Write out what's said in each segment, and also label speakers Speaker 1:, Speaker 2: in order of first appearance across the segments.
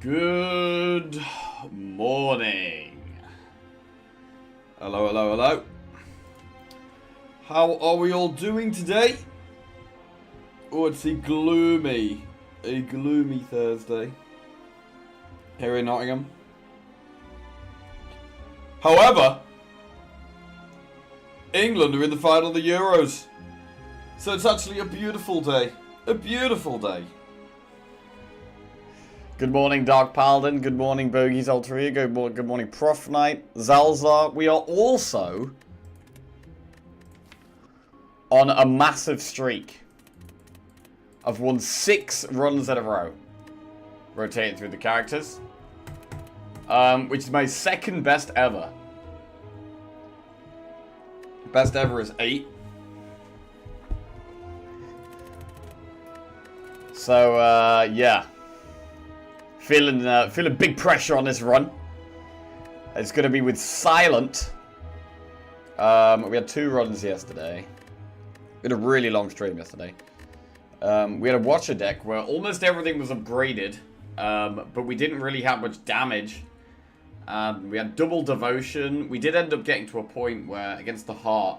Speaker 1: Good morning. Hello, hello, hello. How are we all doing today? Oh, it's a gloomy Thursday here in Nottingham. However, England are in the final of the Euros. So it's actually a beautiful day. A beautiful day. Good morning, Dark Paladin. Good morning, Bogies Alter Ego. Good morning, Prof Knight, Zalzar. We are also on a massive streak. I've won 6 runs in a row. Rotating through the characters. Which is my second best ever. Best ever is 8. So, yeah. Feeling big pressure on this run. It's going to be with Silent. We had 2 runs yesterday. We had a really long stream yesterday. We had a Watcher deck where almost everything was upgraded. But we didn't really have much damage. We had double devotion. We did end up getting to a point where, against the Heart,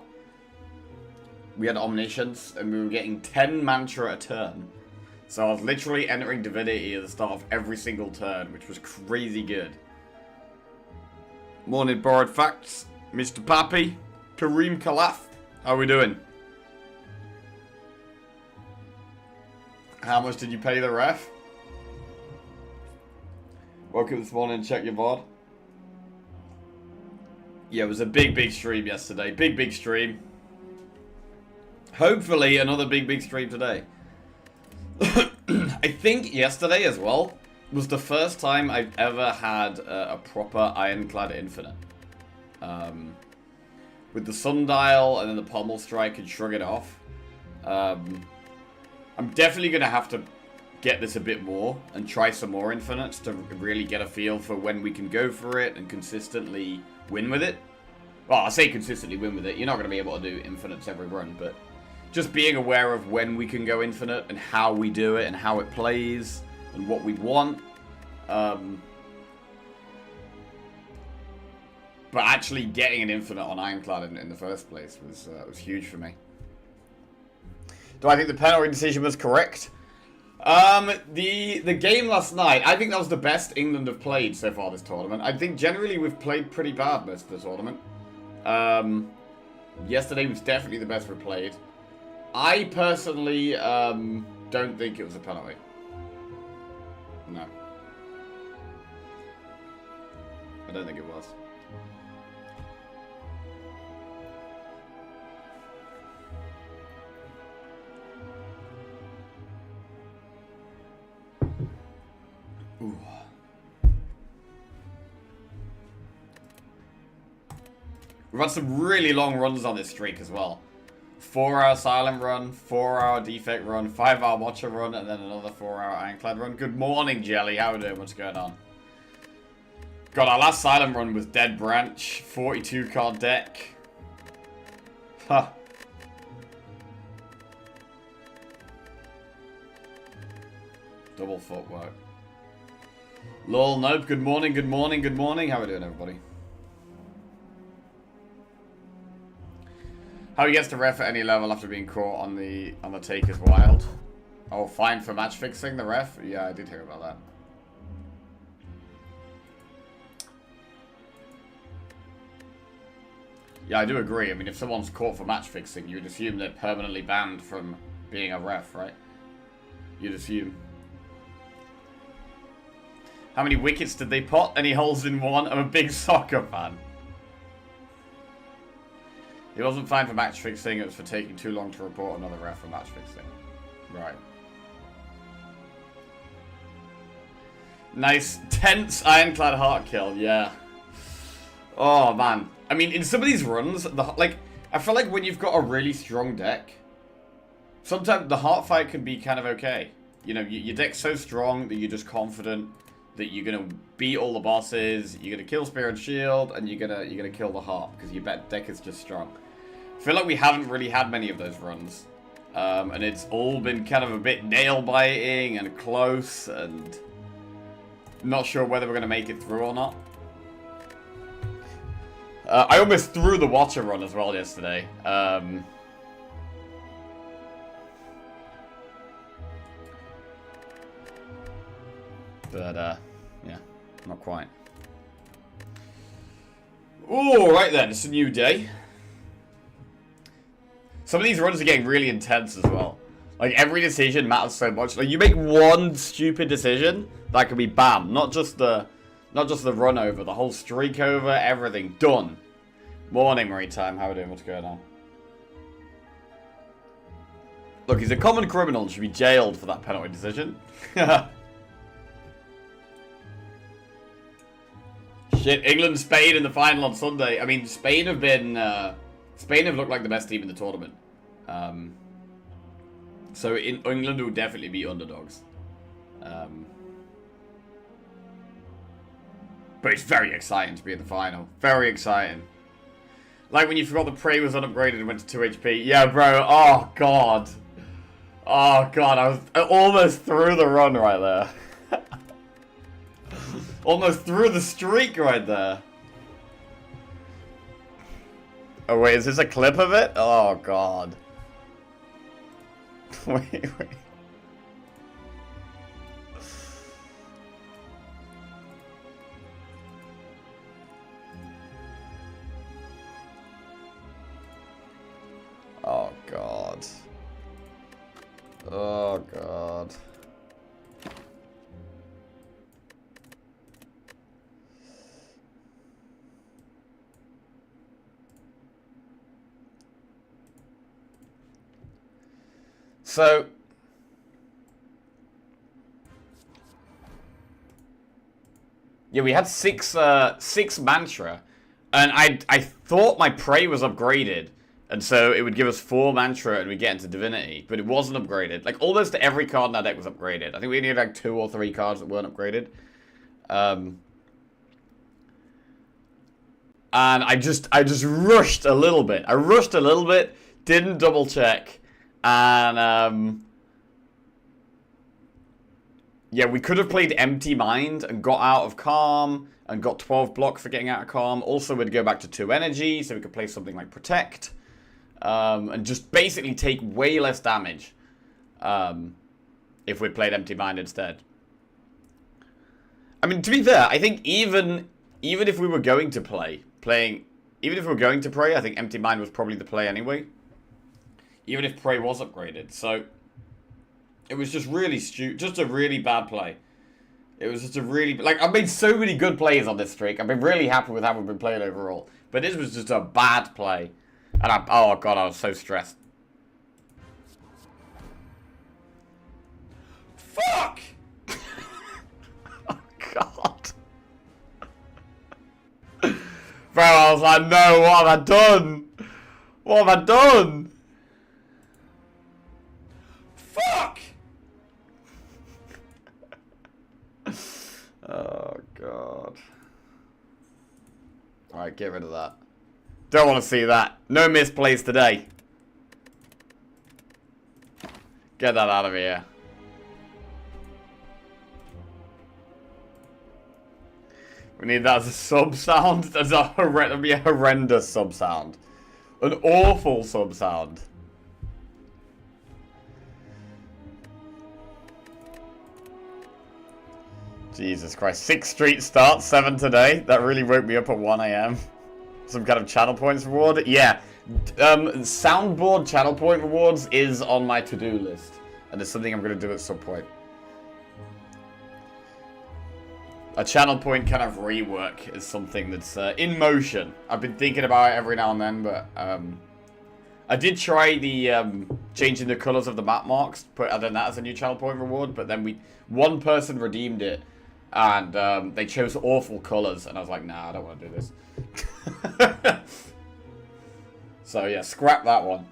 Speaker 1: we had Omniscience and we were getting 10 mantra a turn. So I was literally entering Divinity at the start of every single turn, which was crazy good. Morning, Borrowed Facts. Mr. Pappy. Kareem Khalaf. How we doing? How much did you pay the ref? Woke up this morning and check your VOD. Yeah, it was a big stream yesterday. Big stream. Hopefully another big stream today. I think yesterday as well was the first time I've ever had a proper Ironclad Infinite. With the Sundial and then the Pommel Strike and Shrug It Off. I'm definitely going to have to get this a bit more and try some more Infinites to really get a feel for when we can go for it and consistently win with it. Well, I say consistently win with it. You're not going to be able to do Infinites every run, but just being aware of when we can go Infinite and how we do it and how it plays and what we want. But actually getting an Infinite on Ironclad in the first place was huge for me. Do I think the penalty decision was correct? The game last night, I think that was the best England have played so far this tournament. I think generally we've played pretty bad most of the tournament. Yesterday was definitely the best we've played. I personally don't think it was a penalty. No. I don't think it was. Ooh. We've had some really long runs on this streak as well. 4-hour Silent run, 4-hour Defect run, 5-hour Watcher run, and then another 4-hour Ironclad run. Good morning, Jelly. How are we doing? What's going on? God, our last Silent run was Dead Branch, 42 card deck. Huh. Double footwork. Lol, nope. Good morning, good morning, good morning. How are we doing, everybody? How he gets to ref at any level after being caught on the take is wild. Oh, fine for match fixing the ref? Yeah, I did hear about that. Yeah, I do agree. I mean, if someone's caught for match fixing, you'd assume they're permanently banned from being a ref, right? You'd assume. How many wickets did they pot? Any holes in one? I'm a big soccer fan. He wasn't fined for match fixing, it was for taking too long to report another ref for match fixing. Right. Nice, tense Ironclad Heart kill, yeah. Oh, man. I mean, in some of these runs, I feel like when you've got a really strong deck, sometimes the Heart fight can be kind of okay. You know, your deck's so strong that you're just confident that you're gonna beat all the bosses, you're gonna kill Spear and Shield, and you're gonna kill the Heart, because your deck is just strong. I feel like we haven't really had many of those runs. And it's all been kind of a bit nail-biting and close, and Not sure whether we're going to make it through or not. I almost threw the Watcher run as well yesterday. But, yeah, not quite. Ooh, right then, it's a new day. Some of these runs are getting really intense as well. Like, every decision matters so much. Like, you make one stupid decision, that could be bam. Not just the run over, the whole streak over, everything. Done. Morning, Maritime. How are we doing? What's going on? Look, he's a common criminal and should be jailed for that penalty decision. Shit, England, Spain in the final on Sunday. I mean, Spain have been... Spain have looked like the best team in the tournament. So in England will definitely be underdogs. But it's very exciting to be in the final. Very exciting. Like when you forgot the Prey was unupgraded and went to 2 HP. Yeah, bro. Oh, God. Oh, God. I almost threw the run right there. Almost threw the streak right there. Oh, wait. Is this a clip of it? Oh, God. Wait. Oh, God. Oh, God. So, yeah, we had six mantra, and I thought my Prey was upgraded, and so it would give us 4 mantra and we get into Divinity, but it wasn't upgraded. Like almost every card in our deck was upgraded. I think we only had like 2 or 3 cards that weren't upgraded. And I just rushed a little bit. I rushed a little bit, didn't double check. And, yeah, we could have played Empty Mind and got out of Calm and got 12 block for getting out of Calm. Also, we'd go back to 2 energy, so we could play something like Protect. And just basically take way less damage if we played Empty Mind instead. I mean, to be fair, I think even if we were going to play, I think Empty Mind was probably the play anyway. Even if Prey was upgraded. So, it was just really just a really bad play. It was just a really... Like, I've made so many good plays on this streak. I've been really happy with how we've been playing overall. But this was just a bad play. And oh, God, I was so stressed. Fuck! Oh, God. Bro, I was like, no, what have I done? What have I done? Fuck! Oh, God. Alright, get rid of that. Don't want to see that. No misplays today. Get that out of here. We need that as a sub sound. That'd be a horrendous sub sound. An awful sub sound. Jesus Christ. 6 street starts, 7 today. That really woke me up at 1 AM. Some kind of channel points reward? Yeah. Soundboard channel point rewards is on my to-do list. And it's something I'm going to do at some point. A channel point kind of rework is something that's in motion. I've been thinking about it every now and then, but I did try the changing the colors of the map marks, put that as a new channel point reward, but then one person redeemed it, and they chose awful colors, and I was like, nah, I don't want to do this. So yeah, scrap that one.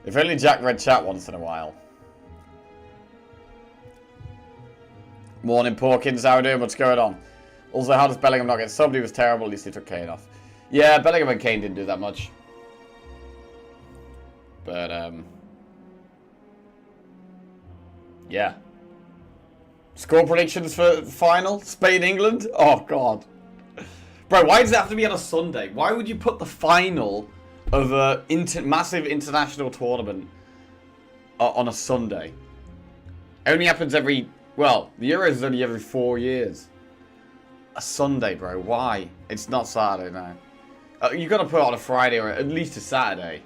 Speaker 1: If only Jack read chat once in a while. Morning, Porkins. How are you doing? What's going on? Also, how does Bellingham not get? Somebody was terrible. At least he took Kane off. Yeah, Bellingham and Kane didn't do that much. But, Yeah. Score predictions for the final? Spain-England? Oh, God. Bro, why does it have to be on a Sunday? Why would you put the final of a massive international tournament on a Sunday? It only happens every... Well, the Euros is only every 4 years. A Sunday, bro. Why? It's not Saturday now. You've got to put it on a Friday or at least a Saturday.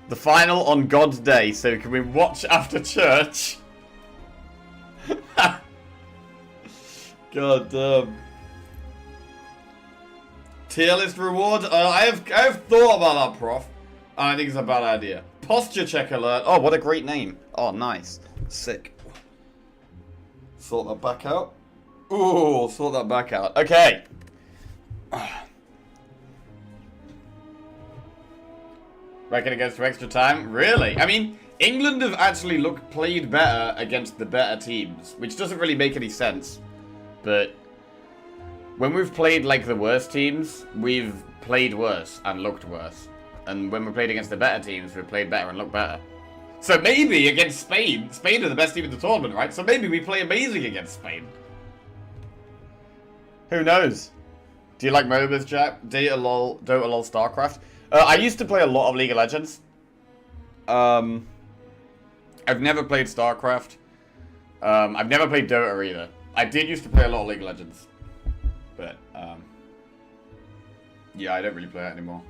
Speaker 1: The final on God's Day, so can we watch after church? God damn. Tier list reward? I have thought about that, Prof. And I think it's a bad idea. Posture check alert. Oh, what a great name. Oh, nice. Sick. Sort that back out. Ooh, sort that back out. Okay. Reckon against for extra time? Really? I mean, England have actually played better against the better teams, which doesn't really make any sense. But when we've played like the worst teams, we've played worse and looked worse. And when we played against the better teams, we've played better and looked better. So maybe against Spain, Spain are the best team in the tournament, right? So maybe we play amazing against Spain. Who knows? Do you like MOBAs, Jack? Dota, LoL, StarCraft? I used to play a lot of League of Legends. I've never played StarCraft. I've never played Dota either. I did used to play a lot of League of Legends. But, yeah, I don't really play it anymore.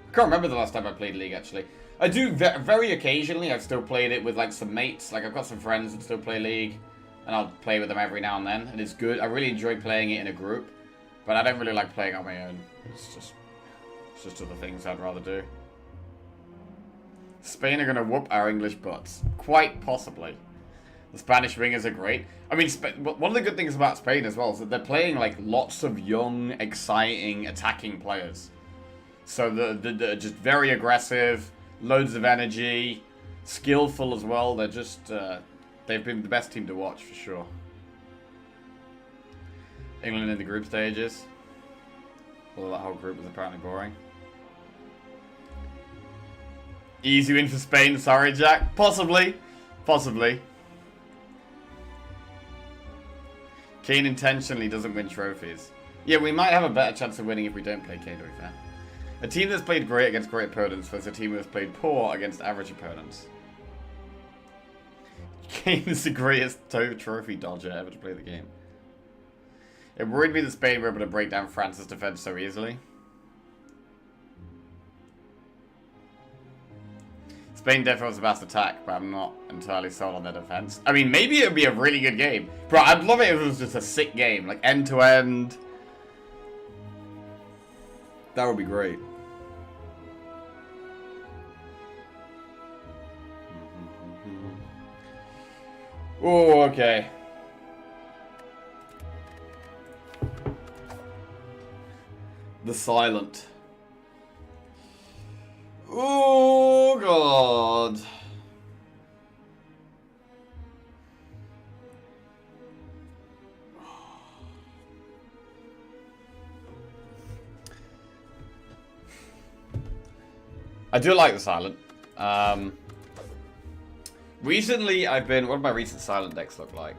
Speaker 1: I can't remember the last time I played League, actually. I do very occasionally. I've still played it with, like, some mates. Like, I've got some friends that still play League. And I'll play with them every now and then. And it's good. I really enjoy playing it in a group. But I don't really like playing on my own. It's just other things I'd rather do. Spain are going to whoop our English butts. Quite possibly. The Spanish wingers are great. I mean, one of the good things about Spain as well is that they're playing like lots of young, exciting, attacking players. So they're just very aggressive, loads of energy, skillful as well. They're just, they've been the best team to watch for sure. England in the group stages. Well, that whole group was apparently boring. Easy win for Spain, sorry Jack. Possibly. Possibly. Kane intentionally doesn't win trophies. Yeah, we might have a better chance of winning if we don't play Kane, to be fair. A team that's played great against great opponents versus a team that's played poor against average opponents. Kane is the greatest trophy dodger ever to play the game. It worried me that Spain were able to break down France's defense so easily. Spain definitely was the best attack, but I'm not entirely sold on their defense. I mean, maybe it would be a really good game. Bro, I'd love it if it was just a sick game. Like, end to end. That would be great. Oh, okay. The Silent. Oh, God. I do like the Silent. Recently, I've been... What do my recent Silent decks look like?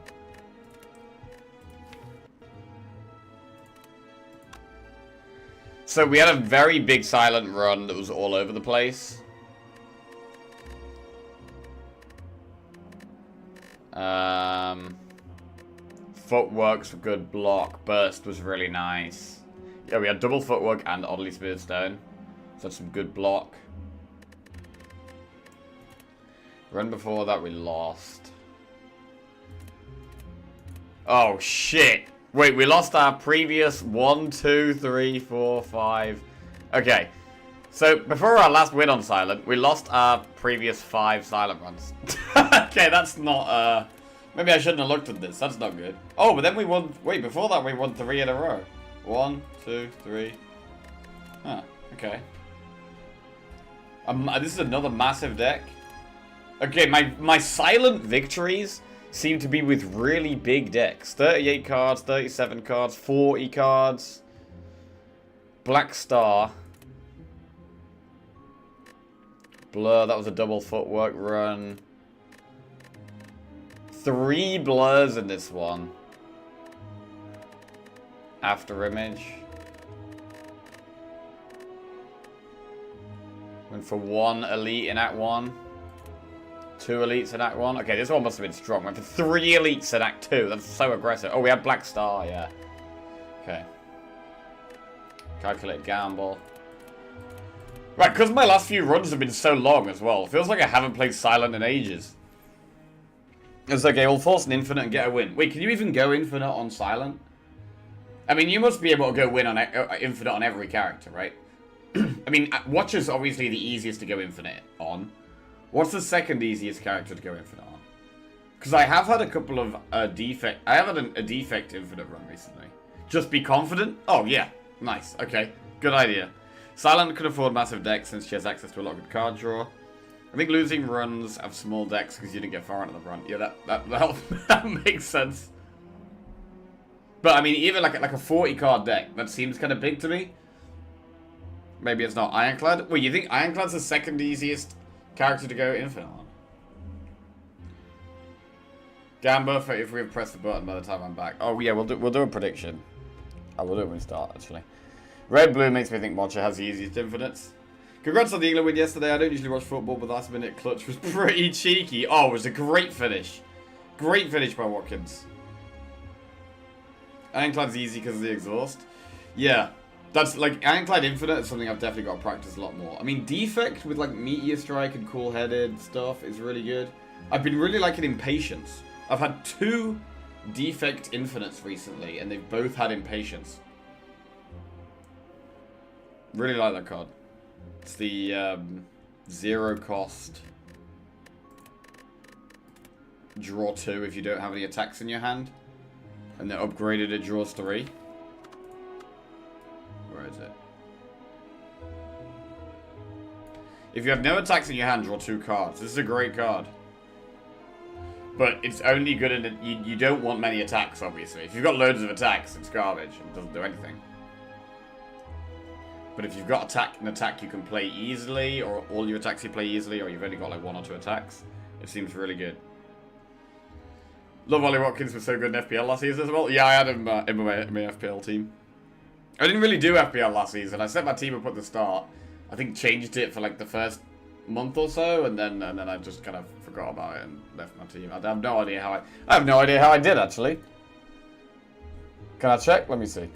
Speaker 1: So we had a very big Silent run that was all over the place. Footwork's a good block. Burst was really nice. Yeah, we had double footwork and oddly smooth stone. So that's some good block. Run before that we lost. Oh shit. Wait, we lost our previous 1, 2, 3, 4, 5. Okay. So, before our last win on Silent, we lost our previous 5 Silent runs. Okay, that's not, maybe I shouldn't have looked at this. That's not good. Oh, but then we won... Wait, before that we won 3 in a row. 1, 2, 3. Huh, okay. This is another massive deck. Okay, my Silent victories seem to be with really big decks. 38 cards, 37 cards, 40 cards. Black Star. Blur, that was a double footwork run. 3 blurs in this one. After image. Went for 1 elite in Act 1. 2 elites in Act 1. Okay, this one must have been strong. Went for 3 elites in Act 2. That's so aggressive. Oh, we had Black Star, yeah. Okay. Calculate gamble. Right, because my last few runs have been so long as well. It feels like I haven't played Silent in ages. It's okay, we'll force an infinite and get a win. Wait, can you even go infinite on Silent? I mean, you must be able to go win on infinite on every character, right? I mean, Watcher's obviously the easiest to go infinite on. What's the second easiest character to go infinite on? Because I have had a couple of defect... I have had a defect infinite run recently. Just be confident? Oh, yeah. Nice. Okay. Good idea. Silent can afford massive decks since she has access to a lot of good card draw. I think losing runs have small decks because you didn't get far into the run. Yeah, that makes sense. But I mean, even like a 40 card deck, that seems kind of big to me. Maybe it's not Ironclad. Well, you think Ironclad's the second easiest character to go infinite on? Gamba for if we've pressed the button by the time I'm back. Oh yeah, we'll do a prediction. Oh, we'll do it when we start actually. Red Blue makes me think Watcher has the easiest infinites. Congrats on the England win yesterday. I don't usually watch football, but last minute clutch was pretty cheeky. Oh, it was a great finish. Great finish by Watkins. Ironclad's easy because of the exhaust. Yeah. That's like Ironclad Infinite is something I've definitely got to practice a lot more. I mean, Defect with like Meteor Strike and Cool Headed stuff is really good. I've been really liking Impatience. I've had 2 Defect Infinites recently, and they've both had Impatience. Really like that card. It's the 0 cost draw 2 if you don't have any attacks in your hand, and then upgraded it draws 3. Where is it? If you have no attacks in your hand, draw 2 cards. This is a great card. But it's only good in you don't want many attacks, obviously. If you've got loads of attacks, it's garbage and doesn't do anything. But if you've got an attack you can play easily, or all your attacks you play easily, or you've only got like 1 or 2 attacks, it seems really good. Love Ollie Watkins was so good in FPL last season as well. Yeah, I had him in my FPL team. I didn't really do FPL last season. I set my team up at the start. I think changed it for like the first month or so, and then I just kind of forgot about it and left my team. I have no idea how I have no idea how I did actually. Can I check? Let me see.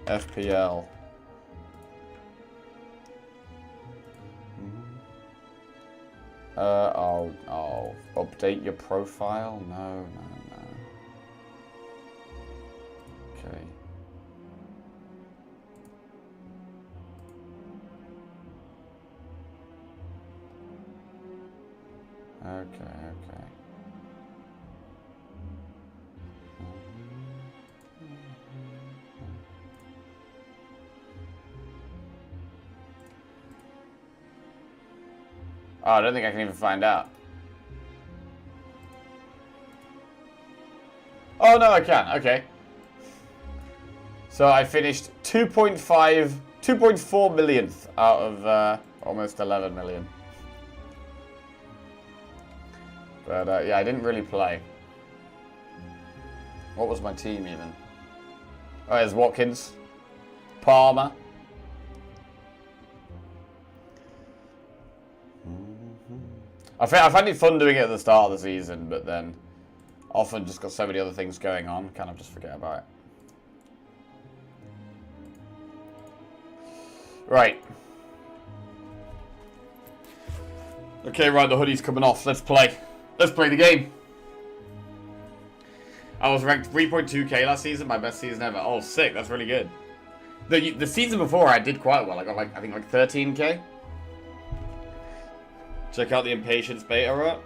Speaker 1: FPL. Oh, update your profile? No. Okay. Okay. Oh, I don't think I can even find out. Oh, no, I can. Okay. So I finished 2.4 millionth out of almost 11 million. But yeah, I didn't really play. What was my team even? Oh, there's Watkins. Palmer. I find it fun doing it at the start of the season, but then often just got so many other things going on, kind of just forget about it. Right. Okay, right, the hoodie's coming off. Let's play. Let's play the game. I was ranked 3.2k last season, my best season ever. Oh, sick. That's really good. The season before, I did quite well. I got like, I think like 13k. Check out the Impatience beta, right?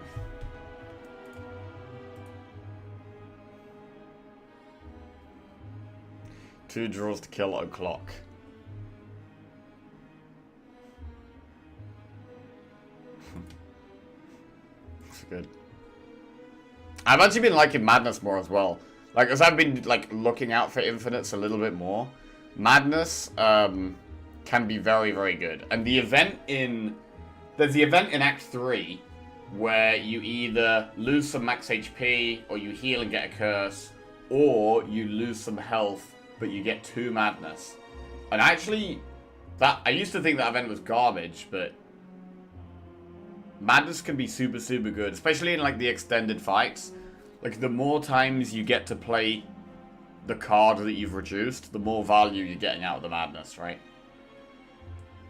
Speaker 1: Two draws to kill o'clock. That's good. I've actually been liking Madness more as well. Like, as I've been like looking out for Infinites a little bit more, Madness can be very, very good. And the event in There's the event in Act 3 where you either lose some max HP, or you heal and get a curse, or you lose some health, but you get 2 madness. And actually, I used to think that event was garbage, but madness can be super, super good, especially in like the extended fights. Like, the more times you get to play the card that you've reduced, the more value you're getting out of the madness, right?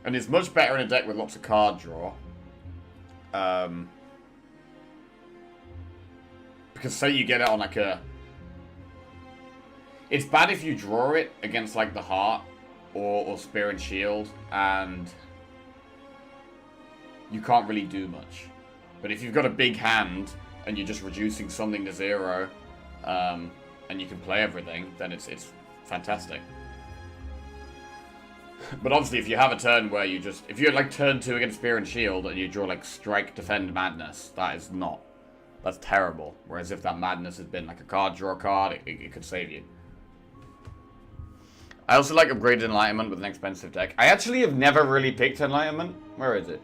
Speaker 1: And it's much better in a deck with lots of card draw. Because say you get it on like a... It's bad if you draw it against like the Heart or Spear and Shield, and you can't really do much. But if you've got a big hand and you're just reducing something to 0, and you can play everything, then it's fantastic. But obviously, if you have a turn where you just... If you're like turn 2 against Spear and Shield and you draw like Strike, Defend, Madness, that is not... That's terrible. Whereas if that Madness has been like a card draw card, it could save you. I also like Upgraded Enlightenment with an expensive deck. I actually have never really picked Enlightenment. Where is it?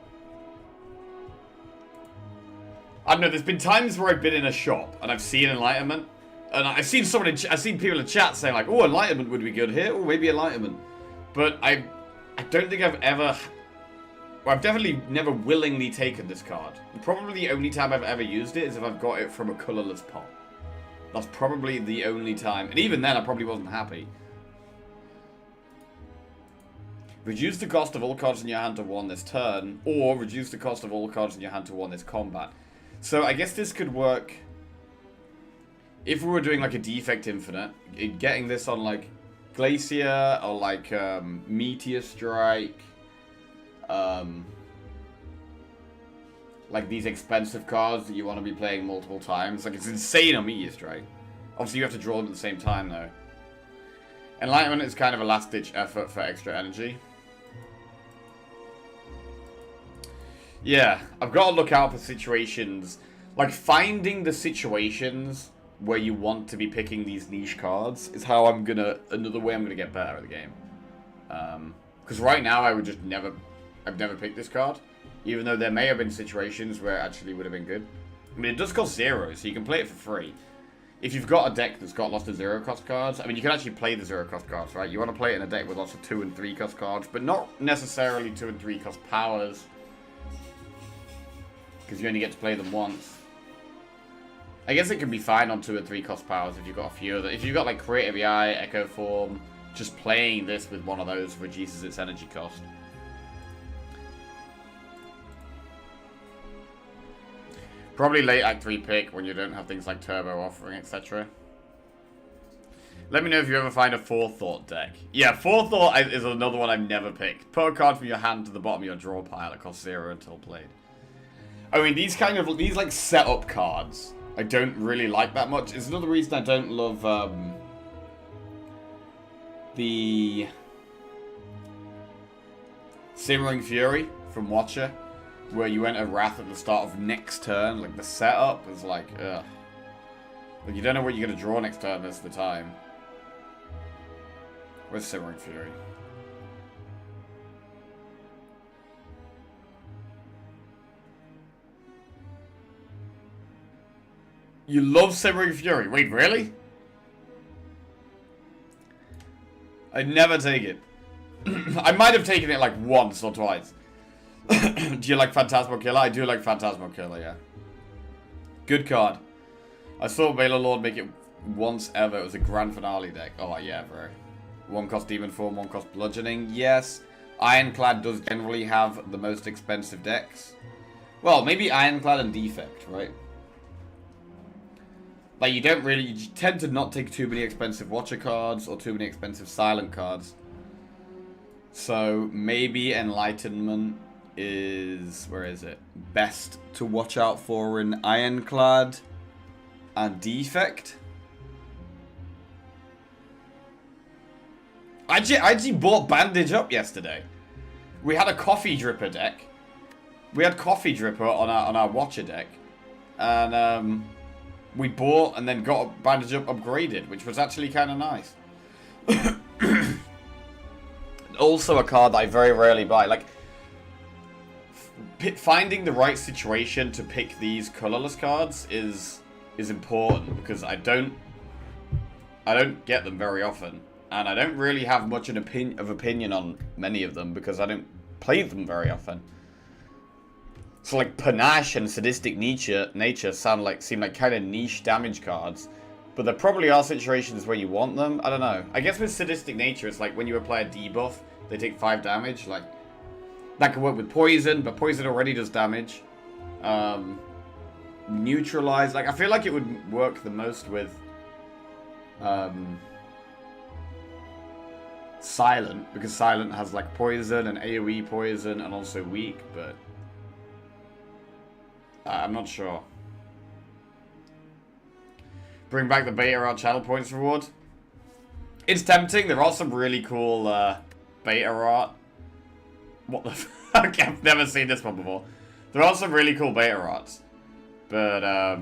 Speaker 1: I don't know, there's been times where I've been in a shop and I've seen Enlightenment. And I've seen I've seen people in chat saying like, oh, Enlightenment would be good here, or maybe Enlightenment. But I don't think I've ever... Well, I've definitely never willingly taken this card. Probably the only time I've ever used it is if I've got it from a colourless pot. That's probably the only time. And even then, I probably wasn't happy. Reduce the cost of all cards in your hand to 1 this turn, or reduce the cost of all cards in your hand to 1 this combat. So I guess this could work if we were doing like a Defect Infinite, getting this on like Glacier or like Meteor Strike, like these expensive cards that you want to be playing multiple times. Like, it's insane on Meteor Strike. Obviously you have to draw them at the same time though. Enlightenment is kind of a last-ditch effort for extra energy. Yeah, I've got to look out for situations, like finding the situations where you want to be picking these niche cards is how I'm gonna, another way I'm gonna get better at the game. Because right now I would just I've never picked this card, even though there may have been situations where it actually would have been good. I mean, it does cost 0, so you can play it for free. If you've got a deck that's got lots of 0 cost cards, I mean, you can actually play the 0 cost cards, right? You want to play it in a deck with lots of 2 and 3 cost cards, but not necessarily 2 and 3 cost powers, because you only get to play them once. I guess it can be fine on 2 and 3 cost powers if you've got a few of them. If you've got like Creative AI, Echo Form, just playing this with one of those reduces its energy cost. Probably late Act 3 pick when you don't have things like Turbo Offering, etc. Let me know if you ever find a Forethought deck. Yeah, Forethought is another one I've never picked. Put a card from your hand to the bottom of your draw pile. It costs 0 until played. I mean, these like setup cards, I don't really like that much. It's another reason I don't love the Simmering Fury from Watcher, where you enter Wrath at the start of next turn. Like, the setup is like, ugh. Like, you don't know what you're going to draw next turn most of the time. Where's Simmering Fury? You love Simmering Fury? Wait, really? I'd never take it. I might have taken it like once or twice. Do you like Phantasmal Killer? I do like Phantasmal Killer, yeah. Good card. I saw Balor Lord make it once ever. It was a grand finale deck. Oh, yeah, bro. 1 cost Demon Form, 1 cost Bludgeoning. Yes. Ironclad does generally have the most expensive decks. Well, maybe Ironclad and Defect, right? Like, you tend to not take too many expensive Watcher cards or too many expensive Silent cards. So, maybe Enlightenment is, where is it? Best to watch out for in Ironclad and Defect. I actually bought Bandage Up yesterday. We had a Coffee Dripper deck. We had Coffee Dripper on our Watcher deck. And, we bought and then got Bandage Up upgraded, which was actually kind of nice. Also a card that I very rarely buy. Like, finding the right situation to pick these colorless cards is important, because I don't get them very often, and I don't really have much of opinion on many of them because I don't play them very often. So like Panache and Sadistic Nature seem like kind of niche damage cards, but there probably are situations where you want them. I don't know. I guess with Sadistic Nature, it's like when you apply a debuff, they take 5 damage. Like that can work with Poison, but Poison already does damage. Neutralize, like I feel like it would work the most with Silent, because Silent has like Poison and AoE Poison and also Weak, but I'm not sure. Bring back the beta art channel points reward. It's tempting. There are some really cool beta art. What the fuck? I've never seen this one before. There are some really cool beta arts, but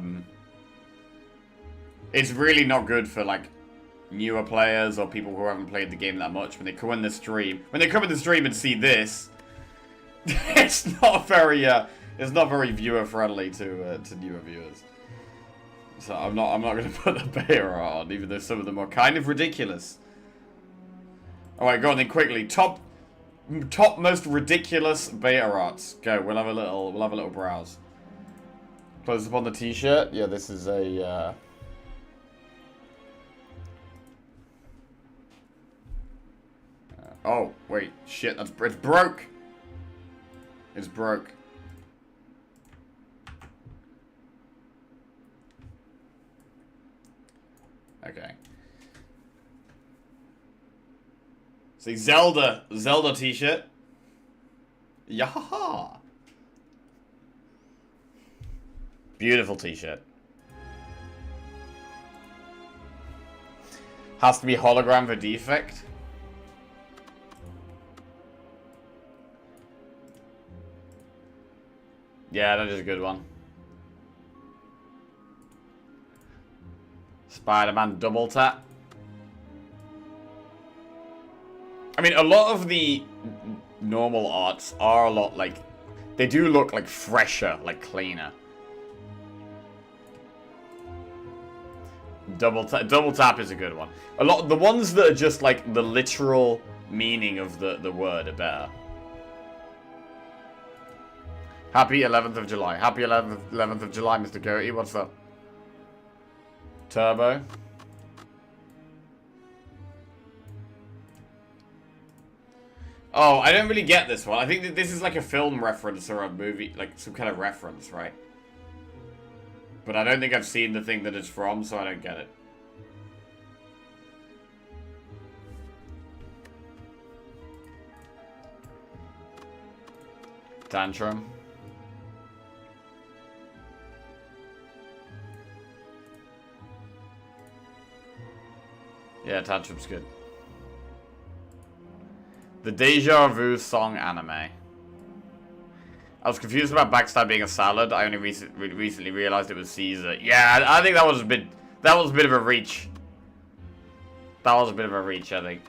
Speaker 1: it's really not good for like newer players or people who haven't played the game that much. When they come in the stream, and see this, it's not very viewer friendly to newer viewers. So I'm not going to put the beta art on, even though some of them are kind of ridiculous. All right, go on then quickly. Top most ridiculous beta arts. Go. We'll have a little browse. Close up on the T-shirt. Yeah, this is a. Oh wait, shit! It's broke. It's broke. Okay. See, Zelda T-shirt. Yahaha! Beautiful T-shirt. Has to be hologram for defect. Yeah, that is a good one. Spider-Man double tap. I mean, a lot of the normal arts are a lot like... They do look like fresher, like cleaner. Double tap is a good one. A lot of the ones that are just like the literal meaning of the word are better. Happy 11th of July. Happy 11th of July, Mr. Goatee. What's up? Turbo. Oh, I don't really get this one. I think that this is like a film reference or a movie, like some kind of reference, right? But I don't think I've seen the thing that it's from, so I don't get it. Tantrum. Yeah, Tantrum's good. The Deja Vu song anime. I was confused about Backstab being a salad. I only recently realized it was Caesar. Yeah, I think that was a bit of a reach. That was a bit of a reach, I think.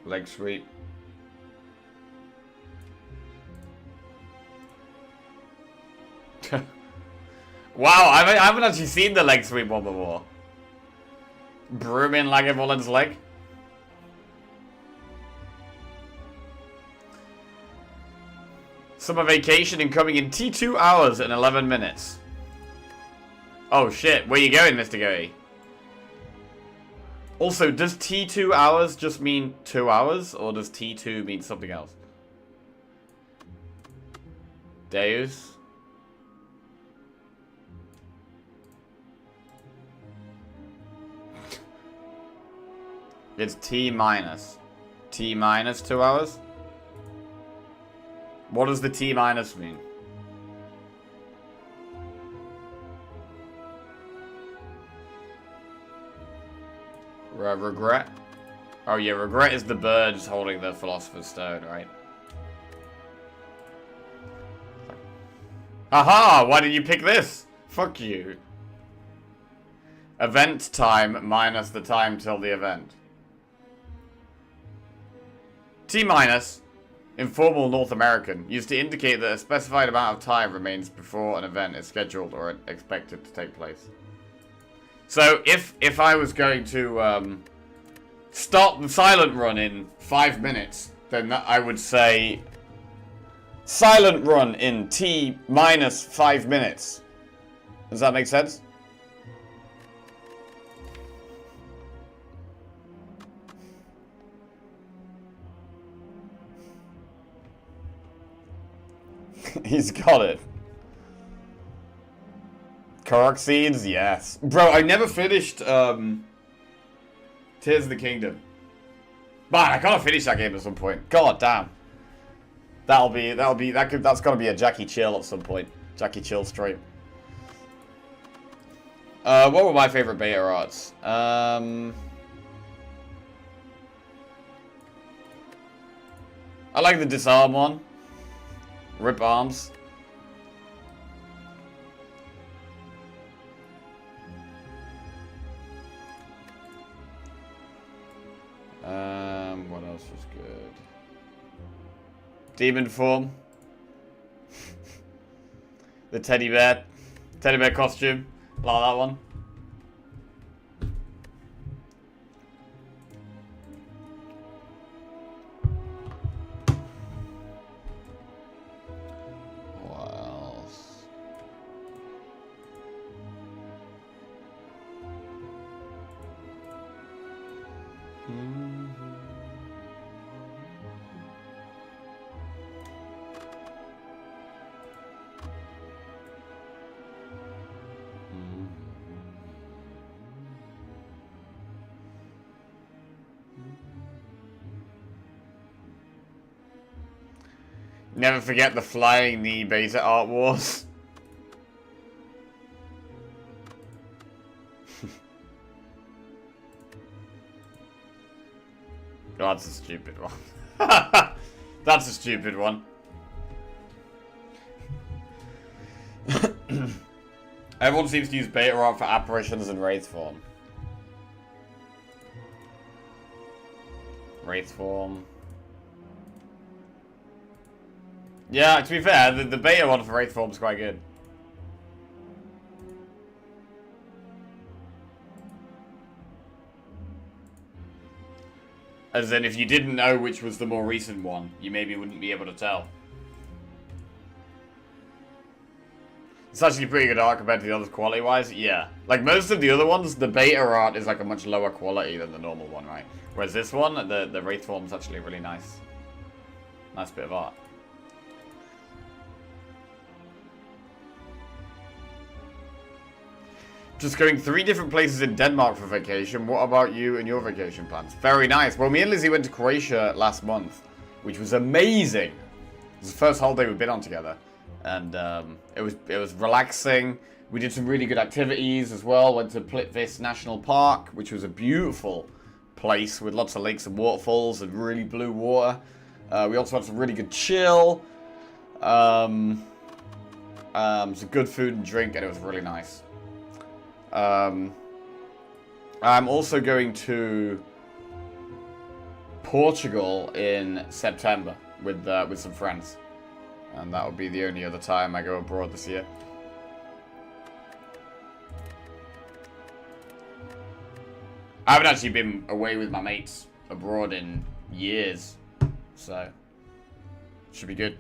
Speaker 1: Leg sweep. Wow, I haven't actually seen the leg sweep one before. Broom in Lagavulin leg. Summer vacation and coming in T2 hours and 11 minutes. Oh shit, where you going, Mr. Goey? Also, does T2 hours just mean 2 hours, or does T2 mean something else? Deus? It's T minus. T minus 2 hours? What does the T minus mean? Regret? Oh yeah, regret is the birds holding the Philosopher's Stone, right? Aha! Why did you pick this? Fuck you. Event time minus the time till the event. T minus, informal North American, used to indicate that a specified amount of time remains before an event is scheduled or expected to take place. So if I was going to start the silent run in 5 minutes, then I would say silent run in T minus 5 minutes. Does that make sense? He's got it. Korok Seeds, yes. Bro, I never finished Tears of the Kingdom. Man, I gotta finish that game at some point. God damn. That's gotta be a Jackie Chill at some point. Jackie Chill stream. What were my favorite beta arts? I like the disarm one. Rip arms. What else was good? Demon form. The teddy bear costume. Like that one. What else? Never forget the flying knee beta art wars. That's a stupid one. That's a stupid one. Everyone seems to use beta art for apparitions and wraith form. Wraith form. Yeah, to be fair, the beta one for Wraith Form's quite good. As in, if you didn't know which was the more recent one, you maybe wouldn't be able to tell. It's actually pretty good art compared to the others quality-wise, yeah. Like, most of the other ones, the beta art is like a much lower quality than the normal one, right? Whereas this one, the Wraith Form's actually really nice. Nice bit of art. Just going 3 different places in Denmark for vacation. What about you and your vacation plans? Very nice. Well, me and Lizzie went to Croatia last month, which was amazing. It was the first holiday we've been on together, and it was relaxing. We did some really good activities as well. Went to Plitvice National Park, which was a beautiful place with lots of lakes and waterfalls and really blue water. We also had some really good chill, some good food and drink, and it was really nice. I'm also going to Portugal in September with some friends, and that will be the only other time I go abroad this year. I haven't actually been away with my mates abroad in years, so should be good.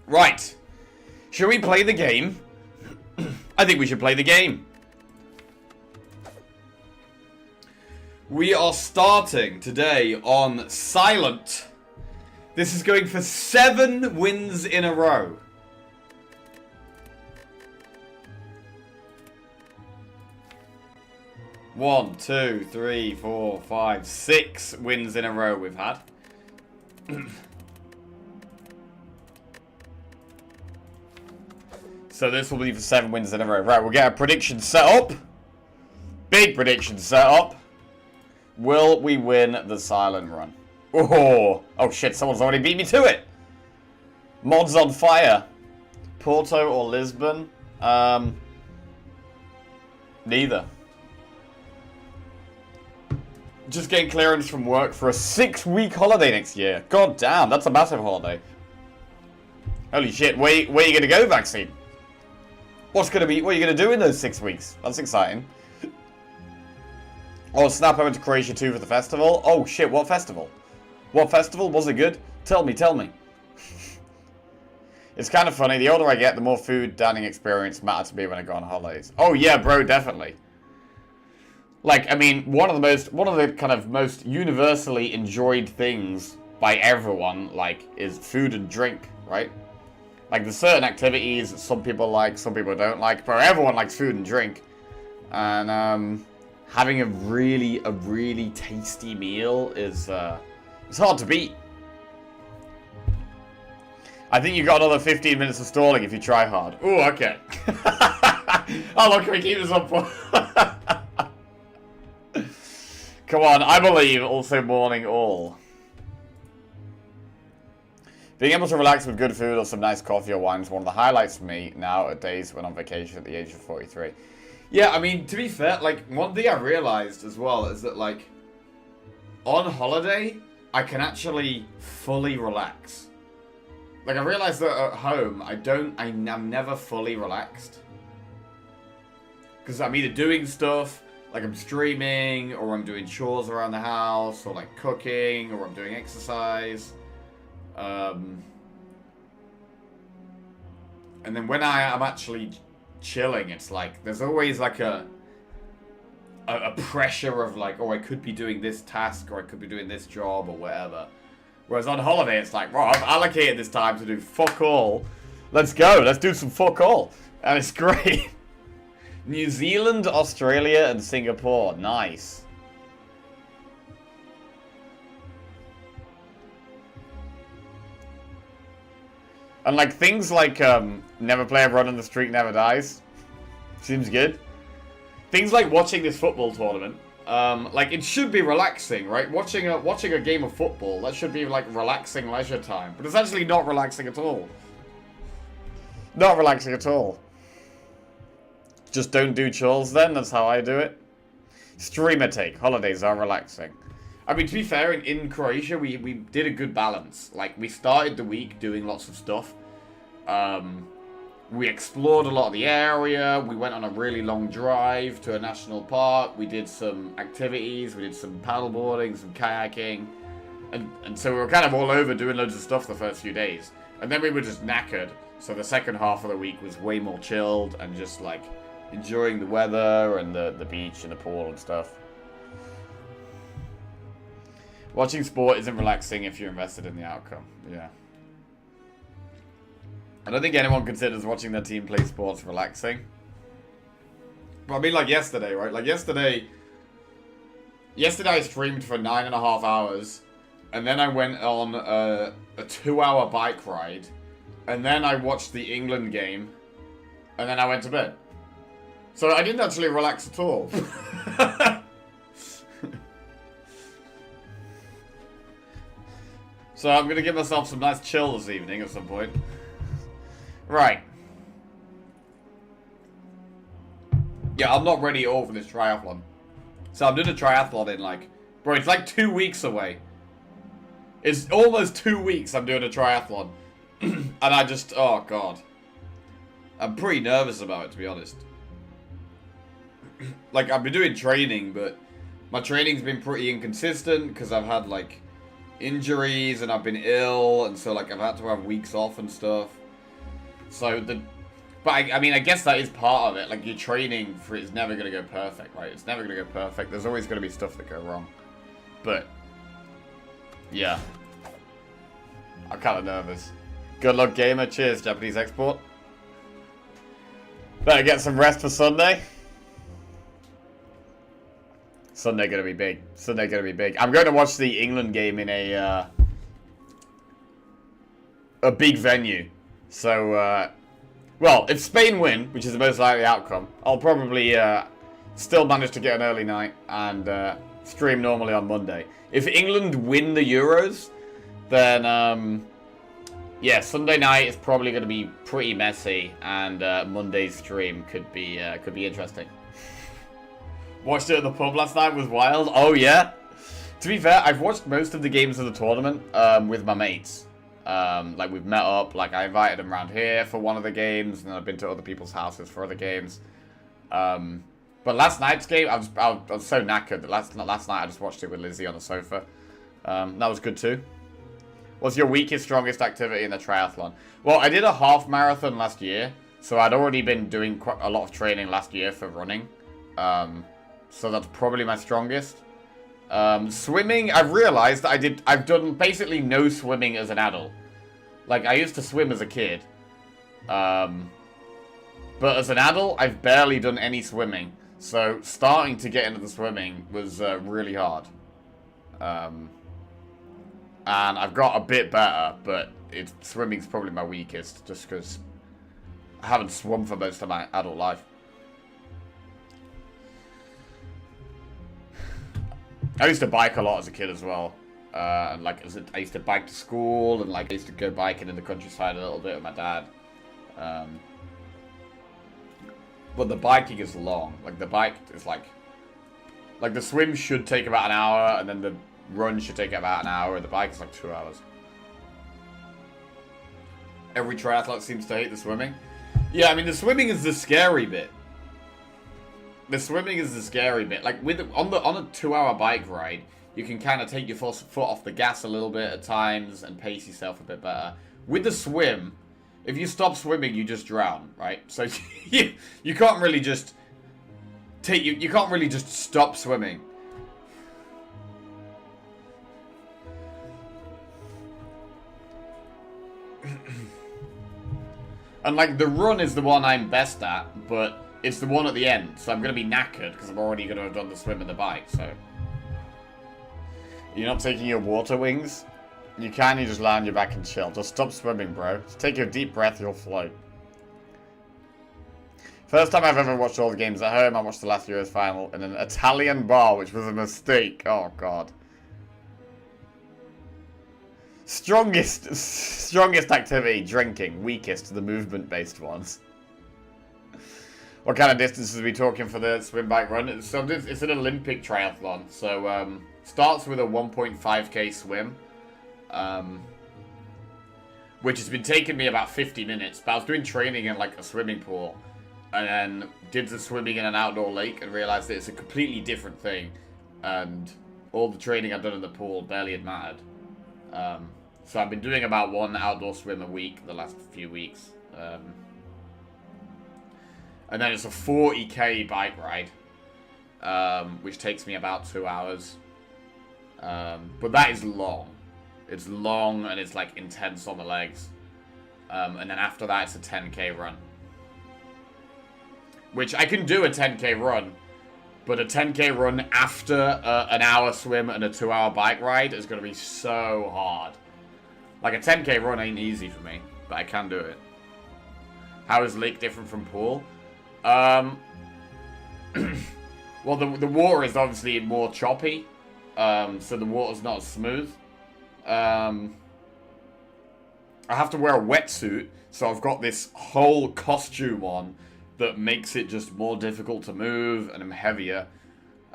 Speaker 1: Right. Shall we play the game? I think we should play the game. We are starting today on Silent. This is going for 7 wins in a row. One, 2, 3, 4, 5, 6 wins in a row we've had. So this will be for 7 wins in a row. Right, we'll get a prediction set up. Big prediction set up. Will we win the silent run? Oh shit, someone's already beat me to it. Mods on fire. Porto or Lisbon? Neither. just getting clearance from work for a 6-week holiday next year. God damn, that's a massive holiday. Holy shit, where you gonna go, Vaccine? What are you gonna do in those 6 weeks? That's exciting. Oh, snap, I went to Croatia too for the festival. Oh shit, what festival? What festival? Was it good? Tell me. It's kind of funny, the older I get, the more food dining experience matters to me when I go on holidays. Oh yeah, bro, definitely. Like, I mean, one of the kind of most universally enjoyed things by everyone, like, is food and drink, right? Like, there's certain activities that some people like, some people don't like, but everyone likes food and drink. And, having a really tasty meal is, it's hard to beat. I think you got another 15 minutes of stalling if you try hard. Ooh, okay. How long can we keep this up for? Come on, I believe, also morning all. Being able to relax with good food or some nice coffee or wine is one of the highlights for me now at days when on vacation at the age of 43. Yeah, I mean, to be fair, like, one thing I realized as well is that, like, on holiday, I can actually fully relax. Like, I realized that at home, I'm never fully relaxed. Because I'm either doing stuff, like I'm streaming, or I'm doing chores around the house, or like cooking, or I'm doing exercise. And then when I'm actually chilling, it's like, there's always like a pressure of like, oh, I could be doing this task, or I could be doing this job, or whatever. Whereas on holiday, it's like, well, I've allocated this time to do fuck all. Let's go. Let's do some fuck all. And it's great. New Zealand, Australia, and Singapore. Nice. And like things like never play a run on the streak never dies. Seems good. Things like watching this football tournament. Like, it should be relaxing, right? Watching a game of football, that should be, like, relaxing leisure time. But it's actually not relaxing at all. Not relaxing at all. Just don't do chores then, that's how I do it. Streamer take, holidays are relaxing. I mean, to be fair, in Croatia, we did a good balance. Like, we started the week doing lots of stuff. We explored a lot of the area, we went on a really long drive to a national park, we did some activities, we did some paddleboarding, some kayaking, and so we were kind of all over doing loads of stuff the first few days. And then we were just knackered, so the second half of the week was way more chilled and just like enjoying the weather and the beach and the pool and stuff. Watching sport isn't relaxing if you're invested in the outcome, yeah. I don't think anyone considers watching their team play sports relaxing. But I mean, like yesterday, right? Like yesterday I streamed for 9.5 hours, and then I went on a 2-hour bike ride, and then I watched the England game, and then I went to bed. So I didn't actually relax at all. So I'm gonna give myself some nice chill this evening at some point. Right. Yeah, I'm not ready at all for this triathlon. So I'm doing a triathlon in like... Bro, it's like 2 weeks away. It's almost 2 weeks I'm doing a triathlon. And I just... Oh, God. I'm pretty nervous about it, to be honest. Like, I've been doing training, but... My training's been pretty inconsistent, because I've had, like, injuries, and I've been ill, and so, like, I've had to have weeks off and stuff. So but I mean, I guess that is part of it. Like, your training for it is never going to go perfect, right? It's never going to go perfect. There's always going to be stuff that go wrong. But, yeah. I'm kind of nervous. Good luck, gamer. Cheers, Japanese export. Better get some rest for Sunday. Sunday going to be big. Sunday going to be big. I'm going to watch the England game in a big venue. So, well, if Spain win, which is the most likely outcome, I'll probably still manage to get an early night and stream normally on Monday. If England win the Euros, then, yeah, Sunday night is probably going to be pretty messy, and Monday's stream could be interesting. Watched it at the pub last night, was wild. Oh, yeah? To be fair, I've watched most of the games of the tournament with my mates. Like, we've met up, like, I invited them around here for one of the games, and then I've been to other people's houses for other games. But last night's game, I was so knackered that last night I just watched it with Lizzie on the sofa. That was good too. What's your weakest, strongest activity in the triathlon? Well, I did a half marathon last year, so I'd already been doing quite a lot of training last year for running. So that's probably my strongest. Swimming, I've realized that I've done basically no swimming as an adult. Like, I used to swim as a kid. But as an adult, I've barely done any swimming. So starting to get into the swimming was really hard. And I've got a bit better, but swimming's probably my weakest, just because I haven't swum for most of my adult life. I used to bike a lot as a kid as well. And like, I used to bike to school, and like I used to go biking in the countryside a little bit with my dad. But the biking is long. Like, the bike is like the swim should take about an hour, and then the run should take about an hour, and the bike is like 2 hours. Every triathlete seems to hate the swimming. Yeah, I mean, the swimming is the scary bit. The swimming is the scary bit. Like, on a 2-hour bike ride, you can kind of take your foot off the gas a little bit at times and pace yourself a bit better. With the swim, if you stop swimming, you just drown, right? So you can't really just you can't really just stop swimming. And like, the run is the one I'm best at, but it's the one at the end, so I'm going to be knackered because I'm already going to have done the swim and the bike, so. You're not taking your water wings? You can, you just lie on your back and chill. Just stop swimming, bro. Just take a deep breath, you'll float. First time I've ever watched all the games at home, I watched the last Euros final in an Italian bar, which was a mistake. Oh, God. Strongest activity, drinking. Weakest, the movement-based ones. What kind of distances are we talking for the swim, bike, run? It's an Olympic triathlon, so starts with a 1.5k swim, which has been taking me about 50 minutes. But I was doing training in like a swimming pool, and then did the swimming in an outdoor lake and realized that it's a completely different thing, and all the training I've done in the pool barely had mattered. So I've been doing about one outdoor swim a week the last few weeks. And then it's a 40k bike ride, which takes me about 2 hours. But that is long. It's long and it's like intense on the legs. And then after that, it's a 10k run. Which I can do a 10k run, but a 10k run after an hour swim and a 2-hour bike ride is going to be so hard. Like, a 10k run ain't easy for me, but I can do it. How is lake different from pool? Well, the water is obviously more choppy, so the water's not as smooth. I have to wear a wetsuit, so I've got this whole costume on that makes it just more difficult to move, and I'm heavier.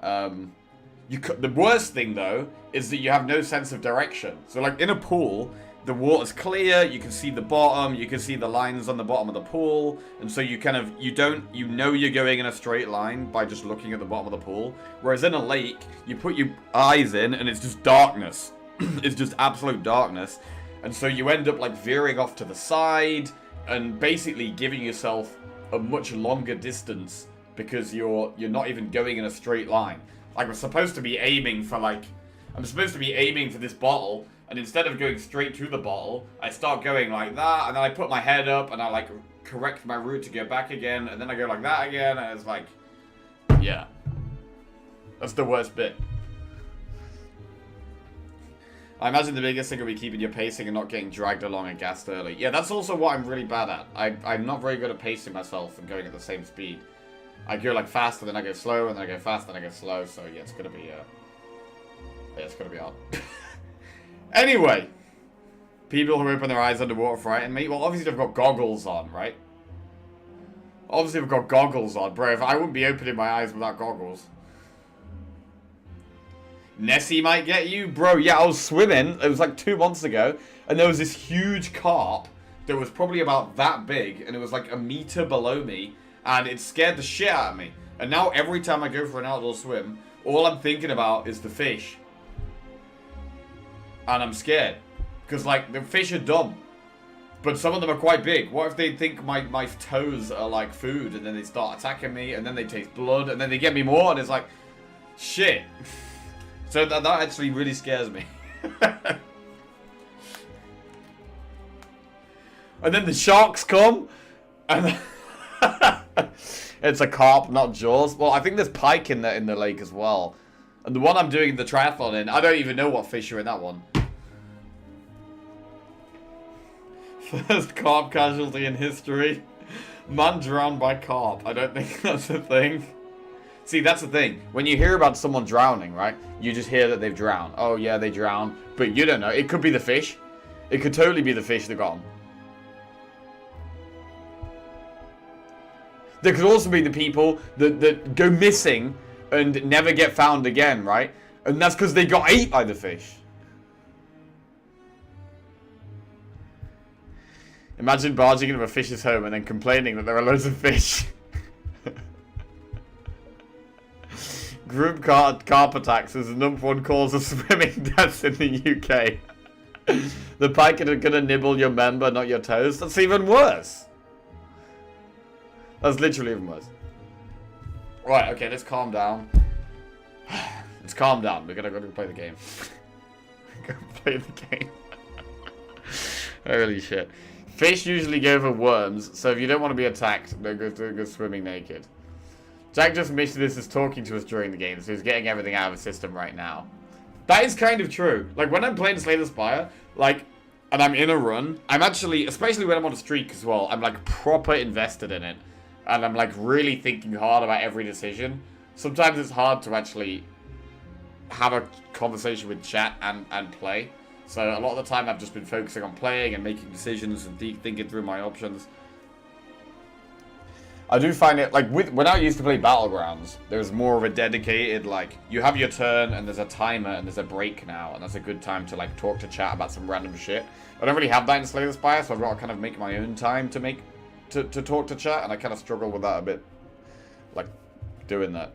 Speaker 1: The worst thing, though, is that you have no sense of direction. So, like, in a pool, the water's clear, you can see the bottom, you can see the lines on the bottom of the pool, and so you kind of, you know you're going in a straight line by just looking at the bottom of the pool. Whereas in a lake, you put your eyes in, and it's just darkness. It's just absolute darkness. And so you end up, like, veering off to the side, and basically giving yourself a much longer distance, because you're not even going in a straight line. Like, I'm supposed to be aiming for this bottle, and instead of going straight to the bottle, I start going like that, and then I put my head up, and I, like, correct my route to go back again, and then I go like that again, and it's like, yeah. That's the worst bit. I imagine the biggest thing will be keeping your pacing and not getting dragged along and gassed early. Yeah, that's also what I'm really bad at. I'm not very good at pacing myself and going at the same speed. I go, like, fast, and then I go slow, and then I go fast, and then I go slow, so yeah, it's gonna be, it's gonna be hard. Anyway, people who open their eyes underwater frighten me. Well, obviously they've got goggles on, right? Obviously they've got goggles on, bro. I wouldn't be opening my eyes without goggles. Nessie might get you. Bro, yeah, I was swimming. It was like 2 months ago. And there was this huge carp that was probably about that big. And it was like a meter below me. And it scared the shit out of me. And now every time I go for an outdoor swim, all I'm thinking about is the fish. And I'm scared. Because, like, the fish are dumb. But some of them are quite big. What if they think my toes are like food and then they start attacking me and then they taste blood and then they get me more and it's like, shit. So that actually really scares me. And then the sharks come and it's a carp, not Jaws. Well, I think there's pike in the lake as well. And the one I'm doing the triathlon in, I don't even know what fish are in that one. First carp casualty in history. Man drowned by carp. I don't think that's a thing. See, that's the thing. When you hear about someone drowning, right? You just hear that they've drowned. Oh, yeah, they drowned. But you don't know. It could be the fish. It could totally be the fish that got them. There could also be the people that go missing and never get found again, right? And that's because they got ate by the fish. Imagine barging into a fish's home and then complaining that there are loads of fish. Group carp attacks is the #1 cause of swimming deaths in the UK. The pike are gonna nibble your member, not your toes. That's even worse. That's literally even worse. Right, okay, let's calm down. Let's calm down. We're gonna go play the game. Go play the game. Holy shit. Fish usually go for worms, so if you don't want to be attacked, don't go swimming naked. Jack just mentioned this as talking to us during the game, so he's getting everything out of his system right now. That is kind of true. Like, when I'm playing Slay the Spire, like, and I'm in a run, I'm actually, especially when I'm on a streak as well, I'm, like, proper invested in it. And I'm, like, really thinking hard about every decision. Sometimes it's hard to actually have a conversation with chat and play. So a lot of the time I've just been focusing on playing and making decisions and thinking through my options. I do find it, like, when I used to play Battlegrounds, there was more of a dedicated, like, you have your turn and there's a timer and there's a break now. And that's a good time to, like, talk to chat about some random shit. I don't really have that in Slay the Spire, so I've got to kind of make my own time to talk to chat. And I kind of struggle with that a bit, like, doing that.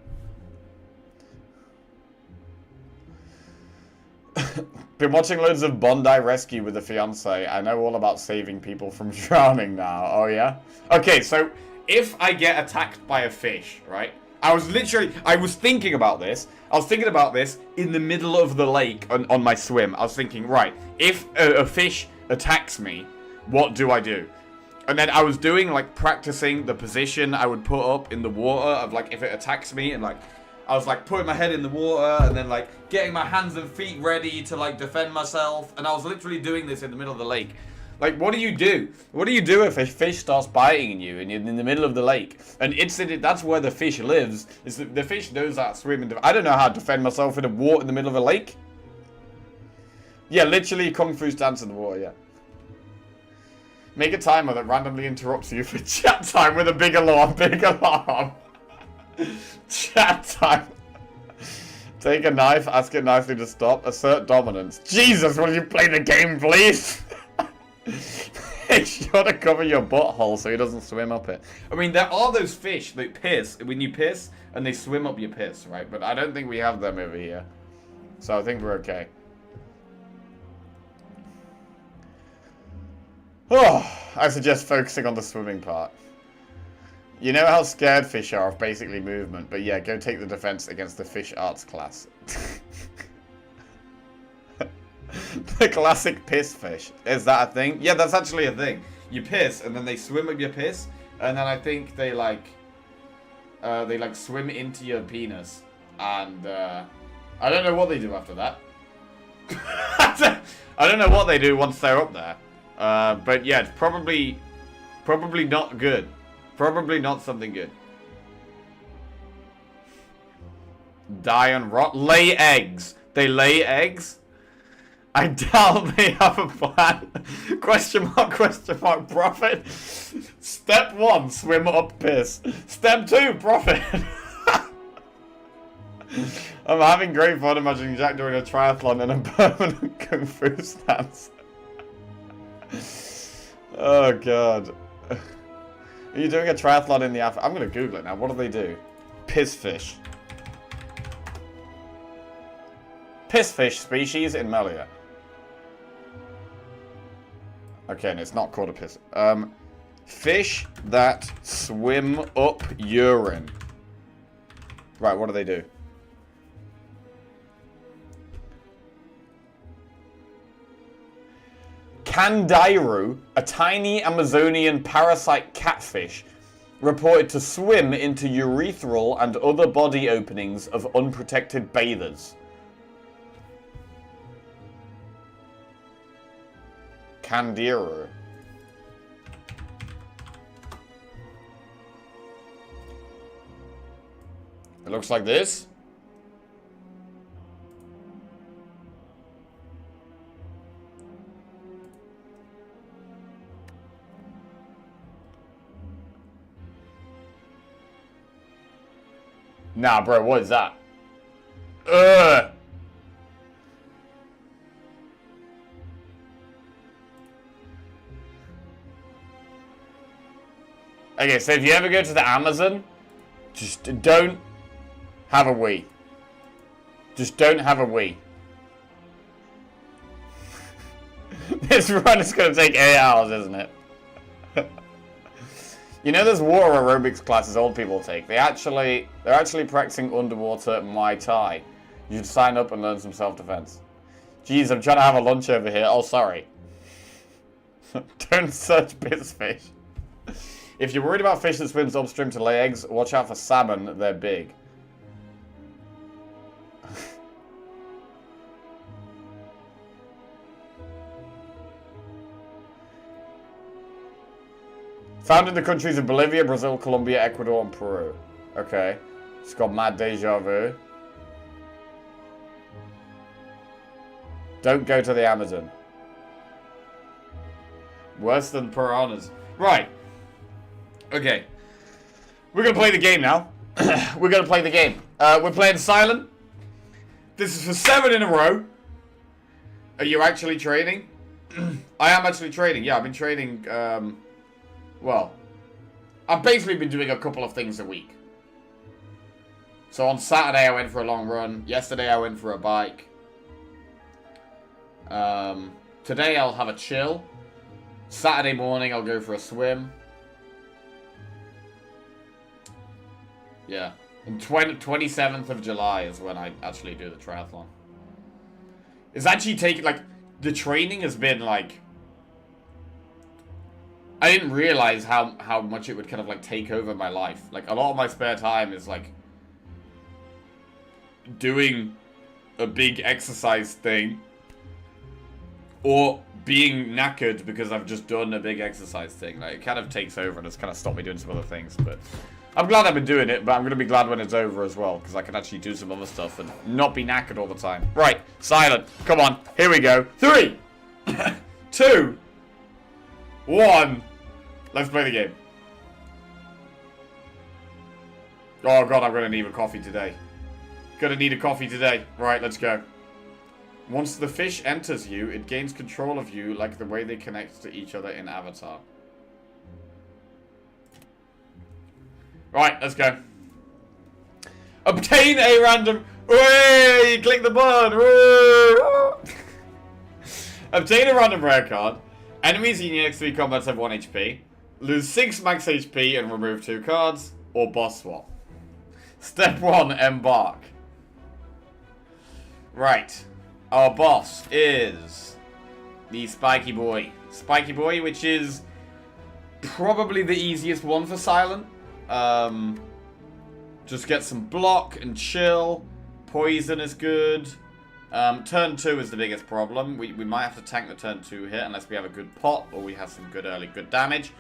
Speaker 1: Been watching loads of Bondi Rescue with the fiance. I know all about saving people from drowning now. Oh, yeah? Okay, so if I get attacked by a fish, right? I was thinking about this. I was thinking about this in the middle of the lake on my swim. I was thinking, right, if a fish attacks me, what do I do? And then I was doing, like, practicing the position I would put up in the water of, like, if it attacks me and, like, I was, like, putting my head in the water and then, like, getting my hands and feet ready to, like, defend myself. And I was literally doing this in the middle of the lake. Like, what do you do? What do you do if a fish starts biting you and you're in the middle of the lake? And that's where the fish lives. The fish knows how to swim. I don't know how to defend myself in the middle of a lake. Yeah, literally Kung Fu stance in the water, yeah. Make a timer that randomly interrupts you for chat time with a big alarm. Big alarm. Chat time. Take a knife, ask it nicely to stop, assert dominance. Jesus, will you play the game, please? Make sure to cover your butthole so he doesn't swim up it. I mean, there are those fish that piss when you piss and they swim up your piss, right? But I don't think we have them over here. So I think we're okay. Oh, I suggest focusing on the swimming part. You know how scared fish are of basically movement, but yeah, go take the defense against the fish arts class. The classic piss fish. Is that a thing? Yeah, that's actually a thing. You piss, and then they swim with your piss, and then I think they swim into your penis, and I don't know what they do after that. I don't know what they do once they're up there. But yeah, it's probably not good. Probably not something good. Die and rot. Lay eggs. They lay eggs? I doubt they have a plan. Question mark, profit. Step 1, swim up piss. Step 2, profit. I'm having great fun imagining Jack doing a triathlon in a permanent kung fu stance. Oh god. Are you doing a triathlon in the Africa? I'm gonna Google it now. What do they do? Pissfish. Pissfish species in Melia. Okay, and it's not called a piss. Fish that swim up urine. Right, what do they do? Candiru, a tiny Amazonian parasite catfish, reported to swim into urethral and other body openings of unprotected bathers. Candiru. It looks like this. Nah, bro, what is that? Ugh. Okay, so if you ever go to the Amazon, just don't have a wee. Just don't have a wee. This run is going to take 8 hours, isn't it? You know there's water aerobics classes old people take. They're actually practicing underwater Muay Thai. You should sign up and learn some self-defense. Jeez, I'm trying to have a lunch over here. Oh, sorry. Don't search pissfish. If you're worried about fish that swims upstream to lay eggs, watch out for salmon. They're big. Found in the countries of Bolivia, Brazil, Colombia, Ecuador, and Peru. Okay. It's got mad deja vu. Don't go to the Amazon. Worse than piranhas. Right. Okay. We're going to play the game now. We're going to play the game. We're playing Silent. This is for 7 in a row. Are you actually training? I am actually training. Yeah, I've been training... well, I've basically been doing a couple of things a week. So on Saturday I went for a long run. Yesterday I went for a bike. Today I'll have a chill. Saturday morning I'll go for a swim. Yeah. And 27th of July is when I actually do the triathlon. It's actually taking, like, the training has been, like... I didn't realize how much it would kind of, like, take over my life. Like, a lot of my spare time is, like, doing a big exercise thing. Or being knackered because I've just done a big exercise thing. Like, it kind of takes over and it's kind of stopped me doing some other things. But I'm glad I've been doing it, but I'm going to be glad when it's over as well. Because I can actually do some other stuff and not be knackered all the time. Right, Silent. Come on. Here we go. 3, 2, 1... Let's play the game. Oh god, I'm gonna need a coffee today. Gonna need a coffee today. Right, let's go. Once the fish enters you, it gains control of you like the way they connect to each other in Avatar. Right, let's go. Obtain a random... Whey! Click the button! Obtain a random rare card. Enemies in your next 3 combats have 1 HP. Lose 6 max HP and remove 2 cards. Or boss swap. Step 1, embark. Right. Our boss is the Spiky Boy. Spiky Boy, which is probably the easiest one for Silent. Just get some block and chill. Poison is good. Turn 2 is the biggest problem. We might have to tank the turn 2 hit unless we have a good pot or we have some good early good damage.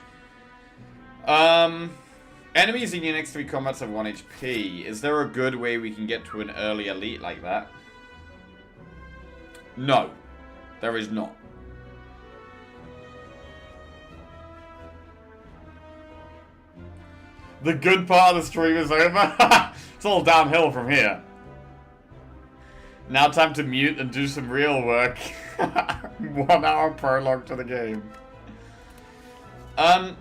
Speaker 1: Enemies in your next 3 combats have 1 HP. Is there a good way we can get to an early elite like that? No. There is not. The good part of the stream is over. It's all downhill from here. Now time to mute and do some real work. 1 hour prologue to the game. I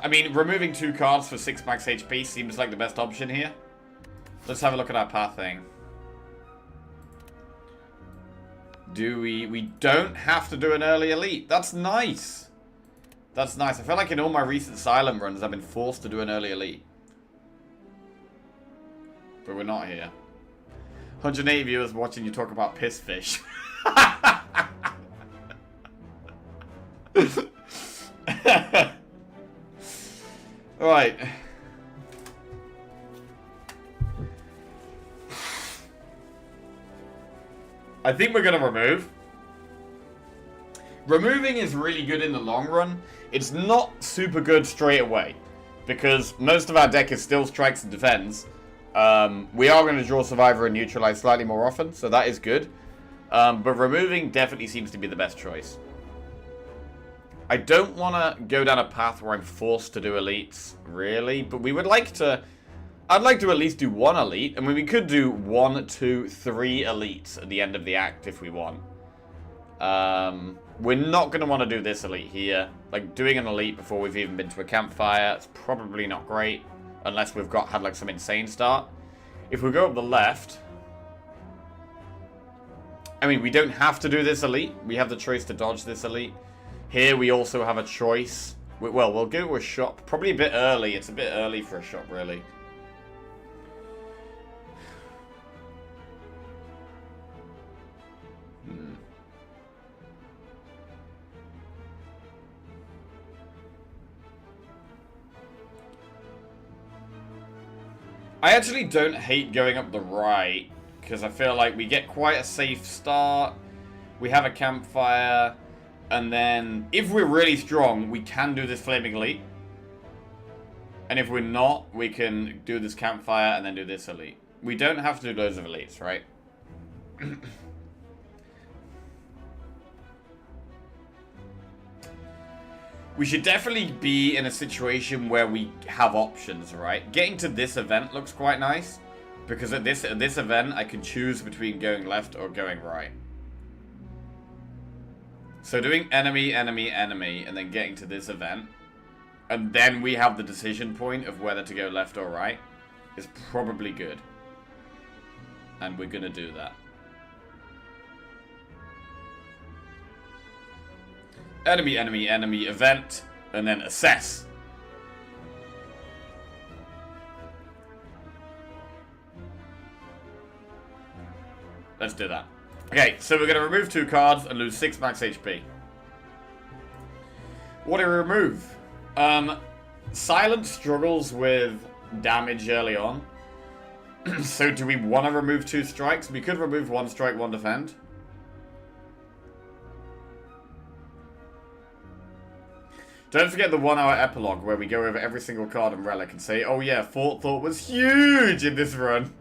Speaker 1: mean, removing 2 cards for 6 max HP seems like the best option here. Let's have a look at our path thing. We don't have to do an early elite. That's nice. That's nice. I feel like in all my recent Silent runs, I've been forced to do an early elite. But we're not here. 180 viewers watching you talk about piss fish. Right. I think we're going to remove. Removing is really good in the long run. It's not super good straight away, because most of our deck is still strikes and defends. We are going to draw Survivor and Neutralize slightly more often, so that is good. But removing definitely seems to be the best choice. I don't want to go down a path where I'm forced to do elites, really. But we would like to... I'd like to at least do 1 elite. I mean, we could do 1, 2, 3 elites at the end of the act if we want. We're not going to want to do this elite here. Like, doing an elite before we've even been to a campfire, it's probably not great. Unless we've had, like, some insane start. If we go up the left... I mean, we don't have to do this elite. We have the choice to dodge this elite. Here we also have a choice. Well, we'll go to a shop. Probably a bit early. It's a bit early for a shop, really. I actually don't hate going up the right, because I feel like we get quite a safe start. We have a campfire. And then, if we're really strong, we can do this Flaming Elite. And if we're not, we can do this Campfire and then do this Elite. We don't have to do loads of Elites, right? We should definitely be in a situation where we have options, right? Getting to this event looks quite nice. Because at this event, I can choose between going left or going right. So doing enemy, enemy, enemy, and then getting to this event, and then we have the decision point of whether to go left or right, is probably good. And we're going to do that. Enemy, enemy, enemy, event, and then assess. Let's do that. Okay, so we're going to remove 2 cards and lose 6 max HP. What do we remove? Silent struggles with damage early on. So do we want to remove 2 strikes? We could remove 1 strike, 1 defend. Don't forget the 1 hour epilogue where we go over every single card and relic and say, oh yeah, Thought was huge in this run.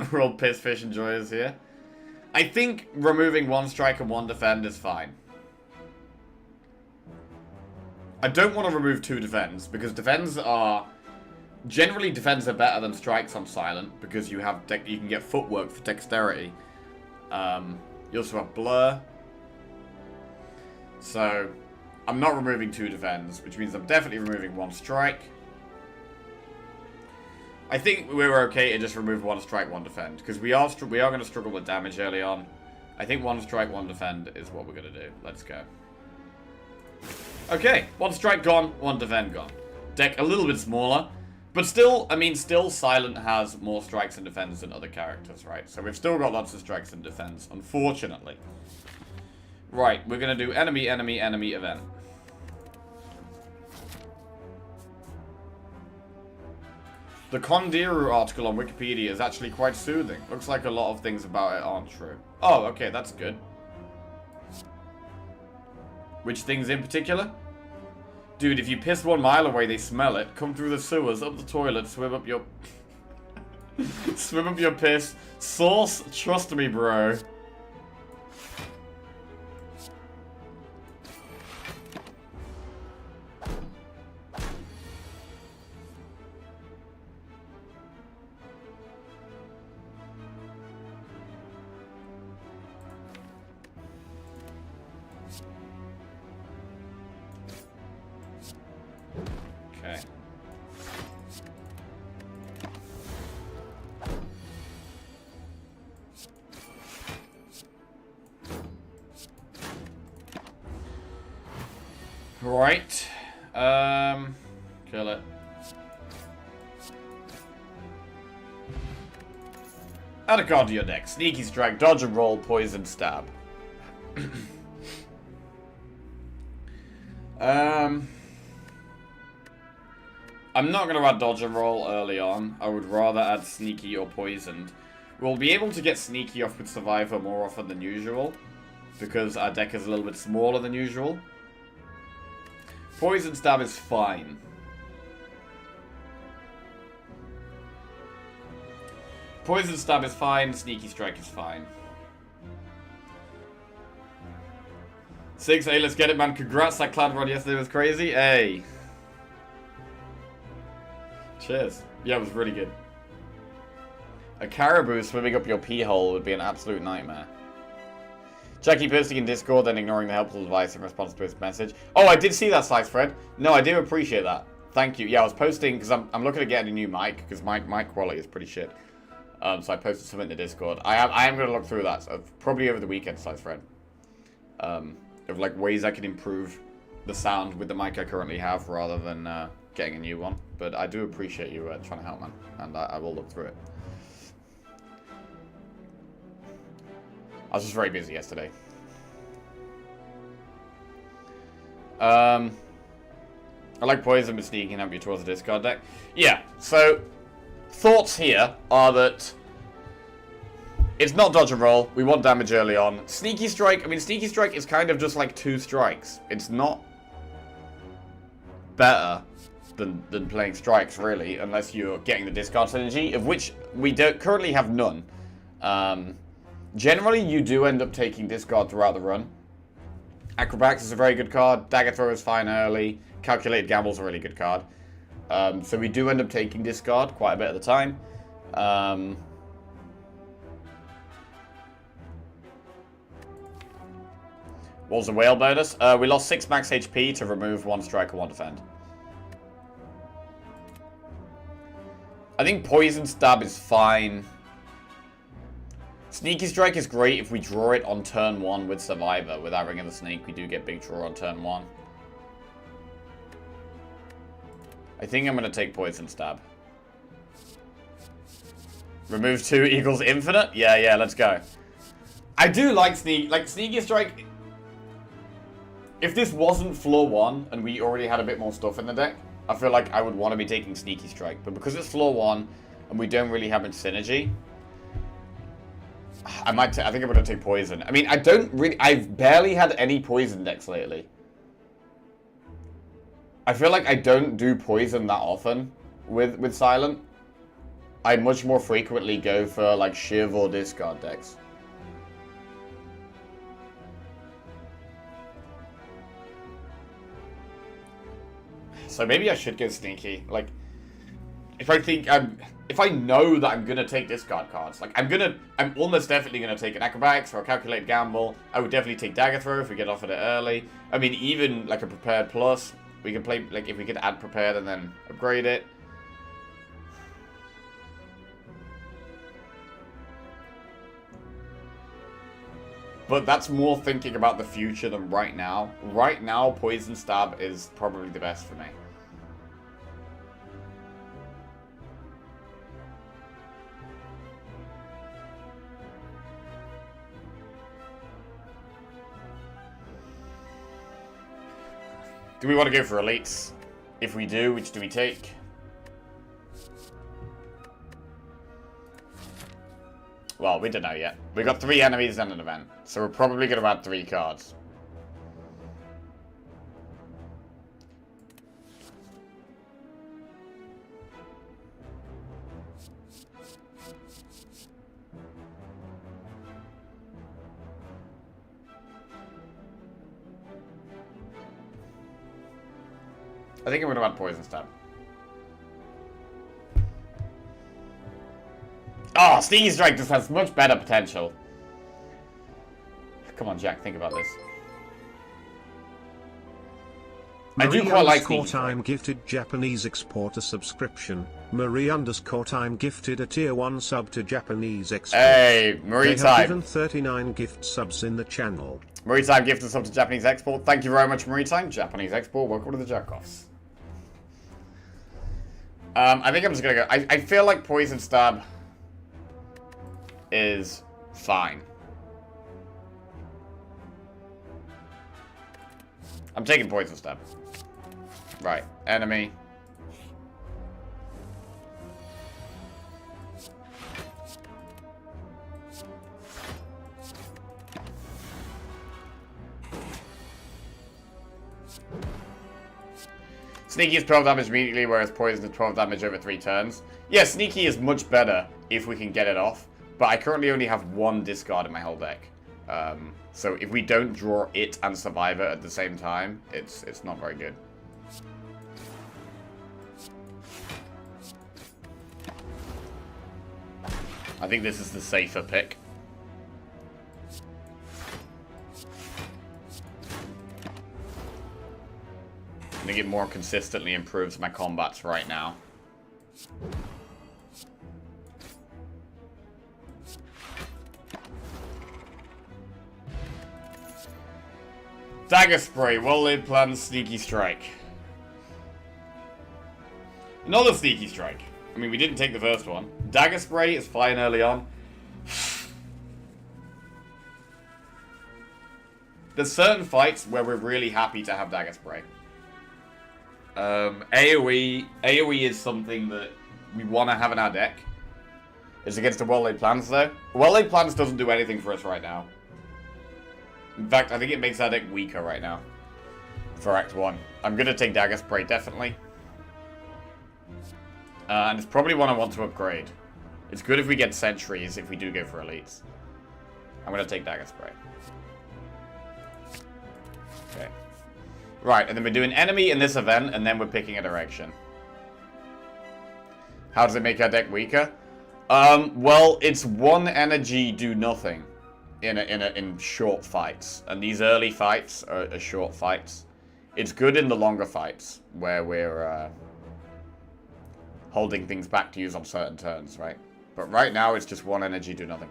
Speaker 1: We're all piss fish enjoyers here. I think removing 1 strike and 1 defend is fine. I don't want to remove 2 defends, because defends are... Generally, defends are better than strikes on Silent, because you can get footwork for dexterity. You also have blur. So, I'm not removing 2 defends, which means I'm definitely removing 1 strike. I think we're okay to just remove 1 strike, 1 defend, because we are going to struggle with damage early on. I think 1 strike, 1 defend is what we're going to do. Let's go. Okay, 1 strike gone, 1 defend gone. Deck a little bit smaller, but still, I mean, still Silent has more strikes and defends than other characters, right? So we've still got lots of strikes and defends, unfortunately. Right, we're going to do enemy, enemy, enemy event. The Kondiru article on Wikipedia is actually quite soothing. Looks like a lot of things about it aren't true. Oh, okay, that's good. Which things in particular? Dude, if you piss 1 mile away, they smell it. Come through the sewers, up the toilet, swim up your... swim up your piss. Sauce, trust me, bro. Right. Kill it. Add a card to your deck. Sneaky Strike, Dodge and Roll, Poison, Stab. I'm not going to add Dodge and Roll early on. I would rather add Sneaky or Poisoned. We'll be able to get Sneaky off with Survivor more often than usual, because our deck is a little bit smaller than usual. Poison Stab is fine. Poison Stab is fine, Sneaky Strike is fine. 6, hey, let's get it, man. Congrats, that clan run yesterday was crazy. Hey. Cheers. Yeah, it was really good. A caribou swimming up your pee hole would be an absolute nightmare. Jackie posting in Discord, then ignoring the helpful advice in response to his message. Oh, I did see that, Slice Fred. No, I do appreciate that. Thank you. Yeah, I was posting, because I'm looking at getting a new mic, because my mic quality is pretty shit. So I posted something in the Discord. I am going to look through that, so probably over the weekend, Slice Fred. Of like ways I can improve the sound with the mic I currently have, rather than getting a new one. But I do appreciate you trying to help, man. And I will look through it. I was just very busy yesterday. I like Poison but sneaking up you towards the discard deck. Yeah, so thoughts here are that it's not Dodge and Roll. We want damage early on. Sneaky Strike, I mean, Sneaky Strike is kind of just like 2 strikes. It's not better than playing strikes, really, unless you're getting the discard synergy, of which we don't currently have none. Generally, you do end up taking discard throughout the run. Acrobatics is a very good card. Dagger Throw is fine early. Calculated Gamble is a really good card. So we do end up taking discard quite a bit at the time. What was the whale bonus? We lost 6 max HP to remove 1 strike and 1 defend. I think Poison Stab is fine. Sneaky Strike is great if we draw it on turn 1 with Survivor. Without Ring of the Snake, we do get big draw on turn 1. I think I'm going to take Poison Stab. Remove 2 equals infinite? Yeah, let's go. I do like Sneaky Strike. If this wasn't floor 1 and we already had a bit more stuff in the deck, I feel like I would want to be taking Sneaky Strike. But because it's floor 1 and we don't really have much synergy, I think I'm going to take Poison. I mean, I've barely had any Poison decks lately. I feel like I don't do Poison that often with Silent. I much more frequently go for like Shiv or discard decks. So maybe I should go Sneaky. Like, if I know that I'm gonna take discard cards, like I'm almost definitely gonna take an Acrobatics or a Calculated Gamble. I would definitely take Dagger Throw if we get offered it early. I mean, even like a Prepared Plus, we can play, like if we could add Prepared and then upgrade it. But that's more thinking about the future than right now. Right now, Poison Stab is probably the best for me. Do we want to go for elites? If we do, which do we take? Well, we don't know yet. We got 3 enemies and an event, so we're probably going to add 3 cards. I think I'm going to add Poison Stab. Oh, Sneaky Strike just has much better potential. Come on, Jack, think about this. I do quite like Sneaky Strike.
Speaker 2: Time gifted Japanese exporter subscription. Marie_time gifted a tier 1 sub to Japanese exporter.
Speaker 1: Hey, Marie
Speaker 2: They have
Speaker 1: Time.
Speaker 2: given 39 gift subs in the channel.
Speaker 1: Maritime gifted sub to Japanese Export. Thank you very much, Maritime. Japanese Export, welcome to the Jerkoffs. I think I'm just gonna go. I feel like Poison Stab is fine. I'm taking Poison Stab. Right, enemy. Sneaky is 12 damage immediately, whereas Poison is 12 damage over 3 turns. Yeah, Sneaky is much better if we can get it off, but I currently only have 1 discard in my whole deck. So if we don't draw it and Survivor at the same time, it's not very good. I think this is the safer pick. I think it more consistently improves my combats right now. Dagger Spray, well-laid plan, Sneaky Strike. Another Sneaky Strike. I mean, we didn't take the first one. Dagger Spray is fine early on. There's certain fights where we're really happy to have Dagger Spray. AoE is something that we want to have in our deck. It's against the Well-Laid Plans, though. Well-Laid Plans doesn't do anything for us right now. In fact, I think it makes our deck weaker right now. For Act 1. I'm going to take Dagger Spray, definitely. And it's probably one I want to upgrade. It's good if we get Sentries, if we do go for Elites. I'm going to take Dagger Spray. Okay. Right, and then we're doing enemy in this event, and then we're picking a direction. How does it make our deck weaker? Well, it's 1 energy, do nothing in short fights, and these early fights are short fights. It's good in the longer fights where we're holding things back to use on certain turns, right? But right now, it's just 1 energy, do nothing.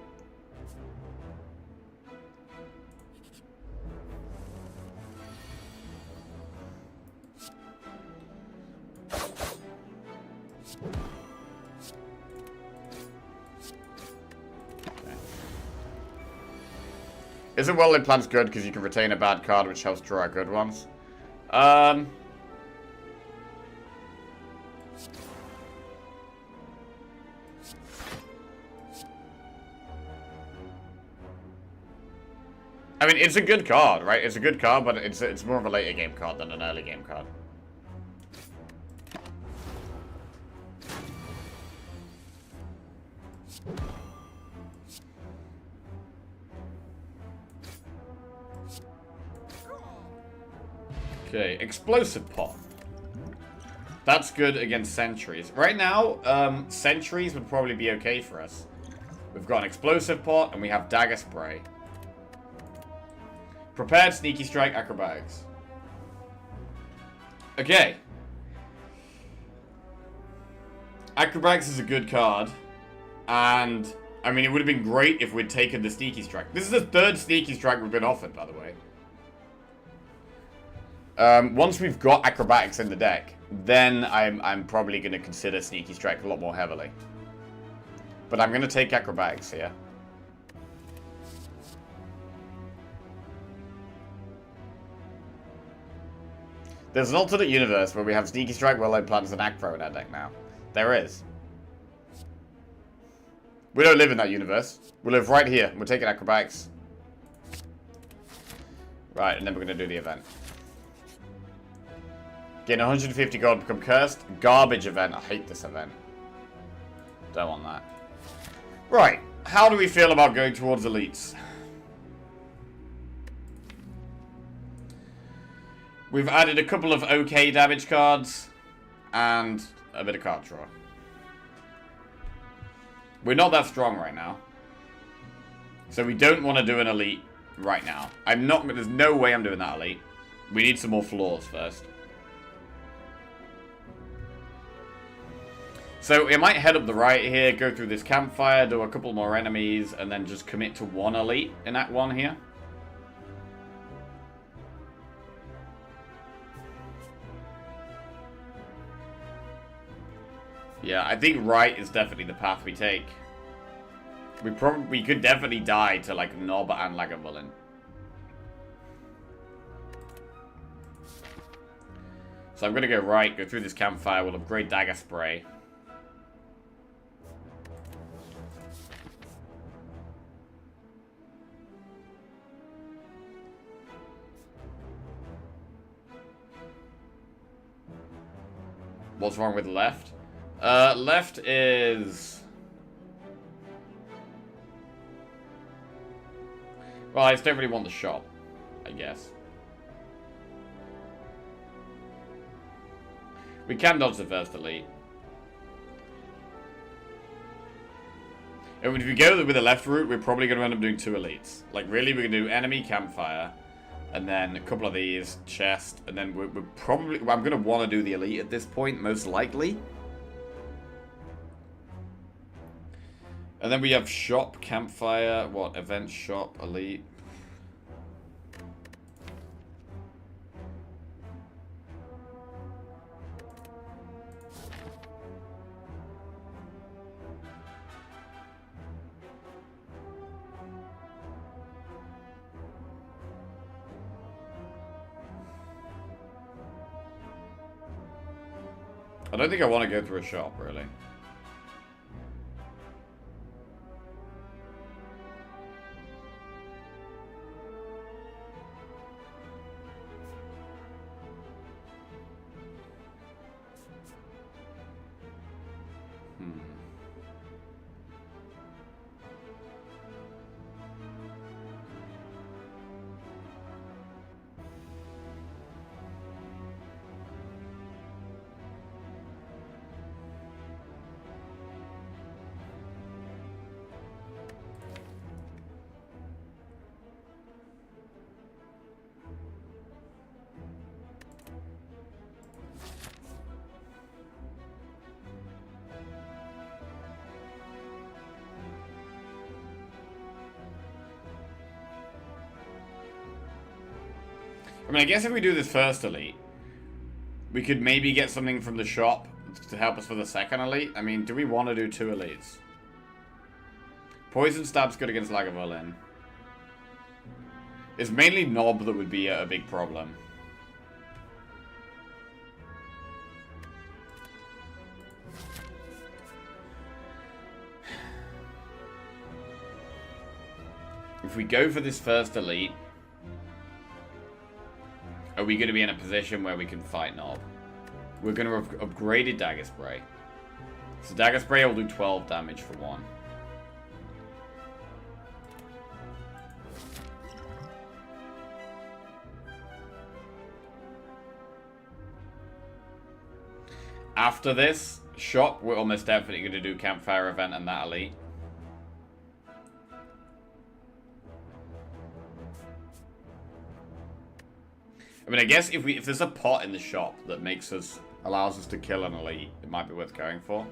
Speaker 1: Isn't Well-Laid Plans good because you can retain a bad card which helps draw out good ones? I mean, it's a good card, right? It's a good card, but it's more of a later game card than an early game card. Okay, Explosive Pot. That's good against Sentries. Right now, Sentries would probably be okay for us. We've got an Explosive Pot, and we have Dagger Spray. Prepared, Sneaky Strike, Acrobatics. Okay. Acrobatics is a good card. And, I mean, it would have been great if we'd taken the Sneaky Strike. This is the 3rd Sneaky Strike we've been offered, by the way. Once we've got Acrobatics in the deck, then I'm probably going to consider Sneaky Strike a lot more heavily. But I'm going to take Acrobatics here. There's an alternate universe where we have Sneaky Strike, Well-Laid Plans, and Acro in our deck now. There is. We don't live in that universe. We live right here. We're taking Acrobatics. Right, and then we're going to do the event. Gain 150 gold, become cursed. Garbage event. I hate this event. Don't want that. Right. How do we feel about going towards elites? We've added a couple of okay damage cards. And a bit of card draw. We're not that strong right now. So we don't want to do an elite right now. There's no way I'm doing that elite. We need some more floors first. So we might head up the right here, go through this campfire, do a couple more enemies, and then just commit to 1 elite in Act 1 here. Yeah, I think right is definitely the path we take. We could definitely die to like Nob and Lagavulin. So I'm gonna go right, go through this campfire, we'll upgrade Dagger Spray. What's wrong with left? Left is... Well, I just don't really want the shop, I guess. We can dodge the first elite. And if we go with the left route, we're probably going to end up doing 2 elites. Like, really, we're going to do enemy campfire, and then a couple of these, chest, and then we're probably... Well, I'm going to want to do the elite at this point, most likely. And then we have shop, campfire, what, event, shop, elite. I don't think I want to go through a shop, really. I mean, I guess if we do this first elite, we could maybe get something from the shop to help us for the second elite. I mean, do we want to do 2 elites? Poison Stab's good against Lagavulin. It's mainly Nob that would be a big problem. If we go for this first elite, are we going to be in a position where we can fight Nob? We're going to have upgraded Dagger Spray. So Dagger Spray will do 12 damage for 1. After this shop, we're almost definitely going to do Campfire Event and that elite. I mean, I guess if there's a pot in the shop that allows us to kill an elite, it might be worth going for.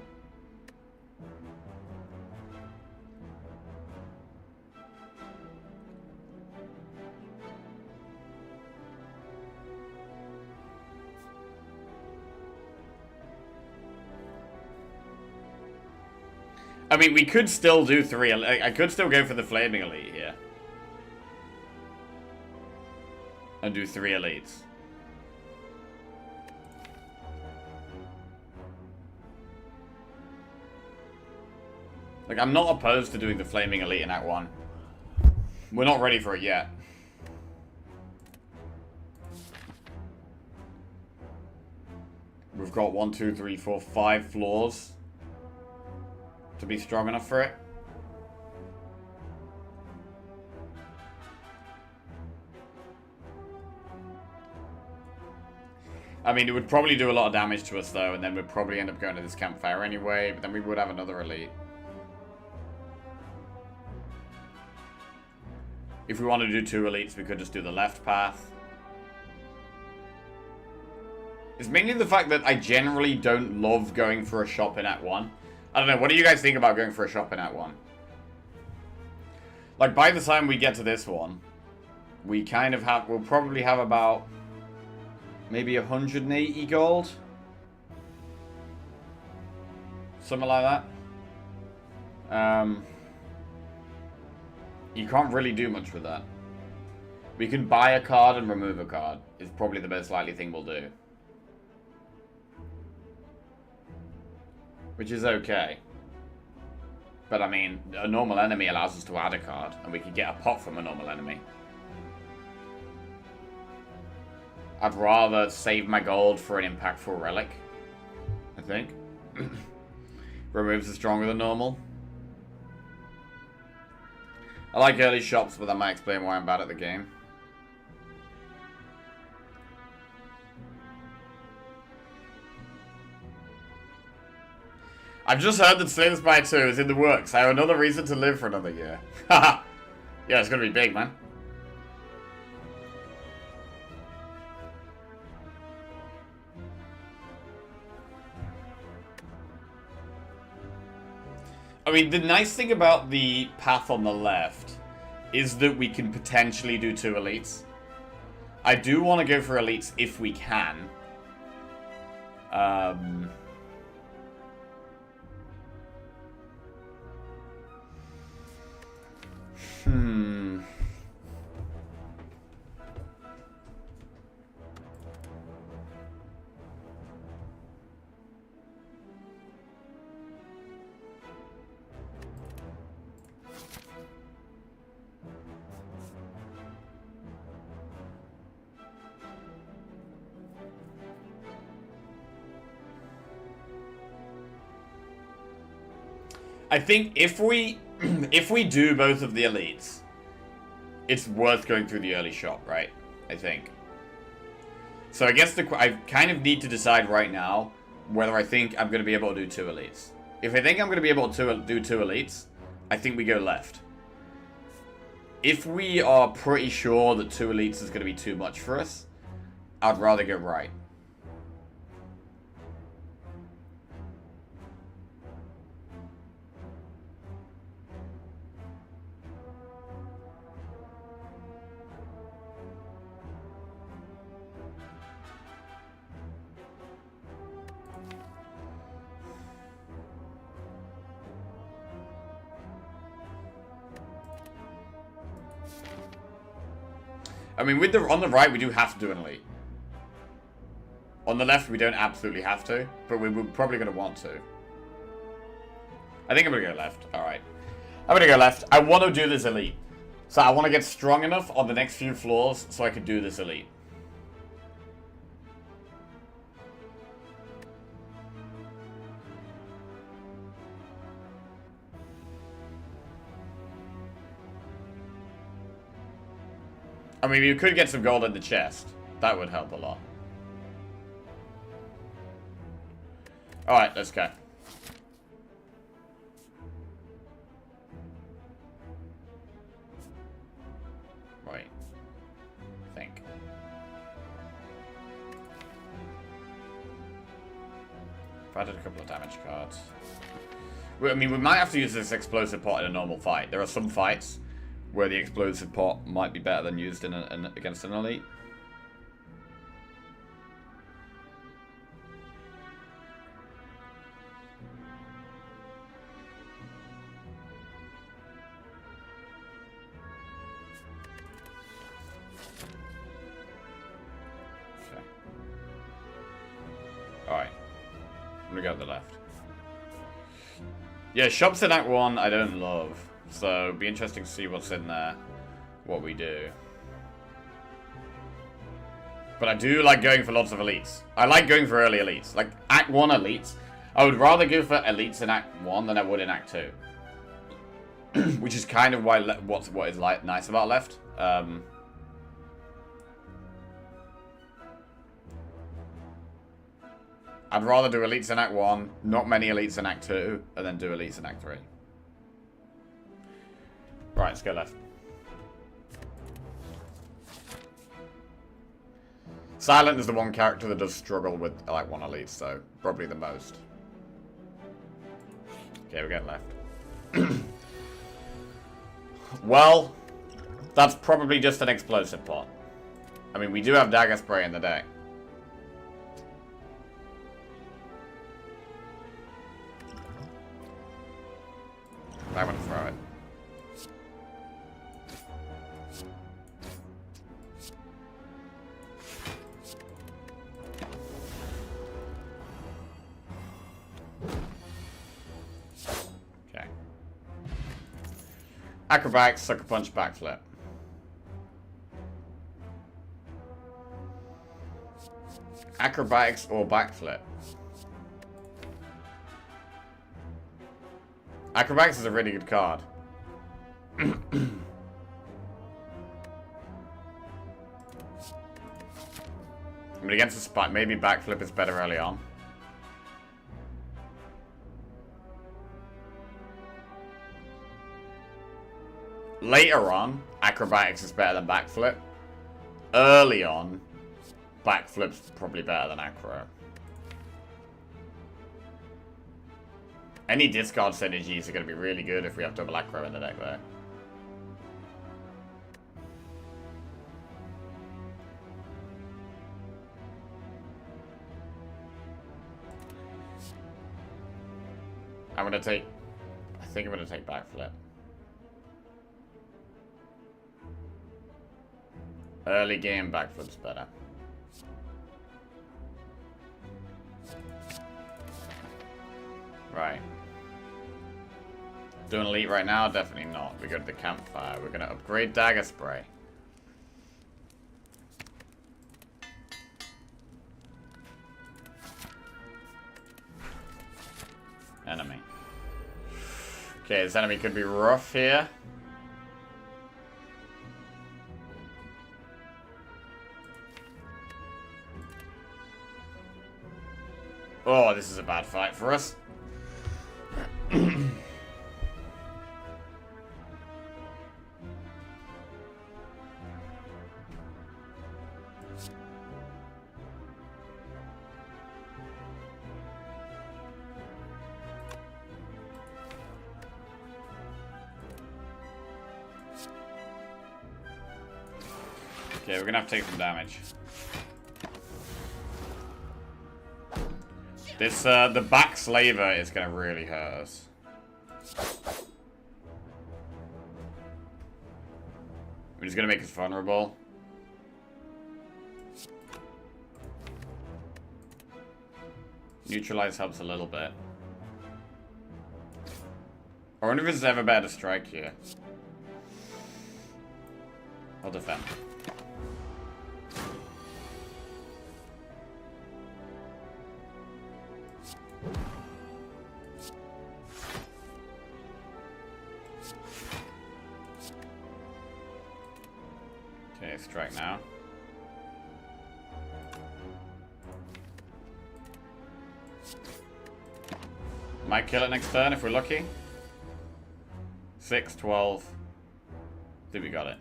Speaker 1: I mean, we could still do 3. I could still go for the Flaming Elite here. And do 3 elites. Like, I'm not opposed to doing the Flaming Elite in Act 1. We're not ready for it yet. We've got 1, 2, 3, 4, 5 floors to be strong enough for it. I mean, it would probably do a lot of damage to us, though, and then we'd probably end up going to this campfire anyway, but then we would have another elite. If we wanted to do 2 elites, we could just do the left path. It's mainly the fact that I generally don't love going for a shop in Act 1. I don't know, what do you guys think about going for a shop in Act 1? Like, by the time we get to this one, we kind of have, we'll probably have about maybe 180 gold. Something like that. You can't really do much with that. We can buy a card and remove a card. Is probably the most likely thing we'll do. Which is okay. But I mean, a normal enemy allows us to add a card, and we can get a pot from a normal enemy. I'd rather save my gold for an impactful relic, I think. Removes it stronger than normal. I like early shops, but that might explain why I'm bad at the game. I've just heard that Slay the Spire 2 is in the works. I have another reason to live for another year. Haha. Yeah, it's gonna be big, man. I mean, the nice thing about the path on the left is that we can potentially do 2 elites. I do want to go for elites if we can. I think if we do both of the elites, it's worth going through the early shop, right? I think. So I guess I kind of need to decide right now whether I think I'm going to be able to do 2 elites. If I think I'm going to be able to do 2 elites, I think we go left. If we are pretty sure that 2 elites is going to be too much for us, I'd rather go right. I mean, on the right, we do have to do an elite. On the left, we don't absolutely have to, but we're probably going to want to. I think I'm going to go left. All right. I'm going to go left. I want to do this elite. So I want to get strong enough on the next few floors so I can do this elite. I mean, you could get some gold in the chest. That would help a lot. Alright, let's go. Wait. Think. If I did a couple of damage cards. I mean, we might have to use this explosive pot in a normal fight. There are some fights where the explosive pot might be better than used against an elite. Okay. Alright. I'm gonna go to the left. Yeah, shops in Act 1 I don't love. So, it'd be interesting to see what's in there, what we do. But I do like going for lots of elites. I like going for early elites. Like, Act 1 elites. I would rather go for elites in Act 1 than I would in Act 2. Which is kind of why what is nice about left. I'd rather do elites in Act 1, not many elites in Act 2, and then do elites in Act 3. Right, let's go left. Silent is the one character that does struggle with, like, 1 elite, so probably the most. Okay, we're getting left. Well, that's probably just an explosive pot. I mean, we do have dagger spray in the deck. I'm gonna throw it. Okay. Acrobatics, sucker punch, backflip. Acrobatics or backflip. Acrobatics is a really good card. I mean, against the spike, maybe backflip is better early on. Later on, acrobatics is better than backflip. Early on, backflip's probably better than acro. Any discard synergies are going to be really good if we have double acro in the deck there. I'm going to take... I think I'm going to take backflip. Early game backflip's better. Right. Doing elite right now? Definitely not. We go to the campfire. We're going to upgrade dagger spray. Enemy. Okay, this enemy could be rough here. Oh, this is a bad fight for us. Okay, we're gonna have to take some damage. This, the back slaver is gonna really hurt us. We're just gonna make us vulnerable. Neutralize helps a little bit. I wonder if it's ever better to strike here. I'll defend. Okay, strike now. Might kill it next turn if we're lucky. 6, 12. I think we got it.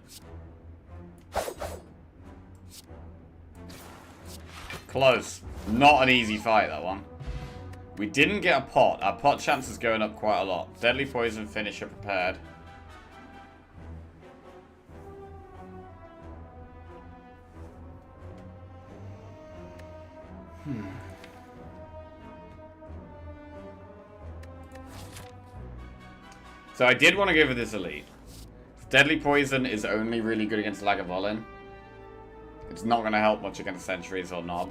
Speaker 1: Close. Not an easy fight, that one. We didn't get a pot. Our pot chance is going up quite a lot. Deadly poison finisher prepared. So I did want to go for this elite. Deadly poison is only really good against Lagavulin. It's not going to help much against Sentries or Nob.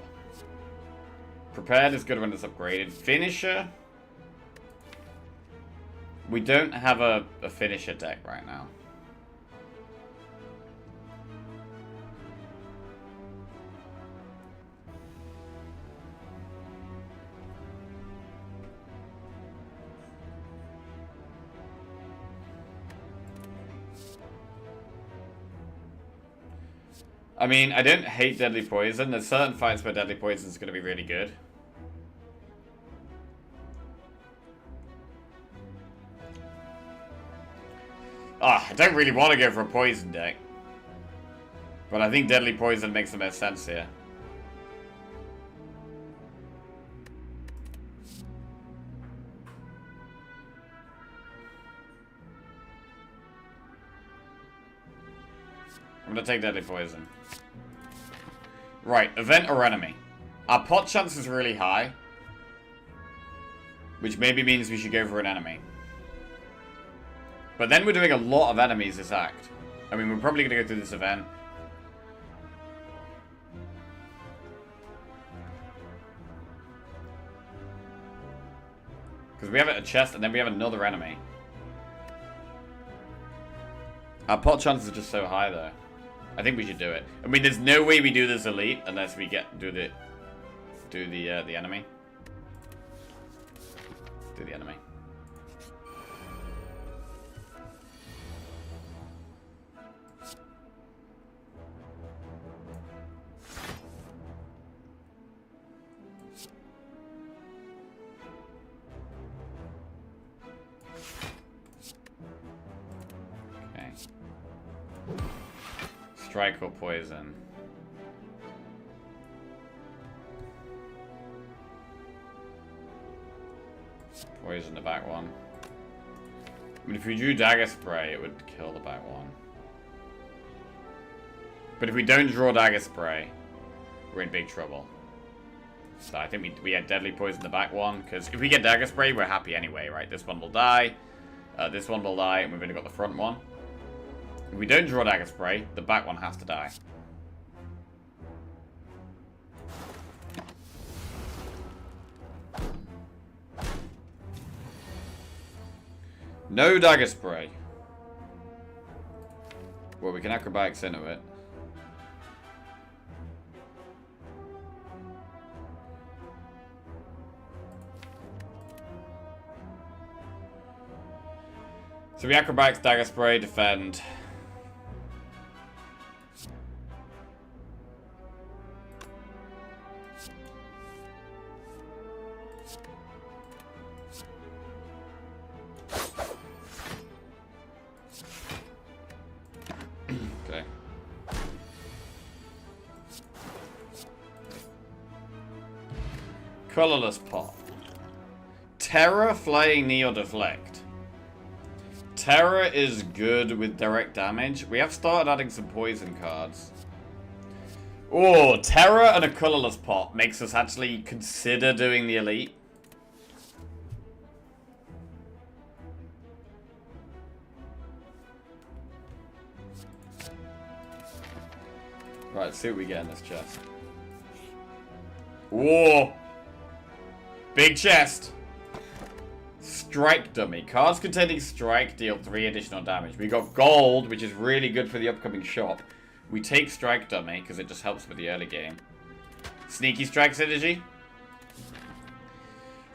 Speaker 1: Prepared is good when it's upgraded. Finisher. We don't have a finisher deck right now. I mean, I don't hate Deadly Poison. There's certain fights where Deadly Poison is going to be really good. I don't really want to go for a Poison deck. But I think Deadly Poison makes the most sense here. I'm going to take Deadly Poison. Right, event or enemy. Our pot chance is really high. Which maybe means we should go for an enemy. But then we're doing a lot of enemies this act. I mean, we're probably going to go through this event. Because we have a chest and then we have another enemy. Our pot chances are just so high though. I think we should do it. I mean, there's no way we do this elite unless we do the enemy. Do the enemy. Okay. Strike or poison. Poison the back one. I mean, if we drew Dagger Spray, it would kill the back one. But if we don't draw Dagger Spray, we're in big trouble. So I think we had Deadly Poison the back one, because if we get Dagger Spray, we're happy anyway, right? This one will die, this one will die, and we've only got the front one. If we don't draw Dagger Spray, the back one has to die. No Dagger Spray. Well, we can acrobatics into it. So we acrobatics, Dagger Spray, defend. Okay. Colorless Pot. Terror, Flying Knee, or Deflect. Terror is good with direct damage. We have started adding some poison cards. Oh, Terror and a Colorless Pot makes us actually consider doing the elite. Right, let's see what we get in this chest. Whoa! Big chest! Strike Dummy. Cards containing Strike deal 3 additional damage. We got Gold, which is really good for the upcoming shop. We take Strike Dummy, because it just helps with the early game. Sneaky Strike Synergy.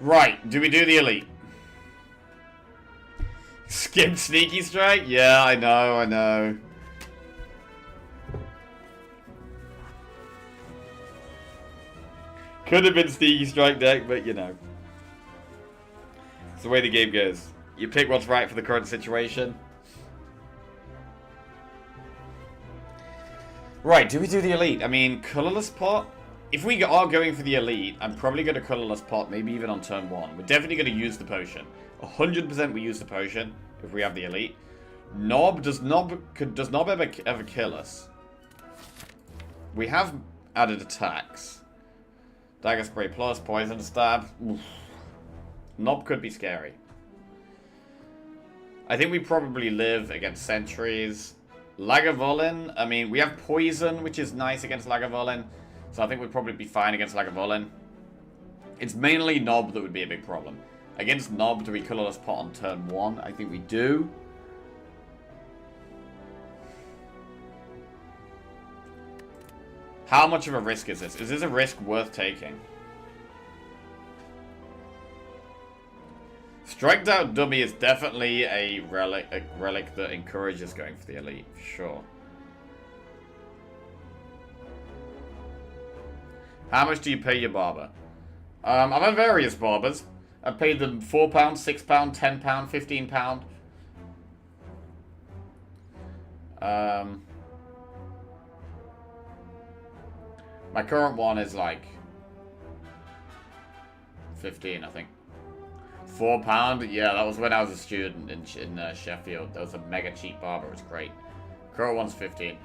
Speaker 1: Right, do we do the elite? Skip Sneaky Strike? Yeah, I know. Could have been Sneaky Strike deck, but you know. It's the way the game goes. You pick what's right for the current situation. Right, do we do the elite? I mean, Colorless Pot? If we are going for the elite, I'm probably going to Colorless Pot, maybe even on turn 1. We're definitely going to use the potion. 100% we use the potion if we have the elite. Knob, does Knob ever kill us? We have added attacks. Dagger Spray plus, Poison Stab. Oof. Knob could be scary. I think we probably live against Sentries. Lagavulin, I mean, we have Poison, which is nice against Lagavulin. So I think we'd probably be fine against Lagavulin. It's mainly Knob that would be a big problem. Against Knob, do we Colorless Pot on turn 1? I think we do. How much of a risk is this? Is this a risk worth taking? Striked Out Dummy is definitely a relic that encourages going for the elite, for sure. How much do you pay your barber? I've had various barbers. I've paid them £4, £6, £10, £15. My current one is like 15, I think. £4? Yeah, that was when I was a student in Sheffield. That was a mega cheap barber. It was great. Current one's 15.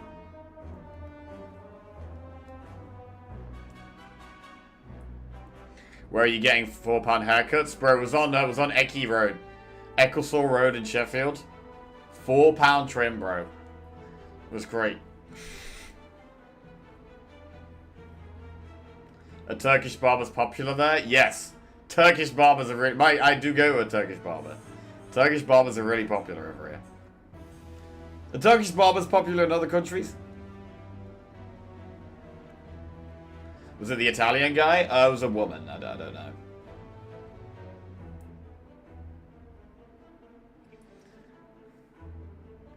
Speaker 1: Where are you getting £4 haircuts? Bro, it was on Ecky Road. Ecclesall Road in Sheffield. £4 trim, bro. It was great. A Turkish barber's popular there? Yes. Turkish barbers are really... I do go to a Turkish barber. Turkish barbers are really popular over here. Are Turkish barbers popular in other countries? Was it the Italian guy? It was a woman. I don't know.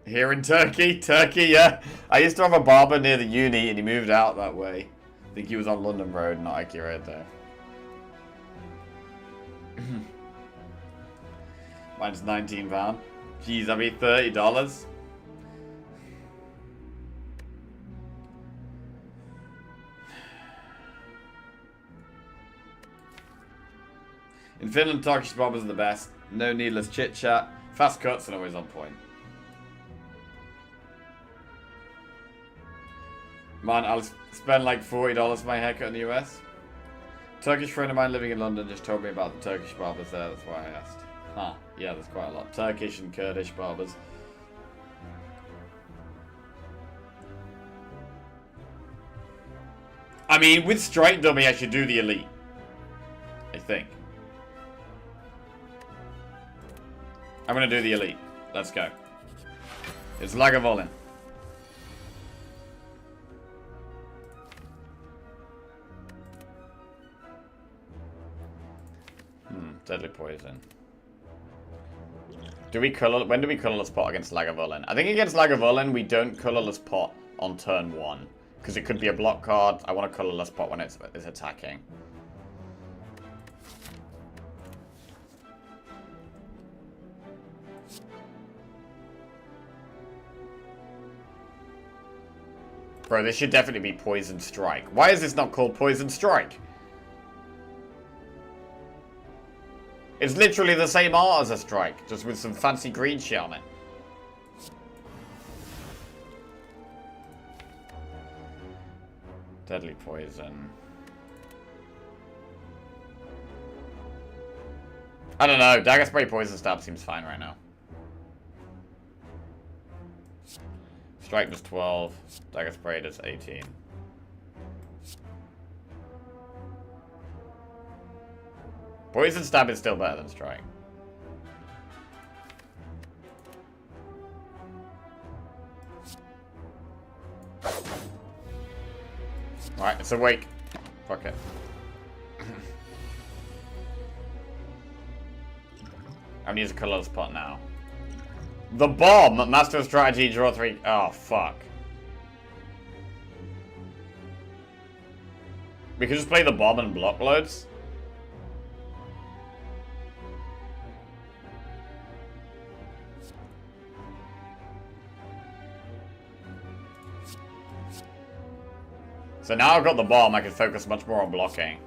Speaker 1: Here in Turkey? Turkey, yeah. I used to have a barber near the uni and he moved out that way. I think he was on London Road, not accurate though. Mine's £19. Jeez, I mean $30. In Finland, Turkish barbers are the best. No needless chit chat. Fast cuts and always on point. Man, I'll spend like $40 for my haircut in the US. Turkish friend of mine living in London just told me about the Turkish barbers there, that's why I asked. Huh, yeah, there's quite a lot. Turkish and Kurdish barbers. I mean, with Strike Dummy, I should do the Elite. I think. I'm gonna do the Elite. Let's go. It's Lagavulin. Deadly Poison. Do we color? When do we colorless pot against Lagavulin? I think against Lagavulin we don't colorless pot on turn 1. Because it could be a block card. I want to colorless pot when it's attacking. Bro, this should definitely be Poison Strike. Why is this not called Poison Strike? It's literally the same art as a strike, just with some fancy green shit on it. Deadly Poison. I don't know, Dagger Spray Poison Stab seems fine right now. Strike does 12, Dagger Spray does 18. Poison Stab is still better than Strike. Alright, it's awake. Fuck it. I'm gonna use a colorless pot now. The bomb! Master of Strategy, draw 3. Oh, fuck. We could just play the bomb and block loads. So now I've got the bomb, I can focus much more on blocking.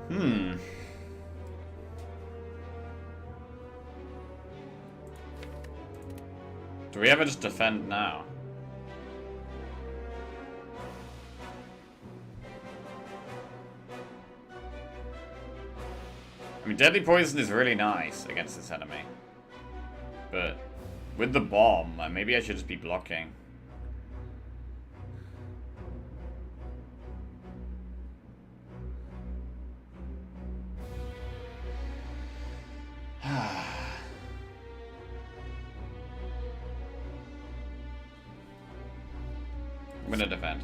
Speaker 1: Do we ever just defend now? I mean, Deadly Poison is really nice against this enemy. But with the bomb, maybe I should just be blocking. I'm gonna defend.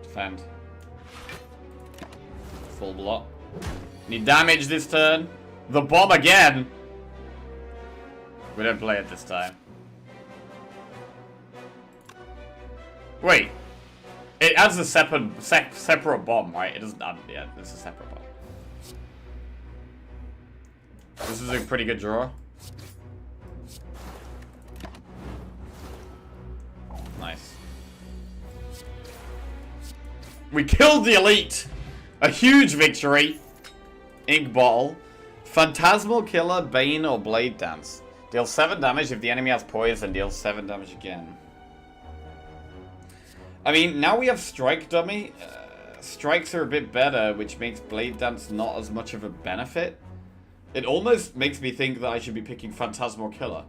Speaker 1: Defend. Full block. Need damage this turn. The bomb again. We don't play it this time. Wait. It adds a separate bomb, right? It doesn't add, yeah, it's a separate bomb. This is a pretty good draw. Nice. We killed the elite! A huge victory! Ink Bottle. Phantasmal Killer, Bane, or Blade Dance. Deals 7 damage if the enemy has poison. Deals 7 damage again. I mean, now we have Strike Dummy. Strikes are a bit better, which makes Blade Dance not as much of a benefit. It almost makes me think that I should be picking Phantasmal Killer.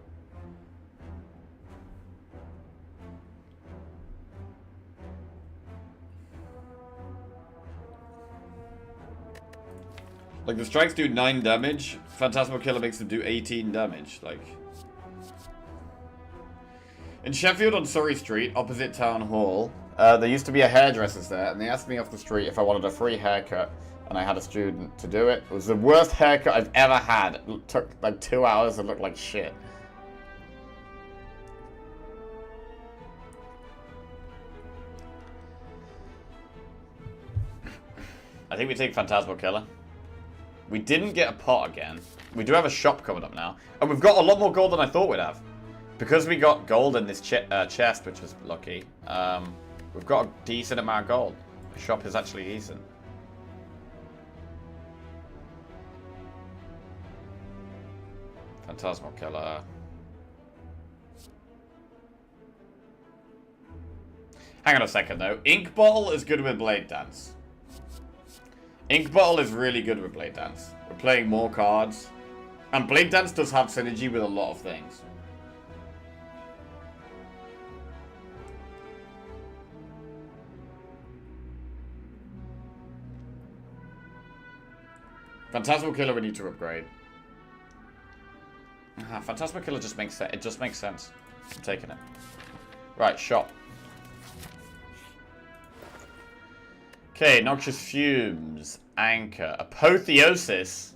Speaker 1: Like, the strikes do 9 damage. Phantasmal Killer makes them do 18 damage. Like, in Sheffield on Surrey Street, opposite Town Hall, there used to be a hairdresser's there, and they asked me off the street if I wanted a free haircut, and I had a student to do it. It was the worst haircut I've ever had. It took like 2 hours and looked like shit. I think we take Phantasmal Killer. We didn't get a pot again. We do have a shop coming up now. And we've got a lot more gold than I thought we'd have. Because we got gold in this chest, which was lucky, we've got a decent amount of gold. The shop is actually decent. Phantasmal Killer. Hang on a second, though. Ink Bottle is good with Blade Dance. Ink Bottle is really good with Blade Dance. We're playing more cards. And Blade Dance does have synergy with a lot of things. Phantasmal Killer we need to upgrade. Phantasmal Killer just makes sense. It just makes sense. I'm taking it. Right, shop. Okay, Noxious Fumes, Anchor, Apotheosis.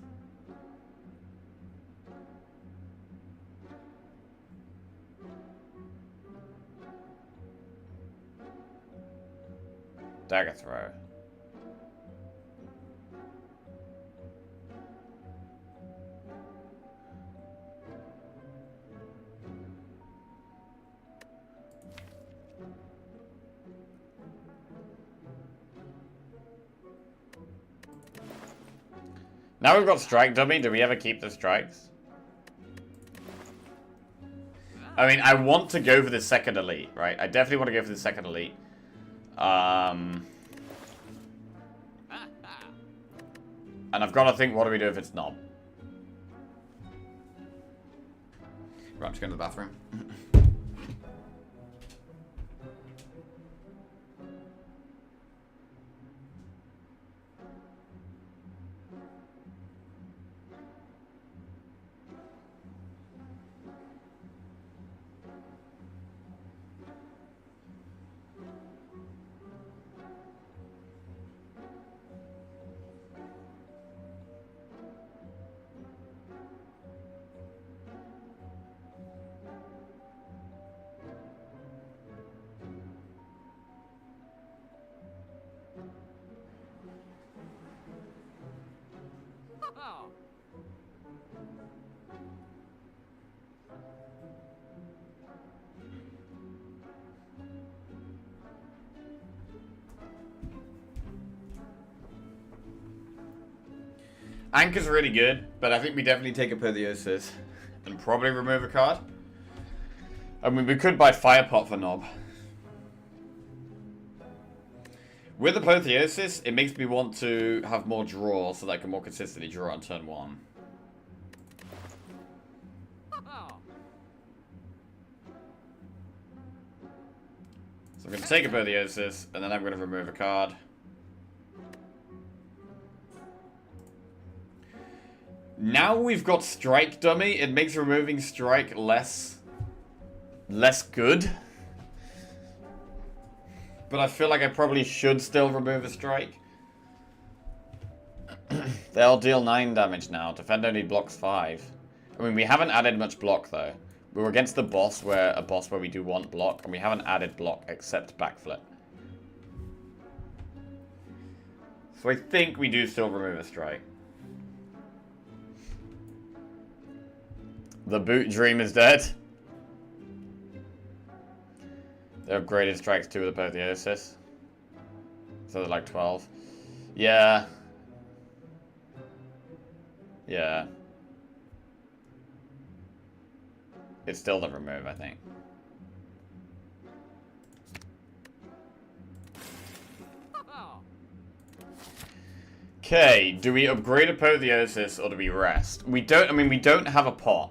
Speaker 1: Dagger Throw. Now we've got Strike Dummy. Do we ever keep the strikes? I mean, I want to go for the second elite, right? I definitely want to go for the second elite. And I've got to think, what do we do if it's not? Right, I'm just going to the bathroom. Anchor's really good, but I think we definitely take Apotheosis and probably remove a card. I mean, we could buy Firepot for Nob. With Apotheosis, it makes me want to have more draw so that I can more consistently draw on turn 1. So I'm going to take Apotheosis, and then I'm going to remove a card. Now we've got Strike Dummy, it makes removing Strike less good. But I feel like I probably should still remove a Strike. They'll deal 9 damage now. Defend only blocks 5. I mean, we haven't added much block, though. We were against the boss, where we do want block, and we haven't added block except backflip. So I think we do still remove a Strike. The boot dream is dead. They upgraded strikes 2 with Apotheosis. So they're like 12. Yeah. Yeah. It's still the remove, I think. Okay, do we upgrade Apotheosis or do we rest? We don't have a pot.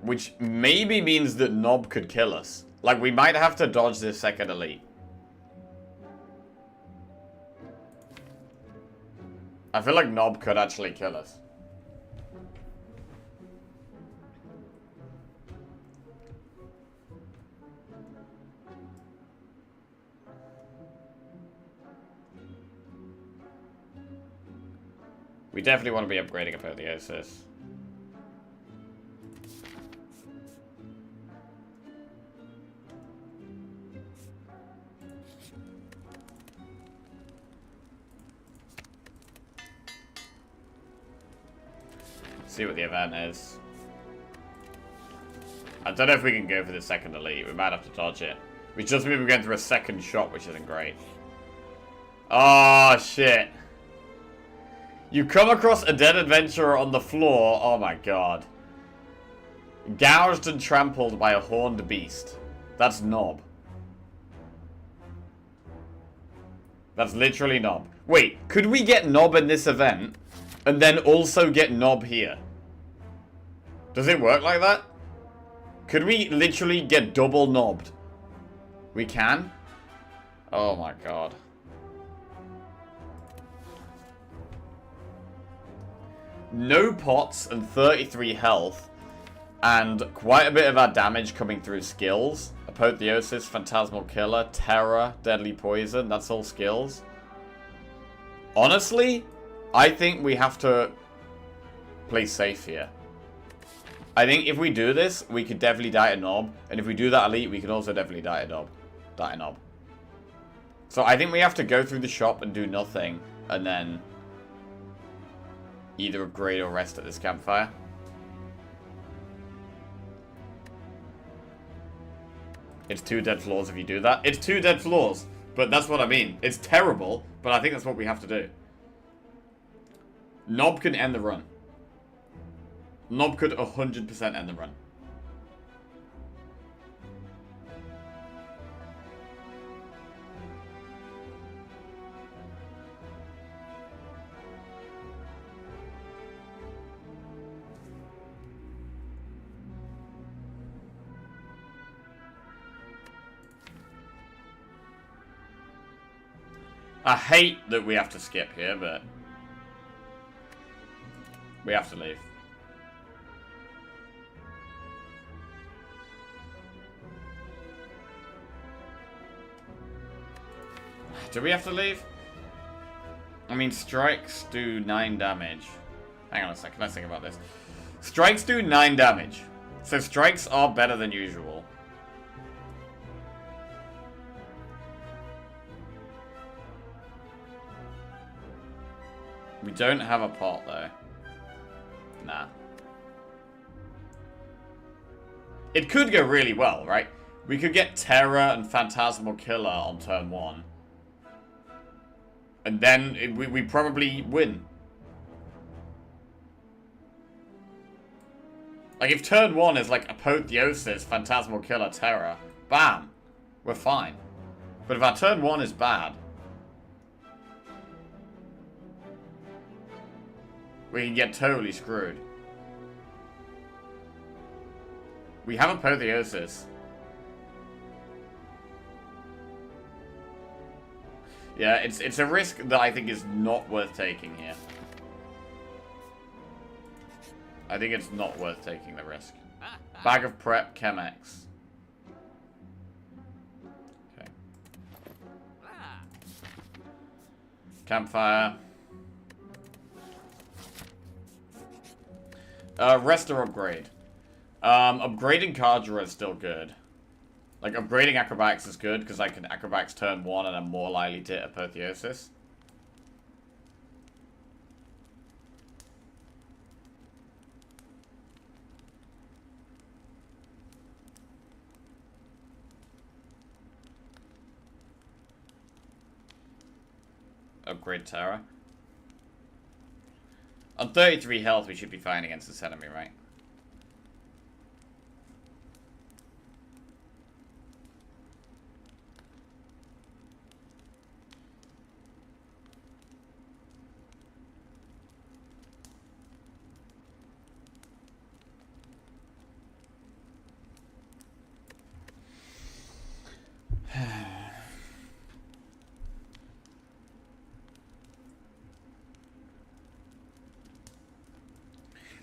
Speaker 1: Which maybe means that Nob could kill us. Like, we might have to dodge this second elite. I feel like Nob could actually kill us. We definitely want to be upgrading Apotheosis. See what the event is. I don't know if we can go for the second elite. We might have to dodge it. Which does mean we're going through a second shot, which isn't great. Oh, shit. You come across a dead adventurer on the floor. Oh my god. Gouged and trampled by a horned beast. That's Nob. That's literally Nob. Wait, could we get Nob in this event and then also get Nob here? Does it work like that? Could we literally get double Nobbed? We can? Oh my god. No pots and 33 health. And quite a bit of our damage coming through skills. Apotheosis, Phantasmal Killer, Terror, Deadly Poison. That's all skills. Honestly, I think we have to play safe here. I think if we do this, we could definitely die to Nob. And if we do that elite, we can also definitely die to Nob. So I think we have to go through the shop and do nothing. And then either upgrade or rest at this campfire. It's 2 dead floors if you do that. It's 2 dead floors. But that's what I mean. It's terrible, but I think that's what we have to do. Nob can end the run. Nob could 100% end the run. I hate that we have to skip here, but we have to leave. Do we have to leave? I mean, strikes do 9 damage. Hang on a second, let's think about this. Strikes do 9 damage. So strikes are better than usual. We don't have a pot, though. Nah. It could go really well, right? We could get Terror and Phantasmal Killer on turn 1. And then we probably win. Like, if turn 1 is like Apotheosis, Phantasmal Killer, Terror, bam, we're fine. But if our turn 1 is bad, we can get totally screwed. We have Apotheosis. Yeah, it's a risk that I think is not worth taking here. I think it's not worth taking the risk. Bag of Prep, Chemex. Okay. Campfire. Rest or upgrade. Upgrading Kajra is still good. Like, upgrading Acrobatics is good, because I can Acrobatics turn 1 and I'm more likely to hit Apotheosis. upgrade Terra. On 33 health, we should be fine against this enemy, right?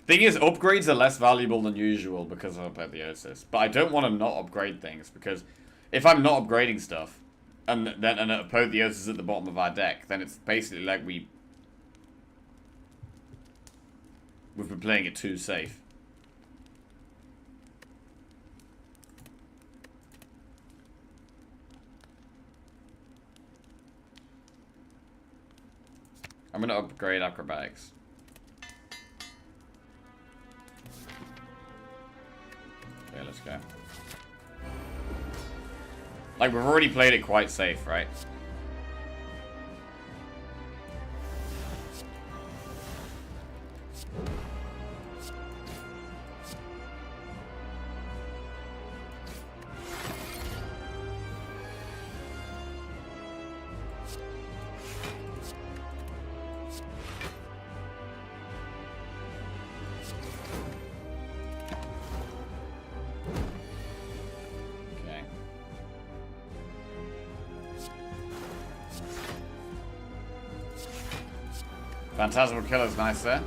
Speaker 1: Thing is, upgrades are less valuable than usual because of Apotheosis. But I don't want to not upgrade things, because if I'm not upgrading stuff, and then an Apotheosis is at the bottom of our deck, then it's basically like we've been playing it too safe. I'm going to upgrade Acrobatics. Okay, let's go. Like, we've already played it quite safe, right? Phantasmal Killer's nice there.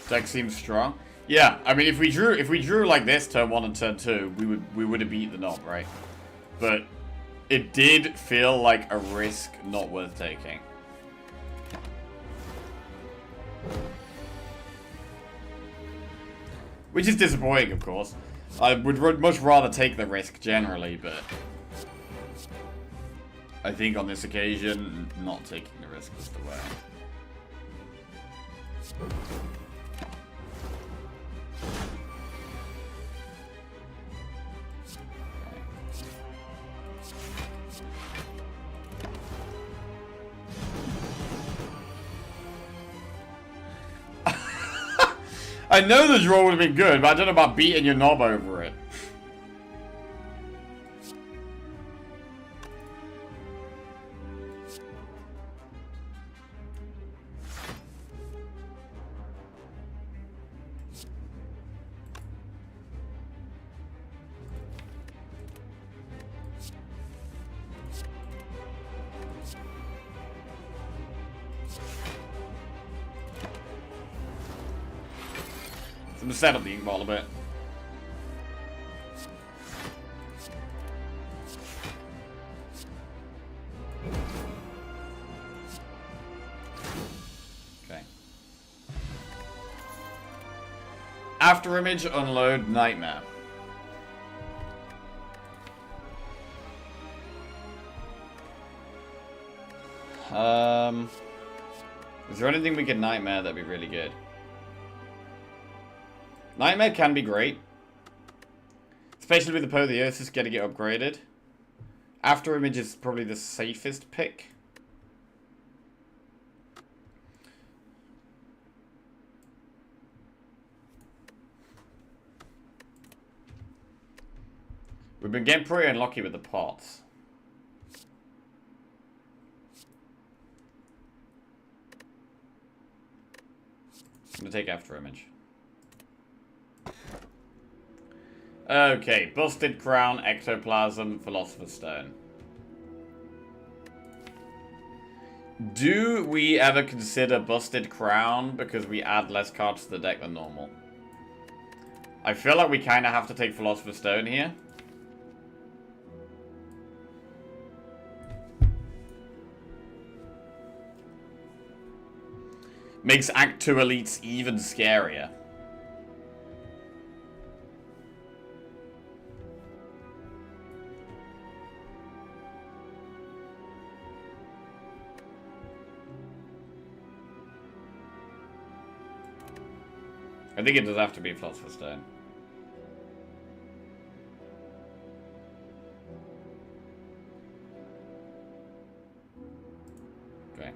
Speaker 1: Deck seems strong. Yeah, I mean, if we drew like this turn 1 and turn 2, we would have beat the knob, right? But it did feel like a risk not worth taking. Which is disappointing, of course. I would much rather take the risk generally, but I think on this occasion, not taking the risk was the way. I know the draw would have been good, but I don't know about beating your knob over it. I'm gonna set up the ink ball a bit. Okay. After image, unload, Nightmare. Is there anything we could Nightmare that'd be really good? Nightmare can be great. Especially with the Apotheosis getting it upgraded. After image is probably the safest pick. We've been getting pretty unlucky with the pots. I'm gonna take after image. Okay, Busted Crown, Ectoplasm, Philosopher's Stone. Do we ever consider Busted Crown because we add less cards to the deck than normal? I feel like we kind of have to take Philosopher's Stone here. Makes Act 2 Elites even scarier. I think it does have to be Philosopher's Stone. Okay.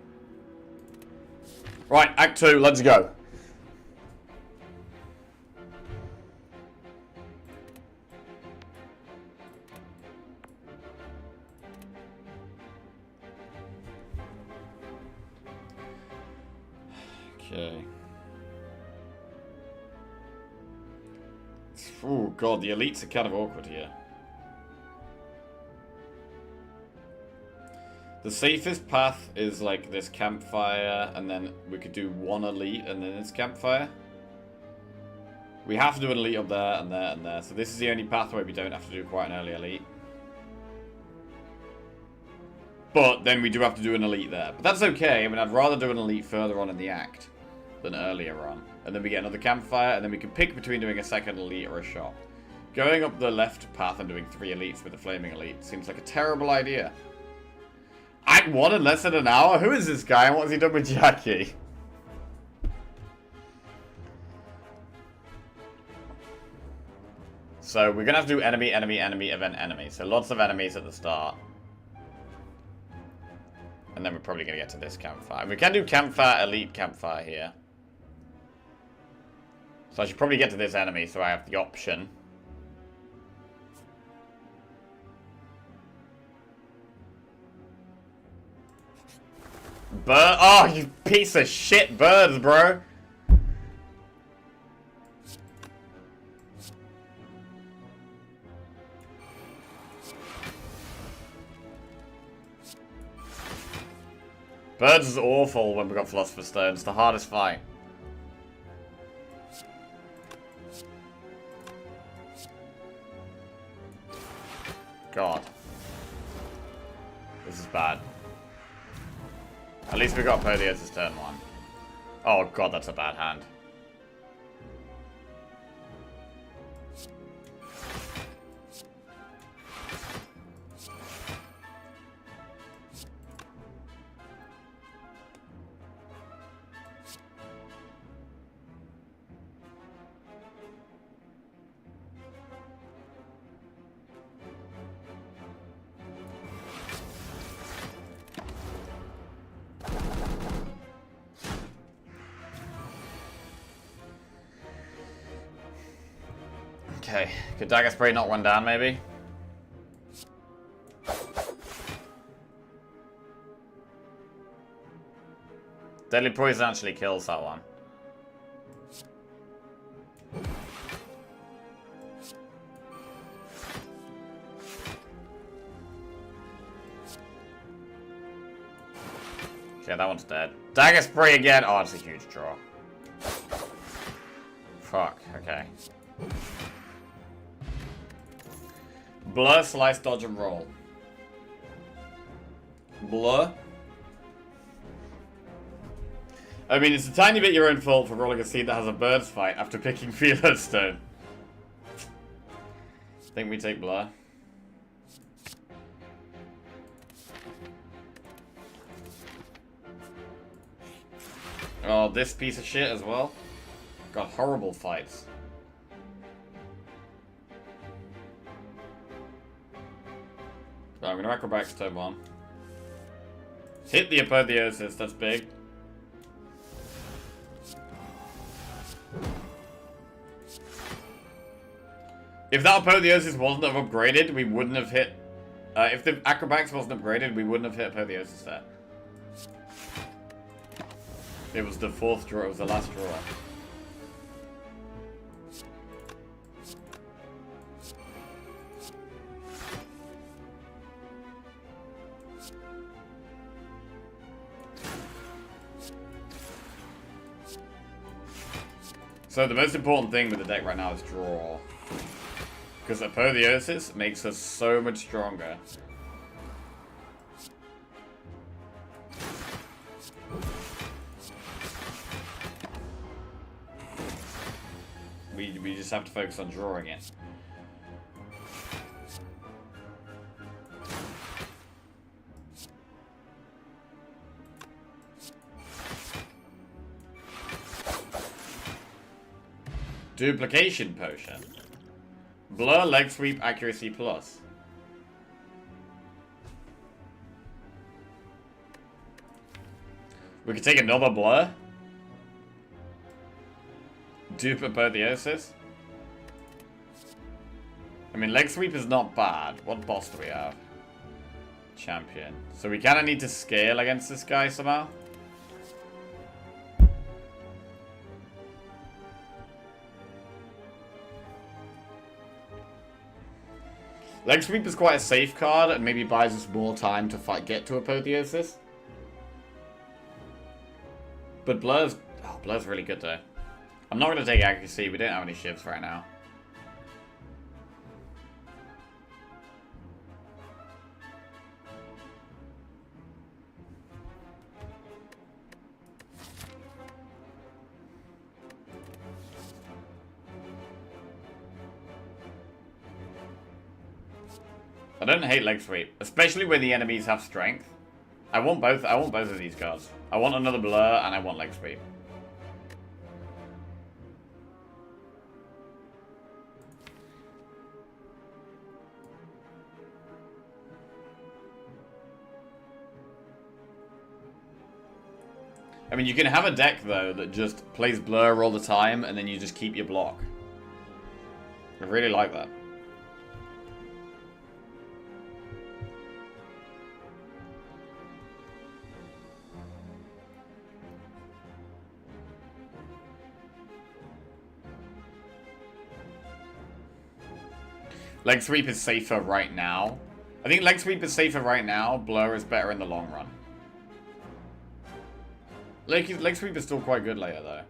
Speaker 1: Right, Act 2, let's go. Okay. Oh god, the elites are kind of awkward here. The safest path is like this campfire, and then we could do one elite, and then it's campfire. We have to do an elite up there, and there, and there. So this is the only pathway we don't have to do quite an early elite. But then we do have to do an elite there. But that's okay. I mean, I'd rather do an elite further on in the act than earlier on. And then we get another campfire, and then we can pick between doing a second elite or a shop. Going up the left path and doing 3 elites with a flaming elite seems like a terrible idea. Act 1 in less than an hour? Who is this guy and what has he done with Jackie? So we're going to have to do enemy, enemy, enemy, event, enemy. So lots of enemies at the start. And then we're probably going to get to this campfire. We can do campfire, elite campfire here. So I should probably get to this enemy so I have the option. Bird? Oh, you piece of shit birds, bro. Birds is awful when we got Philosopher's Stone. It's the hardest fight. God. This is bad. At least we got Apotheosis turn 1. Oh god, that's a bad hand. Okay, could Dagger Spray knock one down, maybe? Deadly Poison actually kills that one. Okay, that one's dead. Dagger Spray again! Oh, it's a huge draw. Fuck, okay. Blur, slice, dodge, and roll. Blur. I mean, it's a tiny bit your own fault for rolling a seed that has a bird's fight after picking Fearless Stone. I think we take Blur. Oh, this piece of shit as well. Got horrible fights. I'm gonna Acrobatics turn 1. Hit the Apotheosis, that's big. If that Apotheosis wasn't have upgraded, we wouldn't have hit... if the Acrobatics wasn't upgraded, we wouldn't have hit Apotheosis there. It was the 4th draw, it was the last draw. So the most important thing with the deck right now is draw. Because Apotheosis makes us so much stronger. We just have to focus on drawing it. Duplication potion. Blur, leg sweep, accuracy plus. We could take another blur. Dupe apotheosis. I mean, leg sweep is not bad. What boss do we have? Champion. So we kind of need to scale against this guy somehow. Leg sweep is quite a safe card and maybe buys us more time to get to apotheosis. But Blur's really good though. I'm not going to take accuracy. We don't have any shivs right now. I don't hate leg sweep, especially when the enemies have strength. I want both of these cards. I want another blur and I want leg sweep. I mean, you can have a deck though that just plays blur all the time and then you just keep your block. I really like that. Leg sweep is safer right now. I think leg sweep is safer right now. Blur is better in the long run. Leg sweep is still quite good later though.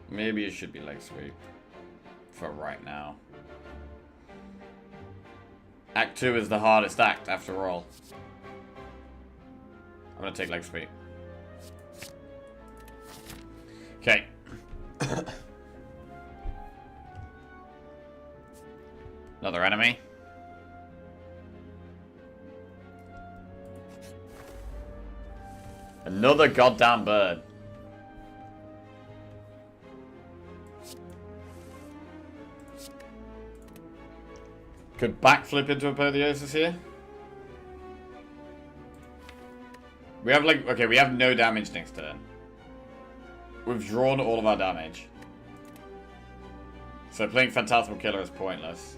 Speaker 1: Maybe it should be leg sweep for right now. Act 2 is the hardest act after all. I'm gonna take leg sweep. Okay. Another enemy. Another goddamn bird. Could backflip into apotheosis here. We have like, okay, we have no damage next turn. We've drawn all of our damage. So playing Phantasmal Killer is pointless.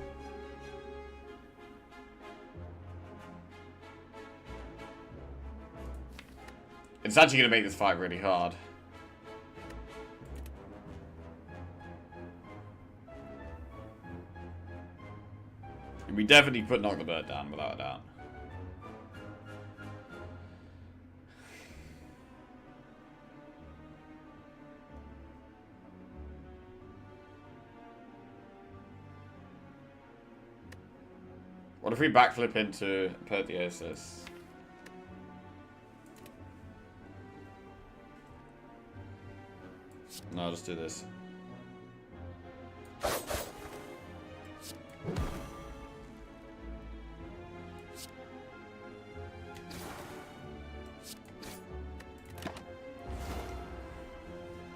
Speaker 1: It's actually going to make this fight really hard. We definitely put Knock the Bird down, without a doubt. What if we backflip into Apotheosis? No, I'll just do this.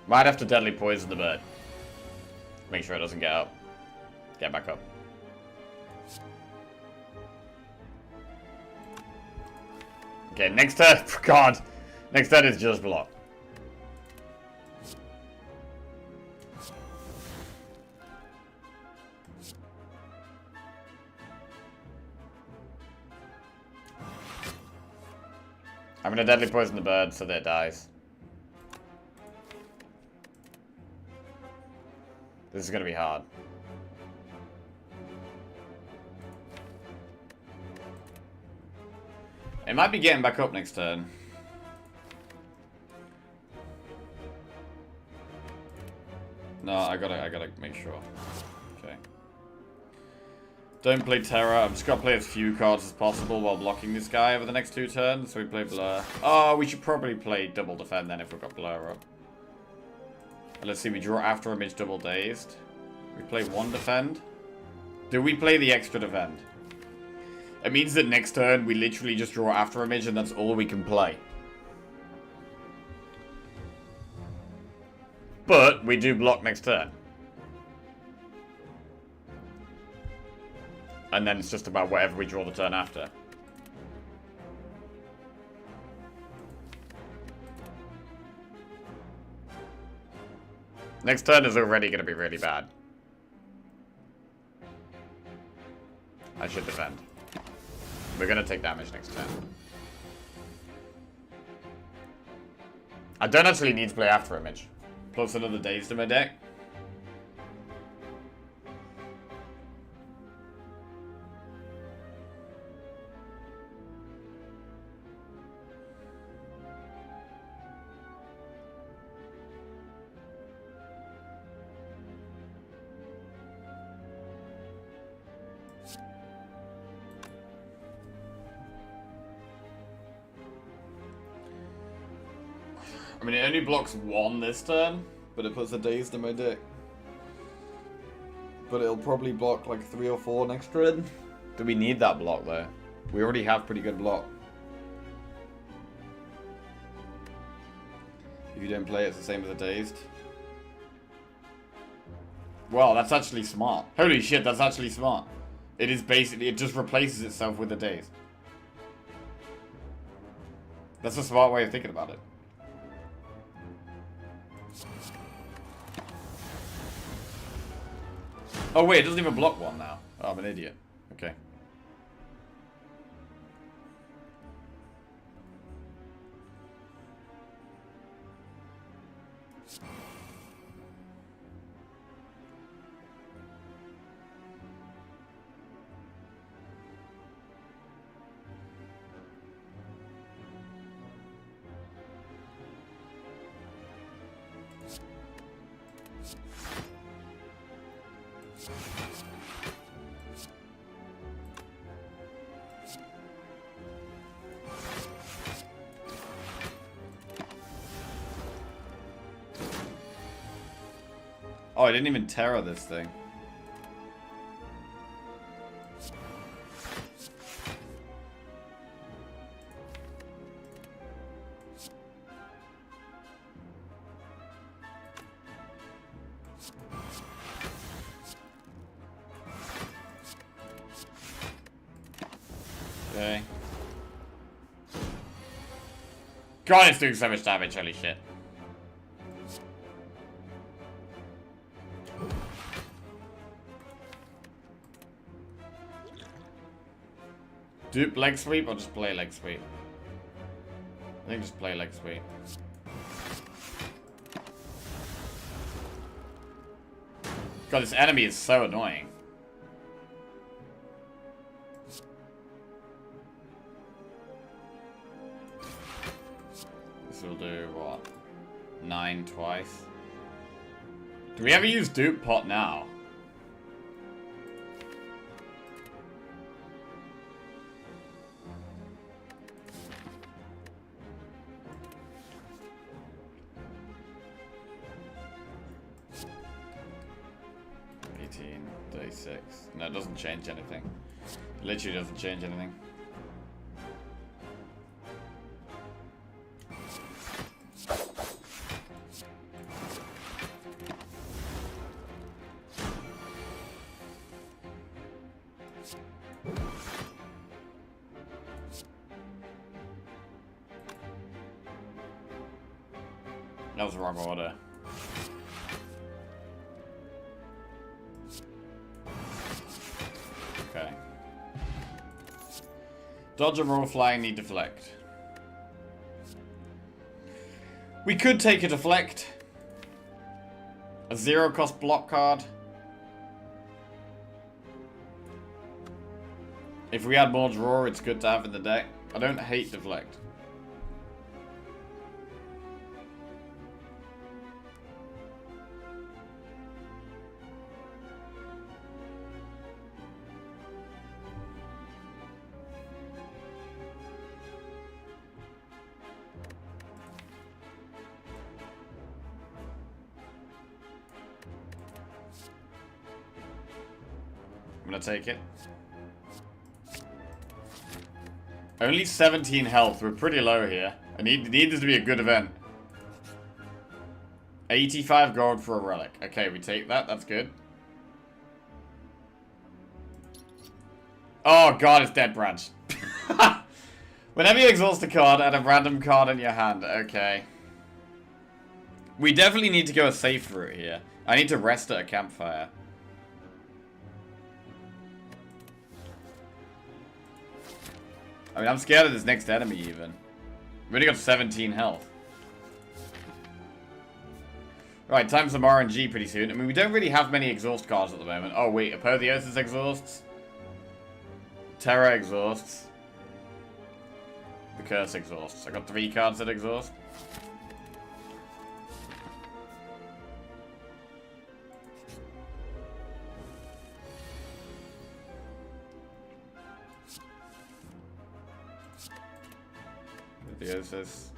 Speaker 1: Might have to deadly poison the bird. Make sure it doesn't get up. Get back up. Okay, next turn. God. Next turn is just block. I'm gonna deadly poison the bird so that it dies. This is gonna be hard. It might be getting back up next turn. No, I gotta make sure. Okay. Don't play Terror. I'm just gonna play as few cards as possible while blocking this guy over the next 2 turns. So we play Blur. Oh, we should probably play Double Defend then if we've got Blur up. And let's see, we draw after Image Double Dazed. We play 1 Defend. Do we play the extra Defend? It means that next turn we literally just draw After Image and that's all we can play. But we do block next turn. And then it's just about whatever we draw the turn after. Next turn is already going to be really bad. I should defend. We're going to take damage next turn. I don't actually need to play After Image. Plus another Dazed in my deck. I mean, it only blocks 1 this turn, but it puts a Dazed in my deck. But it'll probably block like 3 or 4 next turn. Do we need that block though? We already have pretty good block. If you don't play it, it's the same as a Dazed. Wow, that's actually smart. Holy shit, that's actually smart. It is basically, it just replaces itself with a Dazed. That's a smart way of thinking about it. Oh wait, it doesn't even block 1 now. Oh, I'm an idiot. Okay. Oh, I didn't even terror this thing. Okay. God, it's doing so much damage, holy shit. Dupe leg sweep or just play leg sweep? I think just play leg sweep. God, this enemy is so annoying. This will do what? 9 twice. Do we ever use dupe pot now? No, it doesn't change anything. It literally doesn't change anything. That was the wrong order. Okay. Dodge and roll flying, need deflect. We could take a deflect. A 0-cost block card. If we had more draw, it's good to have in the deck. I don't hate deflect. I'm gonna take it. Only 17 health. We're pretty low here. I need this to be a good event. 85 gold for a relic. Okay, we take that. That's good. Oh god, it's Dead Branch. Whenever you exhaust a card, add a random card in your hand. Okay. We definitely need to go a safe route here. I need to rest at a campfire. I mean, I'm scared of this next enemy even. We've only got 17 health. Right, time for some RNG pretty soon. I mean, we don't really have many exhaust cards at the moment. Oh, wait, Apotheosis exhausts. Terra exhausts. The Curse exhausts. I got 3 cards that exhaust. Apotheosis.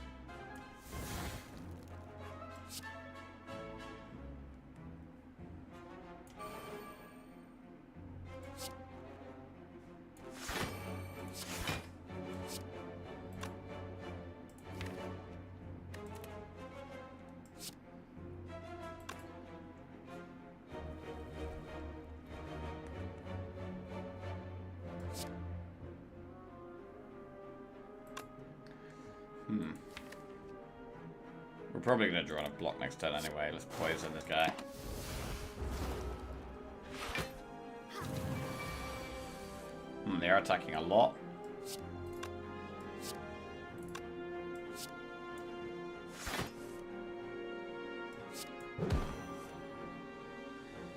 Speaker 1: We're probably going to draw on a block next turn anyway. Let's poison this guy. They're attacking a lot.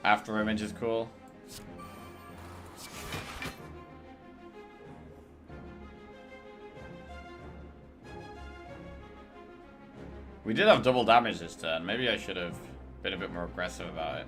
Speaker 1: After image is cool. We did have double damage this turn. Maybe I should have been a bit more aggressive about it.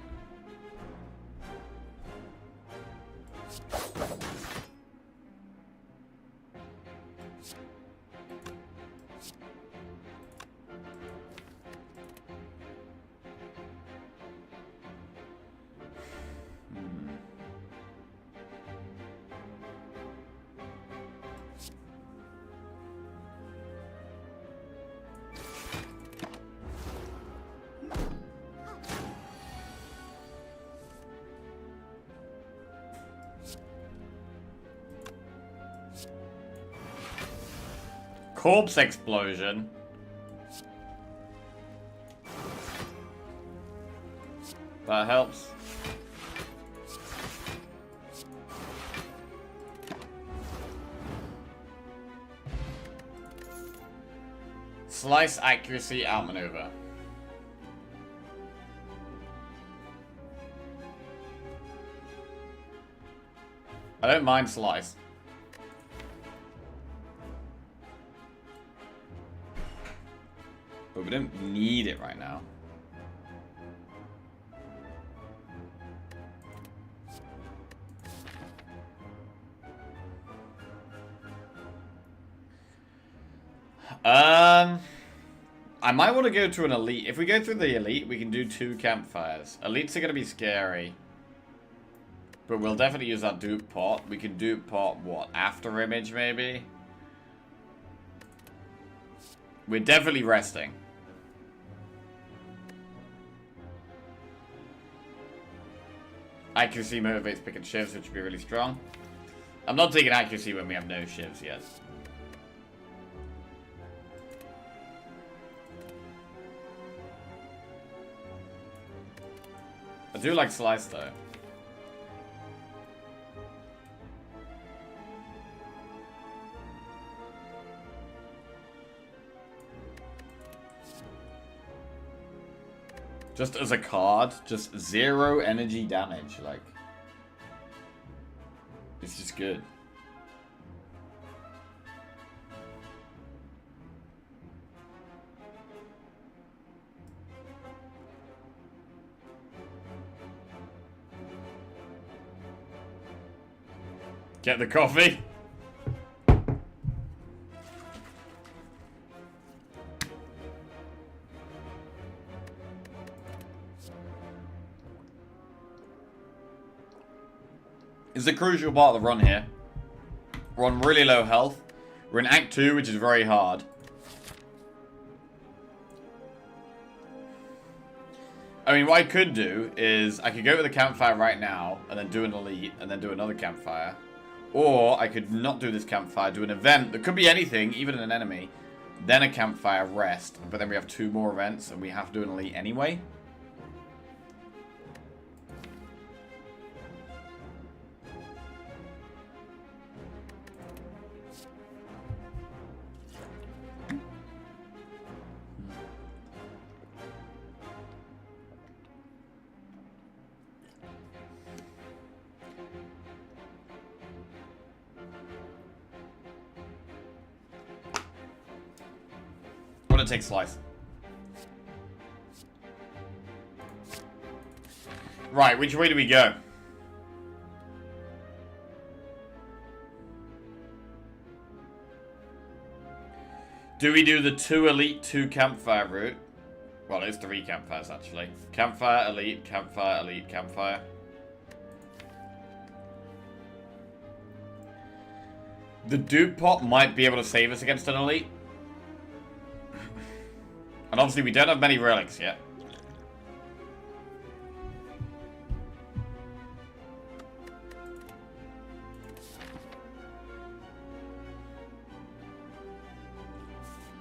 Speaker 1: Corpse explosion. That helps. Slice accuracy outmaneuver. I don't mind slice. But we don't need it right now. I might want to go to an elite. If we go through the elite, we can do 2 campfires. Elites are going to be scary. But we'll definitely use that dupe pot. We can dupe pot, what, after image maybe? We're definitely resting. Accuracy motivates picking shivs, which would be really strong. I'm not taking accuracy when we have no shivs yet. I do like slice though. Just as a card, just 0 energy damage, like. It's just good. Get the coffee. It's a crucial part of the run here. We're on really low health. We're in Act 2, which is very hard. I mean, what I could do is I could go to the campfire right now and then do an elite and then do another campfire. Or I could not do this campfire, do an event that could be anything, even an enemy. Then a campfire, rest. But then we have 2 more events and we have to do an elite anyway. Take slice. Right, which way do we go? Do we do the 2 elite, 2 campfire route? Well, it's 3 campfires actually. Campfire, elite, campfire, elite, campfire. The dupe pot might be able to save us against an elite. And obviously we don't have many relics yet.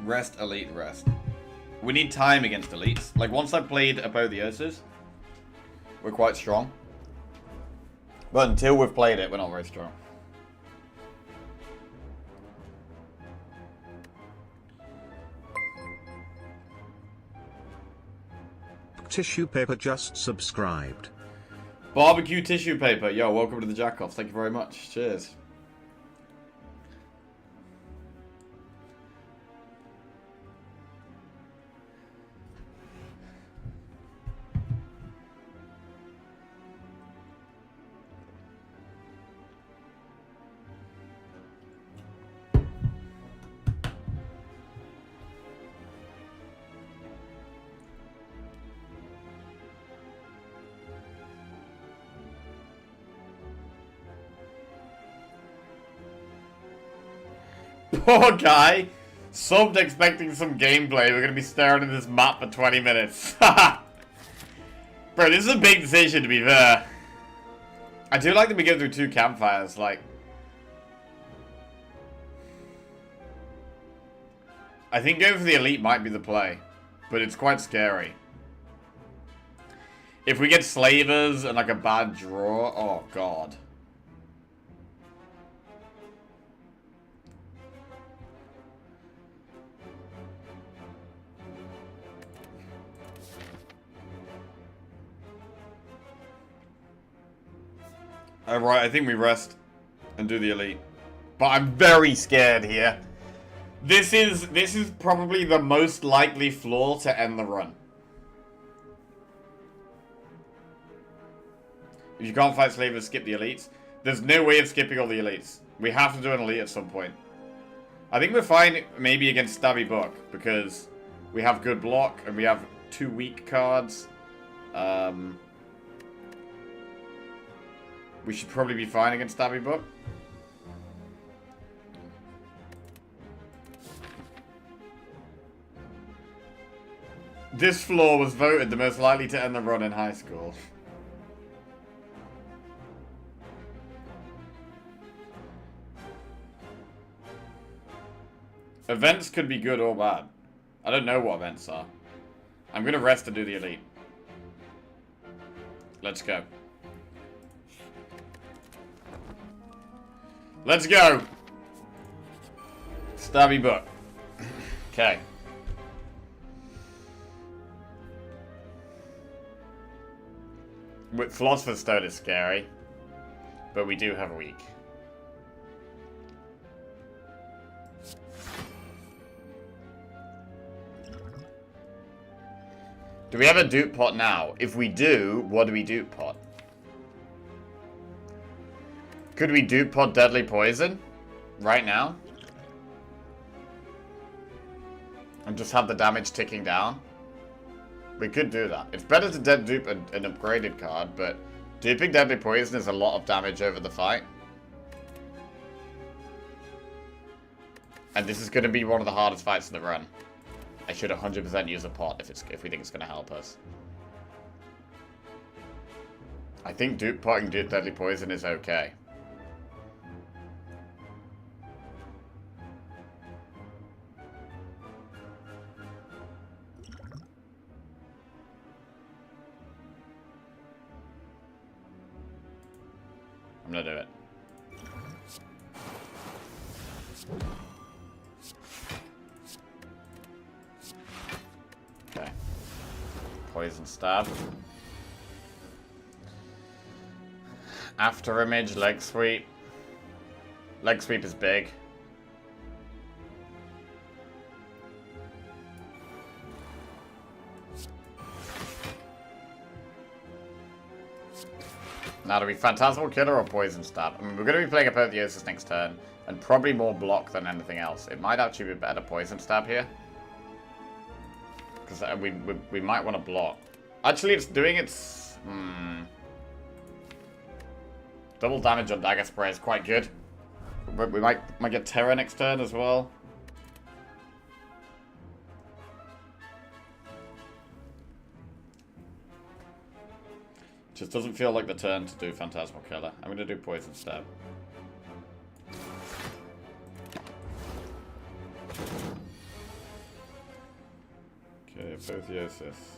Speaker 1: Rest, elite, rest. We need time against elites. Like, once I've played Apotheosis, we're quite strong. But until we've played it, we're not very strong.
Speaker 2: Tissue paper just subscribed.
Speaker 1: Barbecue tissue paper. Yo, welcome to the Jackoffs. Thank you very much. Cheers. Poor guy. Subbed expecting some gameplay. We're going to be staring at this map for 20 minutes. Bro, this is a big decision to be fair. I do like that we go through 2 campfires, like. I think going for the elite might be the play. But it's quite scary. If we get slavers and like a bad draw, oh god. Alright, I think we rest and do the elite. But I'm very scared here. This is probably the most likely flaw to end the run. If you can't fight slavers, skip the elites. There's no way of skipping all the elites. We have to do an elite at some point. I think we're fine maybe against Stabby Book because we have good block and we have 2 weak cards. We should probably be fine against Stabby Book. This floor was voted the most likely to end the run in high school. Events could be good or bad. I don't know what events are. I'm gonna rest and do the elite. Let's go. Let's go! Stabby Book. Okay. Philosopher's Stone is scary. But we do have a week. Do we have a dupe pot now? If we do, what do we dupe pot? Could we dupe pot Deadly Poison? Right now? And just have the damage ticking down? We could do that. It's better to dead dupe an upgraded card, but duping Deadly Poison is a lot of damage over the fight. And this is going to be one of the hardest fights of the run. I should 100% use a pot if we think it's going to help us. I think potting Deadly Poison is okay. I'm gonna do it. Okay. Poison stab. After image, leg sweep. Leg sweep is big. Now, do we Phantasmal Killer or Poison Stab? I mean, we're going to be playing Apotheosis next turn, and probably more block than anything else. It might actually be better Poison Stab here. Because we might want to block. Actually, it's doing its... Double damage on Dagger Spray is quite good. We might get Terror next turn as well. Just doesn't feel like the turn to do Phantasmal Killer. I'm going to do Poison Stab. Okay, Apotheosis.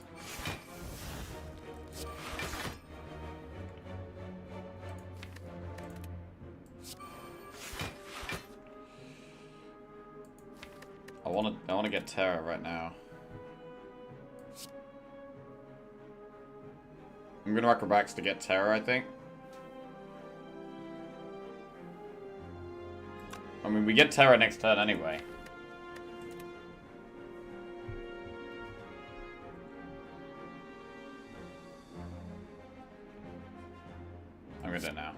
Speaker 1: I want to get Terror right now. I'm going to Acrobatics to get Terror, I think. I mean, we get Terror next turn anyway. I'm going to do it now.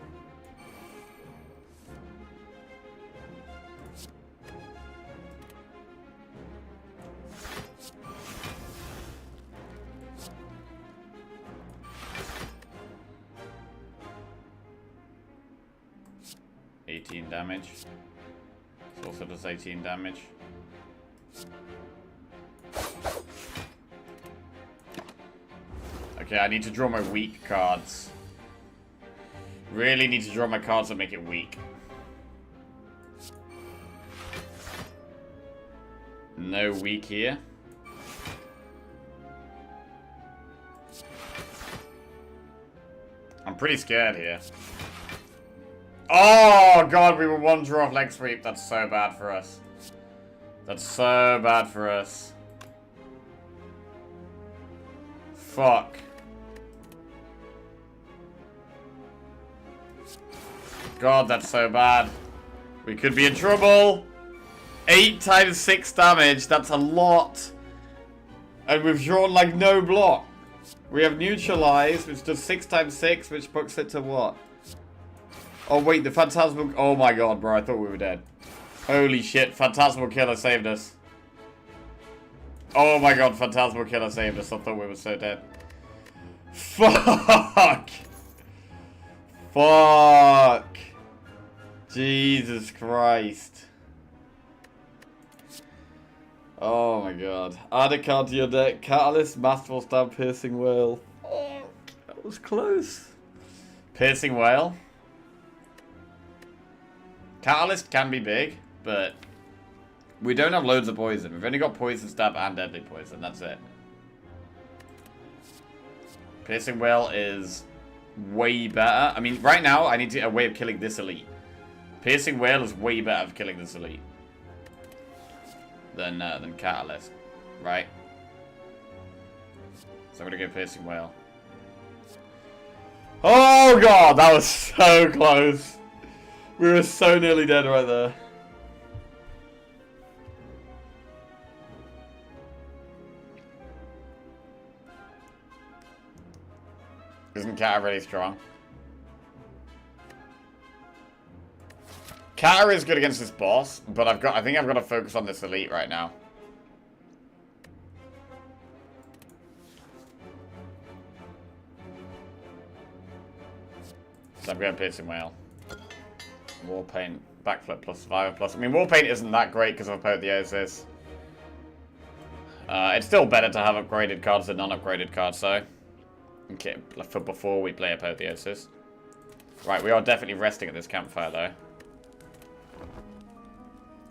Speaker 1: Damage. It also does 18 damage. Okay, I need to draw my weak cards. Really need to draw my cards that make it weak. No weak here. I'm pretty scared here. Oh, God, we were one draw off leg sweep. That's so bad for us. That's so bad for us. Fuck. God, that's so bad. We could be in trouble. 8 times 6 damage. That's a lot. And we've drawn, like, no block. We have Neutralize, which does 6 times 6, which puts it to what? Oh, wait, the Phantasmal... Oh, my God, bro. I thought we were dead. Holy shit. Phantasmal Killer saved us. Oh, my God. Phantasmal Killer saved us. I thought we were so dead. Fuck. Fuck. Jesus Christ. Oh, my God. Add a card to your deck. Catalyst, Masterful Stab, Piercing Whale. Oh, that was close. Piercing Whale. Catalyst can be big, but we don't have loads of poison. We've only got Poison Stab and Deadly Poison. That's it. Piercing Whale is way better. I mean, right now, I need to get a way of killing this elite. Piercing Whale is way better for killing this elite than Catalyst, right? So I'm going to go Piercing Whale. Oh, God, that was so close. We were so nearly dead right there. Isn't Kata really strong? Kata is good against this boss, but I think I've got to focus on this elite right now. So I'm going Piercing Whale. War Paint Backflip plus survivor plus. I mean, Warpaint isn't that great because of Apotheosis. It's still better to have upgraded cards than non-upgraded cards, so. Okay, for before we play Apotheosis. Right, we are definitely resting at this campfire, though.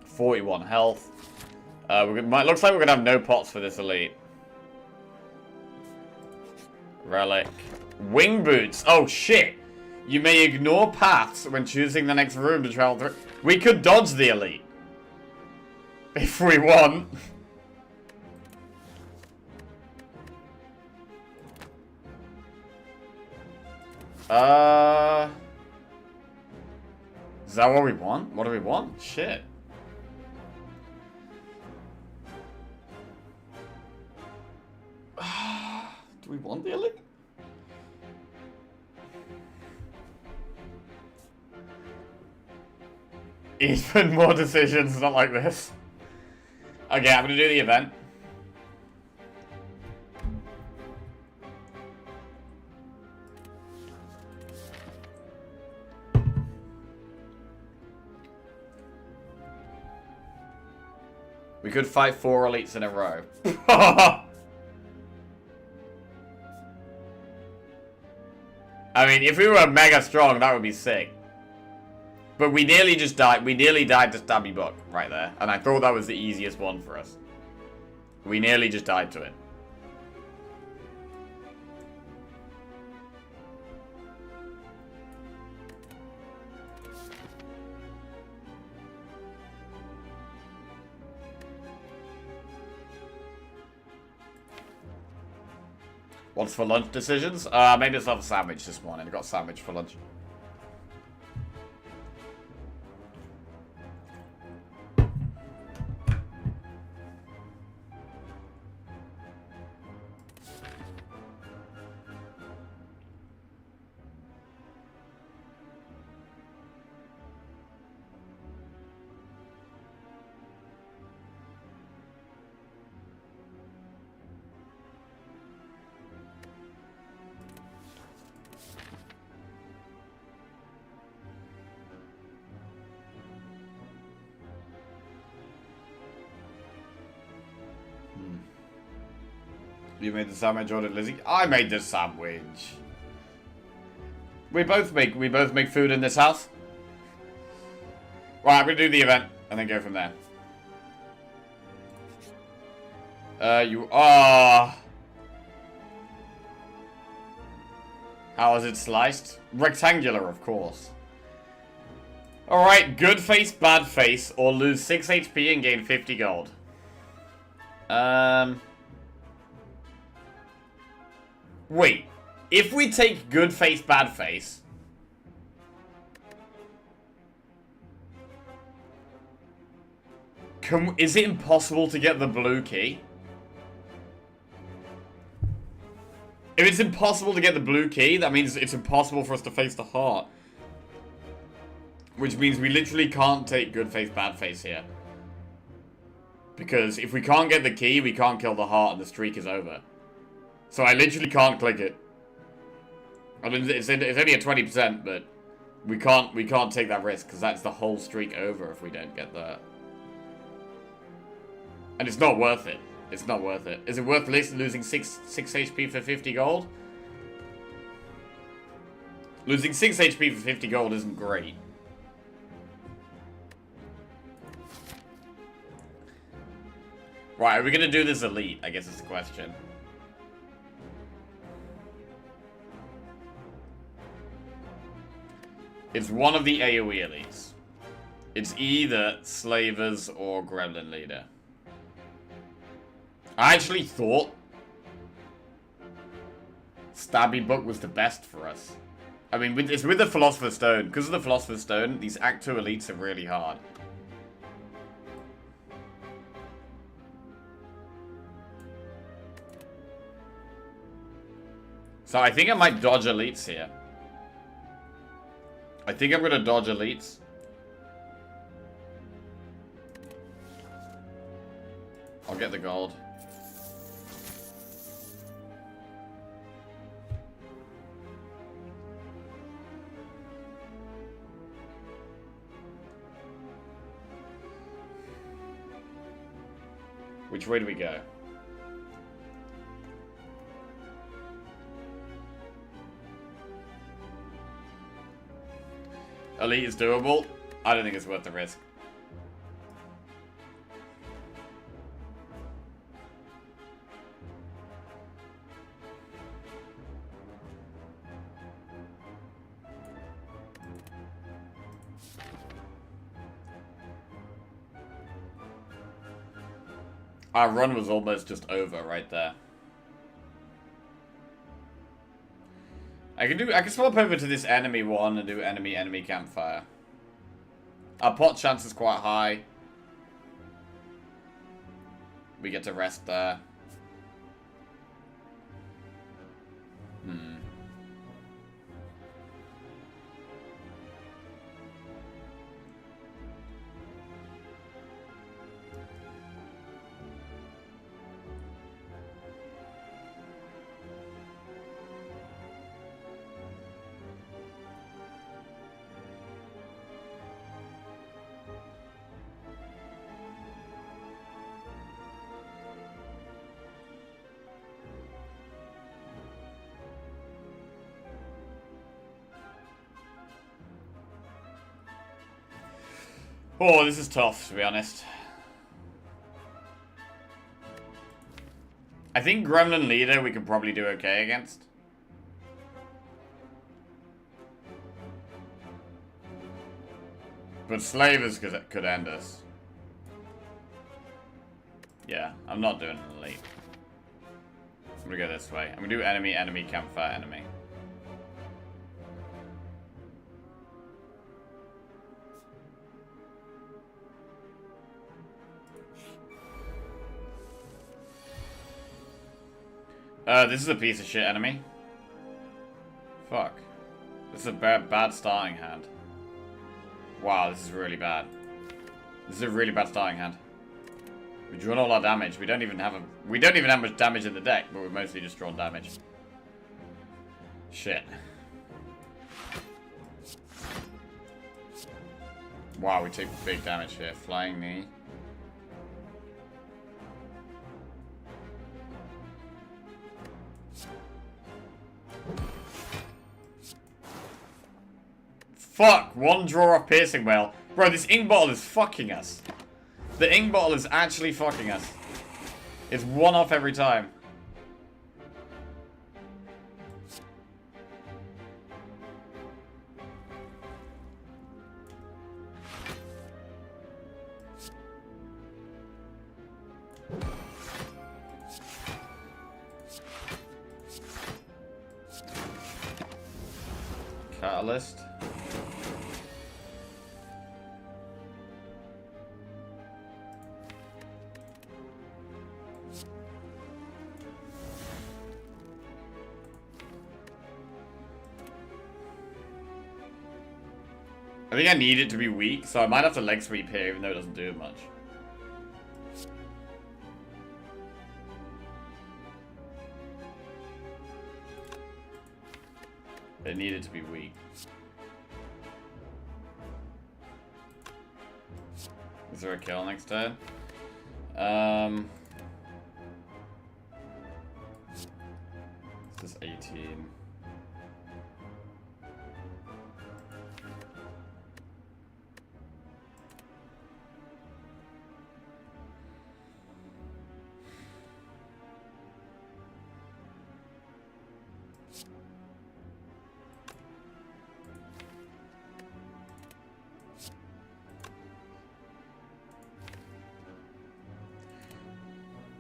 Speaker 1: 41 health. Looks like we're going to have no pots for this elite. Relic. Wing boots. Oh, shit. You may ignore paths when choosing the next room to travel through. We could dodge the elite. If we want. Is that what we want? What do we want? Shit. Do we want the elite? Even more decisions, not like this. Okay, I'm gonna do the event. We could fight 4 elites in a row. I mean, if we were mega strong, that would be sick. But we nearly just died. We nearly died to Stabby Book right there. And I thought that was the easiest one for us. We nearly just died to it. What's for lunch decisions? I made myself a sandwich this morning. I got a sandwich for lunch. You made the sandwich, or did Lizzie? I made the sandwich. We both make food in this house. Right, I'm gonna do the event and then go from there. You are. How is it sliced? Rectangular, of course. Alright, good face, bad face, or lose 6 HP and gain 50 gold. Wait, if we take good face, bad face... is it impossible to get the blue key? If it's impossible to get the blue key, that means it's impossible for us to face the heart. Which means we literally can't take good face, bad face here. Because if we can't get the key, we can't kill the heart and the streak is over. So I literally can't click it. I mean, it's only at 20%, but we can't take that risk because that's the whole streak over if we don't get that. And it's not worth it. It's not worth it. Is it worth losing 6 HP for 50 gold? Losing 6 HP for 50 gold isn't great. Right, are we gonna do this elite? I guess is the question. It's one of the AoE elites. It's either Slavers or Gremlin Leader. I actually thought Stabby Book was the best for us. I mean, it's with the Philosopher's Stone. Because of the Philosopher's Stone, these Act 2 elites are really hard. So I think I might dodge elites here. I think I'm going to dodge elites. I'll get the gold. Which way do we go? Elite is doable. I don't think it's worth the risk. Our run was almost just over right there. I can swap over to this enemy one and do enemy campfire. Our pot chance is quite high. We get to rest there. Oh, this is tough, to be honest. I think Gremlin Leader we could probably do okay against. But Slavers could end us. Yeah, I'm not doing an elite. I'm gonna go this way. I'm gonna do enemy, campfire, enemy. This is a piece of shit enemy. Fuck. This is a bad starting hand. Wow, this is really bad. This is a really bad starting hand. We drawn all our damage. We don't even have much damage in the deck, but we've mostly just drawn damage. Shit. Wow, we take big damage here. Flying knee. Fuck! One draw off Piercing Whale. Bro, this ink bottle is fucking us. The ink bottle is actually fucking us. It's one off every time. Catalyst. I think I need it to be weak, so I might have to leg sweep here, even though it doesn't do much. It needed to be weak. Is there a kill next turn? This is 18.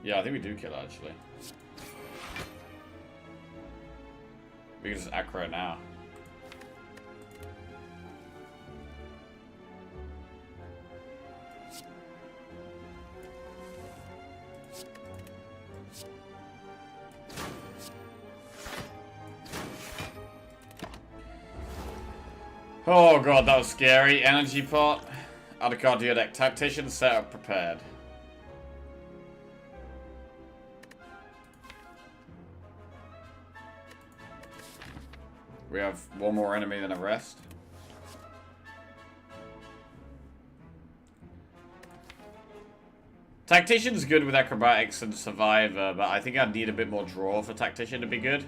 Speaker 1: Yeah, I think we do kill actually. We can just aggro now. Oh god, that was scary. Energy pot. Add a card to your deck. Tactician, setup, prepared. We have one more enemy than a rest. Tactician's good with acrobatics and survivor, but I think I'd need a bit more draw for tactician to be good.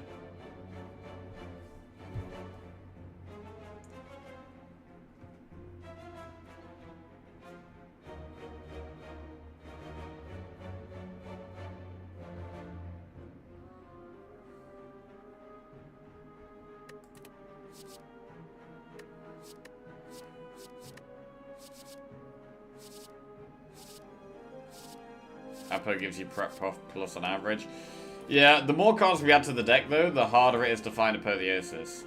Speaker 1: Apo gives you prep prof plus on average. Yeah, the more cards we add to the deck, though, the harder it is to find Apotheosis.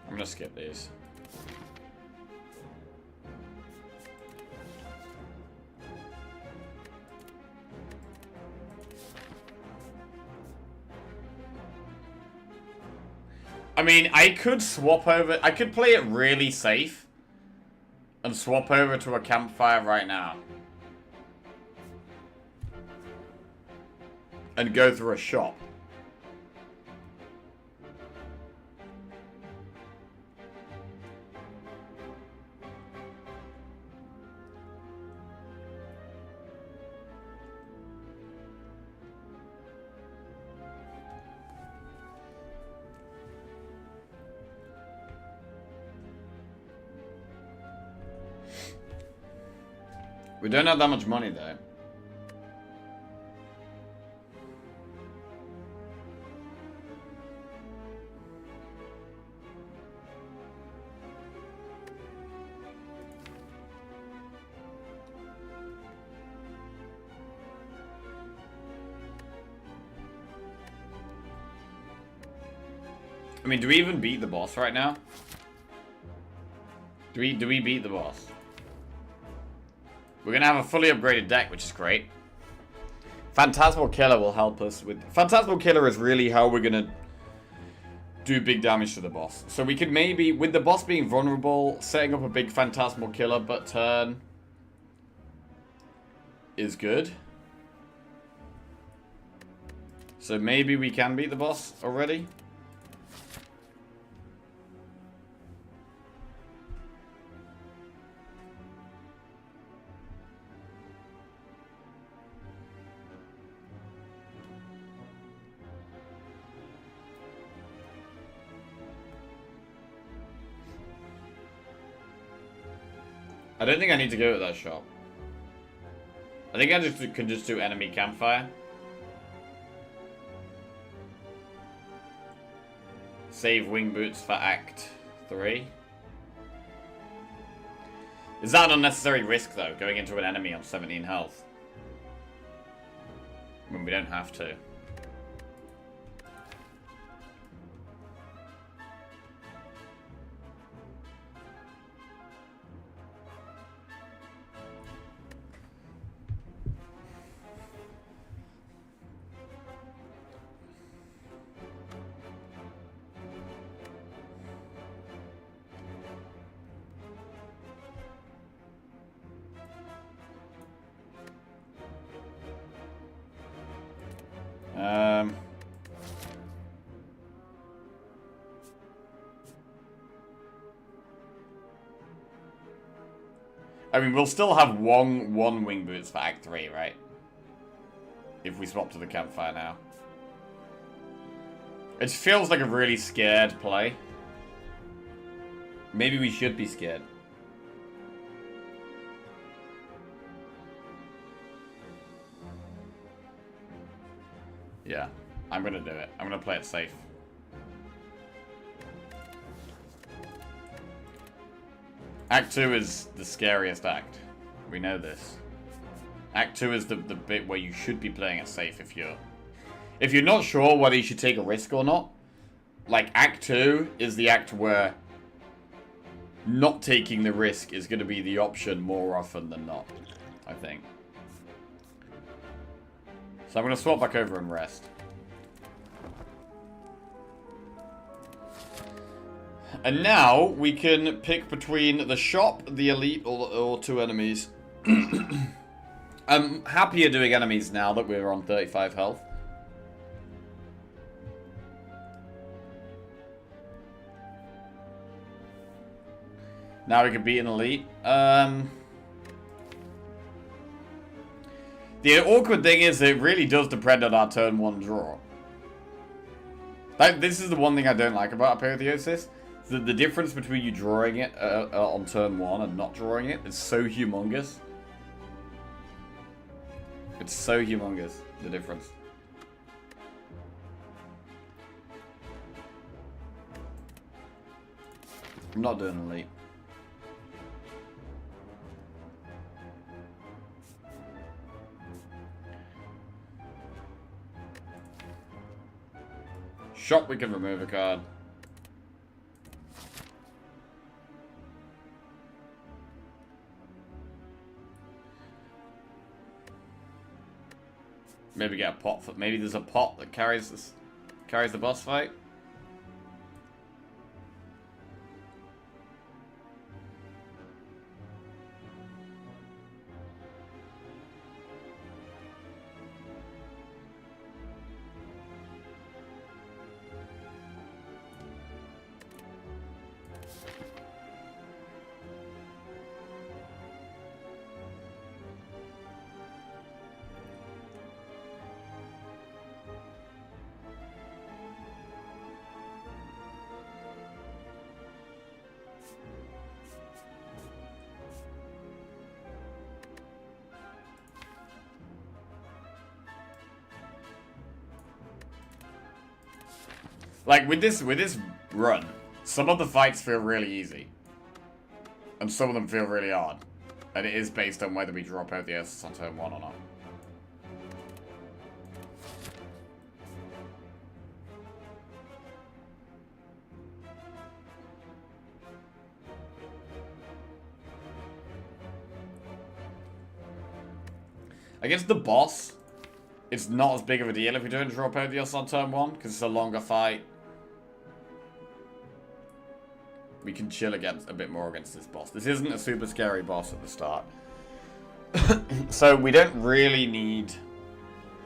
Speaker 1: I'm gonna skip these. I mean, I could swap over. I could play it really safe and swap over to a campfire right now. And go through a shop. We don't have that much money, though. I mean, do we even beat the boss right now? Do we beat the boss? We're gonna have a fully upgraded deck, which is great. Phantasmal Killer will help us with... Phantasmal Killer is really how we're gonna do big damage to the boss. So we could maybe, with the boss being vulnerable, setting up a big Phantasmal Killer but turn is good. So maybe we can beat the boss already. I don't think I need to go to that shop. I think I can just do enemy campfire. Save wing boots for Act 3. Is that an unnecessary risk, though, going into an enemy on 17 health? I mean, we don't have to. I mean, we'll still have one wing boots for Act 3, right? If we swap to the campfire now. It feels like a really scared play. Maybe we should be scared. Yeah, I'm gonna do it. I'm gonna play it safe. Act 2 is the scariest act. We know this. Act 2 is the bit where you should be playing it safe if you're not sure whether you should take a risk or not. Like, Act 2 is the act where not taking the risk is going to be the option more often than not, I think. So I'm going to swap back over and rest. And now we can pick between the shop, the elite, or two enemies. I'm happier doing enemies now that we're on 35 health. . . . . . . . . . . . . . . . . . . . . . . . . . . . . . . . . . . . . . . . . . . . . . . . . . . . . . . . . . . . . Now we can beat an elite. The awkward thing is it really does depend on our turn 1 draw. This is the one thing I don't like about Apotheosis. The difference between you drawing it on turn 1 and not drawing it is so humongous. It's so humongous, the difference. I'm not doing elite. Shop, we can remove a card. Maybe get a pot for. Maybe there's a pot that carries the boss fight. Like, with this run, some of the fights feel really easy. And some of them feel really hard. And it is based on whether we drop out the Apotheosis on turn 1 or not. Against the boss, it's not as big of a deal if we don't draw Apotheosis on turn 1, because it's a longer fight. We can chill a bit more against this boss. This isn't a super scary boss at the start. So we don't really need...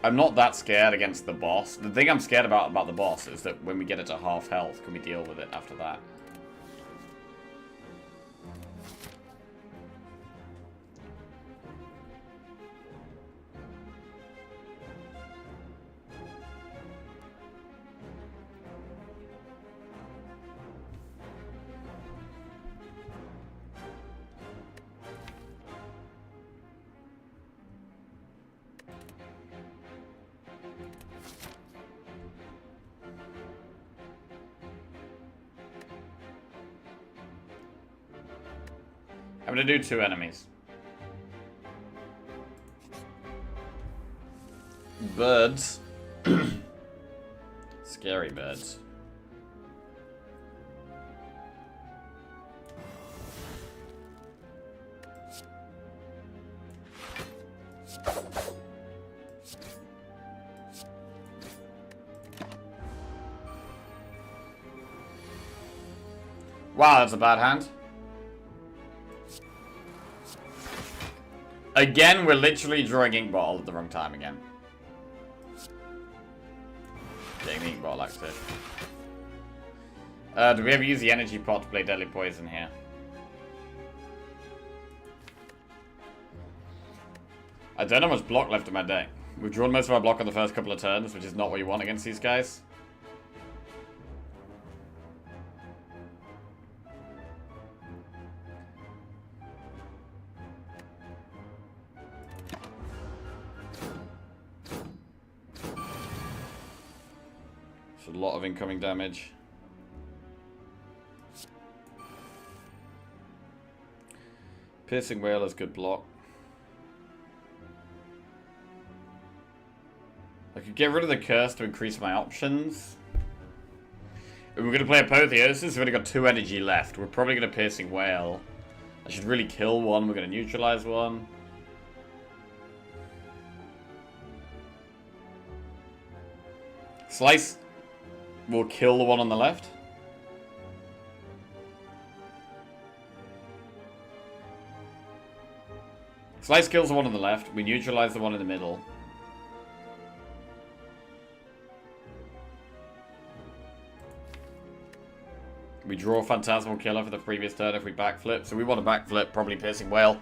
Speaker 1: I'm not that scared against the boss. The thing I'm scared about the boss is that when we get it to half health, can we deal with it after that? I'm gonna do 2 enemies. Birds. Scary birds. Wow, that's a bad hand. Again, we're literally drawing Ink Bottle at the wrong time again. Getting the Ink Bottle active. Do we ever use the Energy Pot to play Deadly Poison here? I don't have much block left in my deck. We've drawn most of our block on the first couple of turns, which is not what you want against these guys. A lot of incoming damage. Piercing Whale is good block. I could get rid of the curse to increase my options. We're going to play Apotheosis. We've only got 2 energy left. We're probably going to Piercing Whale. I should really kill one. We're going to neutralize one. Slice will kill the one on the left. Slice kills the one on the left. We neutralize the one in the middle. We draw Phantasmal Killer for the previous turn if we backflip. So we want to backflip, probably Piercing Wail.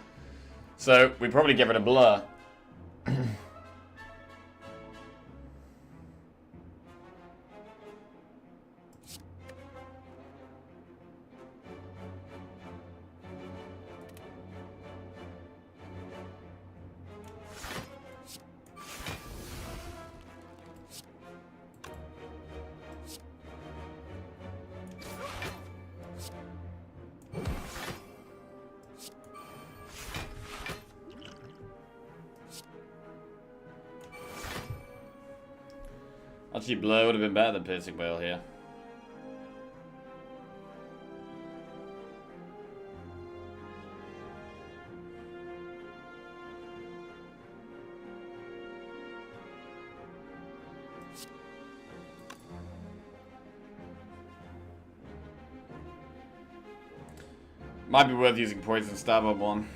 Speaker 1: So we probably give it a blur. Actually, Blur would have been better than Piercing Wail here. Might be worth using Poison Stab on one.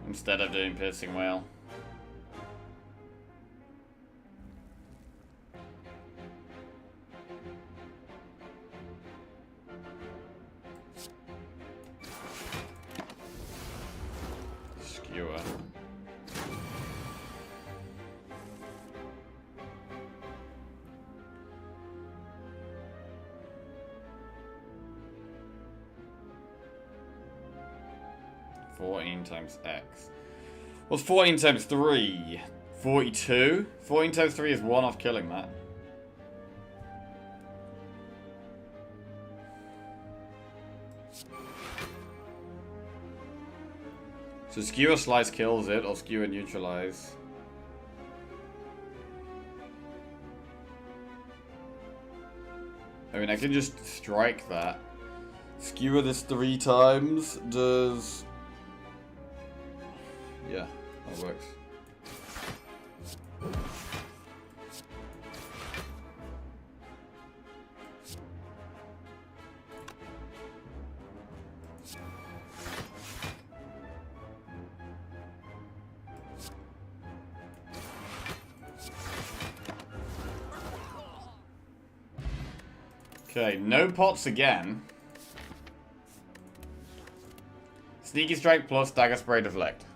Speaker 1: Instead of doing Piercing Wail. Skewer. Times X. What's 14 times 3? 42? 14 times 3 is 1 off killing that. So Skewer Slice kills it, or Skewer Neutralize. I mean, I can just strike that. Skewer this 3 times does... Yeah, that works. Okay, no pots again. Sneaky Strike plus Dagger Spray Deflect.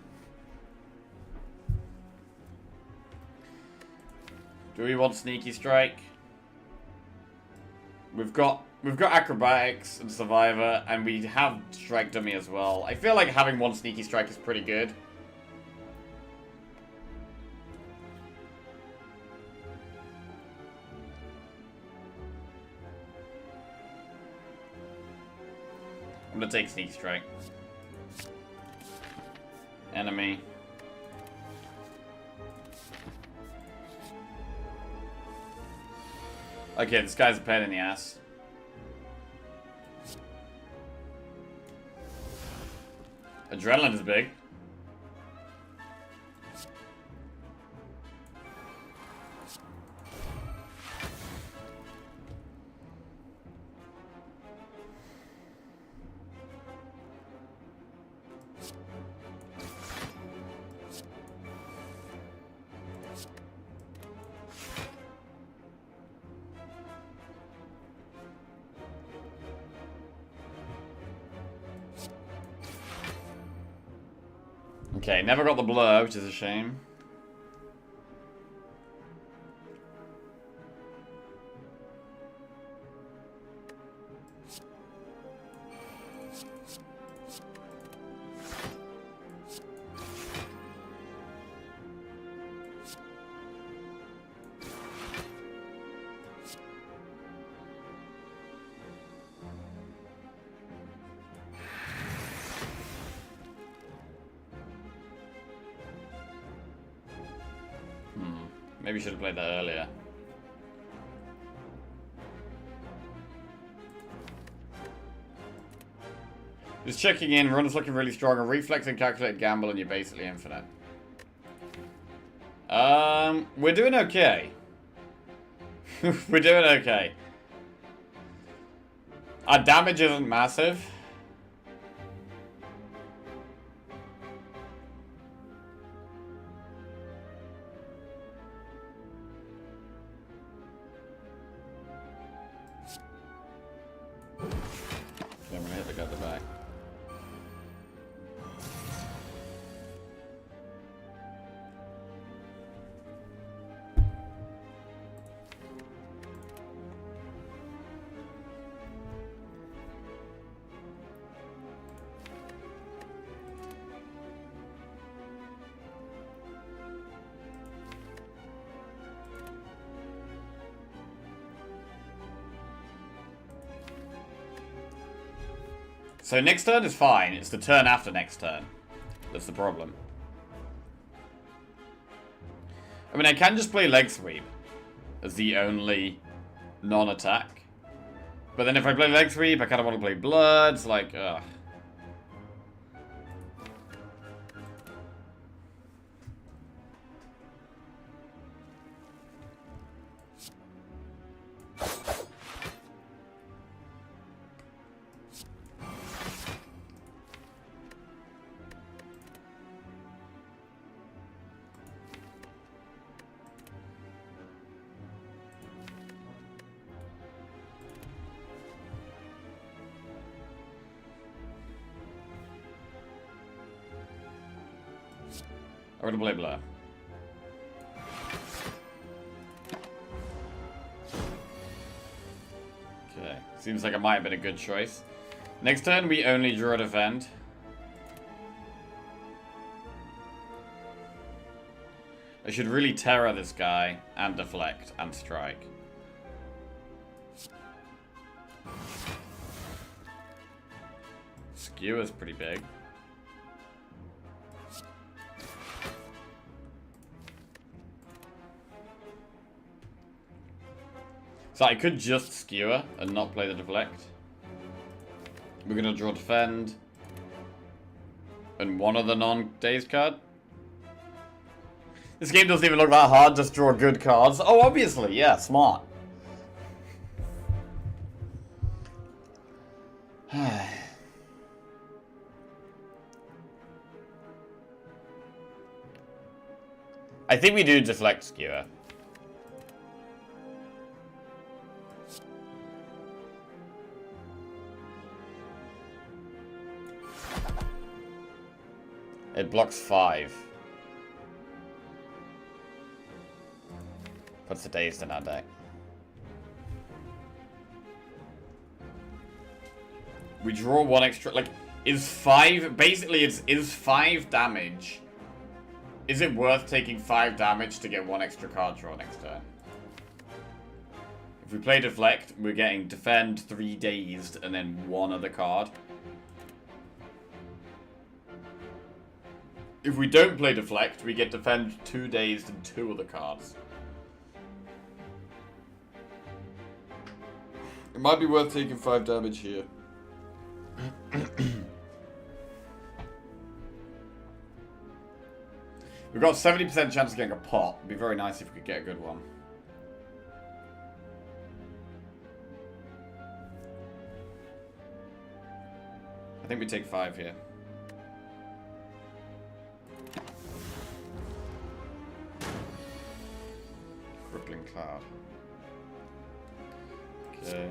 Speaker 1: Do we want Sneaky Strike? We've got Acrobatics and Survivor, and we have Strike Dummy as well. I feel like having one Sneaky Strike is pretty good. I'm gonna take Sneaky Strike. Enemy. Okay, this guy's a pain in the ass. Adrenaline is big. Okay, never got the blur, which is a shame. Maybe should have played that earlier. Just checking in, run is looking really strong. A reflex and calculated gamble and you're basically infinite. We're doing okay. We're doing okay. Our damage isn't massive. So next turn is fine. It's the turn after next turn that's the problem. I mean, I can just play leg sweep as the only non-attack. But then if I play leg sweep, I kind of want to play bloods. Like, ugh. I'm gonna play Blur. Okay, seems like it might have been a good choice. Next turn, we only draw defend. I should really terror this guy and deflect and strike. Skewer's pretty big. So I could just skewer and not play the deflect. We're gonna draw defend. And one of the non-dazed card. This game doesn't even look that hard, just draw good cards. Oh, obviously, yeah, smart. I think we do deflect skewer. It blocks 5. Puts the dazed in our deck. We draw 1 extra. Like, is 5... Basically, is 5 damage. Is it worth taking 5 damage to get 1 extra card draw next turn? If we play deflect, we're getting defend, 3 dazed, and then 1 other card. If we don't play deflect, we get defend, 2 dazed, and 2 other cards. It might be worth taking 5 damage here. We've got 70% chance of getting a pot. It'd be very nice if we could get a good one. I think we take 5 here. Crippling Cloud. Okay.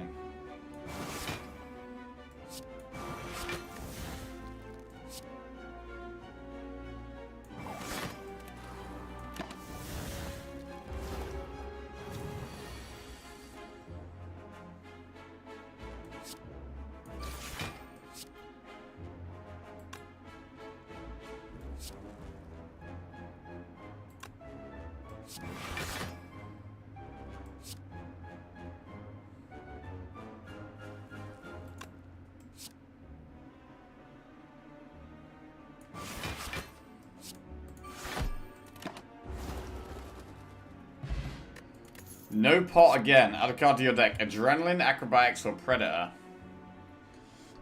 Speaker 1: No pot again. Add a card to your deck. Adrenaline, Acrobatics, or Predator.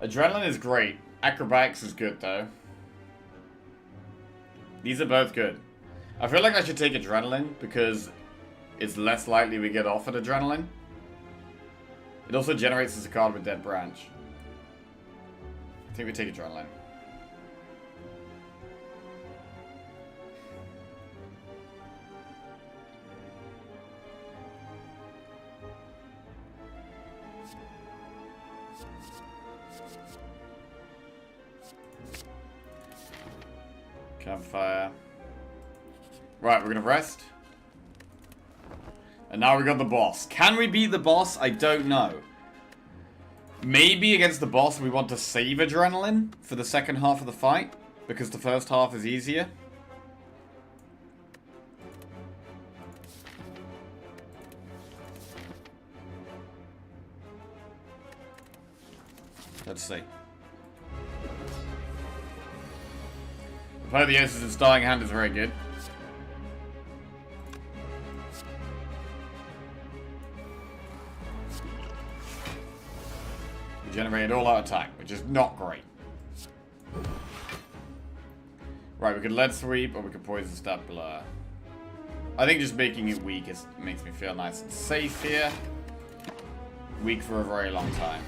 Speaker 1: Adrenaline is great. Acrobatics is good, though. These are both good. I feel like I should take Adrenaline because it's less likely we get off at Adrenaline. It also generates as a card with Dead Branch. I think we take Adrenaline. Campfire. Right, we're gonna rest. And now we got the boss. Can we beat the boss? I don't know. Maybe against the boss we want to save Adrenaline for the second half of the fight, because the first half is easier. Let's see. Apotheosis' starting hand is very good. We generated all-out attack, which is not great. Right, we could lead sweep or we could poison stab blur. I think just making it weak makes me feel nice and safe here. Weak for a very long time.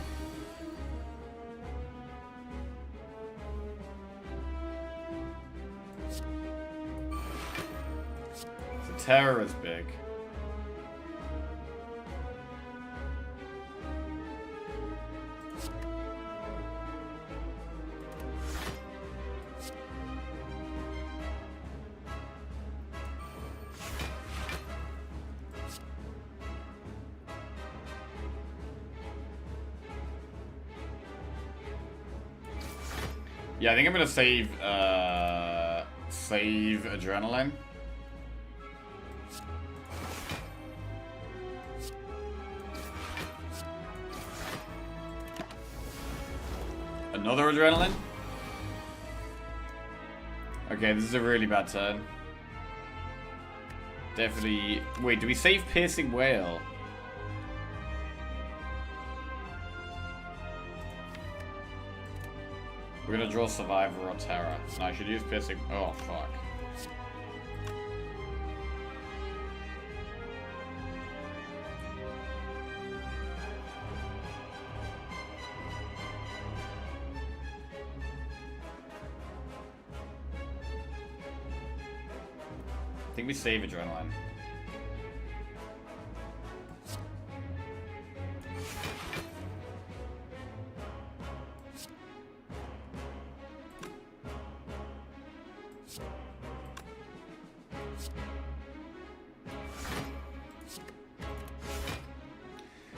Speaker 1: So terror is big. Yeah, I think I'm gonna save adrenaline. Another adrenaline? Okay, this is a really bad turn. Definitely. Wait, do we save Piercing Whale? We're gonna draw Survivor or Terror. No, I should use Piercing. Oh, fuck. I think we save Adrenaline.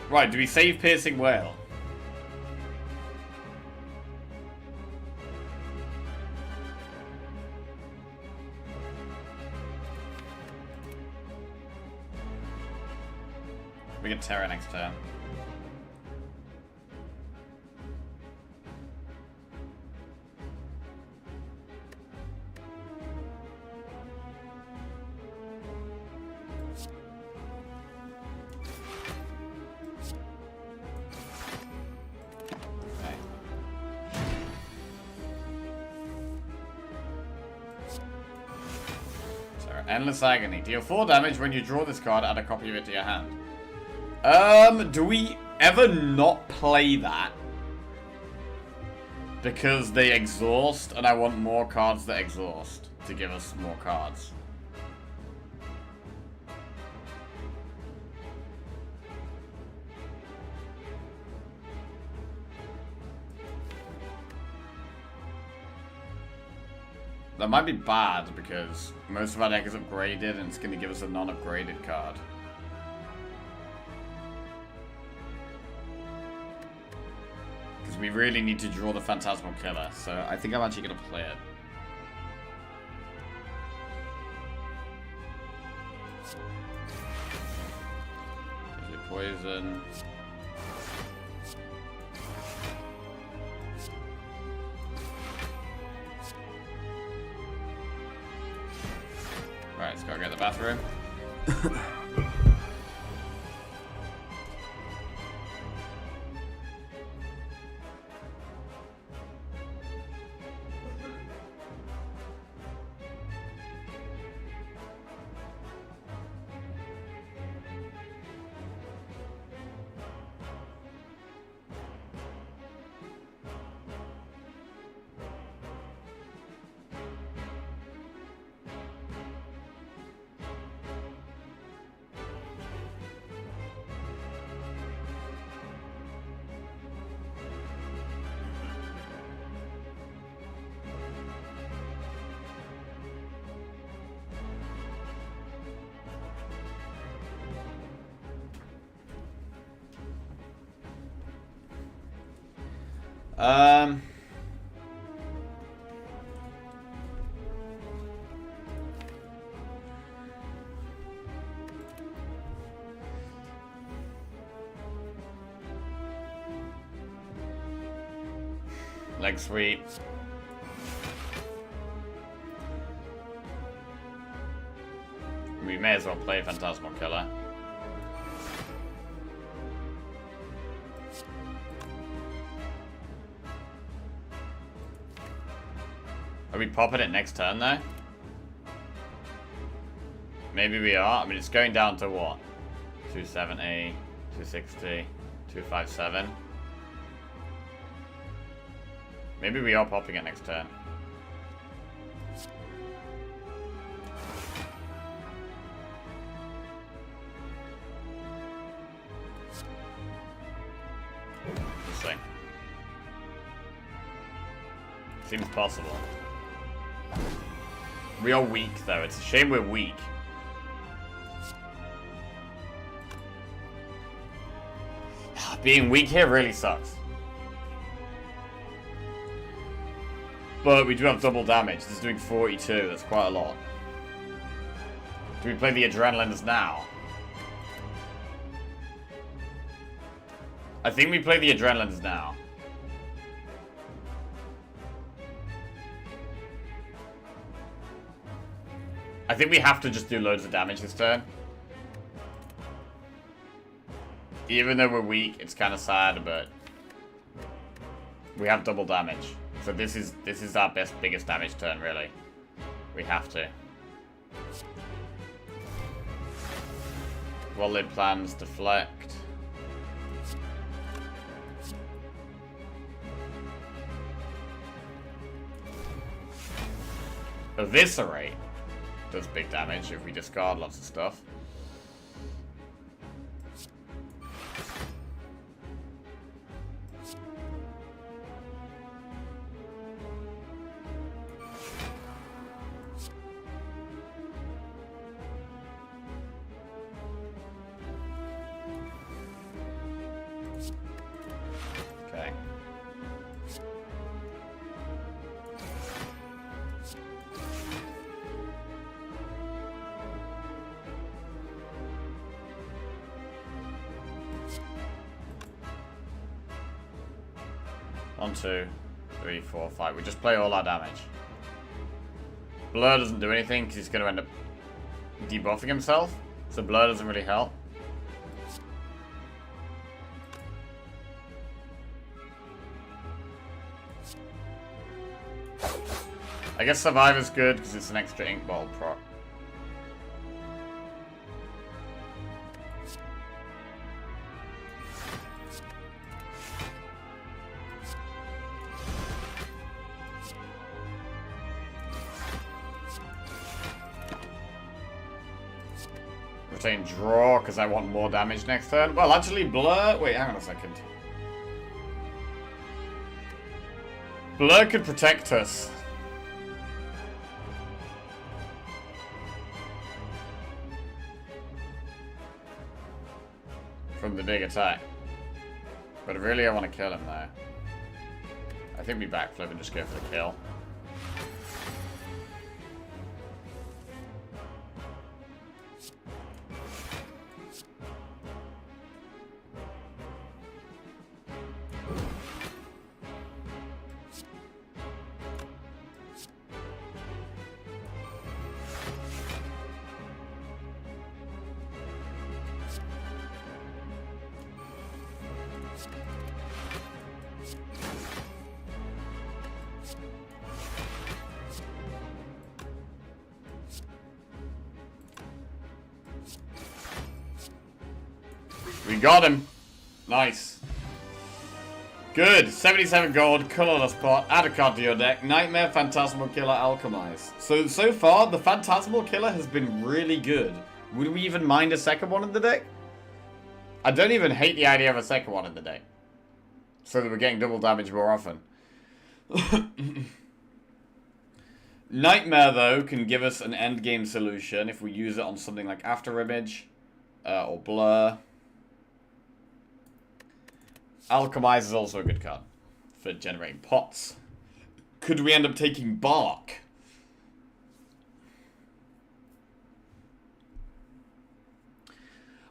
Speaker 1: Right, do we save Piercing Whale? We get Terror next turn. Endless Agony. Deal 4 damage when you draw this card, add a copy of it to your hand. Do we ever not play that? Because they exhaust, and I want more cards that exhaust to give us more cards. That might be bad because most of our deck is upgraded and it's going to give us a non-upgraded card. Because we really need to draw the Phantasmal Killer, so I think I'm actually going to play it. Poison. Right, let's go get the bathroom. Leg sweep. We may as well play Phantasmal Killer. Are we popping it next turn, though? Maybe we are. I mean, it's going down to what? 270, 260, 257. Maybe we are popping it next turn. Let's see. Seems possible. We are weak, though. It's a shame we're weak. Being weak here really sucks. But we do have double damage. This is doing 42. That's quite a lot. Do we play the Adrenalines now? I think we play the Adrenalines now. I think we have to just do loads of damage this turn. Even though we're weak, it's kind of sad, but we have double damage. So this is our biggest damage turn, really. We have to. Well-laid plans, deflect. Eviscerate does big damage if we discard lots of stuff. Okay. One, two, three, four, five. We just play all our damage. Blur doesn't do anything because he's going to end up debuffing himself. So Blur doesn't really help. I guess Survivor's good because it's an extra ink bottle proc. Retain draw because I want more damage next turn. Well, actually, Blur. Wait, hang on a second. Blur could protect us. From the big attack. But really I want to kill him though. I think we backflip and just go for the kill. We got him. Nice. Good. 77 gold, colorless pot, add a card to your deck. Nightmare, Phantasmal Killer, Alchemize. So far, the Phantasmal Killer has been really good. Would we even mind a second one in the deck? I don't even hate the idea of a second one in the deck. So that we're getting double damage more often. Nightmare, though, can give us an endgame solution if we use it on something like After Image or Blur. Alchemize is also a good card for generating pots. Could we end up taking Bark?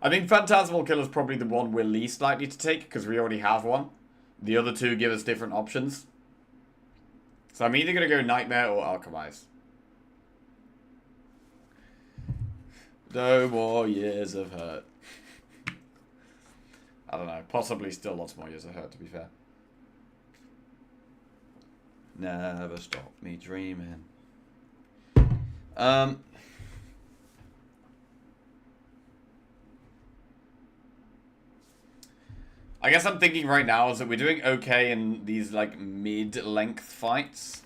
Speaker 1: I think Phantasmal Killer is probably the one we're least likely to take because we already have one. The other two give us different options. So I'm either going to go Nightmare or Alchemize. No more years of hurt. I don't know. Possibly still lots more years of hurt, to be fair. Never stop me dreaming. I guess I'm thinking right now is that we're doing okay in these, like, mid-length fights.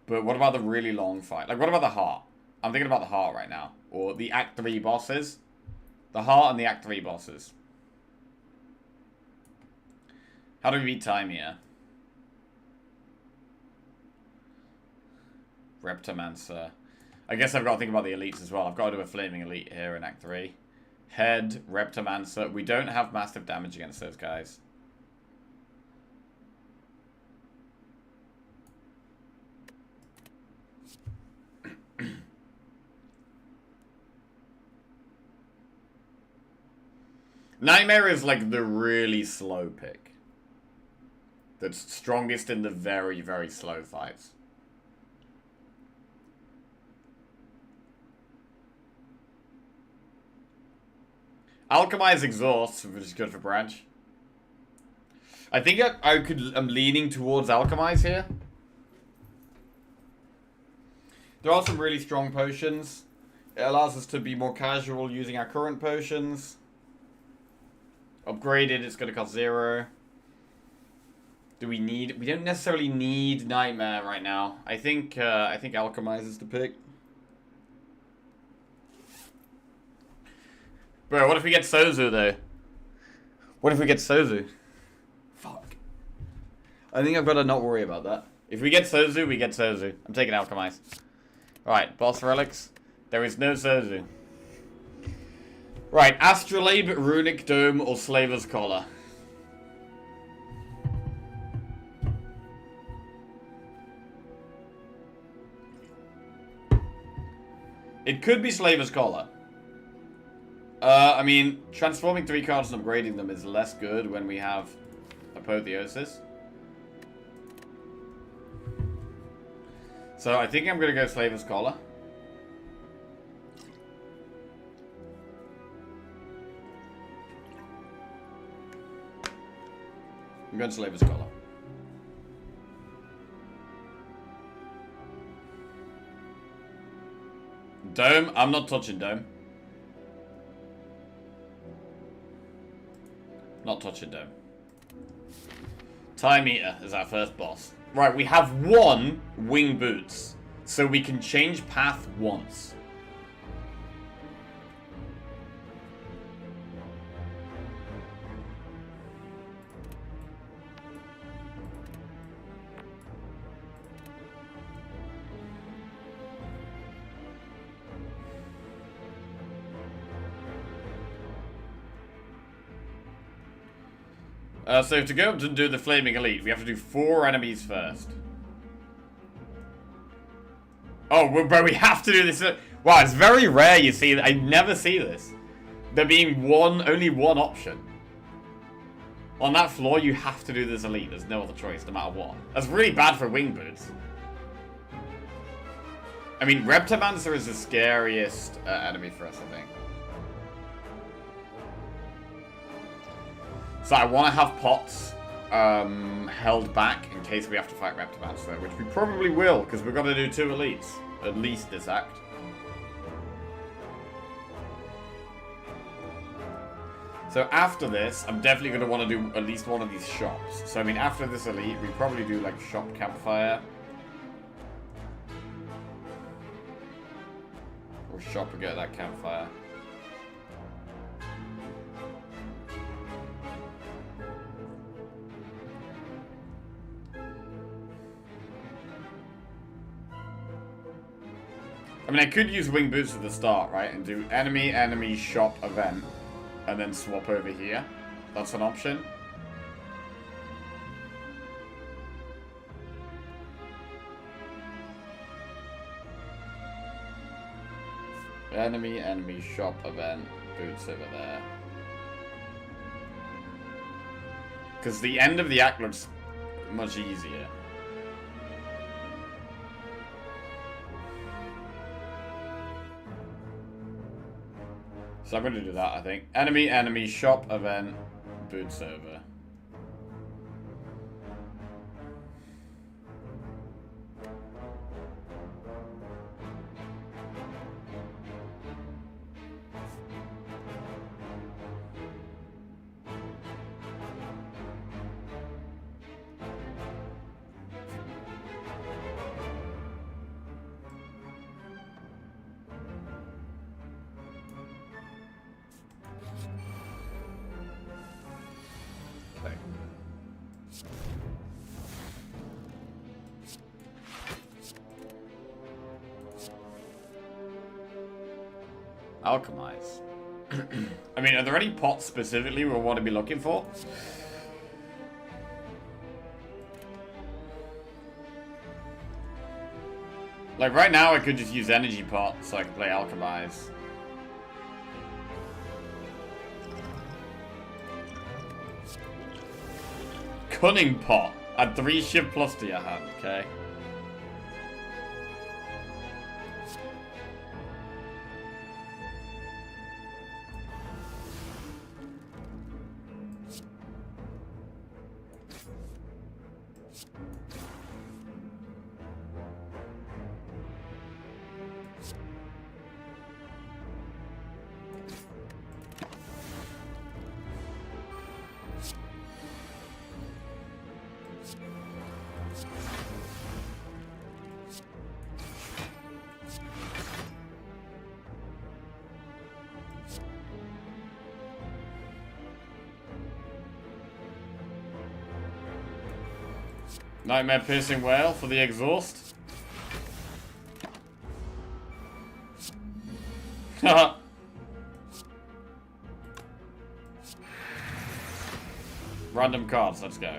Speaker 1: But what about the really long fight? Like, what about the heart? I'm thinking about the heart right now. Or the Act 3 bosses. The heart and the Act 3 bosses. How do we beat time here? Reptomancer. I guess I've got to think about the elites as well. I've got to do a Flaming Elite here in Act 3. Head, Reptomancer. We don't have massive damage against those guys. Nightmare is like the really slow pick. That's strongest in the very, very slow fights. Alchemize exhausts, which is good for Branch. I think I'm leaning towards Alchemize here. There are some really strong potions. It allows us to be more casual using our current potions. Upgraded, it's going to cost 0. Do we need... We don't necessarily need Nightmare right now. I think Alchemize is the pick. Bro, what if we get Sozu, though? What if we get Sozu? Fuck. I think I've got to not worry about that. If we get Sozu, we get Sozu. I'm taking Alchemize. Alright, boss relics. There is no Sozu. Right, Astrolabe, Runic Dome, or Slaver's Collar. It could be Slaver's Collar. I mean, transforming 3 cards and upgrading them is less good when we have Apotheosis. So I think I'm going to go Slaver's Collar. I'm going to Slaver's Collar. Dome? I'm not touching Dome. Not touching Dome. Time Eater is our first boss. Right, we have 1 Wing Boots. So we can change path once. So to go up to do the Flaming Elite, we have to do 4 enemies first. Oh, bro, we have to do this. Wow, it's very rare you see that. I never see this. There being only one option. On that floor, you have to do this Elite. There's no other choice, no matter what. That's really bad for Wing Boots. I mean, Reptomancer is the scariest enemy for us, I think. So I want to have pots held back in case we have to fight Reptomancer, which we probably will, because we're going to do 2 elites, at least this act. So after this, I'm definitely going to want to do at least one of these shops. So I mean, after this elite, we probably do like shop campfire. Or shop and get that campfire. I mean, I could use Wing Boots at the start, right? And do enemy, shop, event. And then swap over here. That's an option. Enemy, shop, event. Boots over there. Because the end of the act looks much easier. So I'm going to do that, I think. Enemy, shop, event, boot server. Alchemize. I mean, are there any pots specifically we want to be looking for? Like, right now I could just use energy pot so I can play Alchemize. Cunning pot. Add 3 shift plus to your hand, okay? Nightmare Piercing Whale for the exhaust. Random cards, let's go.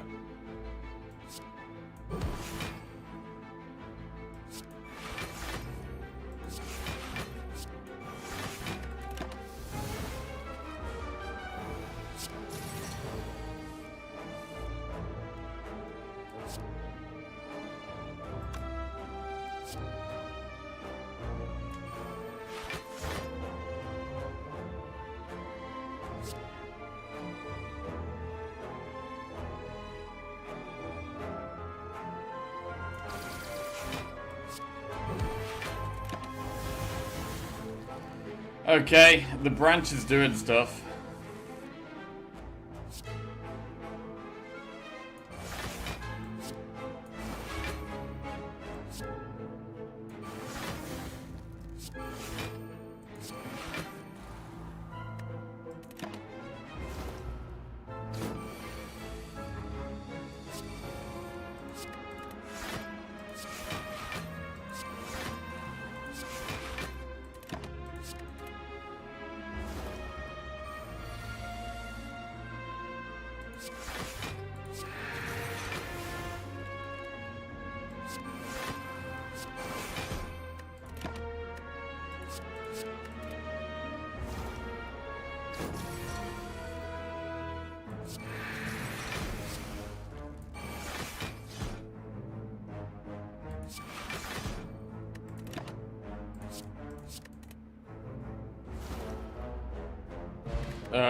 Speaker 1: Okay, the branch is doing stuff.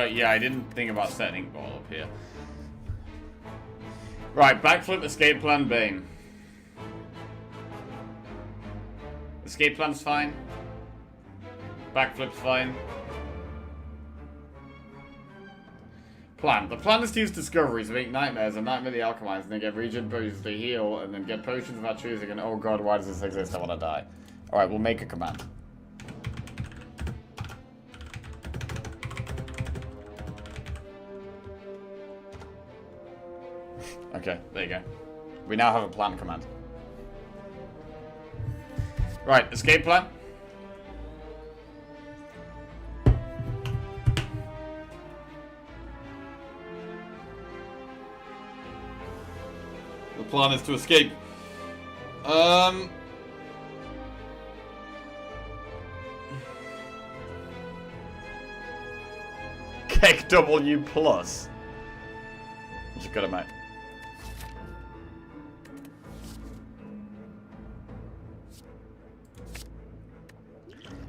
Speaker 1: Yeah, I didn't think about setting ball up here. Right, backflip, escape plan, Bane. Escape plan's fine. Backflip's fine. Plan. The plan is to use discoveries to make nightmares and nightmare the alchemize and then get regen boosts to heal and then get potions without choosing and oh god, why does this exist? I want to die. Alright, we'll make a command. Okay, there you go. We now have a plan command. Right, escape plan. The plan is to escape. Keg W plus. Just got it, mate.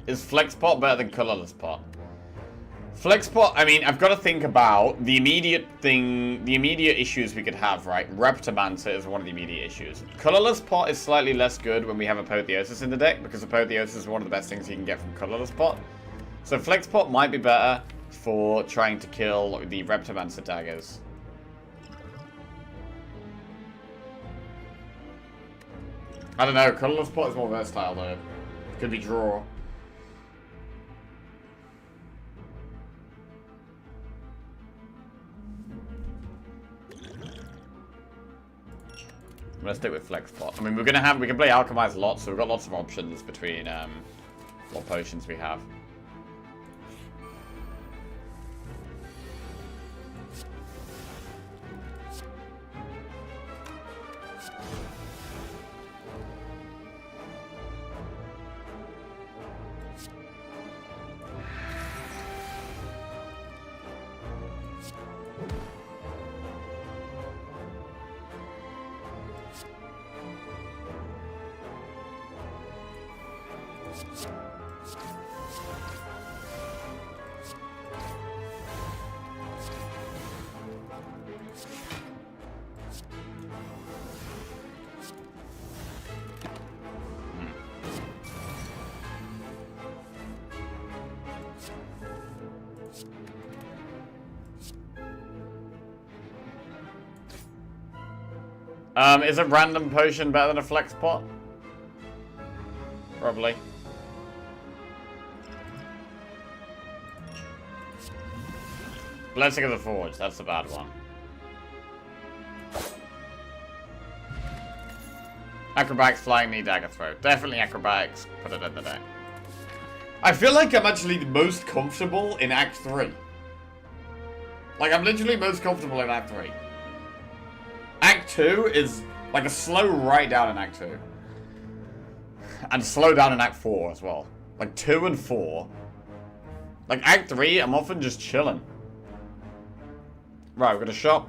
Speaker 1: Is flex pot better than colorless pot? Flexpot, I mean, I've got to think about the immediate issues we could have, right? Reptimancer is one of the immediate issues. Colorless Pot is slightly less good when we have Apotheosis in the deck, because Apotheosis is one of the best things you can get from Colorless Pot. So Flexpot might be better for trying to kill the Reptimancer daggers. I don't know, Colorless Pot is more versatile though. Could be draw. I'm gonna stick with Flexpot. I mean, we can play Alchemize a lot, so we've got lots of options between what potions we have. Is a random potion better than a flex pot? Probably. Blessing of the Forge, that's the bad one. Acrobatics, Flying Knee, Dagger Throw. Definitely Acrobatics, put it in the deck. I feel like I'm actually the most comfortable in Act 3. Like, I'm literally most comfortable in Act 3. Act 2 is like a slow right down in Act 2. And slow down in Act 4 as well. Like 2 and 4. Like Act 3, I'm often just chilling. Right, we're gonna shop.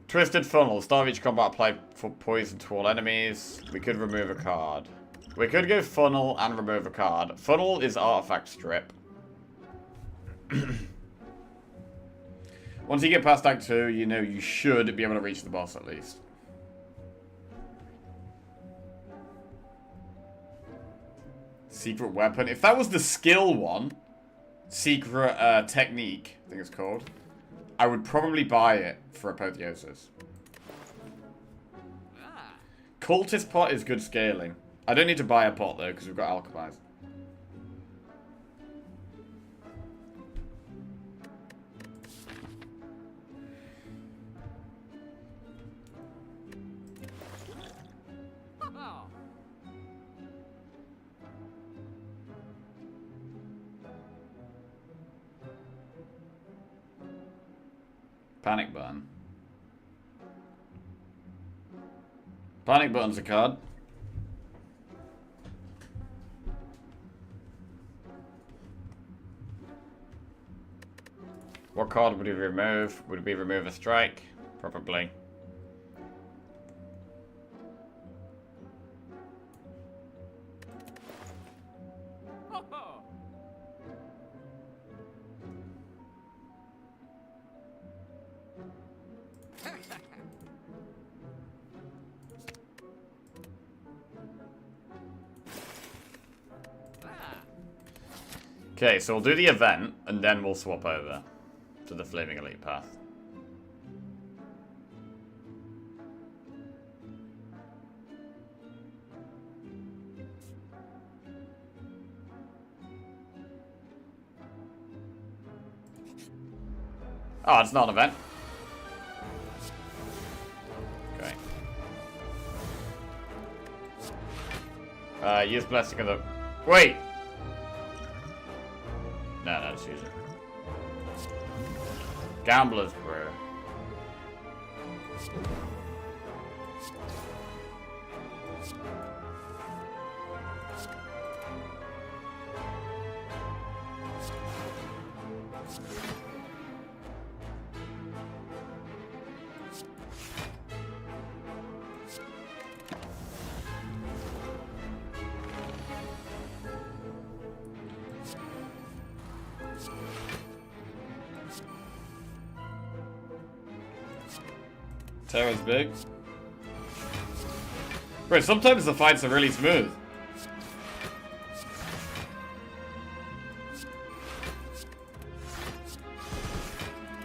Speaker 1: Twisted Funnel. Start of each combat, apply for poison to all enemies. We could remove a card. We could go Funnel and remove a card. Funnel is Artifact Strip. Once you get past Act 2, you know you should be able to reach the boss at least. Secret Weapon. If that was the skill one, Secret Technique, I think it's called, I would probably buy it for Apotheosis. Cultist Pot is good scaling. I don't need to buy a pot though, because we've got Alchemize. Panic Button. Panic Button's a card. What card would we remove? Would we remove a strike? Probably. Okay, so we'll do the event, and then we'll swap over to the Flaming Elite path. Oh, it's not an event. Okay. Use Blessing of the... Wait! No, just use it. Gambler's Brew. Terra's big. Bro, sometimes the fights are really smooth.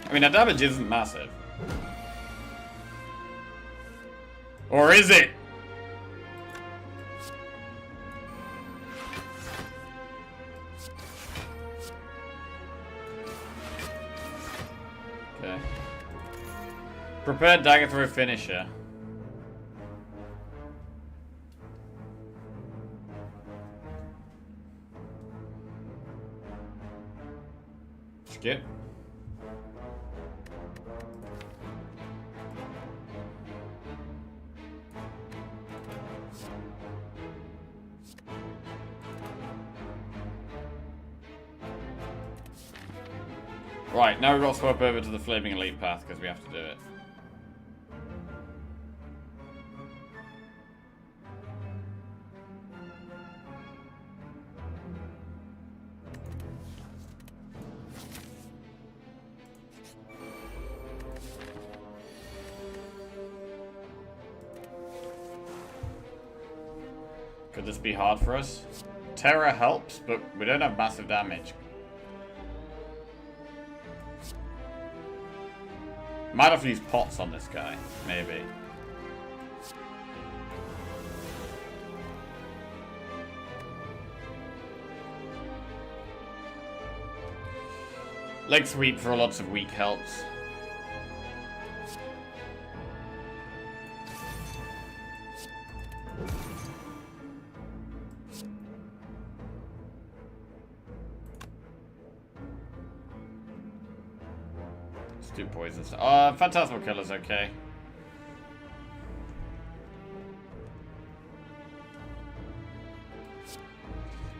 Speaker 1: I mean, our damage isn't massive. Or is it? Okay. Prepared dagger throw finisher. Skip. Right, now we've got to swap over to the Flaming Elite path because we have to do it. Could this be hard for us? Terra helps, but we don't have massive damage. Might have to use pots on this guy, maybe. Leg sweep for lots of weak helps. Do poisons. Phantasmal Killer's okay.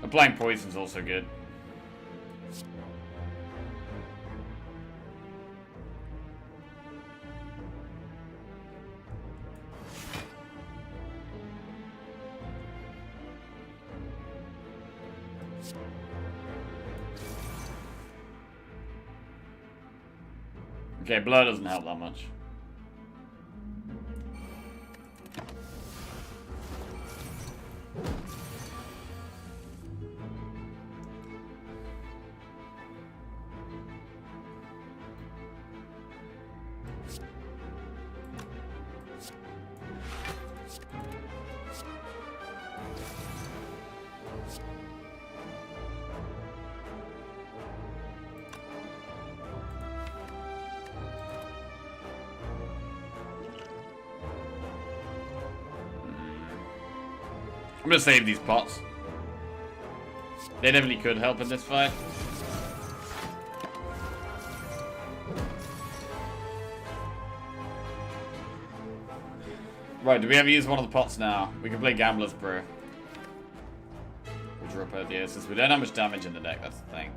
Speaker 1: Applying poison's also good. Okay, blow doesn't help that much. I'm gonna save these pots. They definitely could help in this fight. Right, do we ever use one of the pots now? We can play Gambler's Brew. We drop out the aces. We don't have much damage in the deck, that's the thing.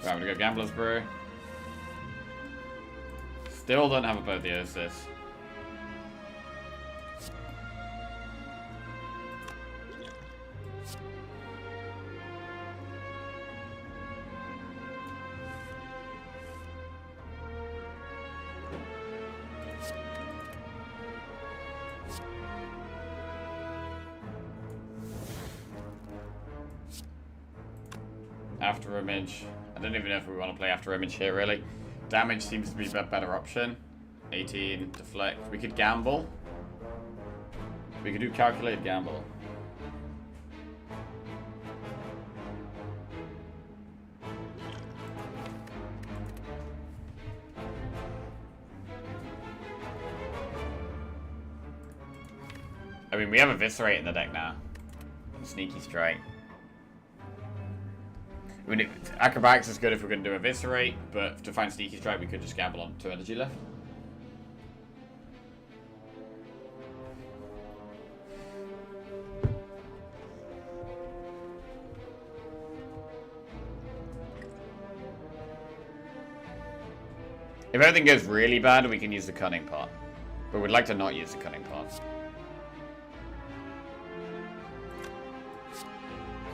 Speaker 1: Right, I'm gonna go Gambler's Brew. Still don't have Apotheosis. After Image. I don't even know if we want to play After Image here, really. Damage seems to be a better option. 18, deflect. We could gamble. We could do calculated gamble. I mean, we have Eviscerate in the deck now. Sneaky Strike. I mean, Acrobatics is good if we're going to do Eviscerate, but to find Sneaky Strike, we could just gamble on 2 energy left. If everything goes really bad, we can use the cunning part. But we'd like to not use the cunning part.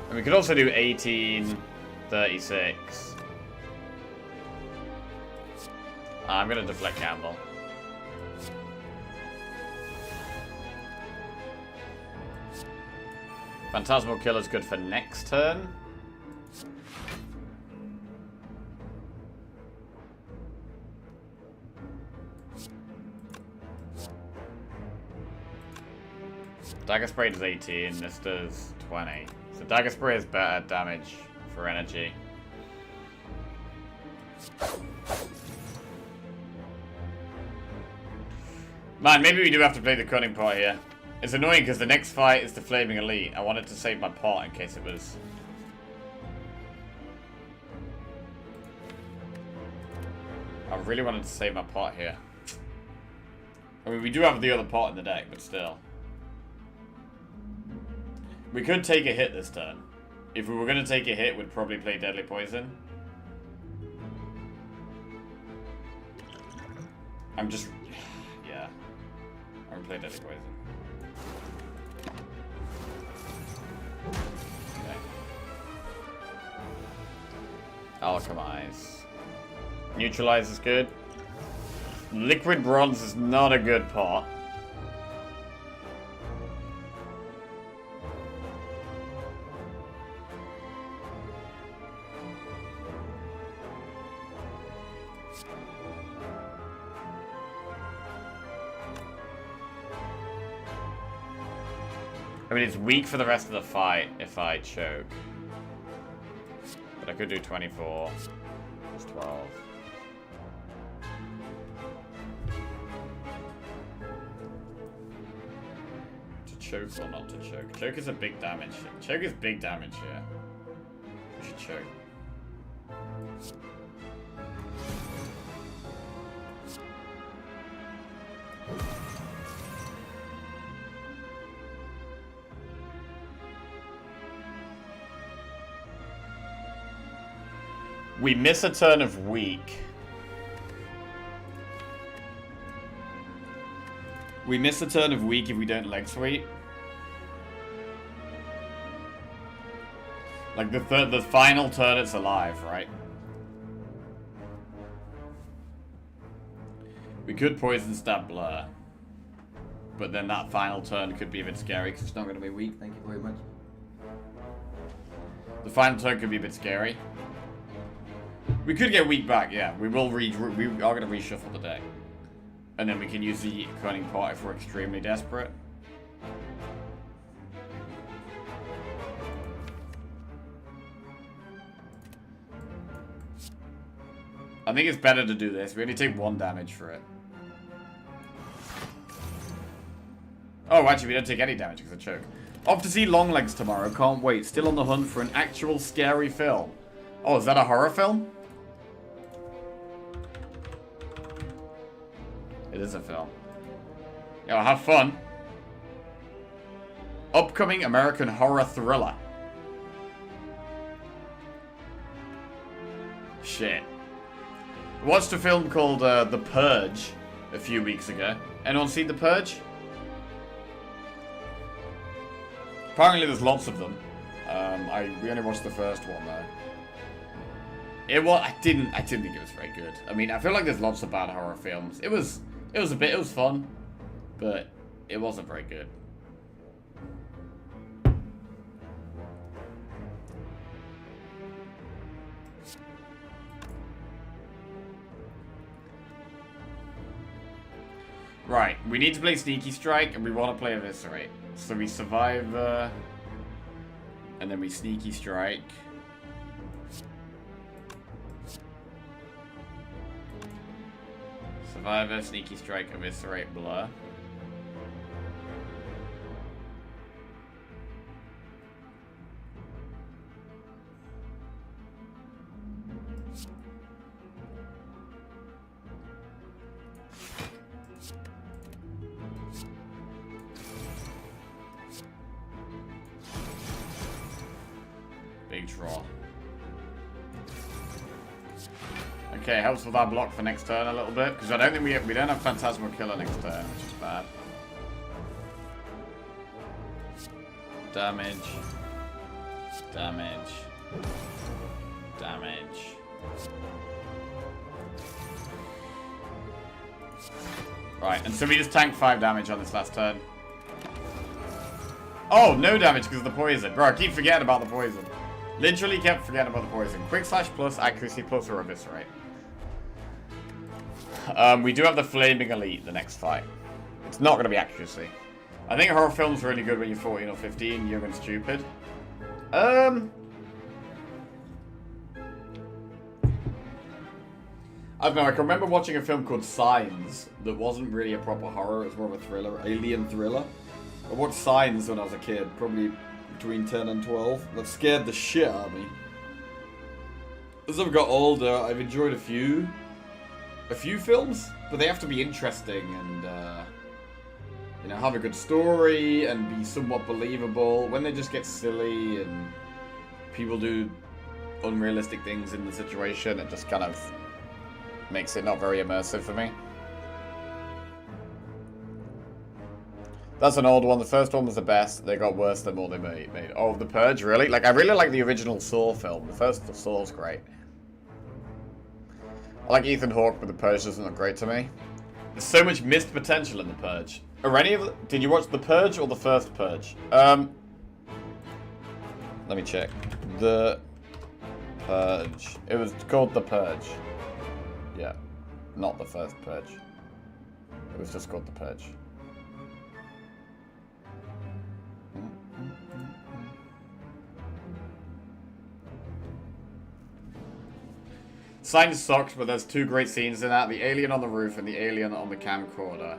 Speaker 1: And we could also do 1836. I'm gonna deflect gamble. Phantasmal Killer's good for next turn. Dagger Spray does 18, this does 20. So Dagger Spray is better damage for energy. Man, maybe we do have to play the cunning part here. It's annoying because the next fight is the Flaming Elite. I wanted to save my pot in case it was... I really wanted to save my pot here. I mean, we do have the other pot in the deck, but still. We could take a hit this turn. If we were going to take a hit, we'd probably play Deadly Poison. I'm just... yeah. I'm going to play Deadly Poison. Okay. Alchemize. Neutralize is good. Liquid Bronze is not a good pot. I mean, it's weak for the rest of the fight if I choke. But I could do 24. It's 12. To choke or not to choke? Choke is a big damage. Choke is big damage here. We should choke. We miss a turn of weak. We miss a turn of weak if we don't leg sweep. Like the final turn it's alive, right? We could poison stab blur. But then that final turn could be a bit scary because it's not going to be weak. Thank you very much. The final turn could be a bit scary. We could get weak back, yeah. We are going to reshuffle the deck. And then we can use the cunning pot if we're extremely desperate. I think it's better to do this. We only take 1 damage for it. Oh, actually, we don't take any damage because of choke. Off to see Longlegs tomorrow. Can't wait. Still on the hunt for an actual scary film. Oh, is that a horror film? It is a film. Yo, have fun. Upcoming American horror thriller. Shit. Watched a film called The Purge a few weeks ago. Anyone seen The Purge? Apparently there's lots of them. We only watched the first one though. I didn't think it was very good. I mean, I feel like there's lots of bad horror films. It was fun, but it wasn't very good. Right, we need to play Sneaky Strike, and we want to play Eviscerate. So we survive, and then we Sneaky Strike. Survivor, Sneaky Strike, Eviscerate, Blur. Big draw. Okay, helps with our block for next turn a little bit, because I don't think we don't have Phantasmal Killer next turn, which is bad. Damage. Damage. Damage. Right, and so we just tanked 5 damage on this last turn. Oh, no damage because of the poison. Bro, I keep forgetting about the poison. Literally kept forgetting about the poison. Quick slash plus, accuracy plus, or eviscerate. We do have the Flaming Elite the next fight. It's not going to be accuracy. I think horror film's really good when you're 14 or 15, young and stupid. I don't know, I can remember watching a film called Signs that wasn't really a proper horror, it was more of a thriller, alien thriller. I watched Signs when I was a kid, probably between 10 and 12. That scared the shit out of me. As I've got older, I've enjoyed a few films, but they have to be interesting and, you know, have a good story and be somewhat believable. When they just get silly and people do unrealistic things in the situation, it just kind of makes it not very immersive for me. That's an old one. The first one was the best. They got worse the more they made. Oh, The Purge, really? Like, I really like the original Saw film. The first Saw's great. I like Ethan Hawke, but The Purge doesn't look great to me. There's so much missed potential in The Purge. Are any of did you watch The Purge or the first Purge? Let me check. The Purge. It was called The Purge. Yeah. Not the first Purge. It was just called The Purge. Signs sucks, but there's 2 great scenes in that. The alien on the roof and the alien on the camcorder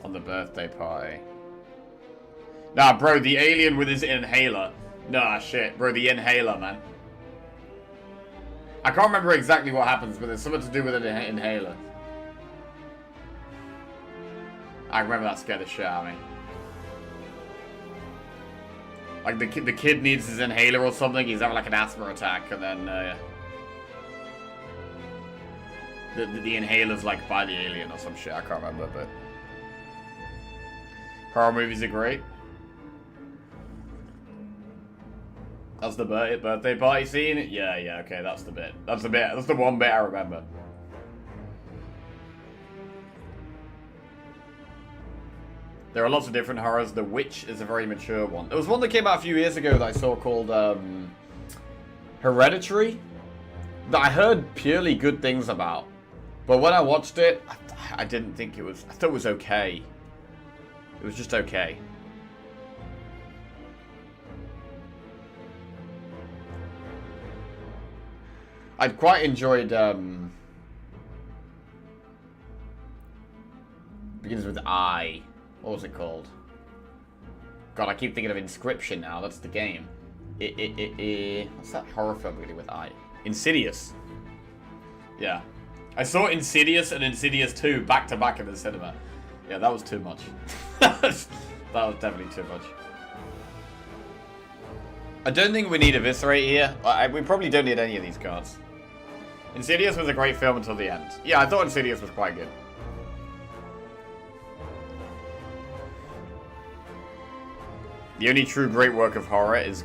Speaker 1: on the birthday party. Nah, bro, the alien with his inhaler. Nah, shit. Bro, the inhaler, man. I can't remember exactly what happens, but there's something to do with an inhaler. I remember that scared the shit out of me. Like, the kid needs his inhaler or something. He's having, like, an asthma attack, and then, the inhaler's, like, by the alien or some shit. I can't remember, but... Horror movies are great. That's the birthday party scene? Yeah, okay, that's the bit. That's the one bit I remember. There are lots of different horrors. The Witch is a very mature one. There was one that came out a few years ago that I saw called Hereditary, that I heard purely good things about. But when I watched it, I didn't think it was... I thought it was okay. It was just okay. I'd quite enjoyed... begins with I. What was it called? God, I keep thinking of Inscription now. That's the game. What's that horror film beginning with I? Insidious. Yeah. I saw Insidious and Insidious 2 back to back in the cinema. Yeah, that was too much. That was definitely too much. I don't think we need Eviscerate here. We probably don't need any of these cards. Insidious was a great film until the end. Yeah, I thought Insidious was quite good. The only true great work of horror is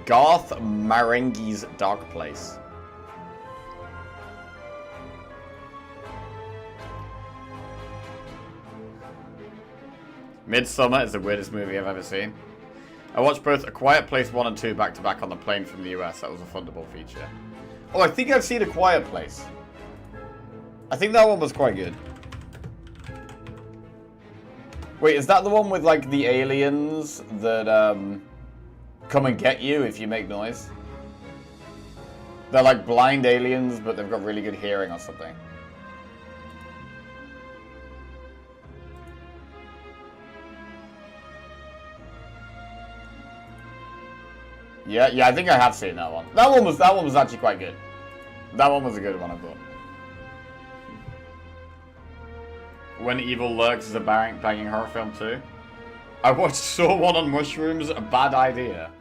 Speaker 1: Garth Marenghi's Dark Place. Midsommar is the weirdest movie I've ever seen. I watched both A Quiet Place 1 and 2 back to back on the plane from the US. That was a Thunderbolt feature. Oh, I think I've seen A Quiet Place. I think that one was quite good. Wait, is that the one with, like, the aliens that, come and get you if you make noise? They're, like, blind aliens, but they've got really good hearing or something. Yeah, I think I have seen that one. That one was actually quite good. That one was a good one, I thought. When Evil Lurks is a banging horror film too. I watched Saw 1 on mushrooms, a bad idea.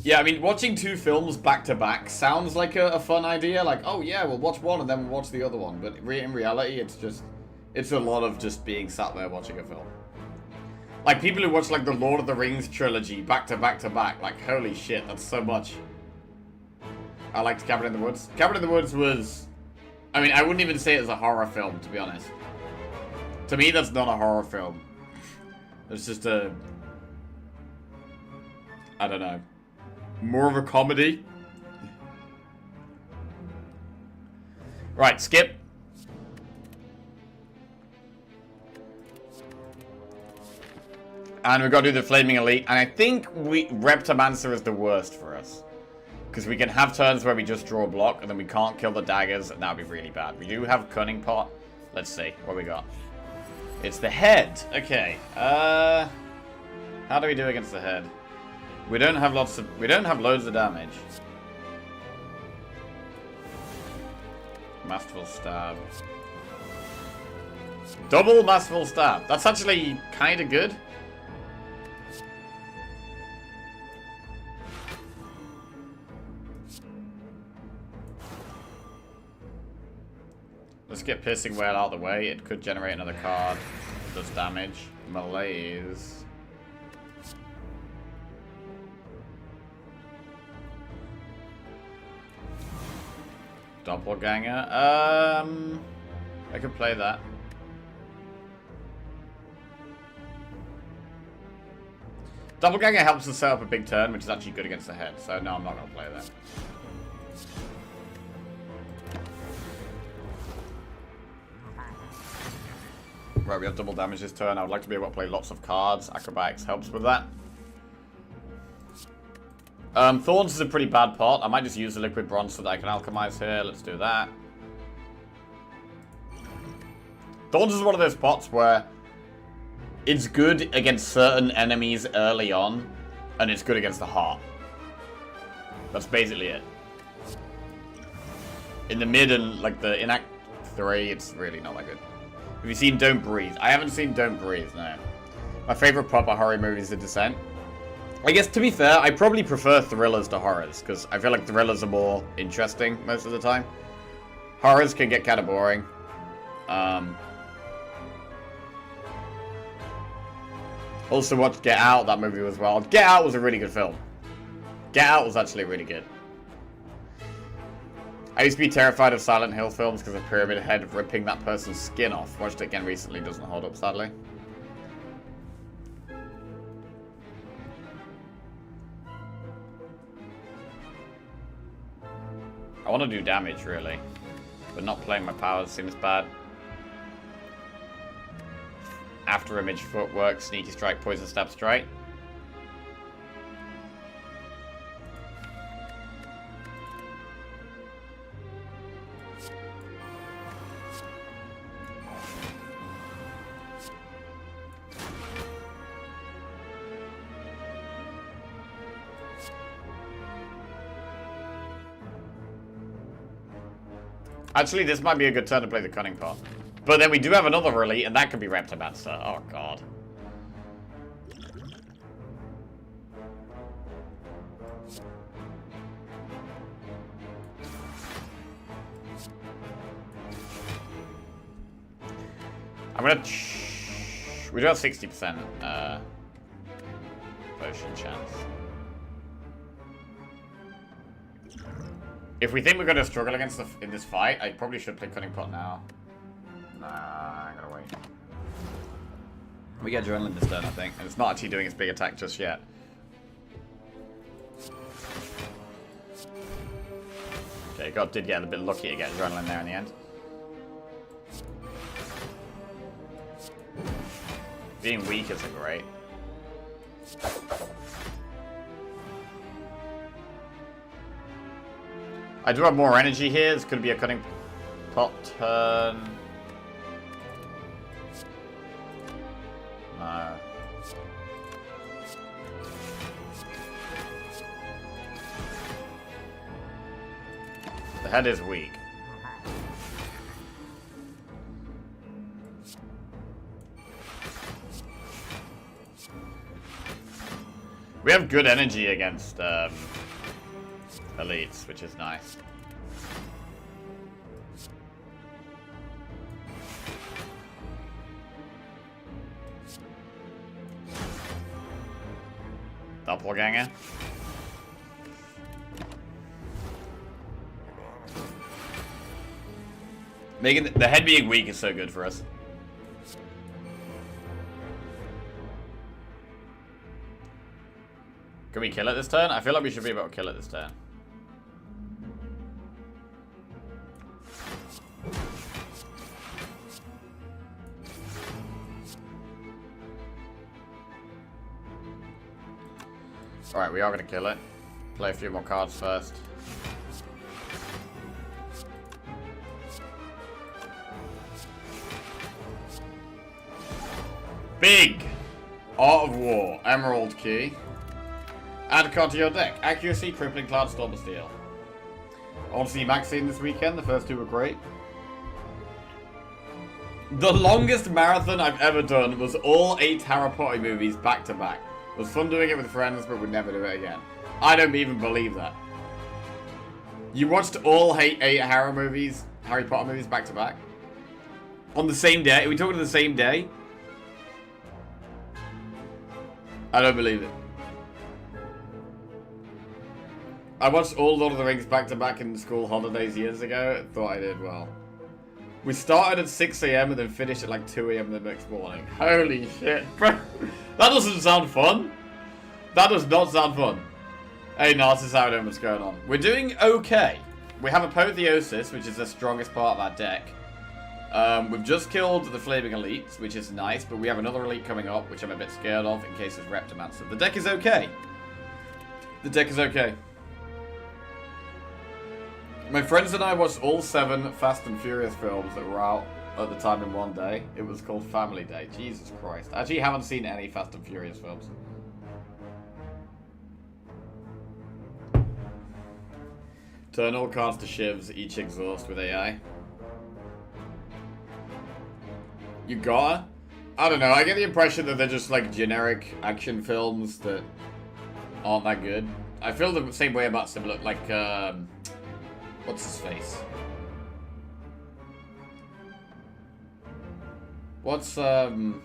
Speaker 1: Yeah, I mean, watching two films back to back sounds like a fun idea. Like, oh yeah, we'll watch one and then we'll watch the other one. But in reality, it's a lot of just being sat there watching a film. Like, people who watch, like, the Lord of the Rings trilogy back to back to back. Like, holy shit, that's so much. I liked Cabin in the Woods. Cabin in the Woods was... I mean, I wouldn't even say it's a horror film, to be honest. To me, that's not a horror film. It's just a... I don't know. More of a comedy. Right, skip. And we've got to do the Flaming Elite. And I think Reptomancer is the worst for us. Because we can have turns where we just draw a block, and then we can't kill the daggers, and that would be really bad. We do have Cunning Pot. Let's see what we got. It's the head. Okay. How do we do against the head? We don't have loads of damage. Masterful Stab. Double Masterful Stab. That's actually kind of good. Let's get Piercing Wail out of the way. It could generate another card. It does damage. Malaise. Doppelganger. I could play that. Doppelganger helps us set up a big turn, which is actually good against the head. So no, I'm not going to play that. Right, we have double damage this turn. I would like to be able to play lots of cards. Acrobatics helps with that. Thorns is a pretty bad pot. I might just use the Liquid Bronze so that I can alchemize here. Let's do that. Thorns is one of those pots where it's good against certain enemies early on, and it's good against the heart. That's basically it. In the mid and like in Act 3, it's really not that good. Have you seen Don't Breathe? I haven't seen Don't Breathe, no. My favorite proper horror movie is The Descent. I guess, to be fair, I probably prefer thrillers to horrors, because I feel like thrillers are more interesting most of the time. Horrors can get kind of boring. Also watched Get Out, that movie as well. Get Out was a really good film. Get Out was actually really good. I used to be terrified of Silent Hill films because of Pyramid Head ripping that person's skin off. Watched it again recently, doesn't hold up, sadly. I want to do damage, really. But not playing my powers seems bad. After Image, Footwork, Sneaky Strike, Poison Stab, Strike. Actually, this might be a good turn to play the Cunning Pot. But then we do have another Elite, and that could be Reptomancer. Oh, God. I'm gonna... We do have 60% potion chance. If we think we're going to struggle against in this fight, I probably should play Cunning Pot now. Nah, I'm going to wait. We get Adrenaline this turn, I think. And it's not actually doing its big attack just yet. Okay, God did get a bit lucky to get Adrenaline there in the end. Being weak isn't great. I do have more energy here. This could be a Cunning Pot turn. No. The head is weak. We have good energy against elites, which is nice. Doppelganger. Making the head being weak is so good for us. Can we kill it this turn? I feel like we should be able to kill it this turn. Alright, we are going to kill it. Play a few more cards first. Big! Art of War. Emerald Key. Add a card to your deck. Accuracy, Crippling Cloud, Storm of Steel. I want to see Maxine this weekend. The first two were great. The longest marathon I've ever done was all 8 Harry Potter movies back to back. It was fun doing it with friends, but would never do it again. I don't even believe that. You watched all 8 Harry Potter movies back to back? On the same day? Are we talking the same day? I don't believe it. I watched all Lord of the Rings back to back in school holidays years ago. Thought I did well. We started at 6 AM and then finished at like 2 AM the next morning. Holy shit, bro. That doesn't sound fun. That does not sound fun. Hey, Narcissus, how are you doing? What's going on? We're doing okay. We have Apotheosis, which is the strongest part of our deck. We've just killed the Flaming Elites, which is nice, but we have another elite coming up, which I'm a bit scared of in case it's Reptomancer. The deck is okay. The deck is okay. My friends and I watched all 7 Fast and Furious films that were out at the time in one day. It was called Family Day. Jesus Christ. I actually haven't seen any Fast and Furious films. Turn all cards to shivs, each exhaust with AI. You gotta? I don't know, I get the impression that they're just like generic action films that aren't that good. I feel the same way about similar, like, what's his face? What's, oh,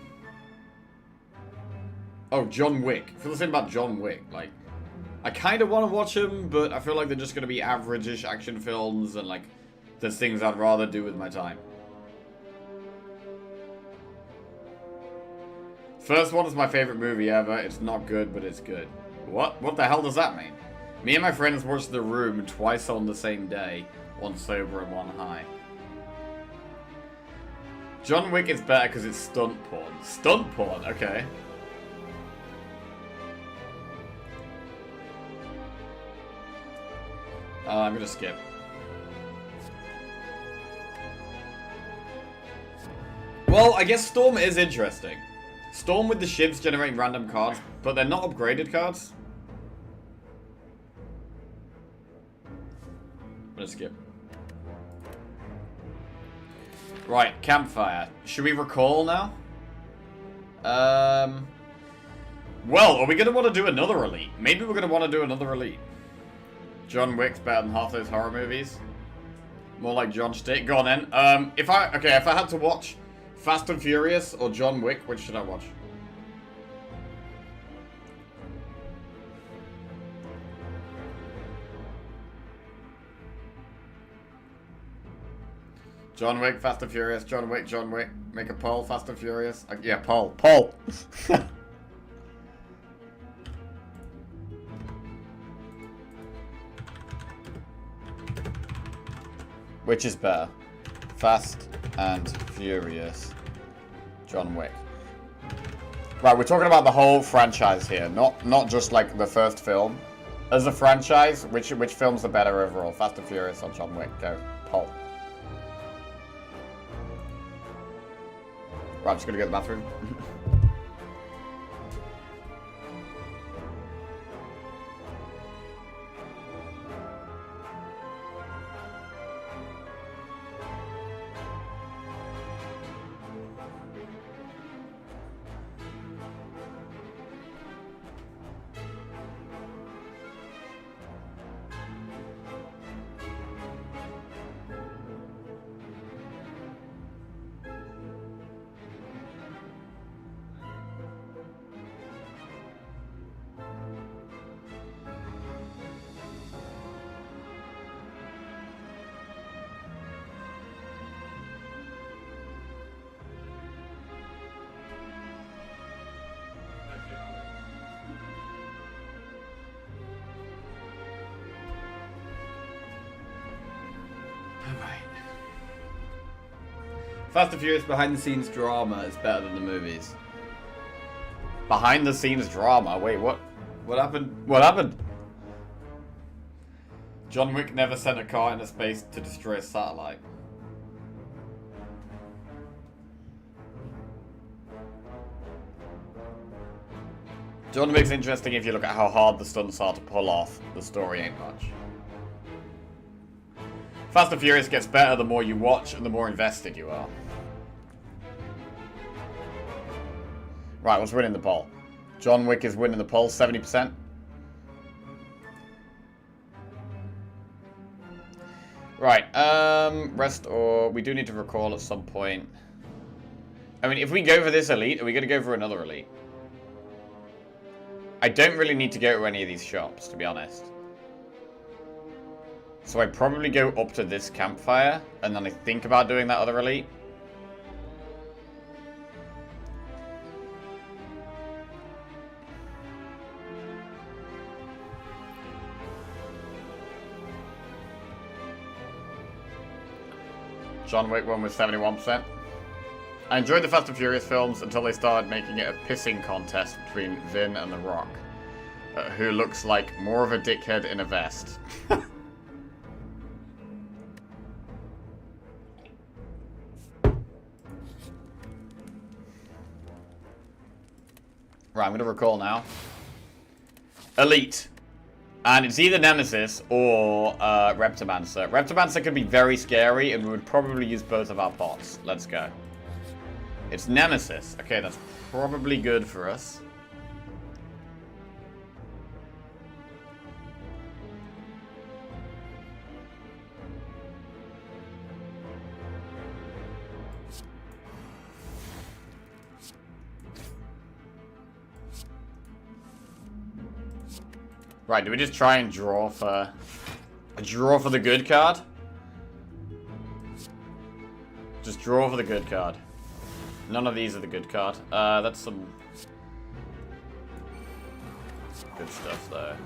Speaker 1: John Wick. I feel the same about John Wick. Like, I kind of want to watch them, but I feel like they're just going to be average-ish action films, and, like, there's things I'd rather do with my time. First one is my favorite movie ever. It's not good, but it's good. What? What the hell does that mean? Me and my friends watched The Room twice on the same day. One sober and one high. John Wick is better because it's stunt porn. Stunt porn? Okay. I'm gonna skip. Well, I guess Storm is interesting. Storm with the shivs generating random cards, but they're not upgraded cards. I'm gonna skip. Right, Campfire. Should we recall now? Well, are we gonna want to do another elite? Maybe we're gonna want to do another elite. John Wick's better than half those horror movies. More like John Stick. Go on then. If I had to watch Fast and Furious or John Wick, which should I watch? John Wick, Fast and Furious, John Wick, John Wick. Make a poll, Fast and Furious. Yeah, poll. Poll. Which is better? Fast and Furious. John Wick. Right, we're talking about the whole franchise here, not just like the first film. As a franchise, which films are better overall? Fast and Furious or John Wick? Go. Poll. Right, I'm just gonna go to the bathroom. Fast and Furious behind the scenes drama is better than the movies. Behind the scenes drama? Wait, what? What happened? What happened? John Wick never sent a car into space to destroy a satellite. John Wick's interesting if you look at how hard the stunts are to pull off. The story ain't much. Fast and Furious gets better the more you watch and the more invested you are. Right, what's winning the poll? John Wick is winning the poll, 70%. Right, rest or... We do need to recall at some point. I mean, if we go for this elite, are we going to go for another elite? I don't really need to go to any of these shops, to be honest. So I probably go up to this campfire, and then I think about doing that other elite. John Wick won with 71%. I enjoyed the Fast and Furious films until they started making it a pissing contest between Vin and The Rock, who looks like more of a dickhead in a vest. Right, I'm going to recall now. Elite. And it's either Nemesis or Reptomancer. Reptomancer could be very scary, and we would probably use both of our pots. Let's go. It's Nemesis. Okay, that's probably good for us. Right, do we just try and draw for the good card? Just draw for the good card. None of these are the good card. That's some good stuff though.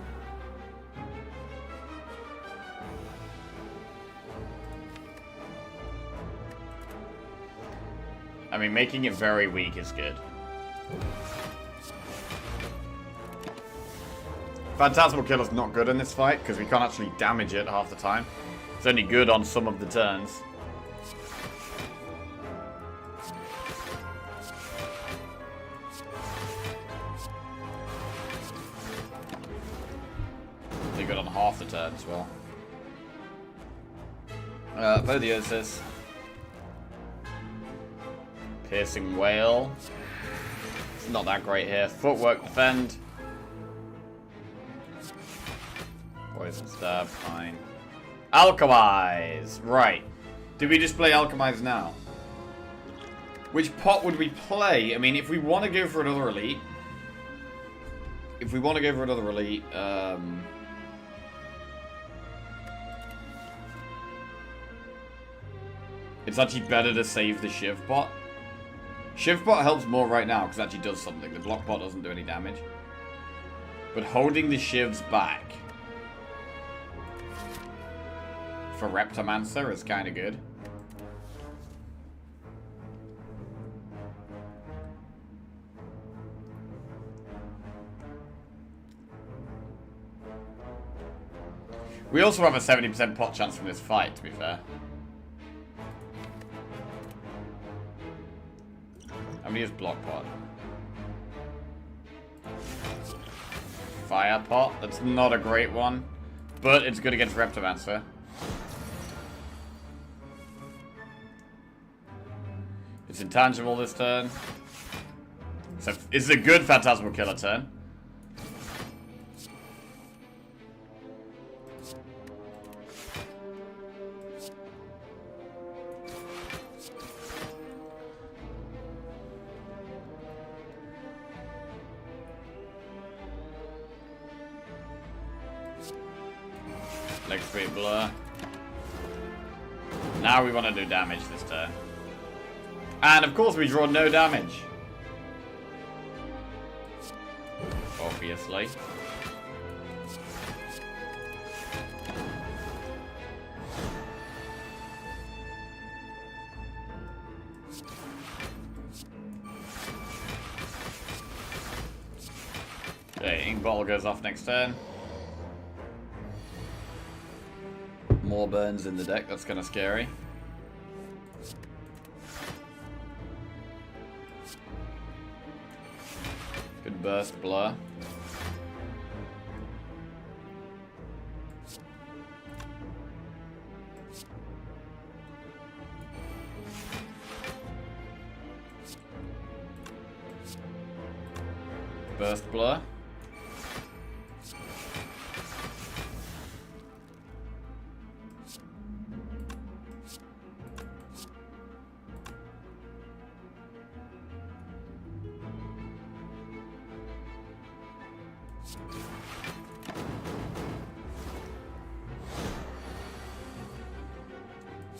Speaker 1: I mean, making it very weak is good. Phantasmal Killer's not good in this fight, because we can't actually damage it half the time. It's only good on some of the turns. Only good on half the turn as well. Apotheosis. Piercing Whale. It's not that great here. Footwork Defend. Poison Stab, fine. Alchemize! Right. Did we just play Alchemize now? Which pot would we play? I mean, if we want to go for another elite... it's actually better to save the Shiv bot. Shiv bot helps more right now, because it actually does something. The block bot doesn't do any damage. But holding the Shivs back... for Reptomancer is kind of good. We also have a 70% pot chance from this fight, to be fair. I'm gonna use block pot. Fire pot, that's not a great one, but it's good against Reptomancer. It's intangible this turn. So it's a good Phantasmal Killer turn. Leg Sweep Blur. Now we want to do damage this turn. And of course we draw no damage. Obviously. Okay, ink bottle goes off next turn. More burns in the deck, that's kind of scary. Good burst blur. Burst blur.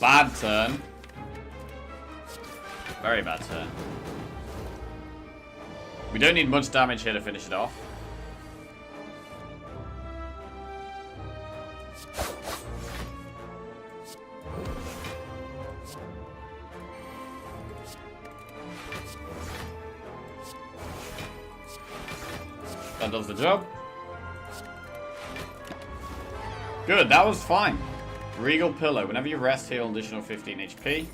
Speaker 1: Bad turn. Very bad turn. We don't need much damage here to finish it off. That does the job. Good, that was fine. Regal Pillow. Whenever you rest, heal an additional 15 HP.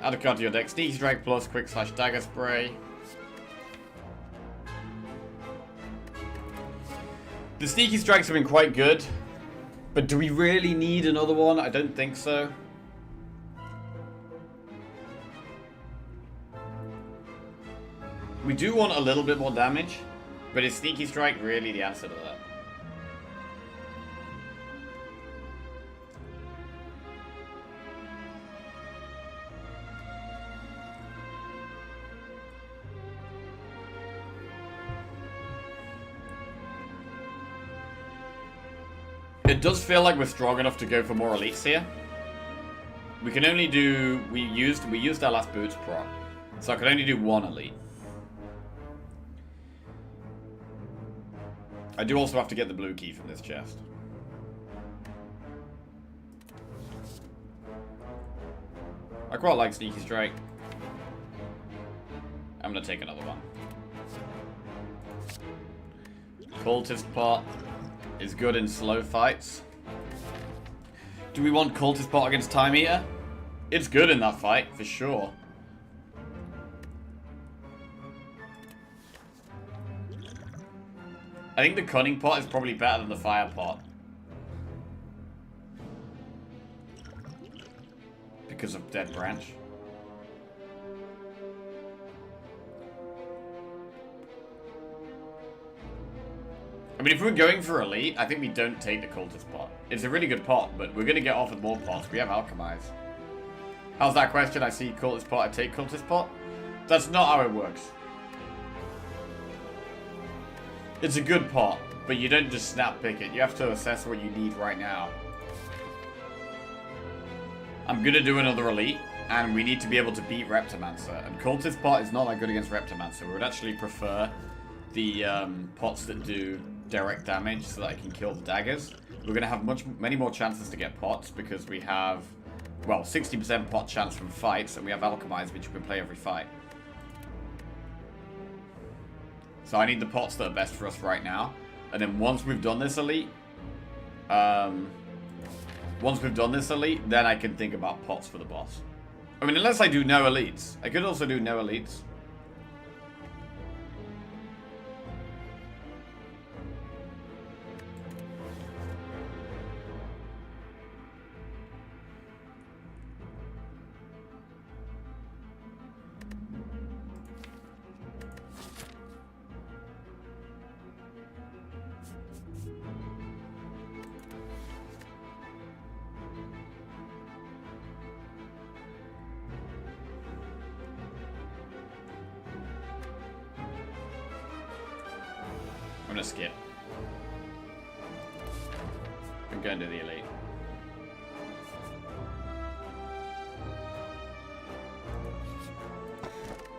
Speaker 1: Add a card to your deck. Sneaky Strike plus Quick Slash Dagger Spray. The Sneaky Strikes have been quite good. But do we really need another one? I don't think so. We do want a little bit more damage. But is Sneaky Strike really the answer to that? It does feel like we're strong enough to go for more elites here. We can only do... We used our last boots proc. So I can only do one elite. I do also have to get the blue key from this chest. I quite like Sneaky Strike. I'm gonna take another one. Cultist Pot is good in slow fights. Do we want Cultist Pot against Time Eater? It's good in that fight, for sure. I think the Cunning Pot is probably better than the Fire Pot. Because of Dead Branch. I mean, if we're going for Elite, I think we don't take the Cultist Pot. It's a really good pot, but we're going to get offered more pots. We have Alchemize. How's that question? I see Cultist Pot, I take Cultist Pot? That's not how it works. It's a good pot, but you don't just snap pick it. You have to assess what you need right now. I'm going to do another Elite, and we need to be able to beat Reptomancer. And Cultist Pot is not that good against Reptomancer. We would actually prefer the pots that do direct damage so that I can kill the daggers. We're going to have many more chances to get pots because we have, well, 60% pot chance from fights, and we have Alchemize, which we can play every fight. So I need the pots that are best for us right now. And then once we've done this elite, then I can think about pots for the boss. I mean, unless I do no elites. I could also do no elites. I'm gonna skip. I'm going to the elite.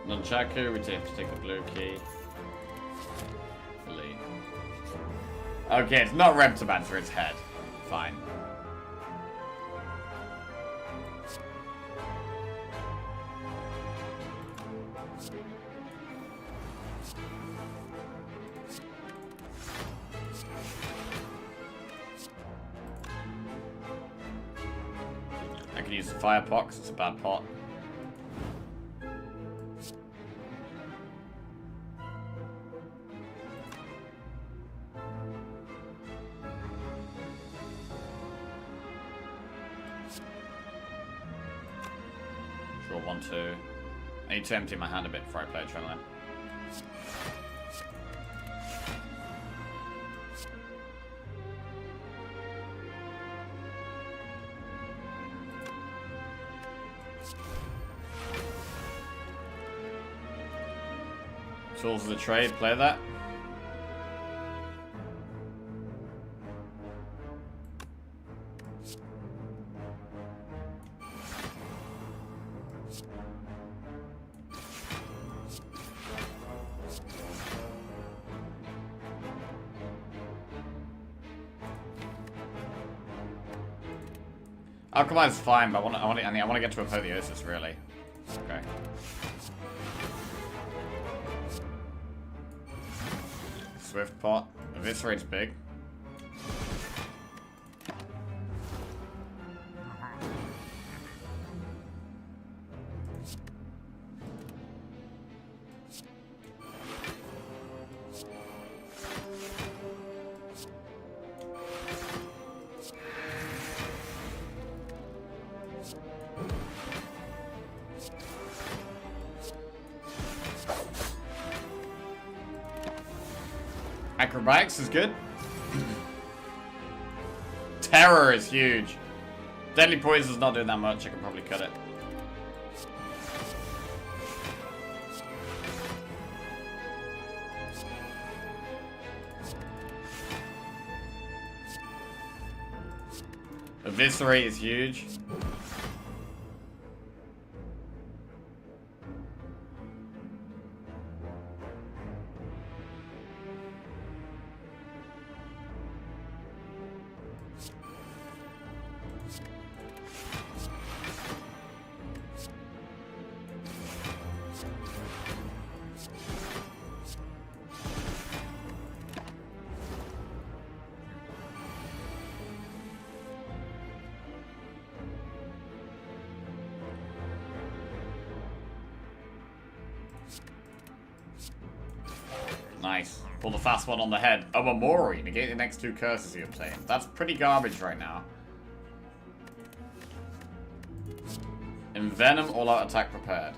Speaker 1: Nunchaku, we have to take the blue key. Elite. Okay, it's not Reptomancer, it's head. Fine. can use the fire pot 'cause it's a bad pot. Sure, 1, 2. I need to empty my hand a bit before I play Adrenaline. Tools of the trade, play that. Alchemizer's fine, but I want to get to Apotheosis, really. Okay. Swift pot. Eviscerate's big. Acrobatics is good. Terror is huge. Deadly Poison's not doing that much. I can probably cut it. Eviscerate is huge. Nice. Pull the fast one on the head. Omamori. Negate the next 2 curses you obtain. That's pretty garbage right now. Envenom, all-out attack prepared.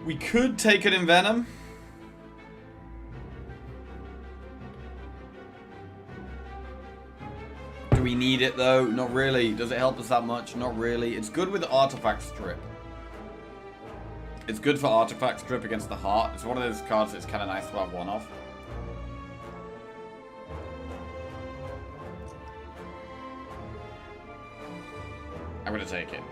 Speaker 1: We could take it Envenom. Do we need it though? Not really. Does it help us that much? Not really. It's good with Artifact Strip. It's good for Artifact Strip against the Heart. It's one of those cards that's kind of nice to have one of. I'm going to take it.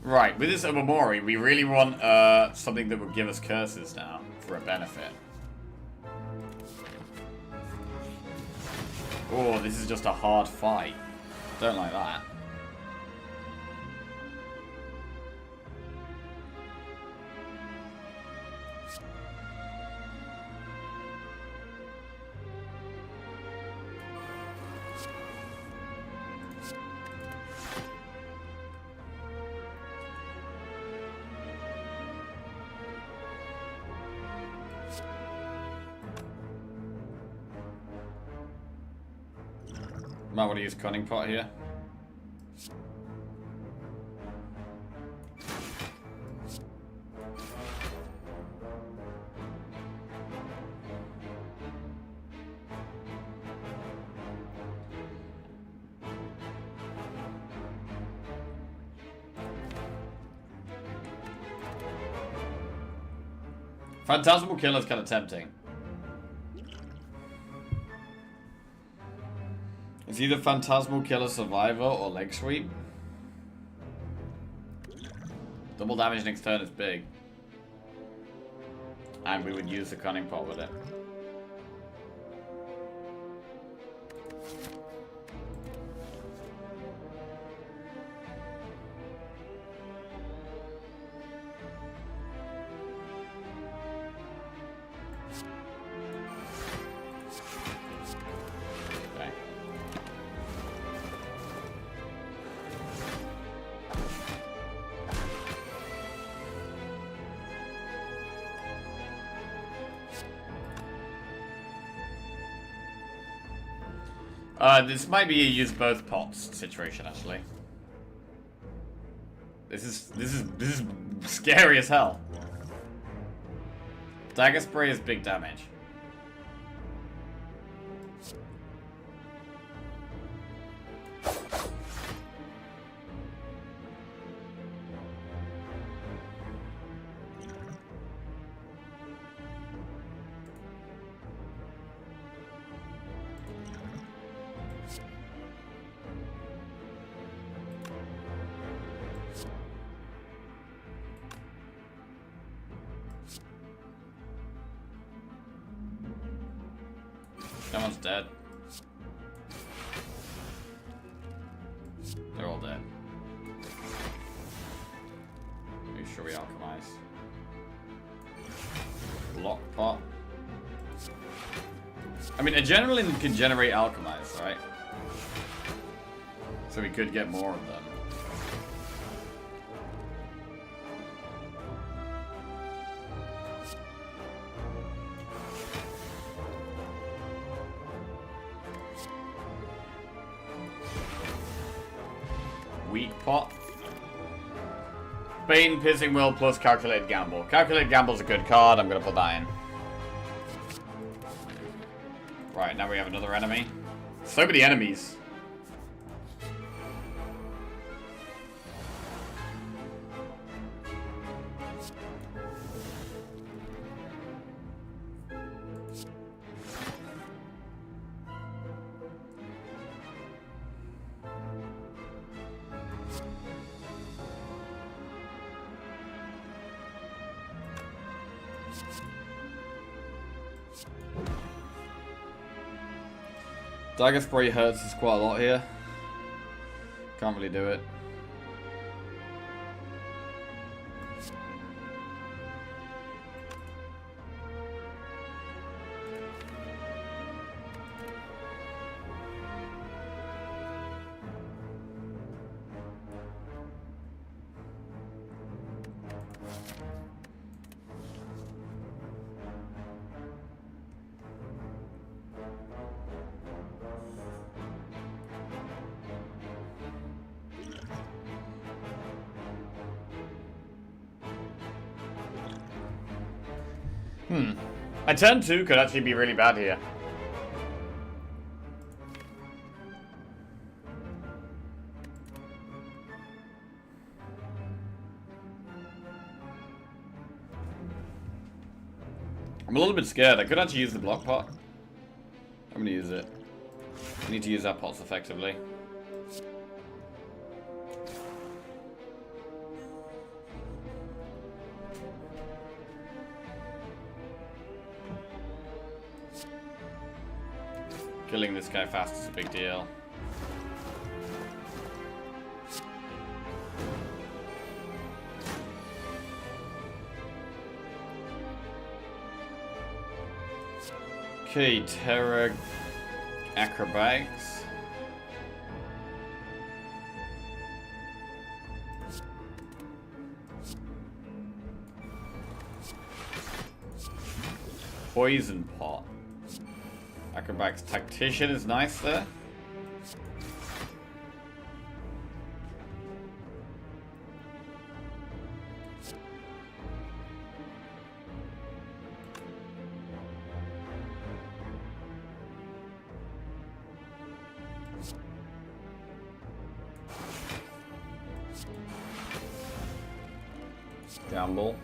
Speaker 1: Right, with this Omamori, we really want something that would give us curses now for a benefit. Oh, this is just a hard fight. Don't like that. Might want to use Cunning Pot here. Phantasmal Killer's kind of tempting. It's either Phantasmal Killer Survivor or Leg Sweep. Double damage next turn is big. And we would use the Cunning Pot with it. This might be a use both pots situation, actually. This is scary as hell. Dagger spray is big damage. Someone's dead. They're all dead. Are you sure we alchemize? Lockpot. I mean, adrenaline can generate alchemize, right? So we could get more of them. Weak pot. Bane, Piercing Will plus Calculated Gamble. Calculated Gamble's a good card. I'm going to put that in. Right, now we have another enemy. So many enemies. Dagger spray hurts us quite a lot here. Can't really do it. A turn 2 could actually be really bad here. I'm a little bit scared. I could actually use the block pot. I'm gonna use it. I need to use our pots effectively. Killing this guy fast is a big deal. Okay, Terra Acrobatics. Poison Pot. Acrobatics Tactician is nice there. Gamble.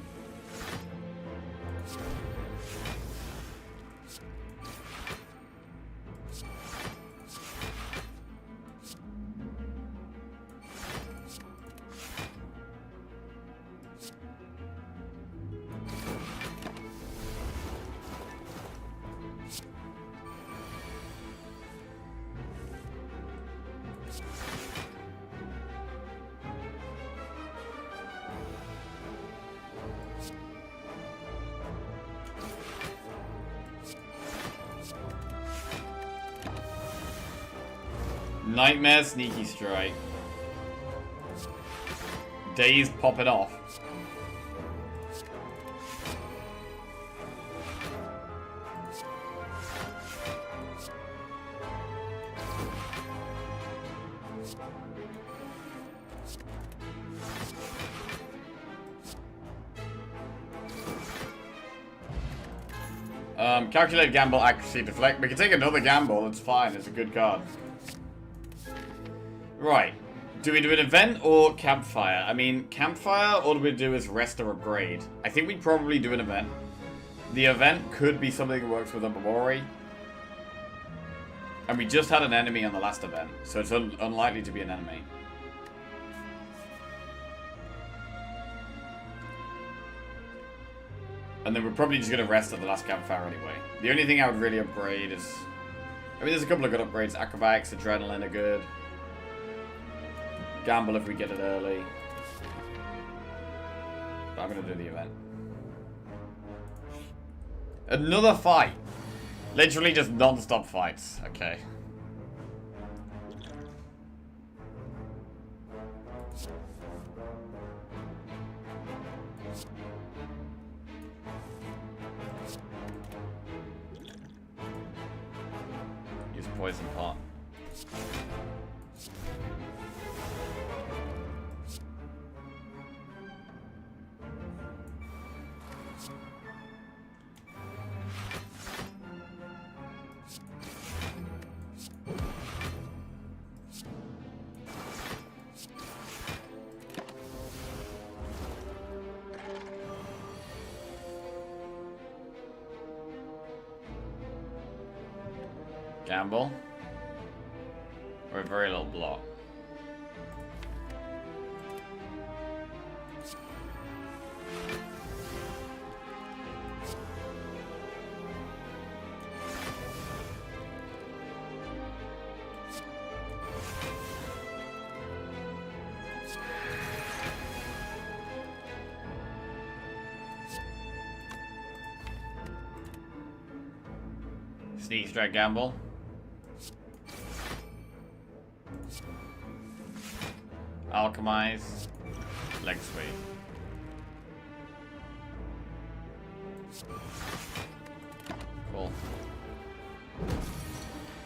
Speaker 1: Nightmare, Sneaky Strike. Daze popping off. Calculate gamble, accuracy, deflect. We can take another gamble, it's fine, it's a good card. Right. Do we do an event or campfire? I mean, campfire, all we do is rest or upgrade. I think we'd probably do an event. The event could be something that works with Umamori. And we just had an enemy on the last event, so it's unlikely to be an enemy. And then we're probably just going to rest at the last campfire anyway. The only thing I would really upgrade is... I mean, there's a couple of good upgrades. Acrobatics, Adrenaline are good. Gamble if we get it early. But I'm going to do the event. Another fight. Literally just non-stop fights. Okay. Use poison pot. Gamble. Or a very little block. Sneak strike gamble. Alchemize. Leg sweep. Cool.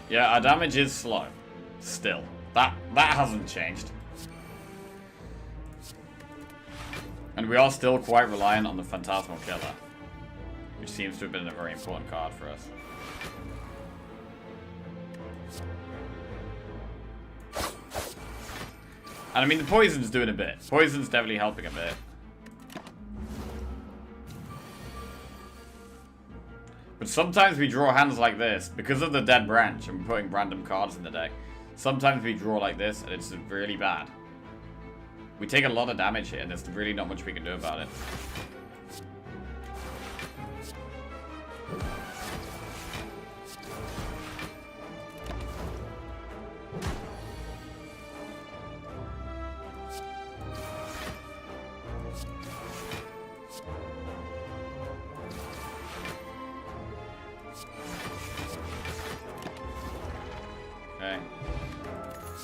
Speaker 1: Yeah, our damage is slow. Still. That hasn't changed. And we are still quite reliant on the Phantasmal Killer, which seems to have been a very important card for us. And I mean, the poison's doing a bit. Poison's definitely helping a bit. But sometimes we draw hands like this, because of the dead branch, and we're putting random cards in the deck. Sometimes we draw like this, and it's really bad. We take a lot of damage here, and there's really not much we can do about it.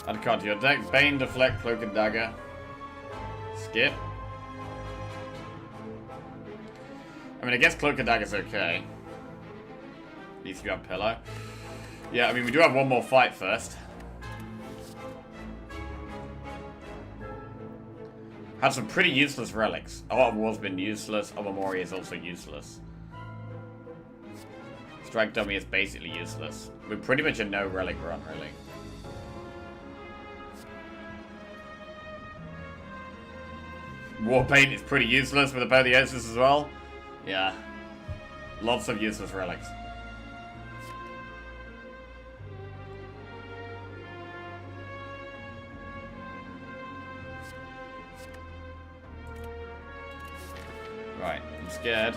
Speaker 1: Add card to your deck. Bane, Deflect, Cloak and Dagger. Skip. I mean, I guess Cloak and Dagger's okay. At least you have Pillow. Yeah, I mean, we do have one more fight first. Had some pretty useless relics. A lot of War's been useless. Omamori is also useless. Strike Dummy is basically useless. We're pretty much a no relic run, really. Warpaint is pretty useless with Apotheosis as well. Yeah. Lots of useless relics. Right, I'm scared.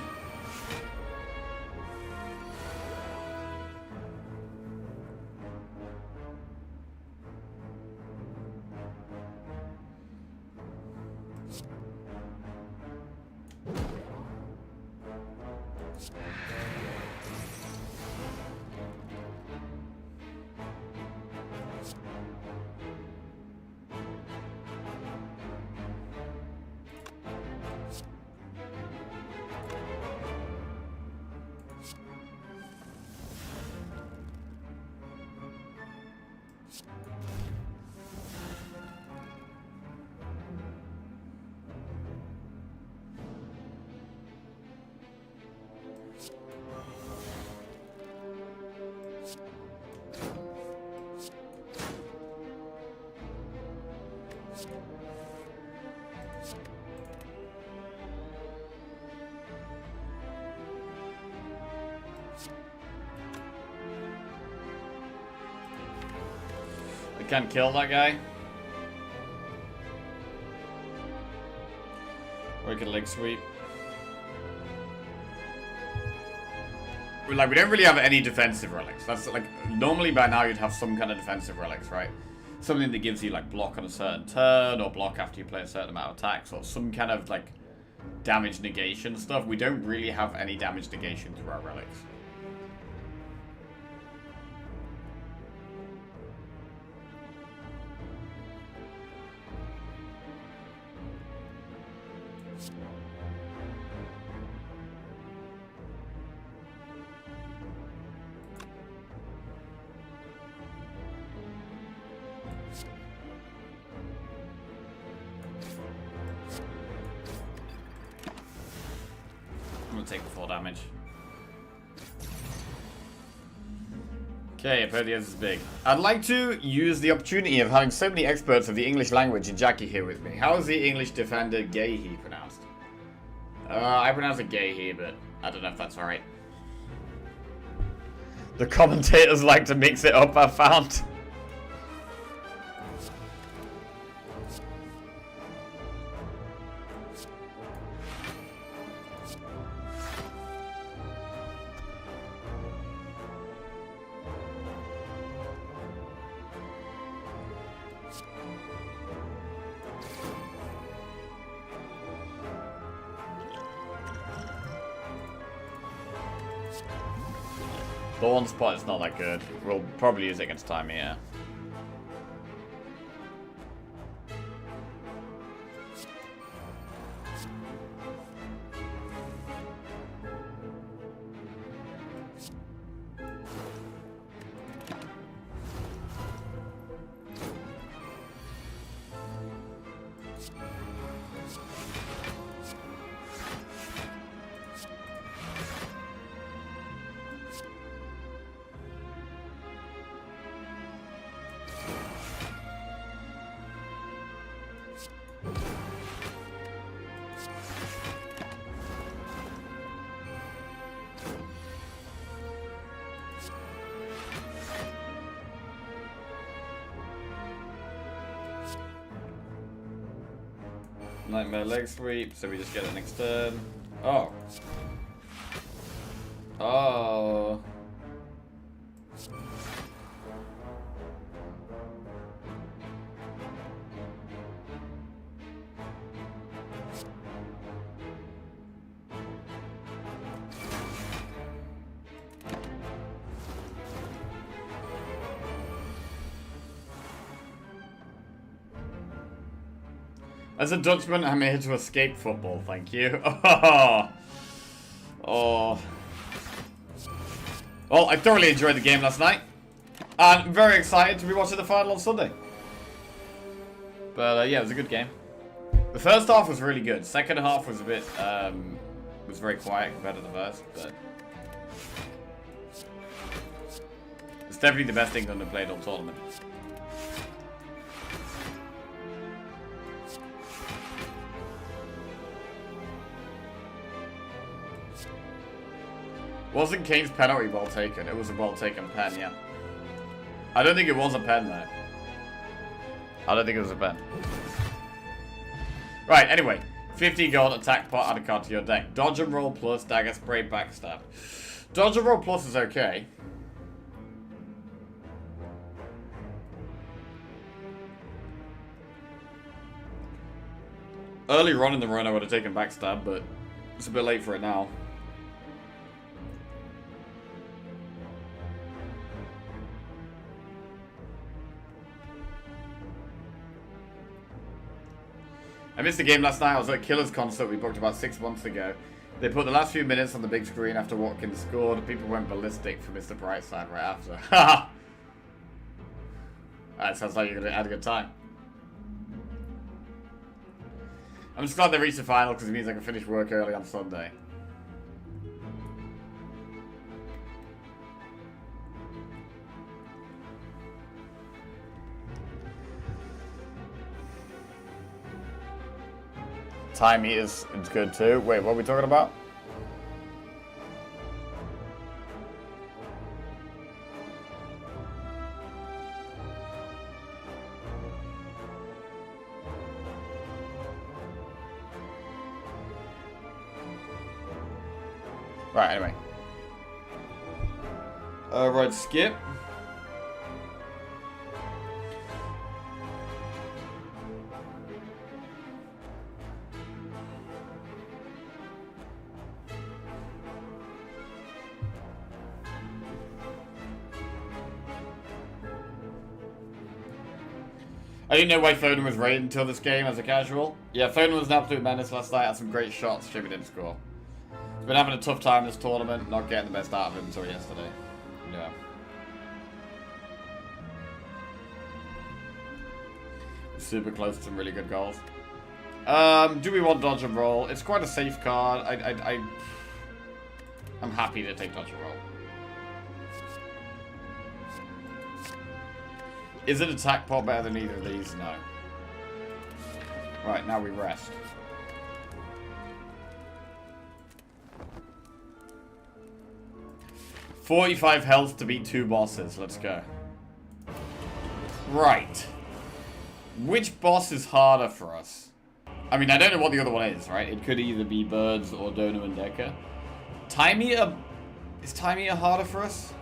Speaker 1: I can't kill that guy. Or I can leg sweep. Like, we don't really have any defensive relics. That's like, normally by now you'd have some kind of defensive relics, right? Something that gives you like block on a certain turn, or block after you play a certain amount of attacks, or some kind of like damage negation stuff. We don't really have any damage negation through our relics. I'm gonna take the 4 damage. Okay, Apodius is big. I'd like to use the opportunity of having so many experts of the English language and Jackie here with me. How is the English defender Gehi pronounced? I pronounce it Gehi, but I don't know if that's alright. The commentators like to mix it up, I found. Thorn spot is not that good. We'll probably use it against time here. Nightmare leg sweep, so we just get it next turn. Oh. Oh. As a Dutchman, I'm here to escape football, thank you. Oh. Oh. Well, I thoroughly enjoyed the game last night. And I'm very excited to be watching the final on Sunday. But yeah, it was a good game. The first half was really good. Second half was a bit, was very quiet compared to the first, but it's definitely the best England have played all tournament. Wasn't Kane's penalty well taken? It was a well taken pen, yeah. I don't think it was a pen, though. I don't think it was a pen. Right, anyway. 50 gold, attack pot, add a card to your deck. Dodge and roll plus, dagger spray, backstab. Dodge and roll plus is okay. Earlier on in the run I would have taken backstab, but it's a bit late for it now. I missed the game last night. I was at Killer's concert we booked about 6 months ago. They put the last few minutes on the big screen after Watkins scored. People went ballistic for Mr. Brightside right after. Haha! That sounds like you're going to have a good time. I'm just glad they reached the final because it means I can finish work early on Sunday. Time Eater's is good too. Wait, what are we talking about? Right, anyway. Right, skip. I didn't know why Foden was rated until this game as a casual. Yeah, Foden was an absolute menace last night, had some great shots, Jimmy didn't score. He's been having a tough time this tournament, not getting the best out of him until yesterday. Yeah. Super close to some really good goals. Do we want dodge and roll? It's quite a safe card. I'm happy to take dodge and roll. Is an attack pot better than either of these? No. Right, now we rest. $45 health to beat 2 bosses. Let's go. Right. Which boss is harder for us? I mean, I don't know what the other one is, right? It could either be Birds or Dono and Decker. Time Eater... Is Time Eater harder for us?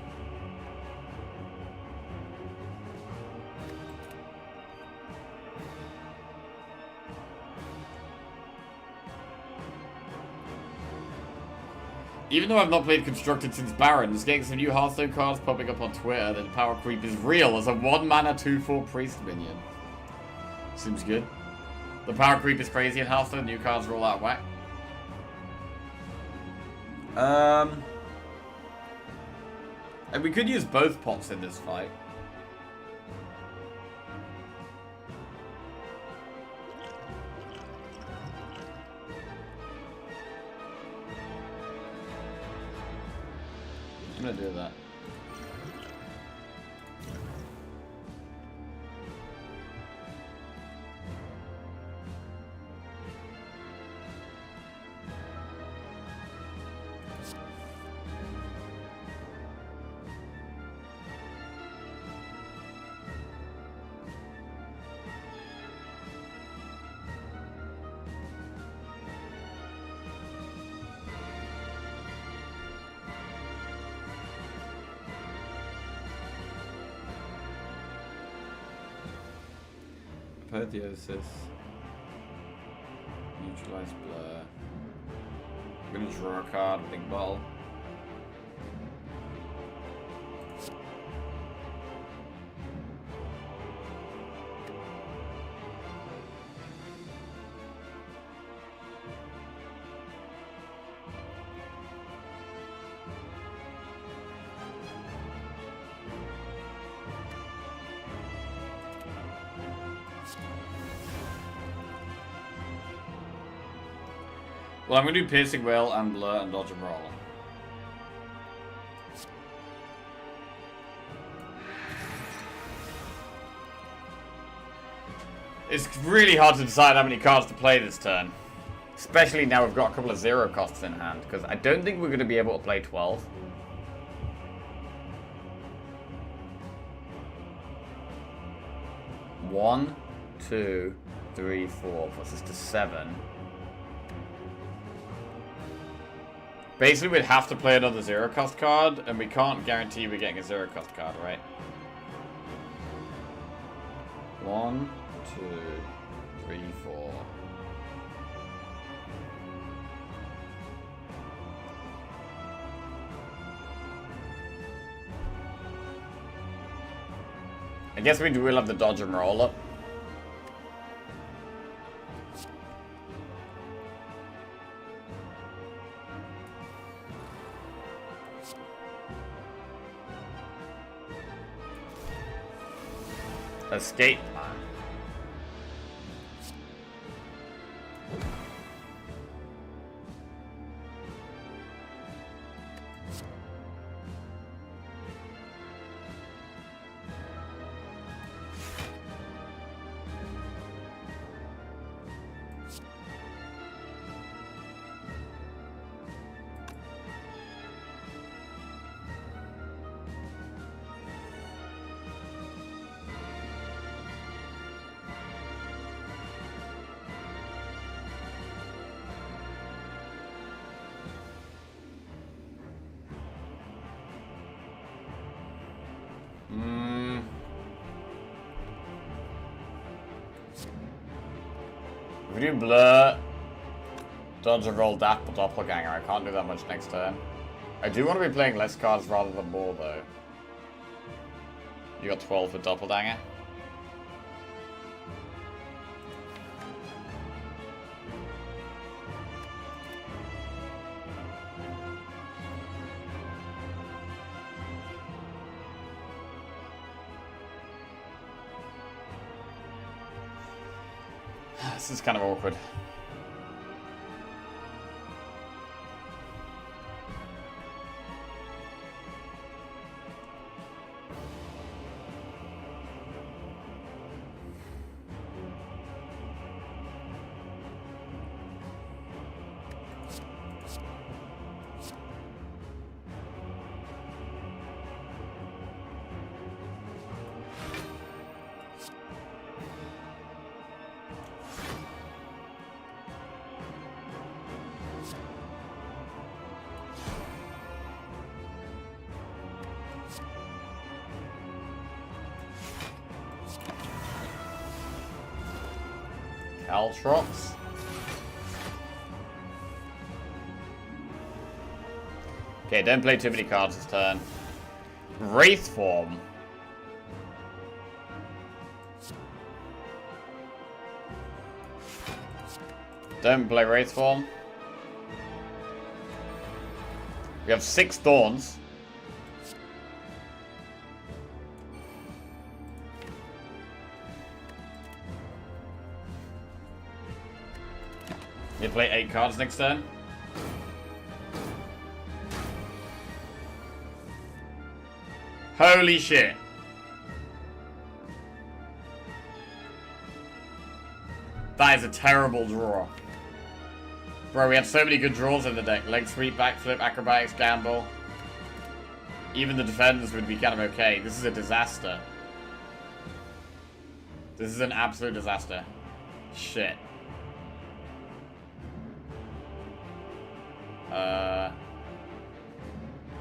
Speaker 1: Even though I've not played Constructed since Barons, getting some new Hearthstone cards popping up on Twitter that Power Creep is real as a 1-mana 2/4 Priest minion. Seems good. The Power Creep is crazy in Hearthstone, new cards roll out of whack. And we could use both pots in this fight. I'm gonna do that. Apotheosis. Neutralize Blur. I'm gonna draw a card, big ball. Well, I'm going to do Piercing Wail and Blur and Dodge and Roll. It's really hard to decide how many cards to play this turn. Especially now we've got a couple of 0 costs in hand. Because I don't think we're going to be able to play 12. One, 2, 3, 4, puts us to 7. Basically, we'd have to play another 0 cost card, and we can't guarantee we're getting a 0 cost card, right? 1, 2, 3, 4. I guess we will have the dodge and roll up. Escape plan. If we do Blur, dodge a roll doppelganger, I can't do that much next turn. I do want to be playing less cards rather than more, though. You got 12 with doppelganger. This is kind of awkward. Caltrops. Okay, don't play too many cards this turn. Wraith Form. Don't play Wraith Form. We have 6 Thorns. You play 8 cards next turn. Holy shit. That is a terrible draw. Bro, we have so many good draws in the deck. Leg sweep, backflip, acrobatics, gamble. Even the defenders would be kind of okay. This is a disaster. This is an absolute disaster. Shit.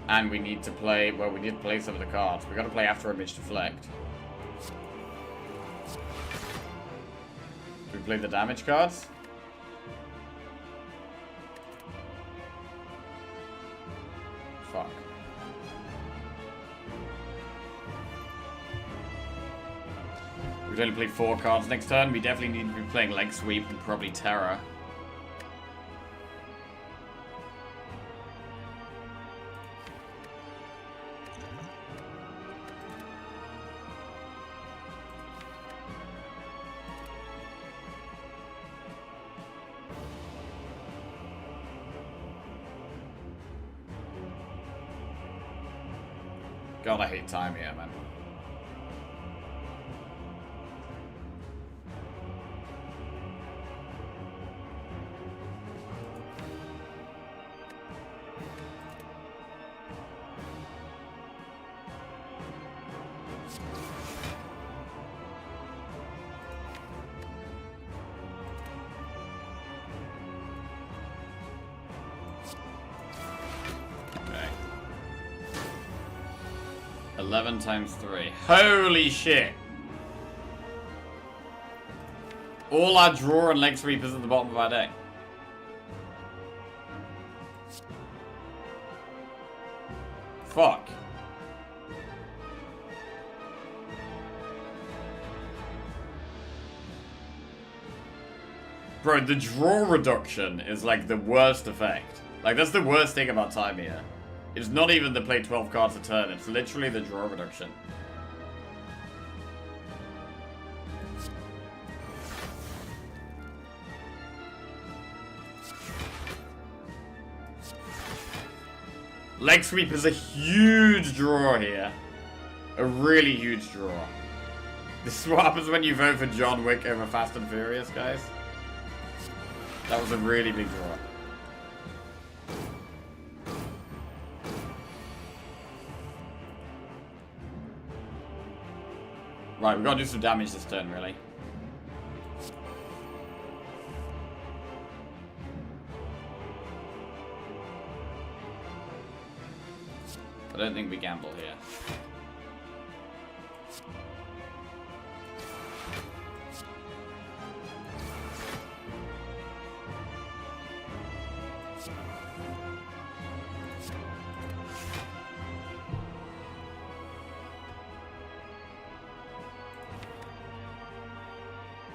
Speaker 1: And we need to play, well, we need to play some of the cards. We gotta play After Image Deflect. Do we play the damage cards? Fuck. We've only played 4 cards next turn. We definitely need to be playing Leg Sweep and probably Terror. God, I hate time here, man. Okay. 11 times 3. Holy shit! All our draw and leg sweep is at the bottom of our deck. Fuck. Bro, the draw reduction is like the worst effect. Like, that's the worst thing about time here. It's not even the play 12 cards a turn, it's literally the draw reduction. Leg sweep is a huge draw here. A really huge draw. This is what happens when you vote for John Wick over Fast and Furious, guys. That was a really big draw. Right, we've got to do some damage this turn, really. I don't think we gamble here.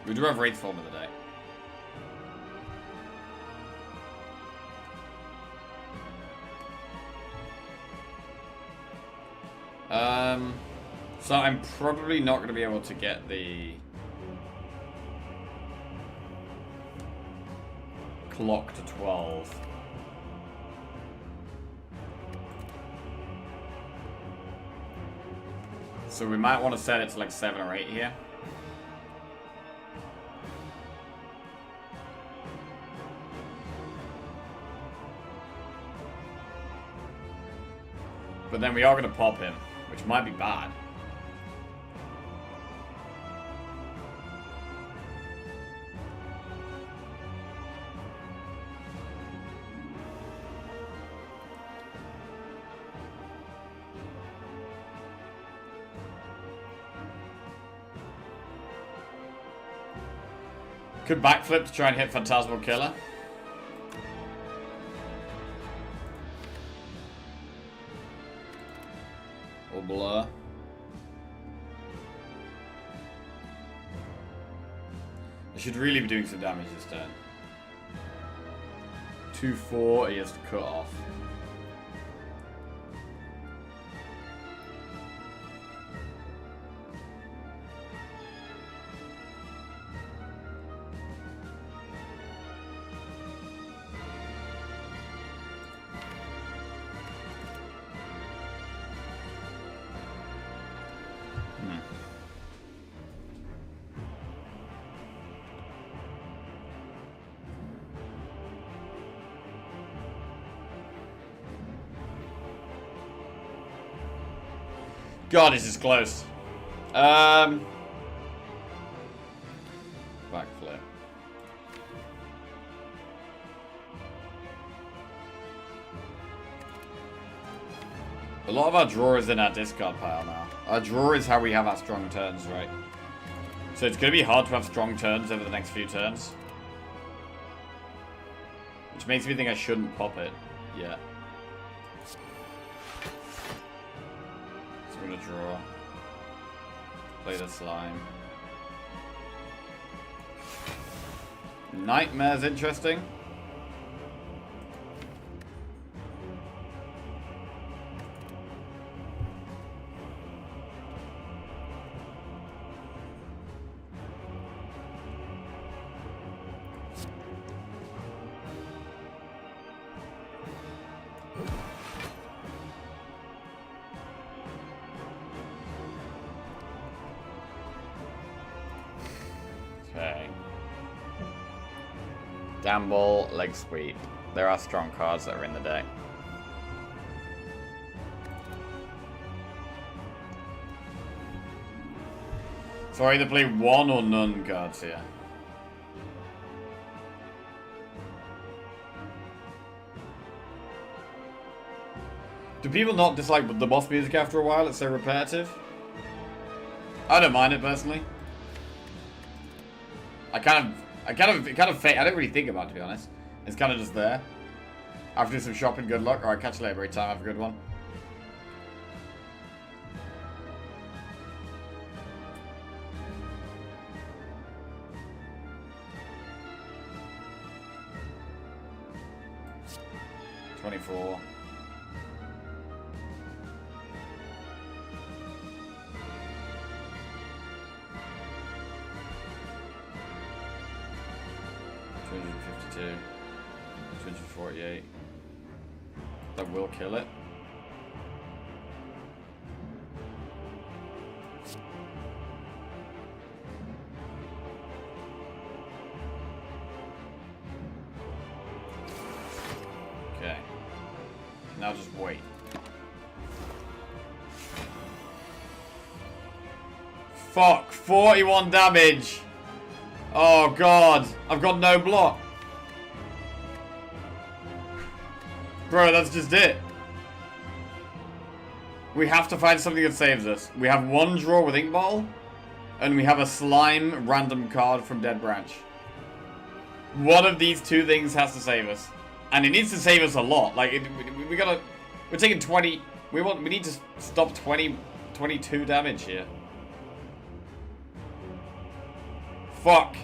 Speaker 1: We do have Wraith Form of the day. So I'm probably not going to be able to get the clock to 12. So we might want to set it to like 7 or 8 here. But then we are going to pop him, which might be bad. Could backflip to try and hit Phantasmal Killer. Or blur. I should really be doing some damage this turn. 2-4, he has to cut off. God, this is close. Backflip. A lot of our draw is in our discard pile now. Our draw is how we have our strong turns, right? So it's going to be hard to have strong turns over the next few turns. Which makes me think I shouldn't pop it yet. I'm gonna draw. Play the slime. Nightmare's interesting. Okay. Gamble, leg sweep. There are strong cards that are in the deck. So I either play one or none cards here. Do people not dislike the boss music after a while? It's so repetitive. I don't mind it personally. I don't really think about it, to be honest. It's kind of just there. I have to do some shopping, good luck. Alright, catch you later, every time. Have a good one. $24. $252. $248. That will kill it. Okay. Now just wait. Fuck! 41 damage! Oh god! I've got no block! Bro, that's just it. We have to find something that saves us. We have one draw with Ink Bottle, and we have a slime random card from Dead Branch. One of these two things has to save us. And it needs to save us a lot. Like, we gotta... We're taking 20... We need to stop 22 damage here. Fuck.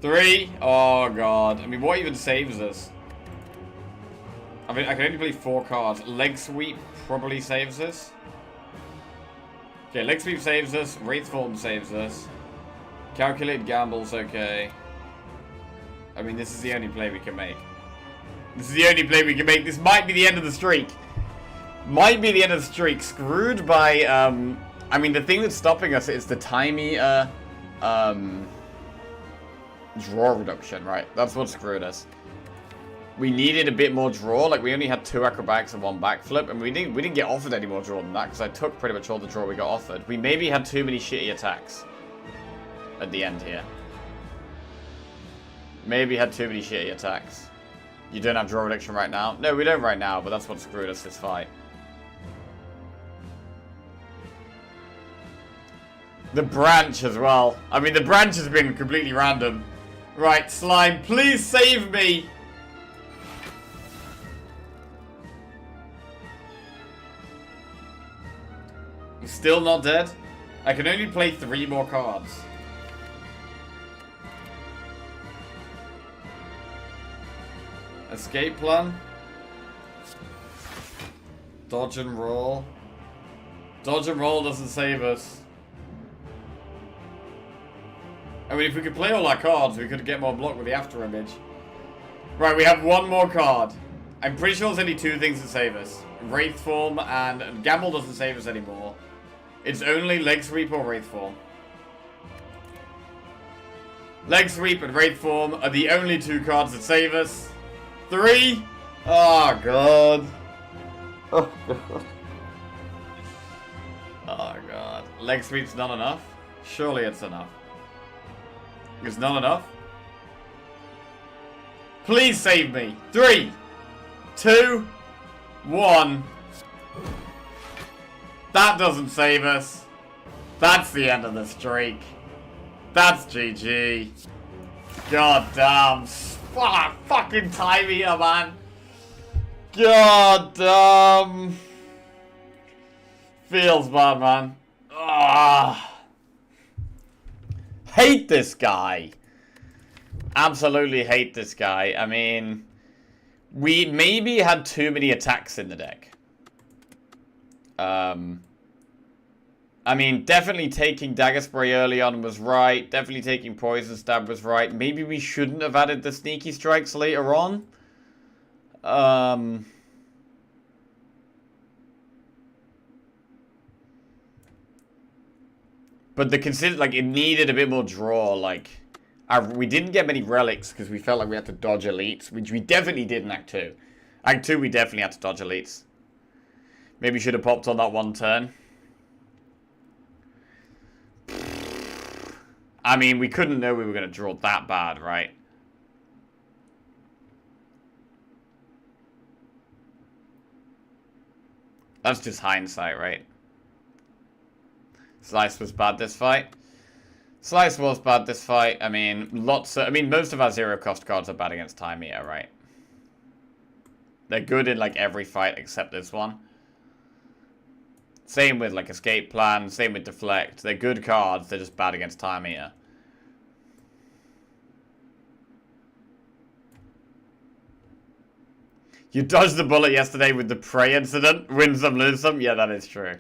Speaker 1: Three. Oh, God. I mean, what even saves us? I mean, I can only play 4 cards. Leg Sweep probably saves us. Okay, Leg Sweep saves us. Wraith Form saves us. Calculated Gamble's okay. I mean, this is the only play we can make. This is the only play we can make. This might be the end of the streak. Might be the end of the streak. Screwed by, I mean, the thing that's stopping us is the time meter, draw reduction, right? That's what screwed us. We needed a bit more draw. Like, we only had 2 acrobatics and 1 backflip, and we didn't get offered any more draw than that, because I took pretty much all the draw we got offered. We maybe had too many shitty attacks at the end here. Maybe had too many shitty attacks. You don't have draw reduction right now? No, we don't right now, but that's what screwed us this fight. The branch as well. I mean, the branch has been completely random. Right, Slime, please save me! I'm still not dead? I can only play 3 more cards. Escape plan. Dodge and roll. Dodge and roll doesn't save us. I mean, if we could play all our cards, we could get more block with the after image. Right, we have 1 more card. I'm pretty sure there's only 2 things that save us. Wraith Form and Gamble doesn't save us anymore. It's only Leg Sweep or Wraith Form. Leg Sweep and Wraith Form are the only 2 cards that save us. 3. Oh, God. Oh, God. Oh, God. Leg Sweep's not enough? Surely it's enough. It's not enough? Please save me. 3, 2, 1. That doesn't save us. That's the end of the streak. That's GG. God damn. Fucking time eater, man. God damn. Feels bad, man. Ah. Hate this guy. Absolutely hate this guy. I mean, we maybe had too many attacks in the deck. I mean, definitely taking Dagger Spray early on was right. Definitely taking Poison Stab was right. Maybe we shouldn't have added the Sneaky Strikes later on. But like, it needed a bit more draw. Like, we didn't get many relics because we felt like we had to dodge elites, which we definitely did in Act 2. Act 2, we definitely had to dodge elites. Maybe should have popped on that 1 turn. I mean, we couldn't know we were going to draw that bad, right? That's just hindsight, right? Slice was bad this fight. Slice was bad this fight. I mean, most of our 0-cost cards are bad against Time Eater, right? They're good in, like, every fight except this one. Same with, like, Escape Plan. Same with Deflect. They're good cards. They're just bad against Time Eater. You dodged the bullet yesterday with the Prey incident. Win some, lose some. Yeah, that is true.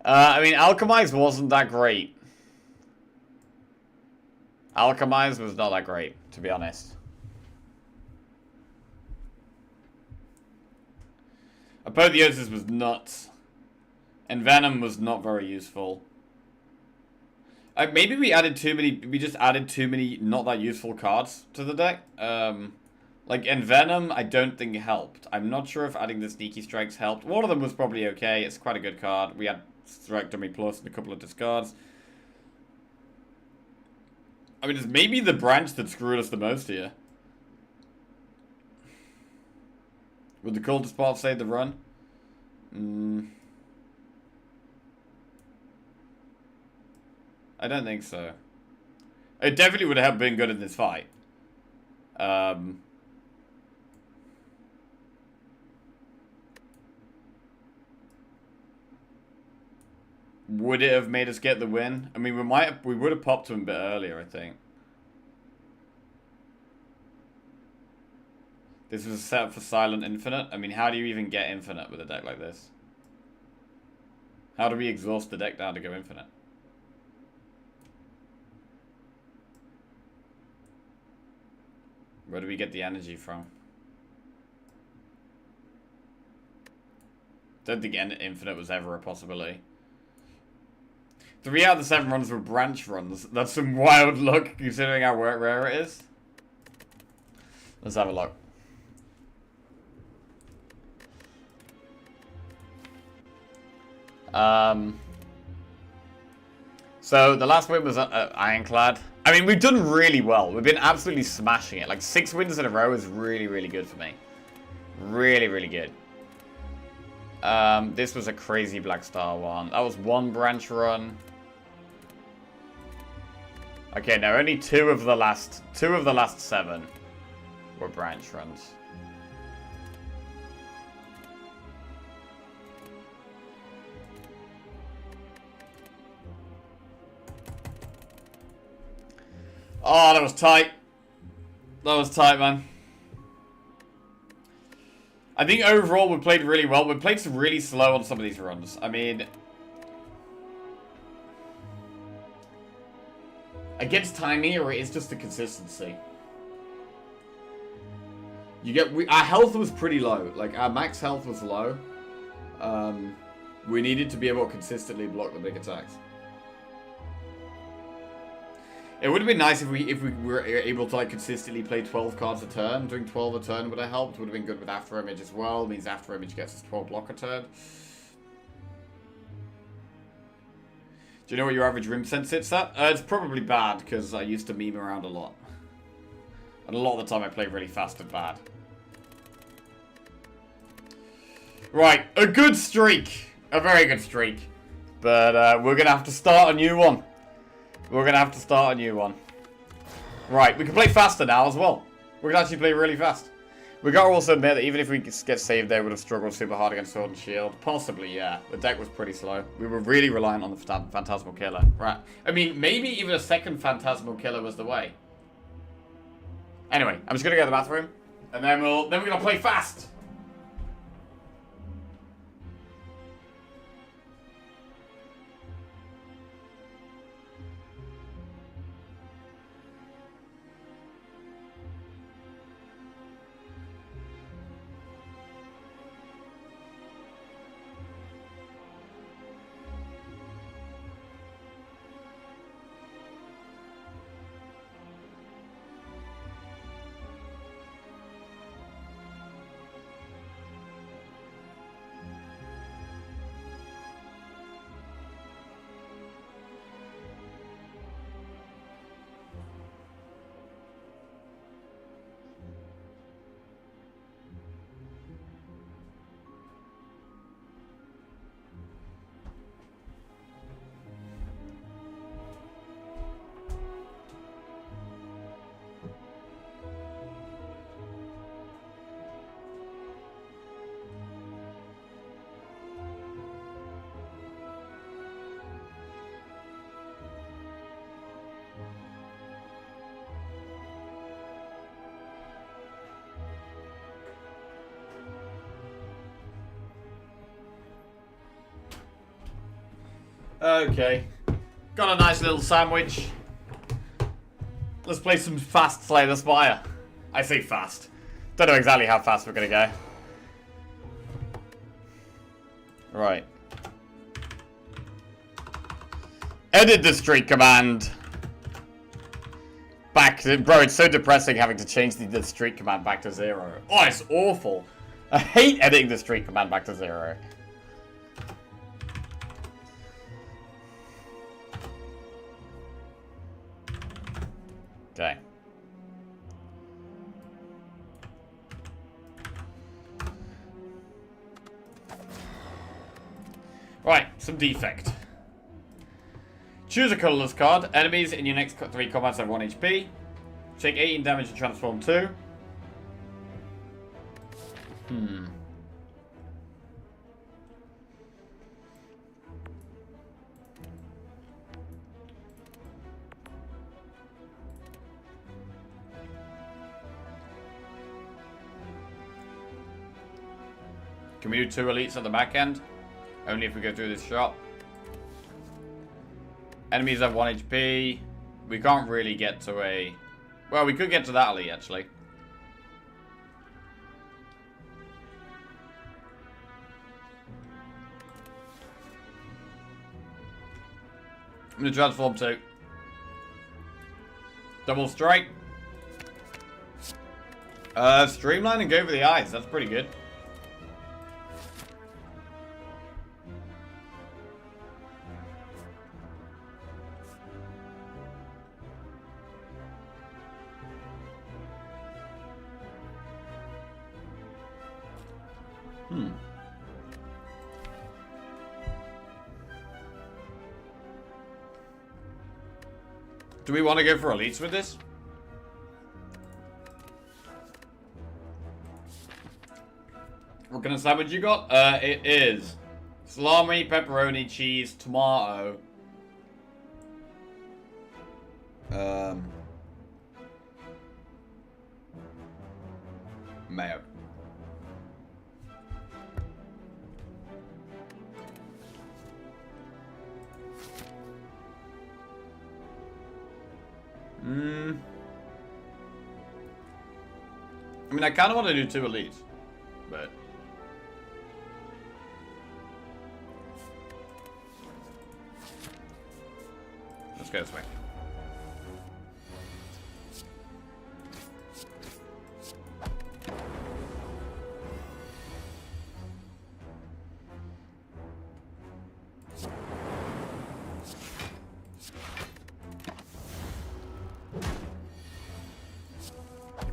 Speaker 1: I mean, Alchemize wasn't that great. Alchemize was not that great, to be honest. Apotheosis was nuts. And Venom was not very useful. Maybe we added too many... We just added too many not that useful cards to the deck. Like, Envenom, I don't think helped. I'm not sure if adding the Sneaky Strikes helped. One of them was probably okay. It's quite a good card. We had Strike Dummy Plus and a couple of discards. I mean, it's maybe the branch that screwed us the most here. Would the Cultist Path save the run? I don't think so. It definitely would have been good in this fight. Would it have made us get the win? I mean, we would have popped him a bit earlier, I think. This was a setup for Silent Infinite. I mean, how do you even get Infinite with a deck like this? How do we exhaust the deck down to go Infinite? Where do we get the energy from? Don't think Infinite was ever a possibility. 3 out of the 7 runs were branch runs. That's some wild luck considering how rare it is. Let's have a look. So the last win was Ironclad. I mean, we've done really well. We've been absolutely smashing it. Like 6 wins in a row is really, really good for me. Really, really good. This was a crazy Black Star one. That was 1 branch run. Okay, no, only 2 of the last 7 were branch runs. Oh, that was tight. That was tight, man. I think overall we played really well. We played really slow on some of these runs. I mean, against Timey, or it's just the consistency. You get our health was pretty low. Like our max health was low. We needed to be able to consistently block the big attacks. It would have been nice if we were able to like consistently play 12 cards a turn. Doing 12 a turn would have helped. Would have been good with After Image as well. It means After Image gets us 12 block a turn. Do you know what your average rim sense sits at? It's probably bad because I used to meme around a lot. And a lot of the time I play really fast and bad. Right, a good streak. A very good streak. But we're going to have to start a new one. We're going to have to start a new one. Right, we can play faster now as well. We can actually play really fast. We got to also admit that even if we get saved there, we would have struggled super hard against Sword and Shield. Possibly, yeah. The deck was pretty slow. We were really reliant on the Phantasmal Killer. Right. I mean, maybe even a second Phantasmal Killer was the way. Anyway, I'm just going to go to the bathroom. And then we're going to play fast. Okay. Got a nice little sandwich. Let's play some fast Slay the Spire. I say fast. Don't know exactly how fast we're going to go. Right. Edit the streak command. Back to... Bro, it's so depressing having to change the streak command back to 0. Oh, it's awful. I hate editing the streak command back to 0. Okay. Right, some defect. Choose a colorless card. Enemies in your next 3 combats have 1 HP. Take 18 damage and transform 2. Can we do 2 elites at the back end? Only if we go through this shop. Enemies have 1 HP. We can't really get to a... Well, we could get to that elite, actually. I'm going to transform 2. Double strike. Streamline and go for the eyes. That's pretty good. Do we want to go for elites with this? What kind of sandwich you got? It is salami, pepperoni, cheese, tomato. Mayo. I mean, I kind of want to do 2 elites, but let's go this way.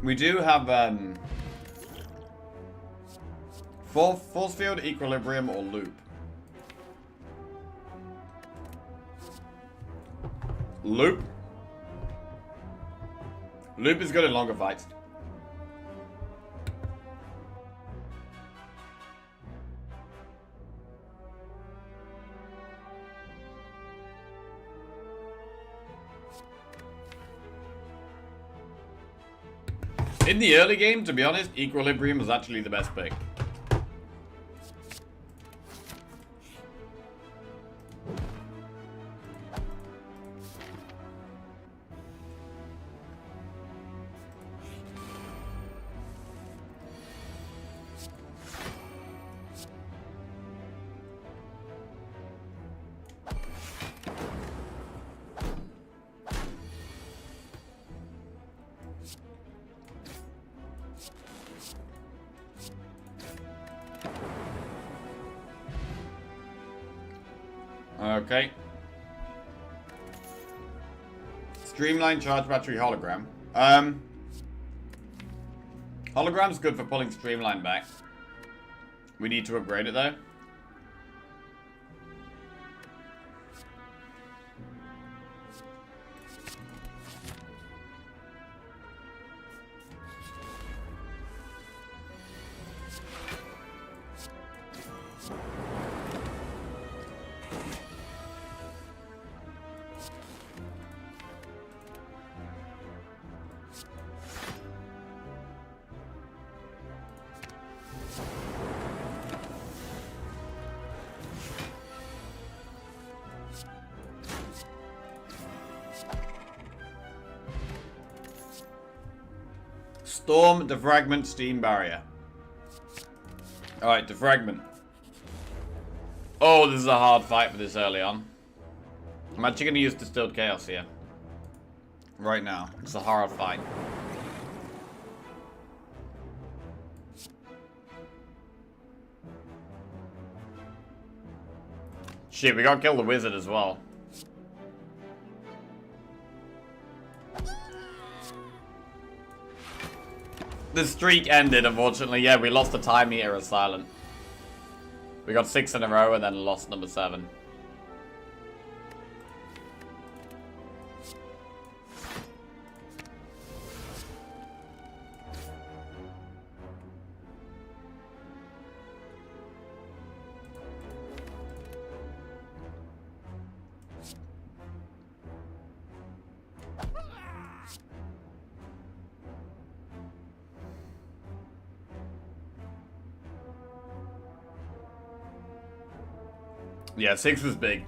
Speaker 1: We do have force field, equilibrium, or loop. Loop. Loop is good in longer fights. In the early game, to be honest, equilibrium was actually the best pick. Okay. Streamline charge battery hologram. Hologram's good for pulling Streamline back. We need to upgrade it though. Storm, defragment, steam barrier. Alright, defragment. Oh, this is a hard fight for this early on. I'm actually going to use distilled chaos here. Right now. It's a hard fight. Shit, we gotta kill the wizard as well. The streak ended, unfortunately. Yeah, we lost the time meter as silent. We got 6 in a row and then lost number 7. Yeah, 6 was big.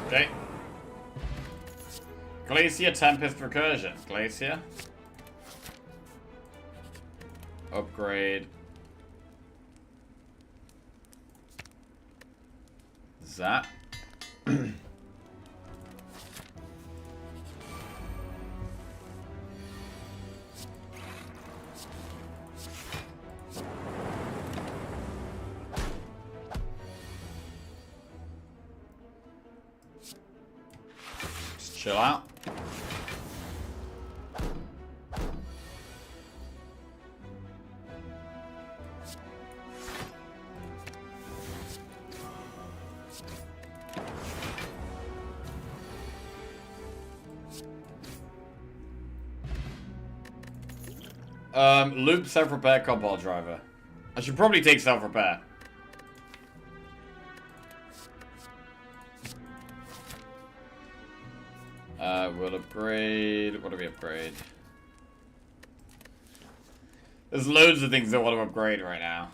Speaker 1: Okay. Glacier, Tempest, Recursion. Glacier. Upgrade. Zap. Just chill out. Loop, self-repair, compound driver. I should probably take self-repair. We'll upgrade. What do we upgrade? There's loads of things I want to upgrade right now.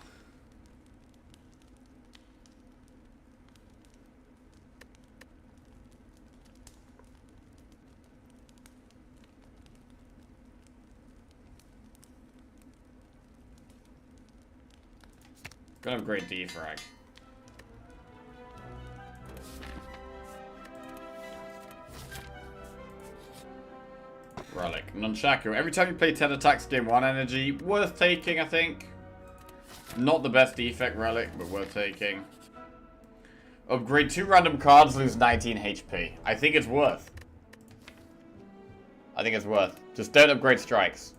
Speaker 1: Gonna upgrade defrag. Relic. Nunchaku. Every time you play 10 attacks, gain 1 energy. Worth taking, I think. Not the best defect relic, but worth taking. Upgrade 2 random cards, lose 19 HP. I think it's worth. I think it's worth. Just don't upgrade strikes.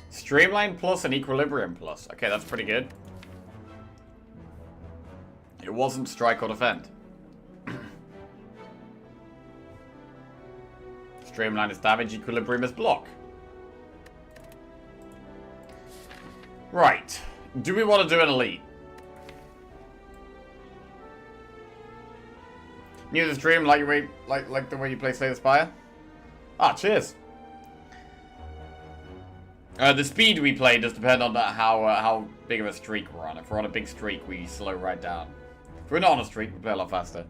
Speaker 1: Streamline plus and Equilibrium plus. Okay, that's pretty good. It wasn't strike or defend. Streamline is damage, Equilibrium is block. Right. Do we want to do an elite? New the stream, like the way you play Slay the Spire? Ah, cheers. The speed we play does depend on how big of a streak we're on. If we're on a big streak, we slow right down. If we're not on a streak, we play a lot faster.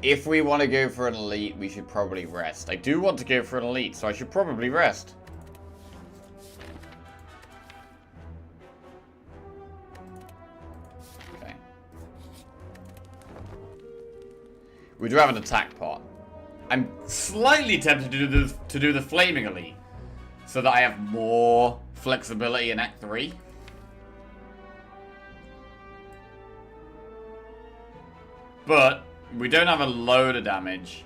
Speaker 1: If we want to go for an elite, we should probably rest. I do want to go for an elite, so I should probably rest. Okay. We do have an attack pot. I'm slightly tempted to do the flaming elite, so that I have more flexibility in Act 3. But we don't have a load of damage.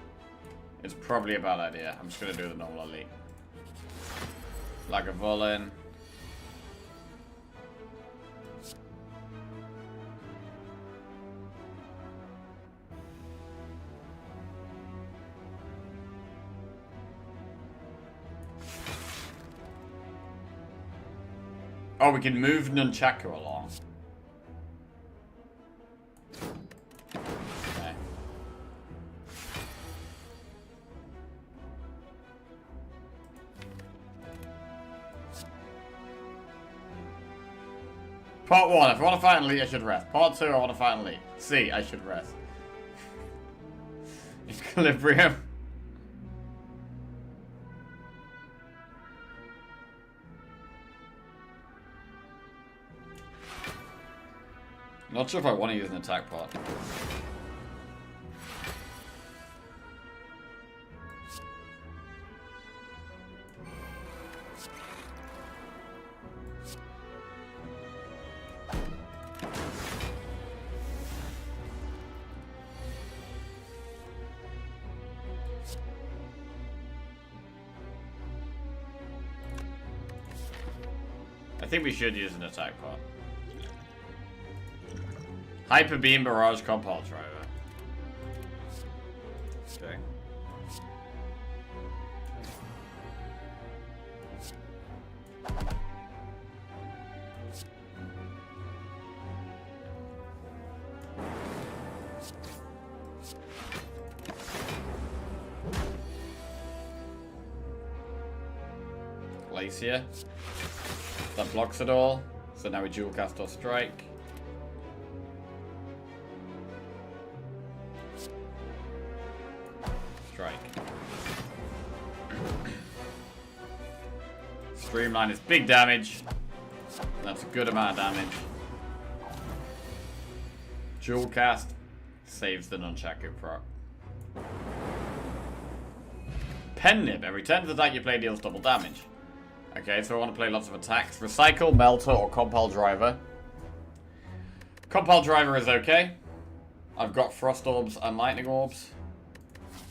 Speaker 1: It's probably a bad idea. I'm just going to do the normal elite. Lagavulin. Oh, we can move Nunchaku along. Okay. Part 1, if I want to fight an elite, I should rest. Part 2, I want to fight an elite. C, I should rest. Equilibrium. Not sure if I want to use an attack pot. I think we should use an attack pot. Hyper Beam, Barrage, Compile Driver. Glacier. That blocks it all. So now we dual cast our strike. Strike. Streamline is big damage. That's a good amount of damage. Dual cast saves the Nunchaku proc. Pen Nib. Every turn of attack you play deals double damage. Okay, so I want to play lots of attacks. Recycle, Melter, or Compile Driver. Compile Driver is okay. I've got Frost Orbs and Lightning Orbs.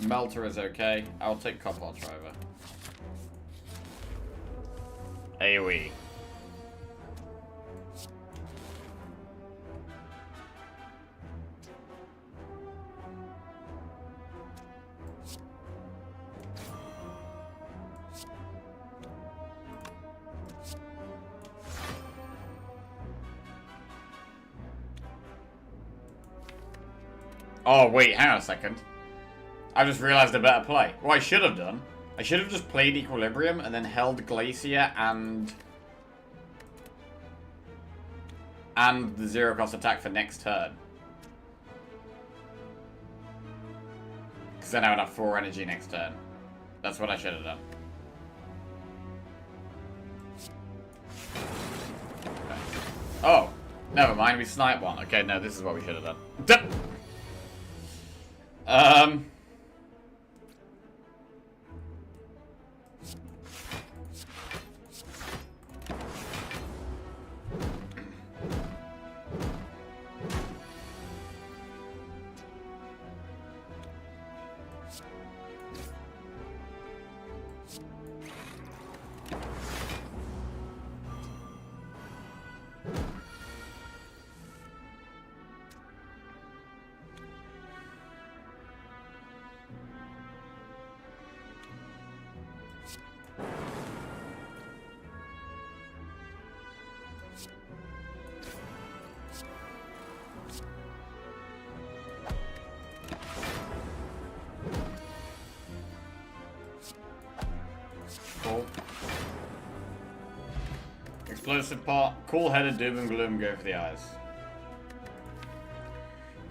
Speaker 1: Melter is okay. I'll take Compile Driver. AoE. Oh, wait, hang on a second. I just realized a better play. What I should have done, I should have just played Equilibrium and then held Glacier and the zero cost attack for next turn. Because then I would have 4 energy next turn. That's what I should have done. Okay. Oh, never mind, we sniped one. Okay, no, this is what we should have done. Explosive Pot, Cool-Headed, Doom and Gloom, go for the eyes.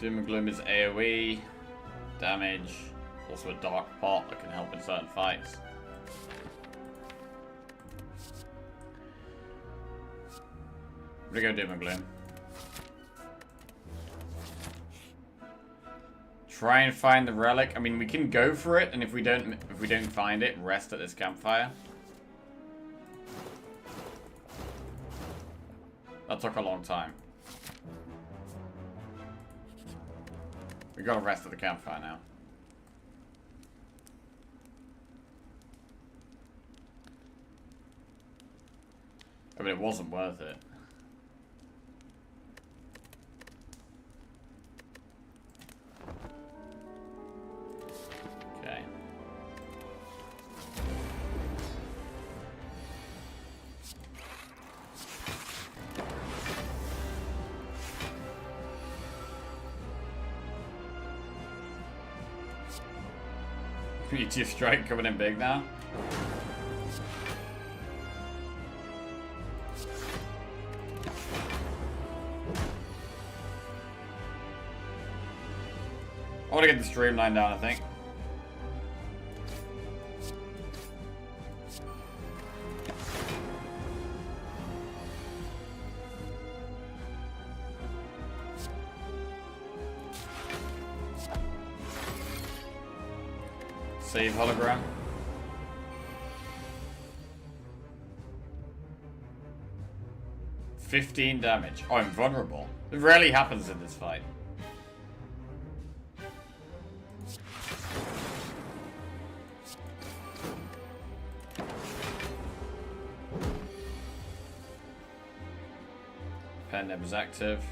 Speaker 1: Doom and Gloom is AoE, damage, also a Dark Pot that can help in certain fights. I'm gonna go Doom and Gloom. Try and find the relic. I mean, we can go for it, and if we don't find it, rest at this campfire. That took a long time. We gotta rest at the campfire now. I mean, it wasn't worth it. Okay. Meteor Strike coming in big now. I want to get the streamline down, I think. Save hologram. $15 damage. Oh, I'm vulnerable. It rarely happens in this fight. Pen Nib is active.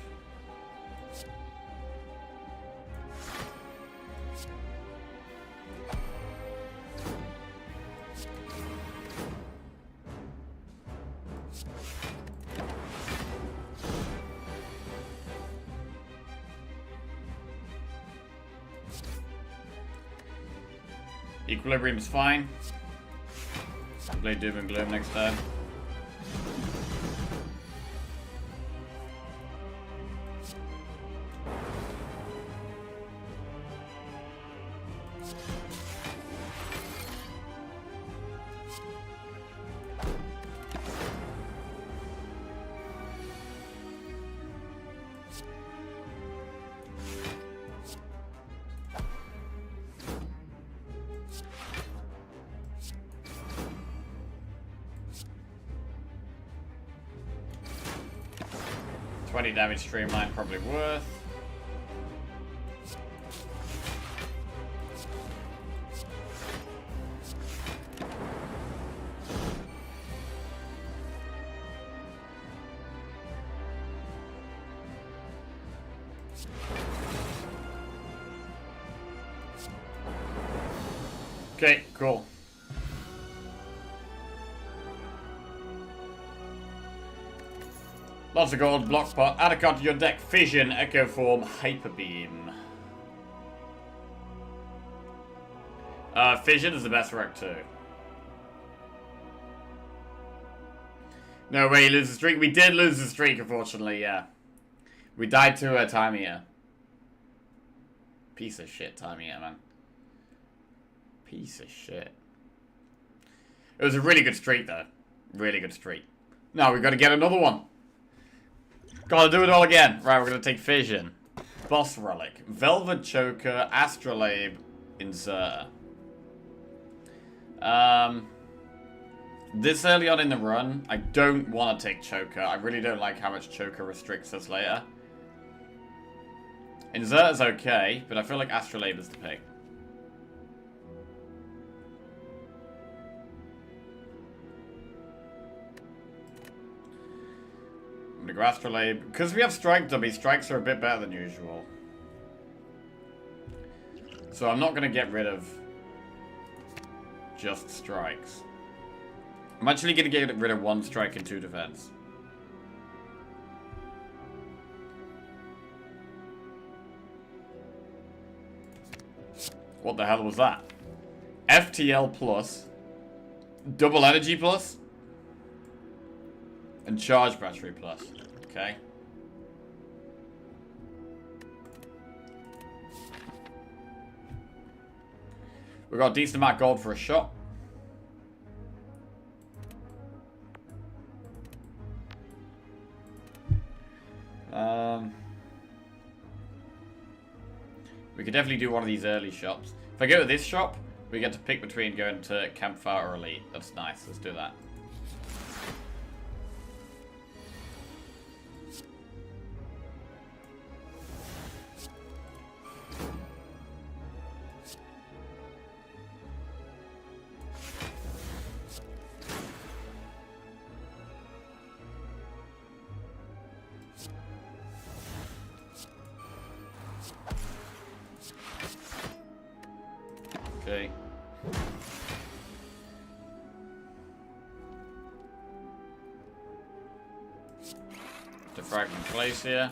Speaker 1: Equilibrium's fine. Play Doom and Gloom next time. Damage streamline probably worth. Okay, cool. Lots of gold, block pot, add a card to your deck, Fission, Echo Form, Hyper Beam. Fission is the best wreck too. No way, you lose the streak. We did lose the streak, unfortunately, yeah. We died to a Tamiya. Piece of shit, Tamiya, man. Piece of shit. It was a really good streak, though. Really good streak. Now we've got to get another one. Gotta do it all again. Right, we're gonna take Fission. Boss Relic. Velvet Choker. Astrolabe. Inserter. This early on in the run, I don't want to take Choker. I really don't like how much Choker restricts us later. Inserter's okay, but I feel like Astrolabe is the pick. I'm gonna go Astrolabe. Because we have Strike Dummy, strikes are a bit better than usual. So I'm not gonna get rid of just strikes. I'm actually gonna get rid of 1 strike and 2 defense. What the hell was that? FTL plus, double energy plus, and charge battery plus. Okay. We got a decent amount of gold for a shot. We could definitely do one of these early shops. If I go to this shop, we get to pick between going to Campfire or Elite. That's nice. Let's do that. Okay. Defrag in place here.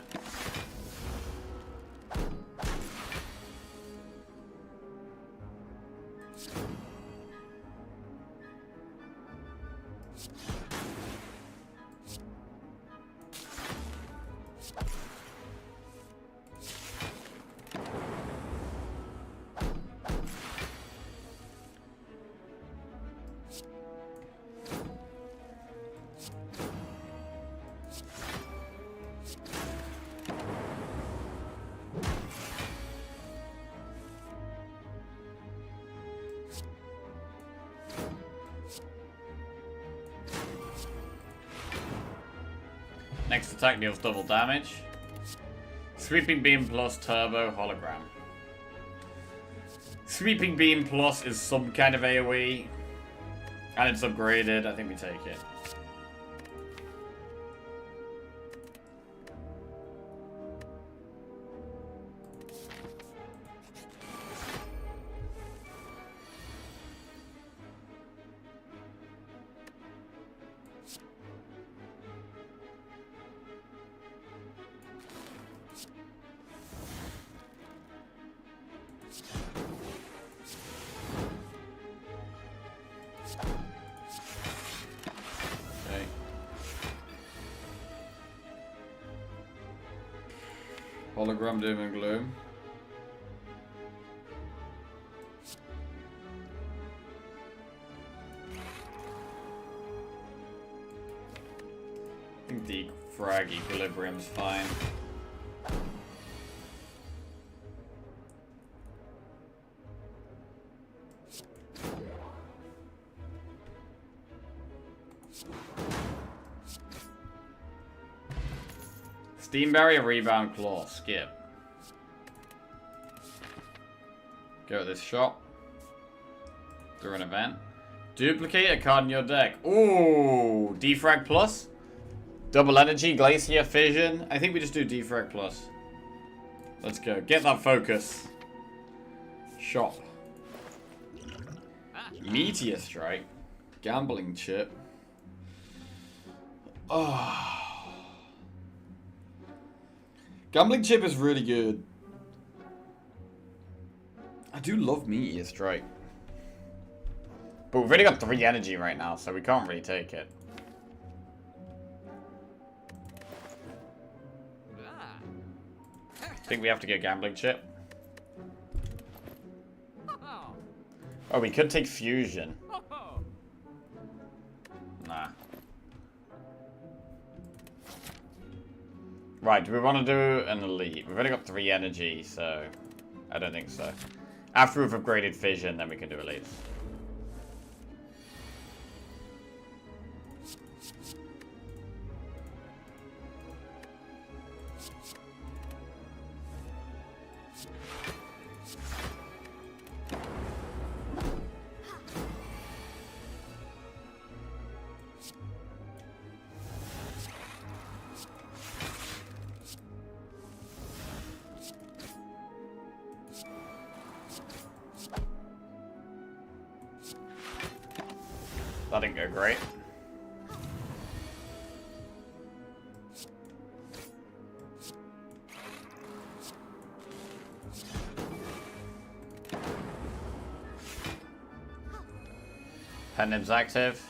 Speaker 1: Next attack deals double damage. Sweeping Beam plus Turbo Hologram. Sweeping Beam plus is some kind of AoE. And it's upgraded. I think we take it. Hologram Doom and Gloom. I think the frag equilibrium's fine. Steam Barrier, Rebound, Claw, skip. Go to this shop. Through an event. Duplicate a card in your deck. Ooh, Defrag Plus. Double Energy, Glacier, Fission. I think we just do Defrag Plus. Let's go. Get that focus. Shop. Meteor Strike. Gambling Chip. Oh. Gambling Chip is really good. I do love Meteor Strike. But we've already got 3 energy right now, so we can't really take it. I think we have to get Gambling Chip. Oh, we could take Fusion. Nah. Right, do we want to do an Elite? We've only got 3 energy, so I don't think so. After we've upgraded Fission, then we can do Elites. That didn't go great. Pendant's active.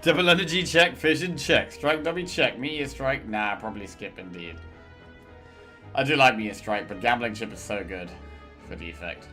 Speaker 1: Double Energy check, Fission check, Strike dummy check, Meteor Strike, nah, probably skip indeed. I do like Meteor Strike, but Gambling Chip is so good for defect.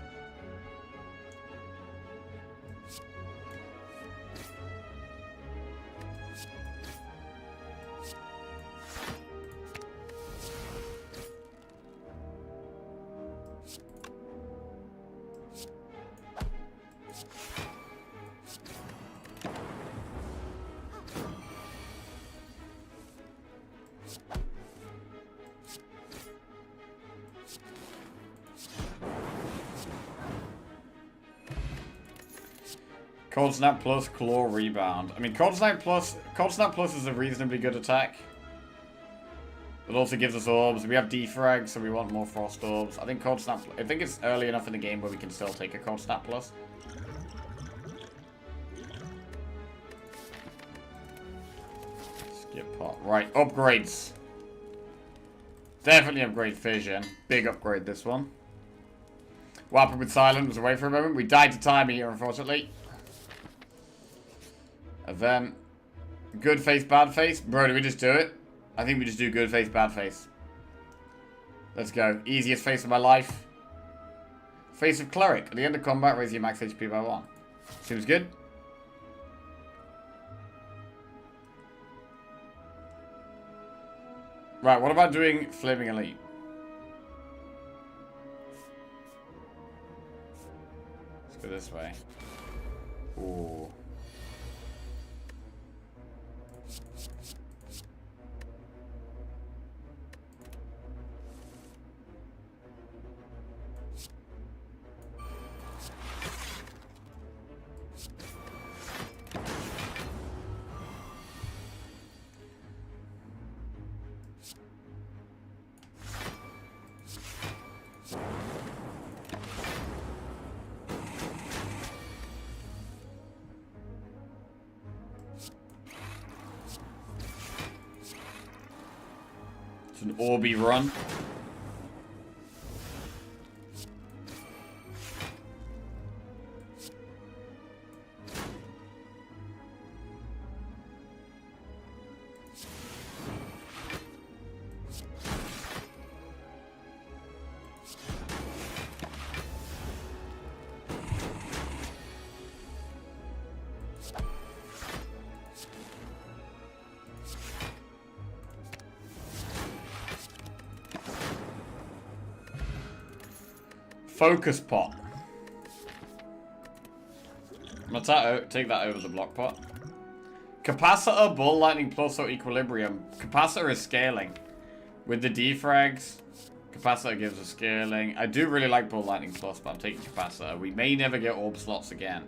Speaker 1: Cold Snap Plus, Claw Rebound. I mean, Cold Snap Plus is a reasonably good attack. It also gives us orbs. We have Defrag, so we want more Frost Orbs. I think Cold Snap, I think it's early enough in the game where we can still take a Cold Snap Plus. Skip pot. Right, upgrades. Definitely upgrade Fission. Big upgrade this one. What happened with Silent was away for a moment. We died to time here, unfortunately. Event. Good face, bad face. Bro, do we just do it? I think we just do good face, bad face. Let's go. Easiest face of my life. Face of Cleric. At the end of combat, raise your max HP by 1. Seems good. Right, what about doing Flaming Elite? Let's go this way. Ooh. It's an Orby run. Focus pot. I'm gonna take that over the block pot. Capacitor, ball lightning plus or equilibrium. Capacitor is scaling. With the defrags, capacitor gives us scaling. I do really like ball lightning plus, but I'm taking capacitor. We may never get orb slots again.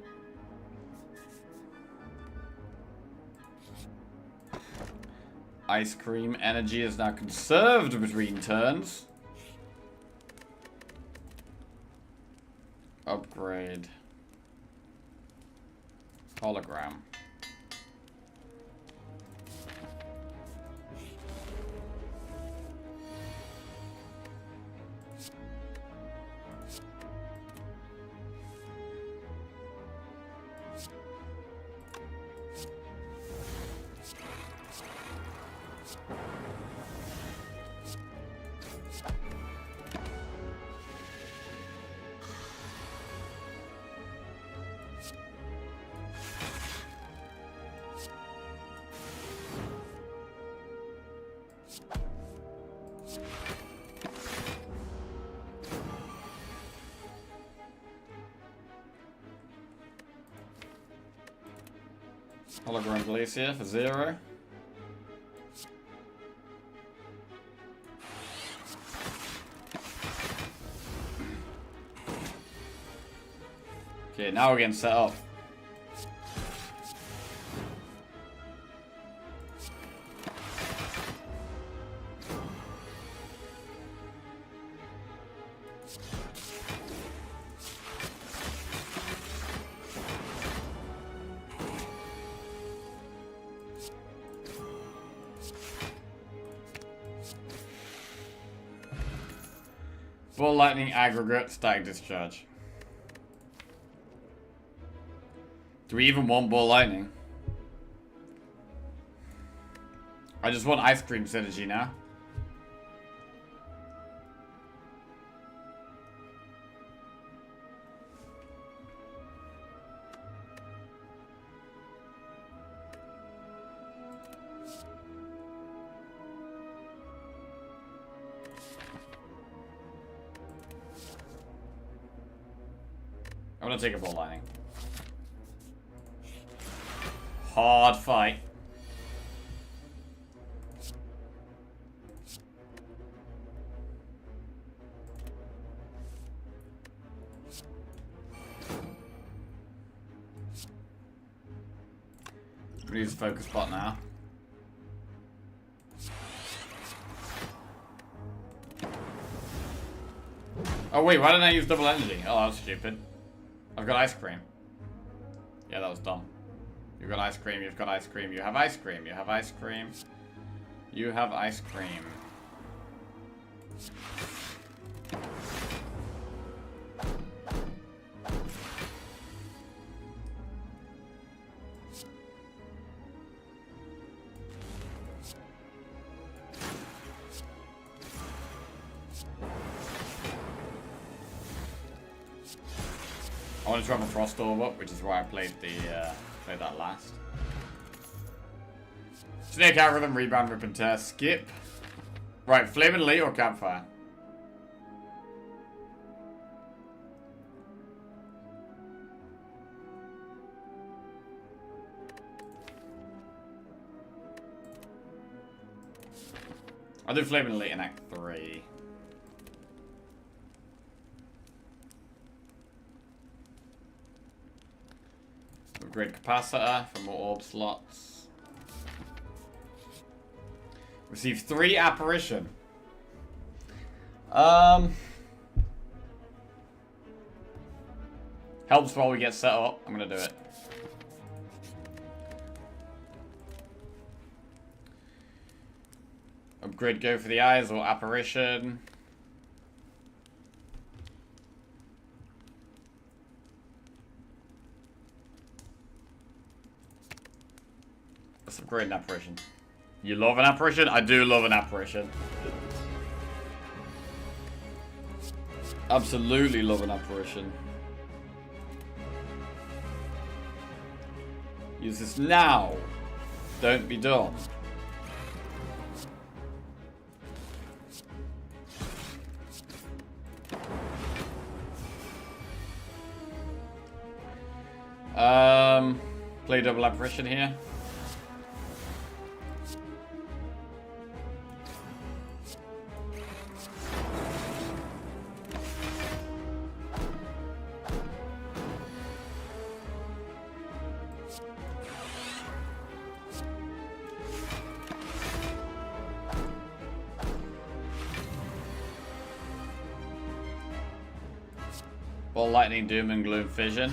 Speaker 1: Ice cream energy is now conserved between turns. Upgrade. Hologram. Hologram Glacier for 0. Okay, now we're getting set up. Ball lightning aggregate, static discharge. Do we even want ball lightning? I just want ice cream synergy now. I'm gonna take a ball lightning. Hard fight. I'm gonna use the focus pot now. Oh wait, why didn't I use double energy? Oh, that's stupid. I've got ice cream. Yeah, that was dumb. You've got ice cream, you've got ice cream, you have ice cream, you have ice cream. You have ice cream. I wanted to have a Frost Orb up, which is why I played that last. Snake Algorithm, Rebound, Rip and Tear, skip. Right, Flame and Elite or Campfire? I'll do Flame and Elite in Act 3. Upgrade Capacitor for more orb slots. Receive 3 Apparition. Helps while we get set up. I'm gonna do it. Upgrade Go for the Eyes or Apparition. Let's upgrade an Apparition. You love an Apparition? I do love an Apparition. Absolutely love an Apparition. Use this now. Don't be dumb. Play double Apparition here. Ball Lightning, Doom and Gloom Fission.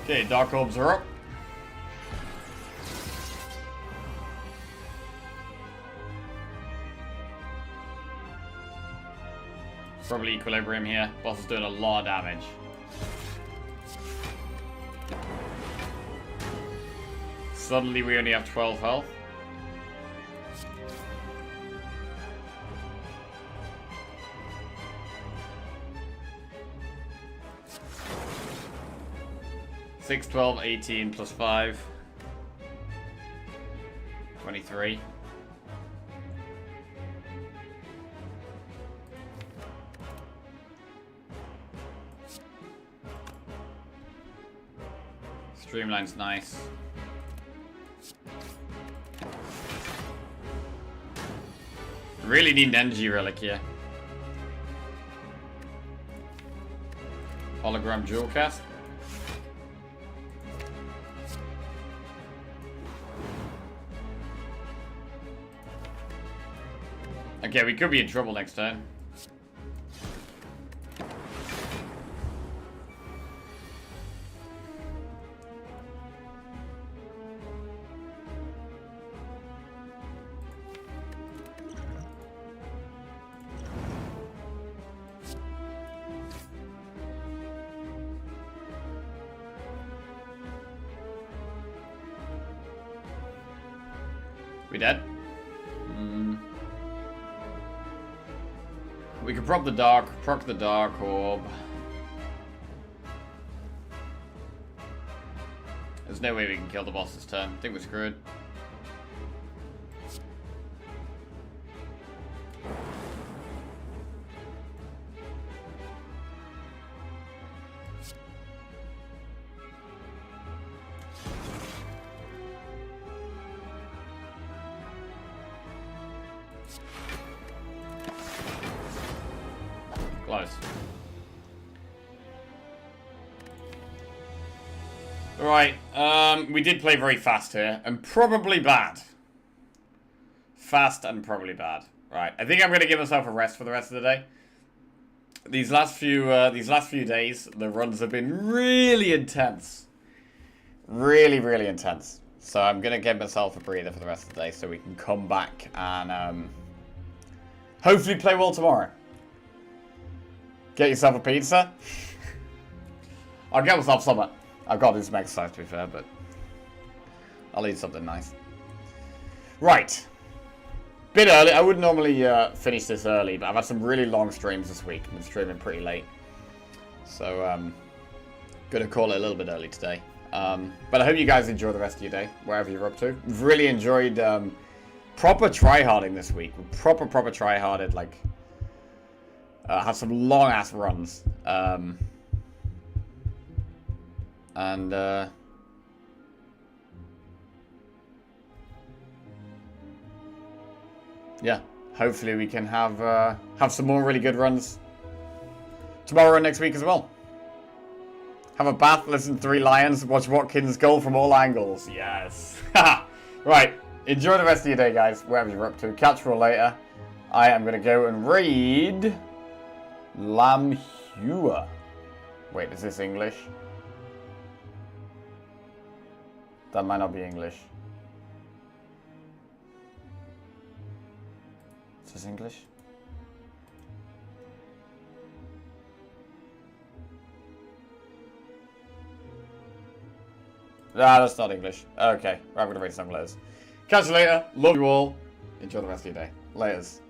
Speaker 1: Okay, Dark Orbs are up. Probably Equilibrium here. Boss is doing a lot of damage. Suddenly we only have 12 health. Six, 12, 18 plus 5. 23. Streamline's nice. Really need an energy relic here. Hologram dual cast. Okay, we could be in trouble next turn. We dead? We could proc the Dark Orb. There's no way we can kill the boss this turn. I think we're screwed. Close. Right, we did play very fast here, and probably bad. Fast and probably bad. Right, I think I'm going to give myself a rest for the rest of the day. These last few days, the runs have been really intense. Really, really intense. So I'm going to give myself a breather for the rest of the day so we can come back and hopefully play well tomorrow. Get yourself a pizza. I'll get myself some. I've got to do some exercise to be fair, but I'll eat something nice. Right. Bit early. I wouldn't normally finish this early, but I've had some really long streams this week. I've been streaming pretty late. So, gonna call it a little bit early today. But I hope you guys enjoy the rest of your day, wherever you're up to. I've really enjoyed proper tryharding this week. Proper tryharded, like... had some long ass runs. Yeah, hopefully we can have some more really good runs tomorrow and next week as well. Have a bath, listen to Three Lions, watch Watkins goal from all angles. Yes. Right. Enjoy the rest of your day, guys, wherever you're up to. Catch you all later. I am going to go and read Lamhua. Wait, is this English? That might not be English. Is this English? Ah, that's not English. Okay, right, I'm going to read some letters. Catch you later. Love you all. Enjoy the rest of your day. Laters.